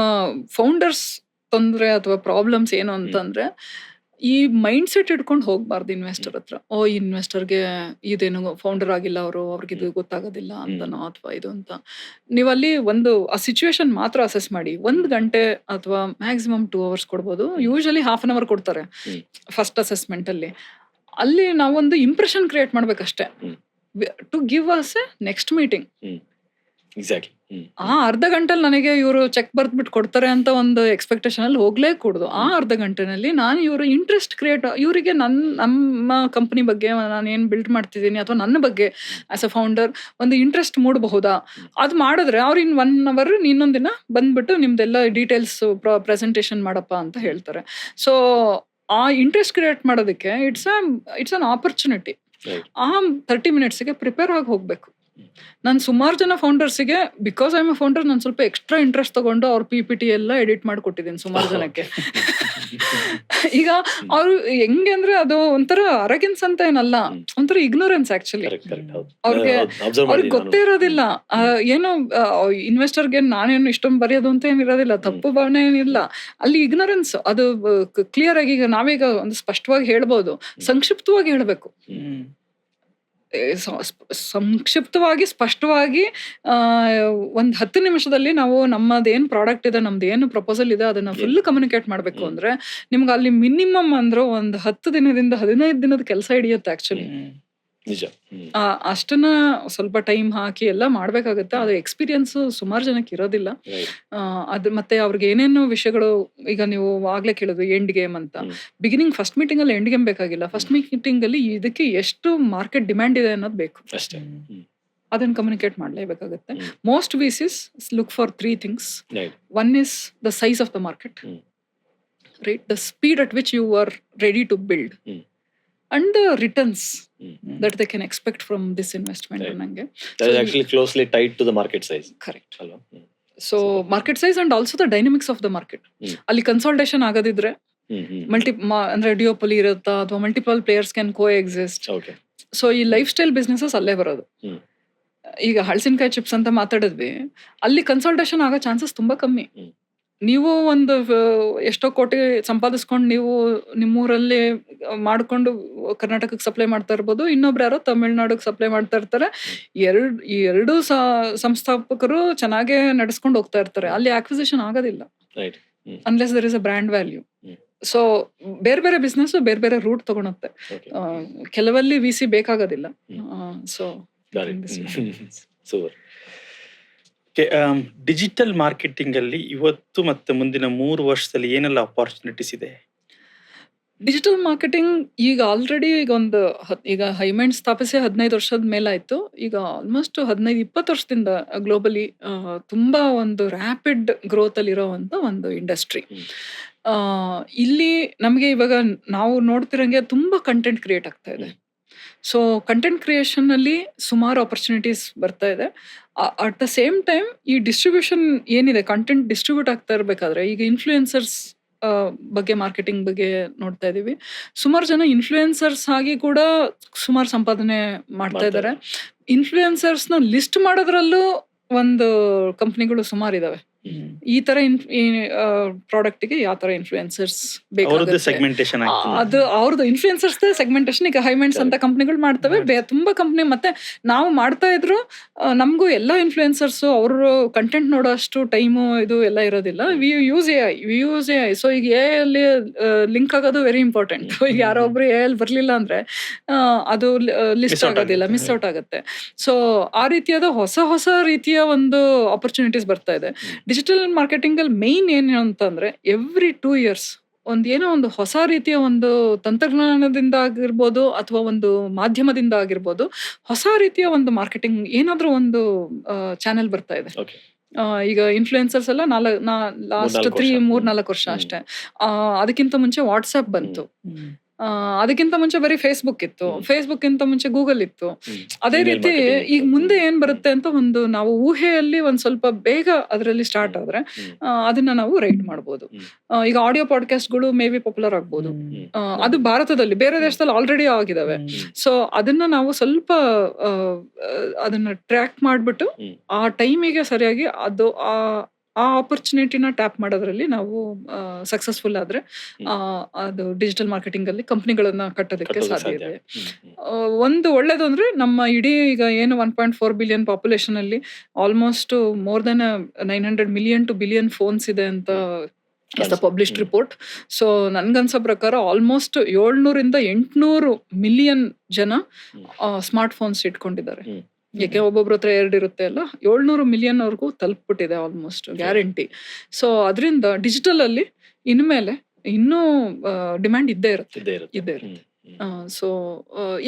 ಫೌಂಡರ್ಸ್ ತೊಂದ್ರೆ ಅಥವಾ ಪ್ರಾಬ್ಲಮ್ಸ್ ಏನು ಅಂತಂದ್ರೆ, ಈ ಮೈಂಡ್ ಸೆಟ್ ಇಟ್ಕೊಂಡು ಹೋಗ್ಬಾರ್ದು ಇನ್ವೆಸ್ಟರ್ ಹತ್ರ. ಇನ್ವೆಸ್ಟರ್ಗೆ ಇದೇನು ಫೌಂಡರ್ ಆಗಿಲ್ಲ, ಅವ್ರಿಗೆ ಇದು ಗೊತ್ತಾಗೋದಿಲ್ಲ ಅಂತನೋ ಅಥವಾ ಇದು ಅಂತ. ನೀವಲ್ಲಿ ಒಂದು ಆ ಸಿಚುವೇಶನ್ ಮಾತ್ರ ಅಸೆಸ್ ಮಾಡಿ. 1 ಗಂಟೆ ಅಥವಾ ಮ್ಯಾಕ್ಸಿಮಮ್ 2 hours ಕೊಡ್ಬೋದು. ಯೂಶಲಿ half an hour ಕೊಡ್ತಾರೆ ಫಸ್ಟ್ ಅಸೆಸ್ಮೆಂಟ್ ಅಲ್ಲಿ. ಅಲ್ಲಿ ನಾವೊಂದು ಇಂಪ್ರೆಷನ್ ಕ್ರಿಯೇಟ್ ಮಾಡ್ಬೇಕಷ್ಟೇ, to give us a next meeting. Exactly. ಆ ಅರ್ಧ ಗಂಟೆಲಿ ನನಗೆ ಇವರು ಚೆಕ್ ಬರ್ದ್ಬಿಟ್ಟು ಕೊಡ್ತಾರೆ ಅಂತ ಒಂದು ಎಕ್ಸ್ಪೆಕ್ಟೇಷನ್ ಅಲ್ಲಿ ಹೋಗ್ಲೇ ಕೂಡುದು. ಆ ಅರ್ಧ ಗಂಟೆನಲ್ಲಿ ನಾನು ಇವರು ಇಂಟ್ರೆಸ್ಟ್ ಕ್ರಿಯೇಟ್, ಇವರಿಗೆ ನಮ್ಮ ಕಂಪನಿ ಬಗ್ಗೆ ನಾನು ಏನ್ ಬಿಲ್ಡ್ ಮಾಡ್ತಿದ್ದೀನಿ ಅಥವಾ ನನ್ನ ಬಗ್ಗೆ ಆಸ್ ಅ ಫೌಂಡರ್ ಒಂದು ಇಂಟ್ರೆಸ್ಟ್ ಮೂಡಬಹುದಾ, ಅದು ಮಾಡಿದ್ರೆ ಅವ್ರು ಇನ್ 1 hour ಇನ್ನೊಂದಿನ ಬಂದ್ಬಿಟ್ಟು ನಿಮ್ದೆಲ್ಲ ಡೀಟೇಲ್ಸ್ ಪ್ರೆಸೆಂಟೇಷನ್ ಮಾಡಪ್ಪ ಅಂತ ಹೇಳ್ತಾರೆ. ಸೊ ಆ ಇಂಟ್ರೆಸ್ಟ್ ಕ್ರಿಯೇಟ್ ಮಾಡೋದಕ್ಕೆ ಇಟ್ಸ್ ಅನ್ ಆಪರ್ಚುನಿಟಿ. ಆ 30 minutesಗೆ ಪ್ರಿಪೇರ್ ಆಗಿ ಹೋಗ್ಬೇಕು. ನಾನು ಸುಮಾರು ಜನ ಫೌಂಡರ್ಸಿಗೆ, because I am a founder, ನಾನು ಸ್ವಲ್ಪ ಎಕ್ಸ್ಟ್ರಾ ಇಂಟ್ರೆಸ್ಟ್ ತಗೊಂಡು ಅವ್ರ PPT ಎಲ್ಲ ಎಡಿಟ್ ಮಾಡಿಕೊಟ್ಟಿದ್ದೀನಿ ಸುಮಾರು ಜನಕ್ಕೆ. ಈಗ ಅವ್ರು ಹೆಂಗೆ ಅಂದ್ರೆ ಅದು ಒಂಥರ ಅರಗೆನ್ಸ್ ಅಂತ ಏನಲ್ಲ, ಒಂಥರ ಇಗ್ನೋರೆನ್ಸ್ ಆಕ್ಚುಲಿ. ಅವ್ರಿಗೆ ಗೊತ್ತೇ ಇರೋದಿಲ್ಲ ಏನೋ ಇನ್ವೆಸ್ಟರ್ಗೆ ನಾನೇನು ಇಷ್ಟೊಂದು ಬರೆಯೋದು ಅಂತ ಏನಿರೋದಿಲ್ಲ, ತಪ್ಪು ಭಾವನೆ ಏನಿಲ್ಲ, ಅಲ್ಲಿ ಇಗ್ನೋರೆನ್ಸ್. ಅದು ಕ್ಲಿಯರ್ ಆಗಿ ಈಗ ನಾವೀಗ ಒಂದು ಸ್ಪಷ್ಟವಾಗಿ ಹೇಳ್ಬೋದು, ಸಂಕ್ಷಿಪ್ತವಾಗಿ ಹೇಳ್ಬೇಕು. ಸಂಕ್ಷಿಪ್ತವಾಗಿ ಸ್ಪಷ್ಟವಾಗಿ ಒಂದು 10 ನಿಮಿಷದಲ್ಲಿ ನಾವು ನಮ್ಮದೇನು ಪ್ರಾಡಕ್ಟ್ ಇದೆ, ನಮ್ದೇನು ಪ್ರಪೋಸಲ್ ಇದೆ ಅದನ್ನ ಫುಲ್ ಕಮ್ಯುನಿಕೇಟ್ ಮಾಡ್ಬೇಕು ಅಂದ್ರೆ ನಿಮ್ಗೆ ಅಲ್ಲಿ ಮಿನಿಮಮ್ ಅಂದ್ರೆ ಒಂದು 10 ದಿನದಿಂದ 15 ದಿನದ ಕೆಲಸ ಹಿಡಿಯುತ್ತೆ ಆಕ್ಚುಲಿ. ನಿಜ. ಅಷ್ಟನ್ನ ಸ್ವಲ್ಪ ಟೈಮ್ ಹಾಕಿ ಎಲ್ಲ ಮಾಡ್ಬೇಕಾಗತ್ತೆ. ಅದು ಎಕ್ಸ್ಪೀರಿಯನ್ಸ್ ಸುಮಾರು ಜನಕ್ಕೆ ಇರೋದಿಲ್ಲ. Right. ಅದು ಮತ್ತೆ ಅವ್ರಿಗೆ ಏನೇನು ವಿಷಯಗಳು, ಈಗ ನೀವು ಆಗ್ಲೇ ಕೇಳಿದ್ವಿ ಎಂಡ್ ಗೇಮ್ ಅಂತ. ಬಿಗಿನಿಂಗ್ ಫಸ್ಟ್ ಮೀಟಿಂಗ್ ಅಲ್ಲಿ ಎಂಡ್ ಗೇಮ್ ಬೇಕಾಗಿಲ್ಲ. ಫಸ್ಟ್ ಮೀಟಿಂಗ್ ಅಲ್ಲಿ ಇದಕ್ಕೆ ಎಷ್ಟು ಮಾರ್ಕೆಟ್ ಡಿಮ್ಯಾಂಡ್ ಇದೆ ಅನ್ನೋದು ಬೇಕು. ಅಷ್ಟೇ. ಅದನ್ನ ಕಮ್ಯುನಿಕೇಟ್ ಮಾಡಲೇಬೇಕಾಗುತ್ತೆ. Hmm. Most VCs look for 3 things. Right. One is the size of the market, right? The speed at which you are ready to build, and the returns that they can expect from this investment. Right. ಅನ್ನಂಗೆ. That is actually closely tied to the market size. Correct. ಅಲ್ವಾ? So market size and also the dynamics of the market. ಅಲ್ಲಿ ಕನ್ಸಾಲ್ಟೇಷನ್ ಆಗೋದಿದ್ರೆ ಅಂದ್ರೆ ಡಿಯೋಪಲಿ ಇರುತ್ತಾ ಅಥವಾ multiple players can coexist. Okay. So ಈ ಲೈಫ್ ಸ್ಟೈಲ್ ಬಿಸ್ನೆಸಸ್ ಅಲ್ಲೇ ಬರೋದು. ಈಗ ಹಳಸಿನಕಾಯಿ ಚಿಪ್ಸ್ ಅಂತ ಮಾತಾಡಿದ್ವಿ, ಅಲ್ಲಿ ಕನ್ಸಲ್ಟೇಷನ್ ಆಗೋ ಚಾನ್ಸಸ್ ತುಂಬಾ ಕಮ್ಮಿ. ನೀವು ಒಂದು ಎಷ್ಟೋ ಕೋಟಿ ಸಂಪಾದಿಸ್ಕೊಂಡು ನೀವು ನಿಮ್ಮೂರಲ್ಲಿ ಮಾಡ್ಕೊಂಡು ಕರ್ನಾಟಕಕ್ಕೆ ಸಪ್ಲೈ ಮಾಡ್ತಾ ಇರ್ಬೋದು, ಇನ್ನೊಬ್ರು ಯಾರೋ ತಮಿಳ್ನಾಡಿಗೆ ಸಪ್ಲೈ ಮಾಡ್ತಾ ಇರ್ತಾರೆ. ಎರಡು ಸಂಸ್ಥಾಪಕರು ಚೆನ್ನಾಗೇ ನಡೆಸ್ಕೊಂಡು ಹೋಗ್ತಾ ಇರ್ತಾರೆ. ಅಲ್ಲಿ ಆಕ್ವಿಸಿಷನ್ ಆಗೋದಿಲ್ಲ Right. Unless there is a brand value. So ಬೇರೆ ಬೇರೆ ಬಿಸ್ನೆಸ್ ಬೇರೆ ಬೇರೆ ರೂಟ್ ತಗೊಳುತ್ತೆ. Okay. ಕೆಲವಲ್ಲಿ ವಿ ಸಿ ಬೇಕಾಗೋದಿಲ್ಲ. So Got it. Super. Digital marketing ಅಲ್ಲಿ ಇವತ್ತು ಮತ್ತೆ ಮುಂದಿನ 3 ವರ್ಷದಲ್ಲಿ ಏನೆಲ್ಲ ಅಪಾರ್ಚುನಿಟೀಸ್ ಇದೆ? ಡಿಜಿಟಲ್ ಮಾರ್ಕೆಟಿಂಗ್ ಈಗ ಆಲ್ರೆಡಿ ಈಗ ಹೈಮೈಂಡ್ ಸ್ಥಾಪಿಸಿ 15 ವರ್ಷದ ಮೇಲಾಯ್ತು. ಈಗ ಆಲ್ಮೋಸ್ಟ್ 15-20 ವರ್ಷದಿಂದ ಗ್ಲೋಬಲಿ ತುಂಬಾ ಒಂದು ರ್ಯಾಪಿಡ್ ಗ್ರೋತ್ ಅಲ್ಲಿ ಇರೋವಂಥ ಒಂದು ಇಂಡಸ್ಟ್ರಿ. ಇಲ್ಲಿ ನಮಗೆ ಇವಾಗ ನಾವು ನೋಡ್ತಿರಂಗೆ ತುಂಬಾ ಕಂಟೆಂಟ್ ಕ್ರಿಯೇಟ್ ಆಗ್ತಾ ಇದೆ. ಸೊ ಕಂಟೆಂಟ್ ಕ್ರಿಯೇಷನ್ ಅಲ್ಲಿ ಸುಮಾರು ಆಪರ್ಚುನಿಟೀಸ್ ಬರ್ತಾ ಇದೆ. ಅಟ್ ದ ಸೇಮ್ ಟೈಮ್ ಈ ಡಿಸ್ಟ್ರಿಬ್ಯೂಷನ್ ಏನಿದೆ, ಕಂಟೆಂಟ್ ಡಿಸ್ಟ್ರಿಬ್ಯೂಟ್ ಆಗ್ತಾ ಇರ್ಬೇಕಾದ್ರೆ ಈಗ ಇನ್ಫ್ಲೂಯೆನ್ಸರ್ಸ್ ಬಗ್ಗೆ, ಮಾರ್ಕೆಟಿಂಗ್ ಬಗ್ಗೆ ನೋಡ್ತಾ ಇದೀವಿ. ಸುಮಾರು ಜನ ಇನ್ಫ್ಲೂಯೆನ್ಸರ್ಸ್ ಆಗಿ ಕೂಡ ಸುಮಾರು ಸಂಪಾದನೆ ಮಾಡ್ತಾ ಇದ್ದಾರೆ. ಇನ್ಫ್ಲೂಯೆನ್ಸರ್ಸ್ ನ ಲಿಸ್ಟ್ ಮಾಡೋದ್ರಲ್ಲೂ ಒಂದು ಕಂಪ್ನಿಗಳು ಸುಮಾರು ಇದಾವೆ. ಈ ತರ ಪ್ರಾಡಕ್ಟ್ ಗೆ ಯಾವ ತರ ಇನ್ಫ್ಲೂಯೆನ್ಸರ್ಸ್ ಬೇಕಾಗುತ್ತೆ, ಸೆಗ್ಮೆಂಟೇಶನ್ ಅದು ಅವ್ರದ್ದು ಇನ್ಫ್ಲೂಯೆನ್ಸರ್ಸ್ ಸೆಗ್ಮೆಂಟೇಶನ್ ಈಗ ಹೈಮೈಂಡ್ಸ್ ಅಂತ ಕಂಪ್ನಿಗಳು ಮಾಡ್ತವೆ. ತುಂಬಾ ಕಂಪ್ನಿ ಮತ್ತೆ ನಾವು ಮಾಡ್ತಾ ಇದ್ರು ನಮಗೂ ಎಲ್ಲ ಇನ್ಫ್ಲೂಯೆನ್ಸರ್ಸ್ ಅವರು ಕಂಟೆಂಟ್ ನೋಡೋ ಅಷ್ಟು ಟೈಮು ಇದು ಎಲ್ಲ ಇರೋದಿಲ್ಲ. We use A I. So ಈಗ ಎ ಅಲ್ಲಿ ಲಿಂಕ್ ಆಗೋದು ವೆರಿ ಇಂಪಾರ್ಟೆಂಟ್. ಈಗ ಯಾರೋ ಒಬ್ರು ಎ ಅಲ್ಲಿ ಬರ್ಲಿಲ್ಲ ಅಂದ್ರೆ ಅದು ಲಿಸ್ಟ್ ಆಗೋದಿಲ್ಲ, ಮಿಸ್ ಔಟ್ ಆಗುತ್ತೆ. ಸೊ ಆ ರೀತಿಯಾದ ಹೊಸ ರೀತಿಯ ಒಂದು ಆಪರ್ಚುನಿಟೀಸ್ ಬರ್ತಾ ಇದೆ. ಡಿಜಿಟಲ್ ಮಾರ್ಕೆಟಿಂಗ್ ಅಲ್ಲಿ ಮೇನ್ ಏನು ಅಂತಂದ್ರೆ ಎವ್ರಿ 2 years ಏನೋ ಒಂದು ಹೊಸ ರೀತಿಯ ಒಂದು ತಂತ್ರಜ್ಞಾನದಿಂದ ಆಗಿರ್ಬೋದು ಅಥವಾ ಒಂದು ಮಾಧ್ಯಮದಿಂದ ಆಗಿರ್ಬೋದು ಹೊಸ ರೀತಿಯ ಒಂದು ಮಾರ್ಕೆಟಿಂಗ್ ಏನಾದ್ರೂ ಒಂದು ಚಾನೆಲ್ ಬರ್ತಾ ಇದೆ. Okay. ಈಗ ಇನ್ಫ್ಲೂಯೆನ್ಸರ್ಸ್ ಎಲ್ಲ ಲಾಸ್ಟ್ 3-4 ವರ್ಷ ಅಷ್ಟೇ. ಅದಕ್ಕಿಂತ ಮುಂಚೆ ವಾಟ್ಸ್ಆಪ್ ಬಂತು. ಅದಕ್ಕಿಂತ ಮುಂಚೆ ಬರೀ ಫೇಸ್ಬುಕ್ ಇತ್ತು. ಫೇಸ್ಬುಕ್ ಇಂತ ಮುಂಚೆ ಗೂಗಲ್ ಇತ್ತು. ಅದೇ Email ರೀತಿ marketing ಈಗ ಇತ್ತು. ಮುಂದೆ ಏನ್ ಬರುತ್ತೆ ಅಂತ ಒಂದು ನಾವು ಊಹೆಯಲ್ಲಿ ಒಂದ್ ಸ್ವಲ್ಪ ಬೇಗ ಅದರಲ್ಲಿ ಸ್ಟಾರ್ಟ್ ಆದ್ರೆ ಅದನ್ನ ನಾವು ರೈಡ್ ಮಾಡ್ಬೋದು. ಈಗ ಆಡಿಯೋ ಪಾಡ್ಕಾಸ್ಟ್ಗಳು ಮೇ ಬಿ ಪಾಪ್ಯುಲರ್ ಆಗ್ಬೋದು. ಅದು ಭಾರತದಲ್ಲಿ, ಬೇರೆ ದೇಶದಲ್ಲಿ ಆಲ್ರೆಡಿ ಆಗಿದಾವೆ. ಸೊ ಅದನ್ನ ನಾವು ಸ್ವಲ್ಪ ಅದನ್ನ ಟ್ರ್ಯಾಕ್ ಮಾಡ್ಬಿಟ್ಟು ಆ ಟೈಮಿಗೆ ಸರಿಯಾಗಿ ಅದು ಆ ಆಪರ್ಚುನಿಟಿನ ಟ್ಯಾಪ್ ಮಾಡೋದ್ರಲ್ಲಿ ನಾವು ಸಕ್ಸಸ್ಫುಲ್ ಆದ್ರೆ ಅದು ಡಿಜಿಟಲ್ ಮಾರ್ಕೆಟಿಂಗ್ ಅಲ್ಲಿ ಕಂಪ್ನಿಗಳನ್ನ ಕಟ್ಟೋದಕ್ಕೆ ಸಾಧ್ಯ ಇದೆ. ಒಂದು ಒಳ್ಳೇದು ಅಂದ್ರೆ ನಮ್ಮ ಇಡೀ ಈಗ ಏನು 1.4 ಬಿಲಿಯನ್ ಪಾಪ್ಯುಲೇಷನ್ ಅಲ್ಲಿ almost more than 900 million to billion phones ಇದೆ ಅಂತ ಪಬ್ಲಿಷ್ಡ್ ರಿಪೋರ್ಟ್. ಸೊ ನನ್ಗನ್ಸೋ ಪ್ರಕಾರ ಆಲ್ಮೋಸ್ಟ್ 700-800 ಮಿಲಿಯನ್ ಜನ ಸ್ಮಾರ್ಟ್ ಫೋನ್ಸ್ ಇಟ್ಕೊಂಡಿದ್ದಾರೆ. ಯಾಕೆ ಒಬ್ಬೊಬ್ರ ಹತ್ರ 2 ಇರುತ್ತೆ ಅಲ್ಲ, 700 ಮಿಲಿಯನ್ ಅವ್ರಿಗೂ ತಲುಪಿಬಿಟ್ಟಿದೆ ಆಲ್ಮೋಸ್ಟ್, ಗ್ಯಾರಂಟಿ. ಸೊ ಅದರಿಂದ ಡಿಜಿಟಲ್ ಅಲ್ಲಿ ಇನ್ಮೇಲೆ ಇನ್ನೂ ಡಿಮ್ಯಾಂಡ್ ಇದ್ದೇ ಇರುತ್ತೆ. ಸೊ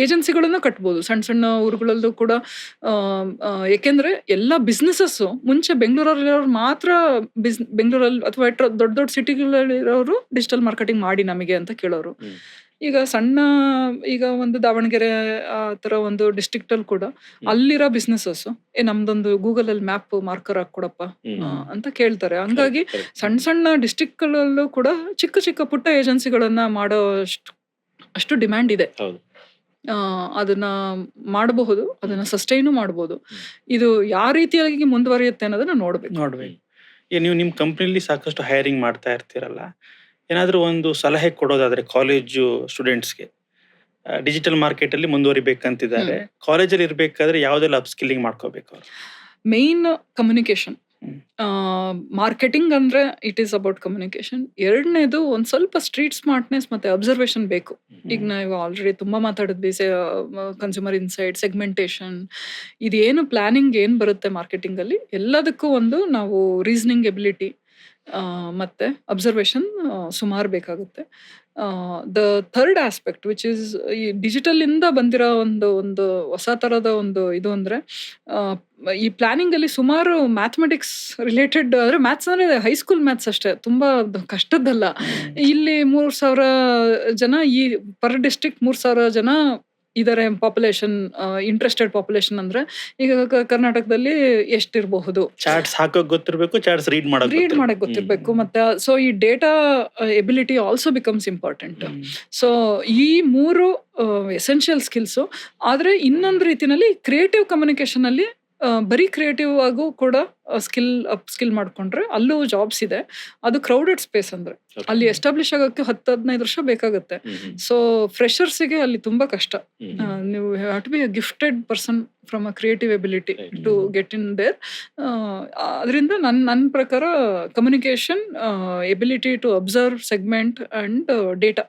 ಏಜೆನ್ಸಿಗಳನ್ನ ಕಟ್ಬೋದು ಸಣ್ಣ ಸಣ್ಣ ಊರುಗಳಲ್ಲೂ ಕೂಡ. ಯಾಕೆಂದ್ರೆ ಎಲ್ಲ ಬಿಸ್ನೆಸಸ್ ಮುಂಚೆ ಬೆಂಗಳೂರಲ್ಲಿರೋರು ಮಾತ್ರ ಬೆಂಗಳೂರಲ್ಲಿ ಅಥವಾ ದೊಡ್ಡ ಸಿಟಿಗಳಲ್ಲಿರೋರು ಡಿಜಿಟಲ್ ಮಾರ್ಕೆಟಿಂಗ್ ಮಾಡಿ ನಮಗೆ ಅಂತ ಕೇಳೋರು. ಈಗ ಈಗ ಒಂದು ದಾವಣಗೆರೆ ಆ ತರ ಒಂದು ಡಿಸ್ಟ್ರಿಕ್ಟ್ ಅಲ್ಲಿ ಕೂಡ ಅಲ್ಲಿರೋ ಬಿಸ್ನೆಸಸ್ ನಮ್ದೊಂದು ಗೂಗಲ್ ಅಲ್ಲಿ ಮ್ಯಾಪ್ ಮಾರ್ಕರ್ ಹಾಕೊಡಪ್ಪ ಅಂತ ಕೇಳ್ತಾರೆ. ಹಂಗಾಗಿ ಸಣ್ಣ ಡಿಸ್ಟ್ರಿಕ್ಟ್ ಗಳಲ್ಲೂ ಕೂಡ ಚಿಕ್ಕ ಪುಟ್ಟ ಏಜೆನ್ಸಿಗಳನ್ನ ಮಾಡೋ ಅಷ್ಟು ಡಿಮ್ಯಾಂಡ್ ಇದೆ. ಅದನ್ನ ಮಾಡಬಹುದು, ಅದನ್ನ ಸಸ್ಟೈನು ಮಾಡಬಹುದು. ಇದು ಯಾವ ರೀತಿಯಾಗಿ ಮುಂದುವರಿಯುತ್ತೆ ಅನ್ನೋದನ್ನ ನೋಡ್ಬೇಕು. ನೀವು ನಿಮ್ ಕಂಪ್ನಿಲಿ ಸಾಕಷ್ಟು ಹೈರಿಂಗ್ ಮಾಡ್ತಾ ಇರ್ತೀರಲ್ಲ, ಏನಾದ್ರೂ ಒಂದು ಸಲಹೆ ಕೊಡೋದಾದ್ರೆ ಕಾಲೇಜು ಸ್ಟೂಡೆಂಟ್ಸ್ಗೆ ಡಿಜಿಟಲ್ ಮಾರ್ಕೆಟ್ ಅಲ್ಲಿ ಮುಂದುವರಿಬೇಕಂತಿದ್ದಾರೆ, ಕಾಲೇಜಲ್ಲಿ ಇರ್ಬೇಕಾದ್ರೆ ಯಾವ್ದೆಲ್ಲ ಅಪ್ಸ್ಕಿಲ್ಲಿಂಗ್ ಮಾಡ್ಕೋಬೇಕು? Main communication. ಮಾರ್ಕೆಟಿಂಗ್ ಅಂದ್ರೆ ಇಟ್ ಈಸ್ ಅಬೌಟ್ ಕಮ್ಯುನಿಕೇಶನ್. ಎರಡನೇದು ಒಂದ್ ಸ್ವಲ್ಪ ಸ್ಟ್ರೀಟ್ ಸ್ಮಾರ್ಟ್ನೆಸ್ ಮತ್ತೆ ಅಬ್ಸರ್ವೇಷನ್ ಬೇಕು. ಈಗ ನಾವು ಆಲ್ರೆಡಿ ತುಂಬಾ ಮಾತಾಡಿದ್ವಿ, ಕನ್ಸ್ಯೂಮರ್ ಇನ್ಸೈಟ್, ಸೆಗ್ಮೆಂಟೇಶನ್, ಇದೇನು ಪ್ಲಾನಿಂಗ್ ಏನ್ ಬರುತ್ತೆ ಮಾರ್ಕೆಟಿಂಗ್ ಅಲ್ಲಿ, ಎಲ್ಲದಕ್ಕೂ ಒಂದು ನಾವು ರೀಸನಿಂಗ್ ಎಬಿಲಿಟಿ ಮತ್ತೆ ಅಬ್ಸರ್ವೇಷನ್ ಸುಮಾರು ಬೇಕಾಗುತ್ತೆ. The third aspect which is ಈ ಡಿಜಿಟಲ್ ಇಂದ ಬಂದಿರೋ ಒಂದು ಹೊಸ ತರದ ಒಂದು ಇದು ಅಂದ್ರೆ, ಈ ಪ್ಲಾನಿಂಗ್ ಅಲ್ಲಿ ಸುಮಾರು ಮ್ಯಾಥಮೆಟಿಕ್ಸ್ ರಿಲೇಟೆಡ್, ಅಂದ್ರೆ ಮ್ಯಾಥ್ಸ್ ಅಂದ್ರೆ ಹೈಸ್ಕೂಲ್ ಮ್ಯಾಥ್ಸ್ ಅಷ್ಟೇ, ತುಂಬಾ ಕಷ್ಟದ್ದಲ್ಲ. ಇಲ್ಲಿ 3,000 ಜನ, ಈ ಪರ್ ಡಿಸ್ಟ್ರಿಕ್ಟ್ 3,000 ಜನ ಇದರ ಪಾಪ್ಯುಲೇಷನ್, ಇಂಟ್ರೆಸ್ಟೆಡ್ ಪಾಪ್ಯುಲೇಷನ್ ಅಂದ್ರೆ ಈಗ ಕರ್ನಾಟಕದಲ್ಲಿ ಎಷ್ಟಿರಬಹುದು, ಚಾರ್ಟ್ಸ್ ಹಾಕೋಕ್ ಗೊತ್ತಿರ್ಬೇಕು, ಚಾರ್ಟ್ಸ್ ರೀಡ್ ಮಾಡಕ್ ಗೊತ್ತಿರ್ಬೇಕು. ಮತ್ತೆ ಸೊ ಈ data ability also becomes important. So ಈ 3 ಎಸೆನ್ಷಿಯಲ್ ಸ್ಕಿಲ್ಸ್. ಆದ್ರೆ ಇನ್ನೊಂದು ರೀತಿನಲ್ಲಿ ಕ್ರಿಯೇಟಿವ್ ಕಮ್ಯುನಿಕೇಶನ್ ಅಲ್ಲಿ ಬರೀ ಕ್ರಿಯೇಟಿವ್ ಆಗು ಕೂಡ ಸ್ಕಿಲ್ ಮಾಡ್ಕೊಂಡ್ರೆ ಅಲ್ಲೂ ಜಾಬ್ಸ್ ಇದೆ. ಅದು ಕ್ರೌಡೆಡ್ ಸ್ಪೇಸ್, ಅಂದ್ರೆ ಅಲ್ಲಿ ಎಸ್ಟಾಬ್ಲಿಷ್ ಆಗೋಕ್ಕೆ 10-15 ವರ್ಷ ಬೇಕಾಗುತ್ತೆ. ಸೊ ಫ್ರೆಷರ್ಸ್ಗೆ ಅಲ್ಲಿ ತುಂಬಾ ಕಷ್ಟ. ನೀವು have to be a gifted person from a creative ability to get in there. ಅದರಿಂದ ನನ್ನ ಪ್ರಕಾರ communication, ability to observe, segment and data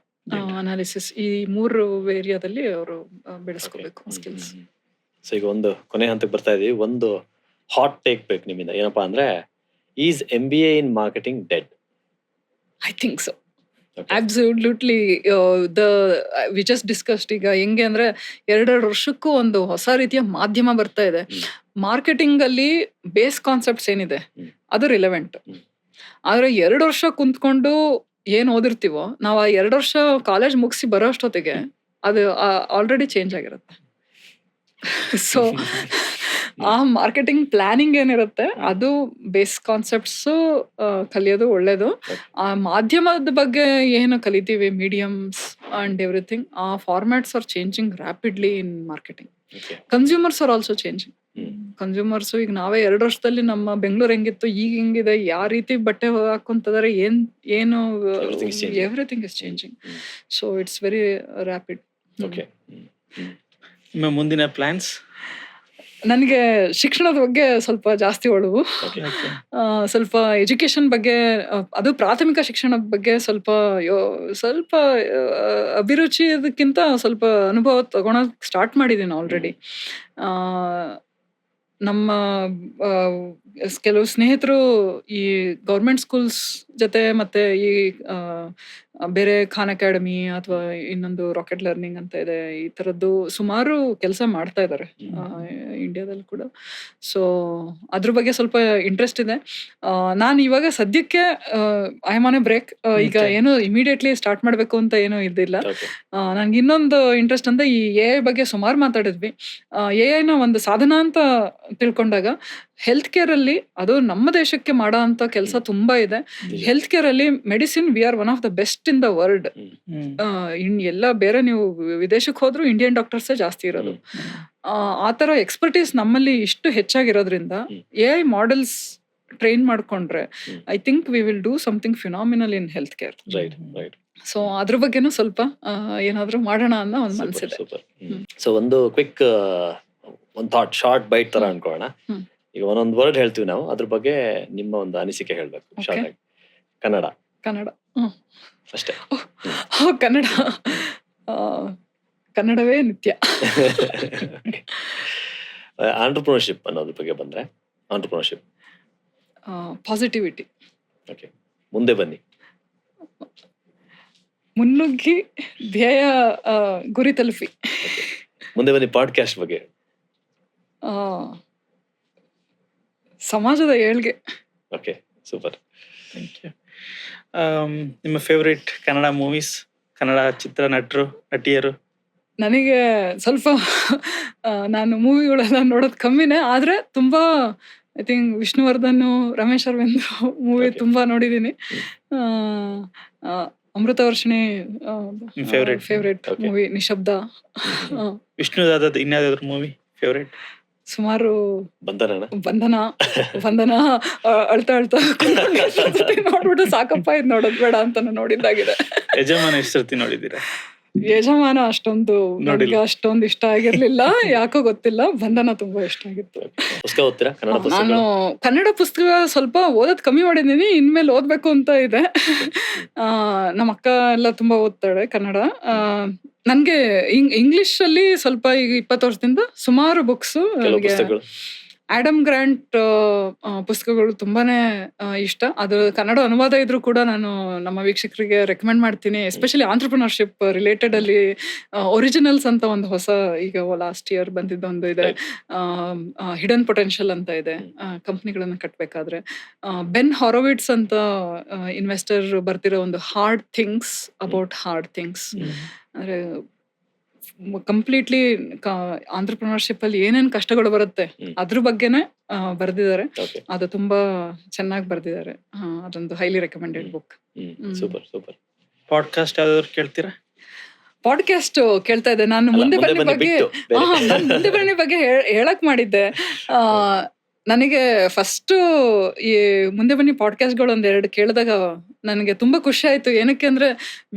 analysis, ಈ 3 ಏರಿಯಾದಲ್ಲಿ ಅವರು ಬೆಳೆಸ್ಕೋಬೇಕು ಸ್ಕಿಲ್ಸ್. ಸೊ ಈಗ ಒಂದು ಕೊನೆ ಹಂತಕ್ಕೆ ಬರ್ತಾ ಇದೀವಿ. ಒಂದು ಹಾಟ್ ಟೇಕ್ ಬೇಕು ನಿಮ್ಮಿಂದ. ಏನಪ್ಪಾ ಅಂದ್ರೆ, is MBA in marketing dead? I think so, absolutely. We just discussed. ಈಗ ಹೆಂಗೆ ಅಂದ್ರೆ 2 ವರ್ಷಕ್ಕೂ ಒಂದು ಹೊಸ ರೀತಿಯ ಮಾಧ್ಯಮ ಬರ್ತಾ ಇದೆ. ಮಾರ್ಕೆಟಿಂಗ್ ಅಲ್ಲಿ ಬೇಸ್ ಕಾನ್ಸೆಪ್ಟ್ಸ್ ಏನಿದೆ ಅದು ರಿಲೆವೆಂಟ್. ಆದ್ರೆ 2 ವರ್ಷ ಕುಂತ್ಕೊಂಡು ಏನ್ ಓದಿರ್ತೀವೋ ನಾವು, ಆ 2 ವರ್ಷ ಕಾಲೇಜ್ ಮುಗಿಸಿ ಬರೋ ಅಷ್ಟೊತ್ತಿಗೆ ಅದು ಆಲ್ರೆಡಿ ಚೇಂಜ್ ಆಗಿರುತ್ತೆ. ಸೊ ಆ ಮಾರ್ಕೆಟಿಂಗ್ ಪ್ಲಾನಿಂಗ್ ಏನಿರುತ್ತೆ ಅದು ಬೇಸ್ ಕಾನ್ಸೆಪ್ಟ್ಸ್ ಕಲಿಯೋದು ಒಳ್ಳೇದು. ಆ ಮಾಧ್ಯಮದ ಬಗ್ಗೆ ಏನು ಕಲಿತೀವಿ, ಮೀಡಿಯಮ್ಸ್ ಅಂಡ್ ಎವ್ರಿಥಿಂಗ್, ಆ formats are changing rapidly in marketing. Consumers are also changing. Consumers ಈಗ ನಾವೇ 2 ವರ್ಷದಲ್ಲಿ ನಮ್ಮ ಬೆಂಗಳೂರು ಹೆಂಗಿತ್ತು, ಈಗ ಹೆಂಗಿದೆ, ಯಾವ ರೀತಿ ಬಟ್ಟೆ ಹಾಕೊಂತಿದಾರೆ, ಏನು everything is changing. So it's very rapid. ಮುಂದಿನ ಪ್ಲಾನ್ಸ್? ನನಗೆ ಶಿಕ್ಷಣದ ಬಗ್ಗೆ ಸ್ವಲ್ಪ ಜಾಸ್ತಿ ಒಲವು. ಸ್ವಲ್ಪ ಎಜುಕೇಶನ್ ಬಗ್ಗೆ, ಅದು ಪ್ರಾಥಮಿಕ ಶಿಕ್ಷಣದ ಬಗ್ಗೆ ಸ್ವಲ್ಪ ಅಭಿರುಚಿ, ಅದಕ್ಕಿಂತ ಸ್ವಲ್ಪ ಅನುಭವ ತಗೊಳಕ್ ಸ್ಟಾರ್ಟ್ ಮಾಡಿದ್ದೀನಿ ಆಲ್ರೆಡಿ. ನಮ್ಮ ಕೆಲವು ಸ್ನೇಹಿತರು ಈ ಗೌರ್ಮೆಂಟ್ ಸ್ಕೂಲ್ಸ್ ಜೊತೆ ಮತ್ತೆ ಈ ಬೇರೆ ಖಾನ್ ಅಕಾಡೆಮಿ ಅಥವಾ ಇನ್ನೊಂದು ರಾಕೆಟ್ ಲರ್ನಿಂಗ್ ಅಂತ ಇದೆ, ಈ ತರದ್ದು ಸುಮಾರು ಕೆಲಸ ಮಾಡ್ತಾ ಇದ್ದಾರೆ ಇಂಡಿಯಾದಲ್ಲಿ ಕೂಡ. ಸೊ ಅದ್ರ ಬಗ್ಗೆ ಸ್ವಲ್ಪ ಇಂಟ್ರೆಸ್ಟ್ ಇದೆ. ನಾನು ಇವಾಗ ಸದ್ಯಕ್ಕೆ I am on a break. ಈಗ ಏನು ಇಮಿಡಿಯೇಟ್ಲಿ ಸ್ಟಾರ್ಟ್ ಮಾಡಬೇಕು ಅಂತ ಏನೂ ಇದ್ದಿಲ್ಲ. ನನ್ಗೆ ಇನ್ನೊಂದು ಇಂಟ್ರೆಸ್ಟ್ ಅಂದ್ರೆ, ಈ AI ಬಗ್ಗೆ ಸುಮಾರು ಮಾತಾಡಿದ್ವಿ. AI ನ ಒಂದು ಸಾಧನ ಅಂತ ತಿಳ್ಕೊಂಡಾಗ ಹೆಲ್ತ್ ಕೇರ್ ಅಲ್ಲಿ ಅದು ನಮ್ಮ ದೇಶಕ್ಕೆ ಮಾಡೋ ಅಂತ ಕೆಲಸ ತುಂಬಾ ಇದೆ. ಹೆಲ್ತ್ ಕೇರ್ ಅಲ್ಲಿ medicine we are one of the best in the world. ಎಲ್ಲ ಬೇರೆ ನೀವು ವಿದೇಶಕ್ಕೆ ಹೋದ್ರು ಇಂಡಿಯನ್ ಡಾಕ್ಟರ್ಸೇ ಜಾಸ್ತಿ ಇರೋದು. ಆ ತರ ಎಕ್ಸ್ಪರ್ಟೀಸ್ ನಮ್ಮಲ್ಲಿ ಇಷ್ಟು ಹೆಚ್ಚಾಗಿರೋದ್ರಿಂದ AI ಮಾಡೆಲ್ಸ್ ಟ್ರೈನ್ ಮಾಡ್ಕೊಂಡ್ರೆ I think we will do something phenomenal in health care. So ಅದ್ರ ಬಗ್ಗೆನೂ ಸ್ವಲ್ಪ ಏನಾದ್ರು ಮಾಡೋಣ ಅನ್ನೋ ಒಂದು ಮನಸ್ಸಿದೆ. ಸೊ ಒಂದು ಕ್ವಿಕ್ ಒಂದು ಥಾಟ್, ಶಾರ್ಟ್ ಬೈಟ್ ತರ ಅನ್ಕೊಳ್ಳೋಣ. ಈಗ ಒಂದೊಂದು ವರ್ಡ್ ಹೇಳ್ತೀವಿ ನಾವು, ಅದ್ರ ಬಗ್ಗೆ ನಿಮ್ಮ ಒಂದು ಅನಿಸಿಕೆ ಹೇಳ್ಬೇಕು ಶಾರ್ಟ್ ಆಗಿ. ಕನ್ನಡ ಅಷ್ಟೇ. ಕನ್ನಡವೇ ನಿತ್ಯ. ಆಂಟರ್ಪ್ರಿನರ್ಶಿಪ್ ಅನ್ನೋದ್ರ ಬಗ್ಗೆ ಬಂದ್ರೆ, ಆಂಟರ್ಪ್ರಿನರ್ಶಿಪ್ ಪಾಸಿಟಿವಿಟಿ. ಓಕೆ, ಮುಂದೆ ಬನ್ನಿ. ಮುನ್ನುಗ್ಗಿ ಧ್ಯೇಯ ಗುರಿ ತಲುಪಿ. ಮುಂದೆ ಬನ್ನಿ. ಪಾಡ್ಕಾಸ್ಟ್ ಬಗ್ಗೆ. ಸಮಾಜದ ಏಳ್ಗೆ. Okay, super. Thank you. ನಿಮ್ಮ ಫೇವ್ರೇಟ್ ಕನ್ನಡ ಮೂವೀಸ್, ಕನ್ನಡ ಚಿತ್ರ ನಟರು, ನಟಿಯರು? ನನಗೆ ಸ್ವಲ್ಪ ನಾನು ಮೂವಿಗಳೆಲ್ಲ ನೋಡೋದು ಕಮ್ಮಿನೇ, ಆದ್ರೆ ತುಂಬಾ I think Vishnuvardhan, Ramesh Aravind movie ತುಂಬಾ ನೋಡಿದೀನಿ. Amruthavarshini favourite movie, Nishabda. ವಿಷ್ಣುದಾದ ಇನ್ಯಾವ್ದಾದ್ರು ಮೂವಿ ಫೇವ್ರೇಟ್? ಸುಮಾರು. ಬಂಧನ ಅಳ್ತಾ ನೋಡ್ಬಿಟ್ಟು ಸಾಕಪ್ಪ ಇದು ನೋಡೋದ್ ಬೇಡ ಅಂತ ನೋಡಿದ್ದಾಗಿದೆ. ಯಜಮಾನ ಎಷ್ಟು ಸರ್ತಿ ನೋಡಿದ್ದೀರಾ? ಯಜಮಾನ ಅಷ್ಟೊಂದು ನೋಡಿಲ್ಲ. ನನಗೆ ಅಷ್ಟೊಂದು ಇಷ್ಟ ಆಗಿರ್ಲಿಲ್ಲ, ಯಾಕೋ ಗೊತ್ತಿಲ್ಲ. ಬಂಧನ ತುಂಬಾ ಇಷ್ಟ ಆಗಿತ್ತು. ಪುಸ್ತಕ ಓದ್ತೀರಾ ಕನ್ನಡ ನಾನು ಪುಸ್ತಕಗಳು? ಕನ್ನಡ ಪುಸ್ತಕ ಸ್ವಲ್ಪ ಓದೋದ್ ಕಮ್ಮಿ ಮಾಡಿದೀನಿ, ಇನ್ಮೇಲೆ ಓದ್ಬೇಕು ಅಂತ ಇದೆ. ನಮ್ಮ ಅಕ್ಕ ಎಲ್ಲ ತುಂಬಾ ಓದ್ತಾಳೆ ಕನ್ನಡ. ನನ್ಗೆ ಇಂಗ್ಲಿಷ್ ಅಲ್ಲಿ ಸ್ವಲ್ಪ ಈಗ 20 ವರ್ಷದಿಂದ ಸುಮಾರು ಬುಕ್ಸ್. ಕೆಲವು ಪುಸ್ತಕಗಳು ಆಡಮ್ ಗ್ರಾಂಟ್ ಪುಸ್ತಕಗಳು ತುಂಬಾನೇ ಇಷ್ಟ. ಅದು ಕನ್ನಡ ಅನುವಾದ ಇದ್ರೂ ಕೂಡ ನಾನು ನಮ್ಮ ವೀಕ್ಷಕರಿಗೆ ರೆಕಮೆಂಡ್ ಮಾಡ್ತೀನಿ. ಎಸ್ಪೆಷಲಿ ಆಂಟ್ರಪ್ರಿನರ್ಶಿಪ್ ರಿಲೇಟೆಡ್ ಅಲ್ಲಿ ಒರಿಜಿನಲ್ಸ್ ಅಂತ ಒಂದು ಹೊಸ ಈಗ ಲಾಸ್ಟ್ ಇಯರ್ ಬಂದಿದ್ದ ಒಂದು ಇದೆ. ಹಿಡನ್ ಪೊಟೆನ್ಷಿಯಲ್ ಅಂತ ಇದೆ, ಕಂಪ್ನಿಗಳನ್ನ ಕಟ್ಟಬೇಕಾದ್ರೆ. ಬೆನ್ ಹಾರೋವಿಟ್ಸ್ ಅಂತ ಇನ್ವೆಸ್ಟರ್ ಬರ್ತಿರೋ ಒಂದು hard things about hard things. ಅಂದ್ರೆ ಕಂಪ್ಲೀಟ್ಲಿ ಆಂಟ್ರಪ್ರಿನರ್ಶಿಪ್ ಅಲ್ಲಿ ಏನೇನ್ ಕಷ್ಟಗಳು ಬರುತ್ತೆ ಅದ್ರ ಬಗ್ಗೆನೆ ಬರ್ದಿದ್ದಾರೆ. ಓಕೆ. ಅದು ತುಂಬಾ ಚೆನ್ನಾಗಿ ಬರ್ದಿದ್ದಾರೆ. ಅದೊಂದು highly recommended book. Super super. Podcast ಯಾವ್ದಾದ್ರು ಕೇಳ್ತೀರಾ? ಪಾಡ್ಕಾಸ್ಟ್ ಕೇಳ್ತಾ ಇದ್ದೆ ನಾನು. ಅಲ್ಲ, ಮುಂದೆ ಮುಂದೆ ಬನ್ನಿ ಬನ್ನಿ ಬಗ್ಗೆ ಬಿಟ್ಟು ಬೇರೆ. ನಾನ್ ಮುಂದೆ ಬನ್ನಿ ಬಗ್ಗೆ ಹೇಳಕ್ ಮಾಡಿದ್ದೆ. ನನಗೆ ಫಸ್ಟ್ ಈ ಮುಂದೆ ಬನ್ನಿ ಪಾಡ್ಕಾಸ್ಟ್ಗಳು ಒಂದೆರಡು ಕೇಳಿದಾಗ ನನಗೆ ತುಂಬಾ ಖುಷಿ ಆಯ್ತು. ಏನಕ್ಕೆ ಅಂದ್ರೆ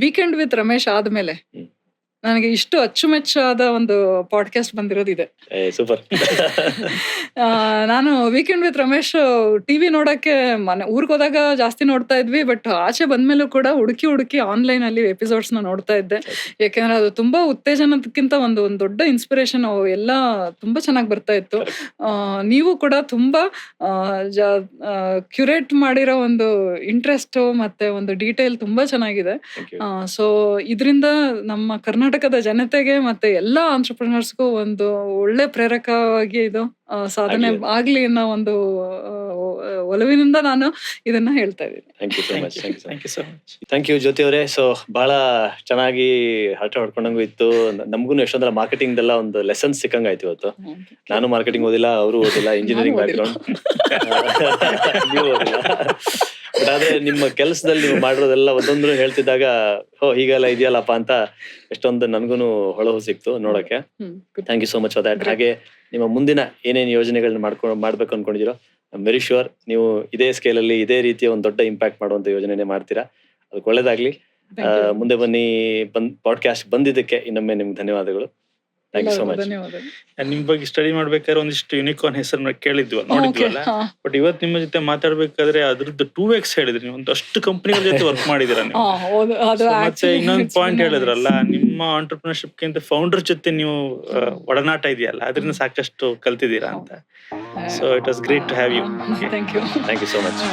ವೀಕೆಂಡ್ ವಿತ್ ರಮೇಶ್ ಆದ್ಮೇಲೆ ನನಗೆ ಇಷ್ಟು ಅಚ್ಚುಮೆಚ್ಚಾದ ಒಂದು ಪಾಡ್ಕಾಸ್ಟ್ ಬಂದಿರೋದಿದೆ. ಸೂಪರ್. ನಾನು ವೀಕೆಂಡ್ ವಿತ್ ರಮೇಶ್ ಟಿವಿ ನೋಡಕ್ಕೆ ಊರ್ಗ್ ಹೋದಾಗ ಜಾಸ್ತಿ ನೋಡ್ತಾ ಇದ್ವಿ, ಬಟ್ ಆಚೆ ಬಂದ್ಮೇಲೂ ಕೂಡ ಹುಡುಕಿ ಆನ್ಲೈನ್ ಅಲ್ಲಿ ಎಪಿಸೋಡ್ಸ್ ನ ನೋಡ್ತಾ ಇದ್ದೆ. ಯಾಕೆಂದ್ರೆ ಅದು ತುಂಬಾ ಉತ್ತೇಜನಕ್ಕಿಂತ ಒಂದು ದೊಡ್ಡ ಇನ್ಸ್ಪಿರೇಷನ್. ಎಲ್ಲ ತುಂಬಾ ಚೆನ್ನಾಗಿ ಬರ್ತಾ ಇತ್ತು. ನೀವು ಕೂಡ ತುಂಬಾ ಕ್ಯೂರೇಟ್ ಮಾಡಿರೋ ಒಂದು ಇಂಟ್ರೆಸ್ಟ್ ಮತ್ತೆ ಒಂದು ಡೀಟೇಲ್ ತುಂಬಾ ಚೆನ್ನಾಗಿದೆ. ಸೊ ಇದರಿಂದ ನಮ್ಮ ಕರ್ನಾಟಕದ ಜನತೆಗೆ ಮತ್ತೆ ಎಲ್ಲಾ ಆಂಟ್ರಪ್ರಿನರ್ಸ್ಗೂ ಒಂದು ಒಳ್ಳೆ ಪ್ರೇರಕವಾಗಿ ಇದು ಸಾಧನೆ ಆಗ್ಲಿ ಅನ್ನೋ ಒಂದು ಒಲವಿನಿಂದ ನಾನು ಇದನ್ನ ಹೇಳ್ತಾ ಇದ್ದೀನಿ. Thank you so much. Thank you so much. Thank you Jyothi ಅವರೇ. ಸೊ ಬಹಳ ಚೆನ್ನಾಗಿ ಹರಟೆ ಹೊಡ್ಕೊಂಡಂಗೂ ಇತ್ತು. ನಮಗೂ ಎಷ್ಟೊಂದಲ್ಲ ಮಾರ್ಕೆಟಿಂಗ್ ಎಲ್ಲ ಒಂದು ಲೆಸನ್ಸ್ ಸಿಕ್ಕಂಗ ಆಯ್ತು ಇವತ್ತು. ನಾನು ಮಾರ್ಕೆಟಿಂಗ್ ಓದಿಲ್ಲ, ಅವರು ಓದಿಲ್ಲ, ಇಂಜಿನಿಯರಿಂಗ್ ಬ್ಯಾಕ್ಗ್ರೌಂಡ್ ನೀವು ಓದಿಲ್ಲ. ಬಟ್ ಆದ್ರೆ ನಿಮ್ಮ ಕೆಲಸದಲ್ಲಿ ನೀವು ಮಾಡಿರೋದೆಲ್ಲ ಒಂದೊಂದು ಹೇಳ್ತಿದ್ದಾಗ ಹೀಗೆಲ್ಲ ಇದೆಯಲ್ಲಪ್ಪ ಅಂತ ಎಷ್ಟೊಂದು ನನ್ಗೂನು ಹೊಳಹು ಸಿಕ್ತು ನೋಡಕ್ಕೆ. Thank you so much for that. ಹಾಗೆ ನಿಮ್ಮ ಮುಂದಿನ ಏನೇನು ಯೋಜನೆಗಳನ್ನ ಮಾಡ್ಬೇಕು ಅನ್ಕೊಂಡಿದ್ದೀರೋ ವೆರಿ ಶ್ಯೂರ್ ನೀವು ಇದೇ ಸ್ಕೇಲಲ್ಲಿ ಇದೇ ರೀತಿಯ ಒಂದು ದೊಡ್ಡ ಇಂಪ್ಯಾಕ್ಟ್ ಮಾಡುವಂತ ಯೋಜನೆ ಮಾಡ್ತೀರಾ. ಅದಕ್ಕೆ ಒಳ್ಳೇದಾಗ್ಲಿ. ಮುಂದೆ ಬನ್ನಿ ಪಾಡ್ಕಾಸ್ಟ್ ಬಂದಿದ್ದಕ್ಕೆ ಇನ್ನೊಮ್ಮೆ ನಿಮ್ಗೆ ಧನ್ಯವಾದಗಳು. Thank you so much. ಧನ್ಯವಾದಗಳು. ನಿಮ್ ಬಗ್ಗೆ ಸ್ಟಡಿ ಮಾಡ್ಬೇಕಾದ್ರೆ ಒಂದಿಷ್ಟು ಯೂನಿಕಾರ್ನ್ ಹೆಸರನ್ನ ನೋಡಿದ್ವಲ್ಲ, ಬಟ್ ಇವತ್ತು ನಿಮ್ಮ ಜೊತೆ ಮಾತಾಡ್ಬೇಕಾದ್ರೆ ಅದ್ರದ್ದು 2x ಹೇಳಿದ್ರಿ. ನೀವು ಒಂದಷ್ಟು ಕಂಪನಿಗಳ ಜೊತೆ ವರ್ಕ್ ಮಾಡಿದಿರ ನೀವು. ಮತ್ತೆ ಇನ್ನೊಂದು ಪಾಯಿಂಟ್ ಹೇಳಿದ್ರಲ್ಲ, ನಿಮ್ಮ ಆಂಟರ್ಪ್ರಿನರ್ಶಿಪ್ ಗಿಂತ ಫೌಂಡರ್ ಜೊತೆ ನೀವು ಒಡನಾಟ ಇದೆಯಲ್ಲ, ಅದರಿಂದ ಸಾಕಷ್ಟು ಕಲ್ತಿದ್ದೀರಾ ಅಂತ. So it was great to have you. Thank you. Thank you so much.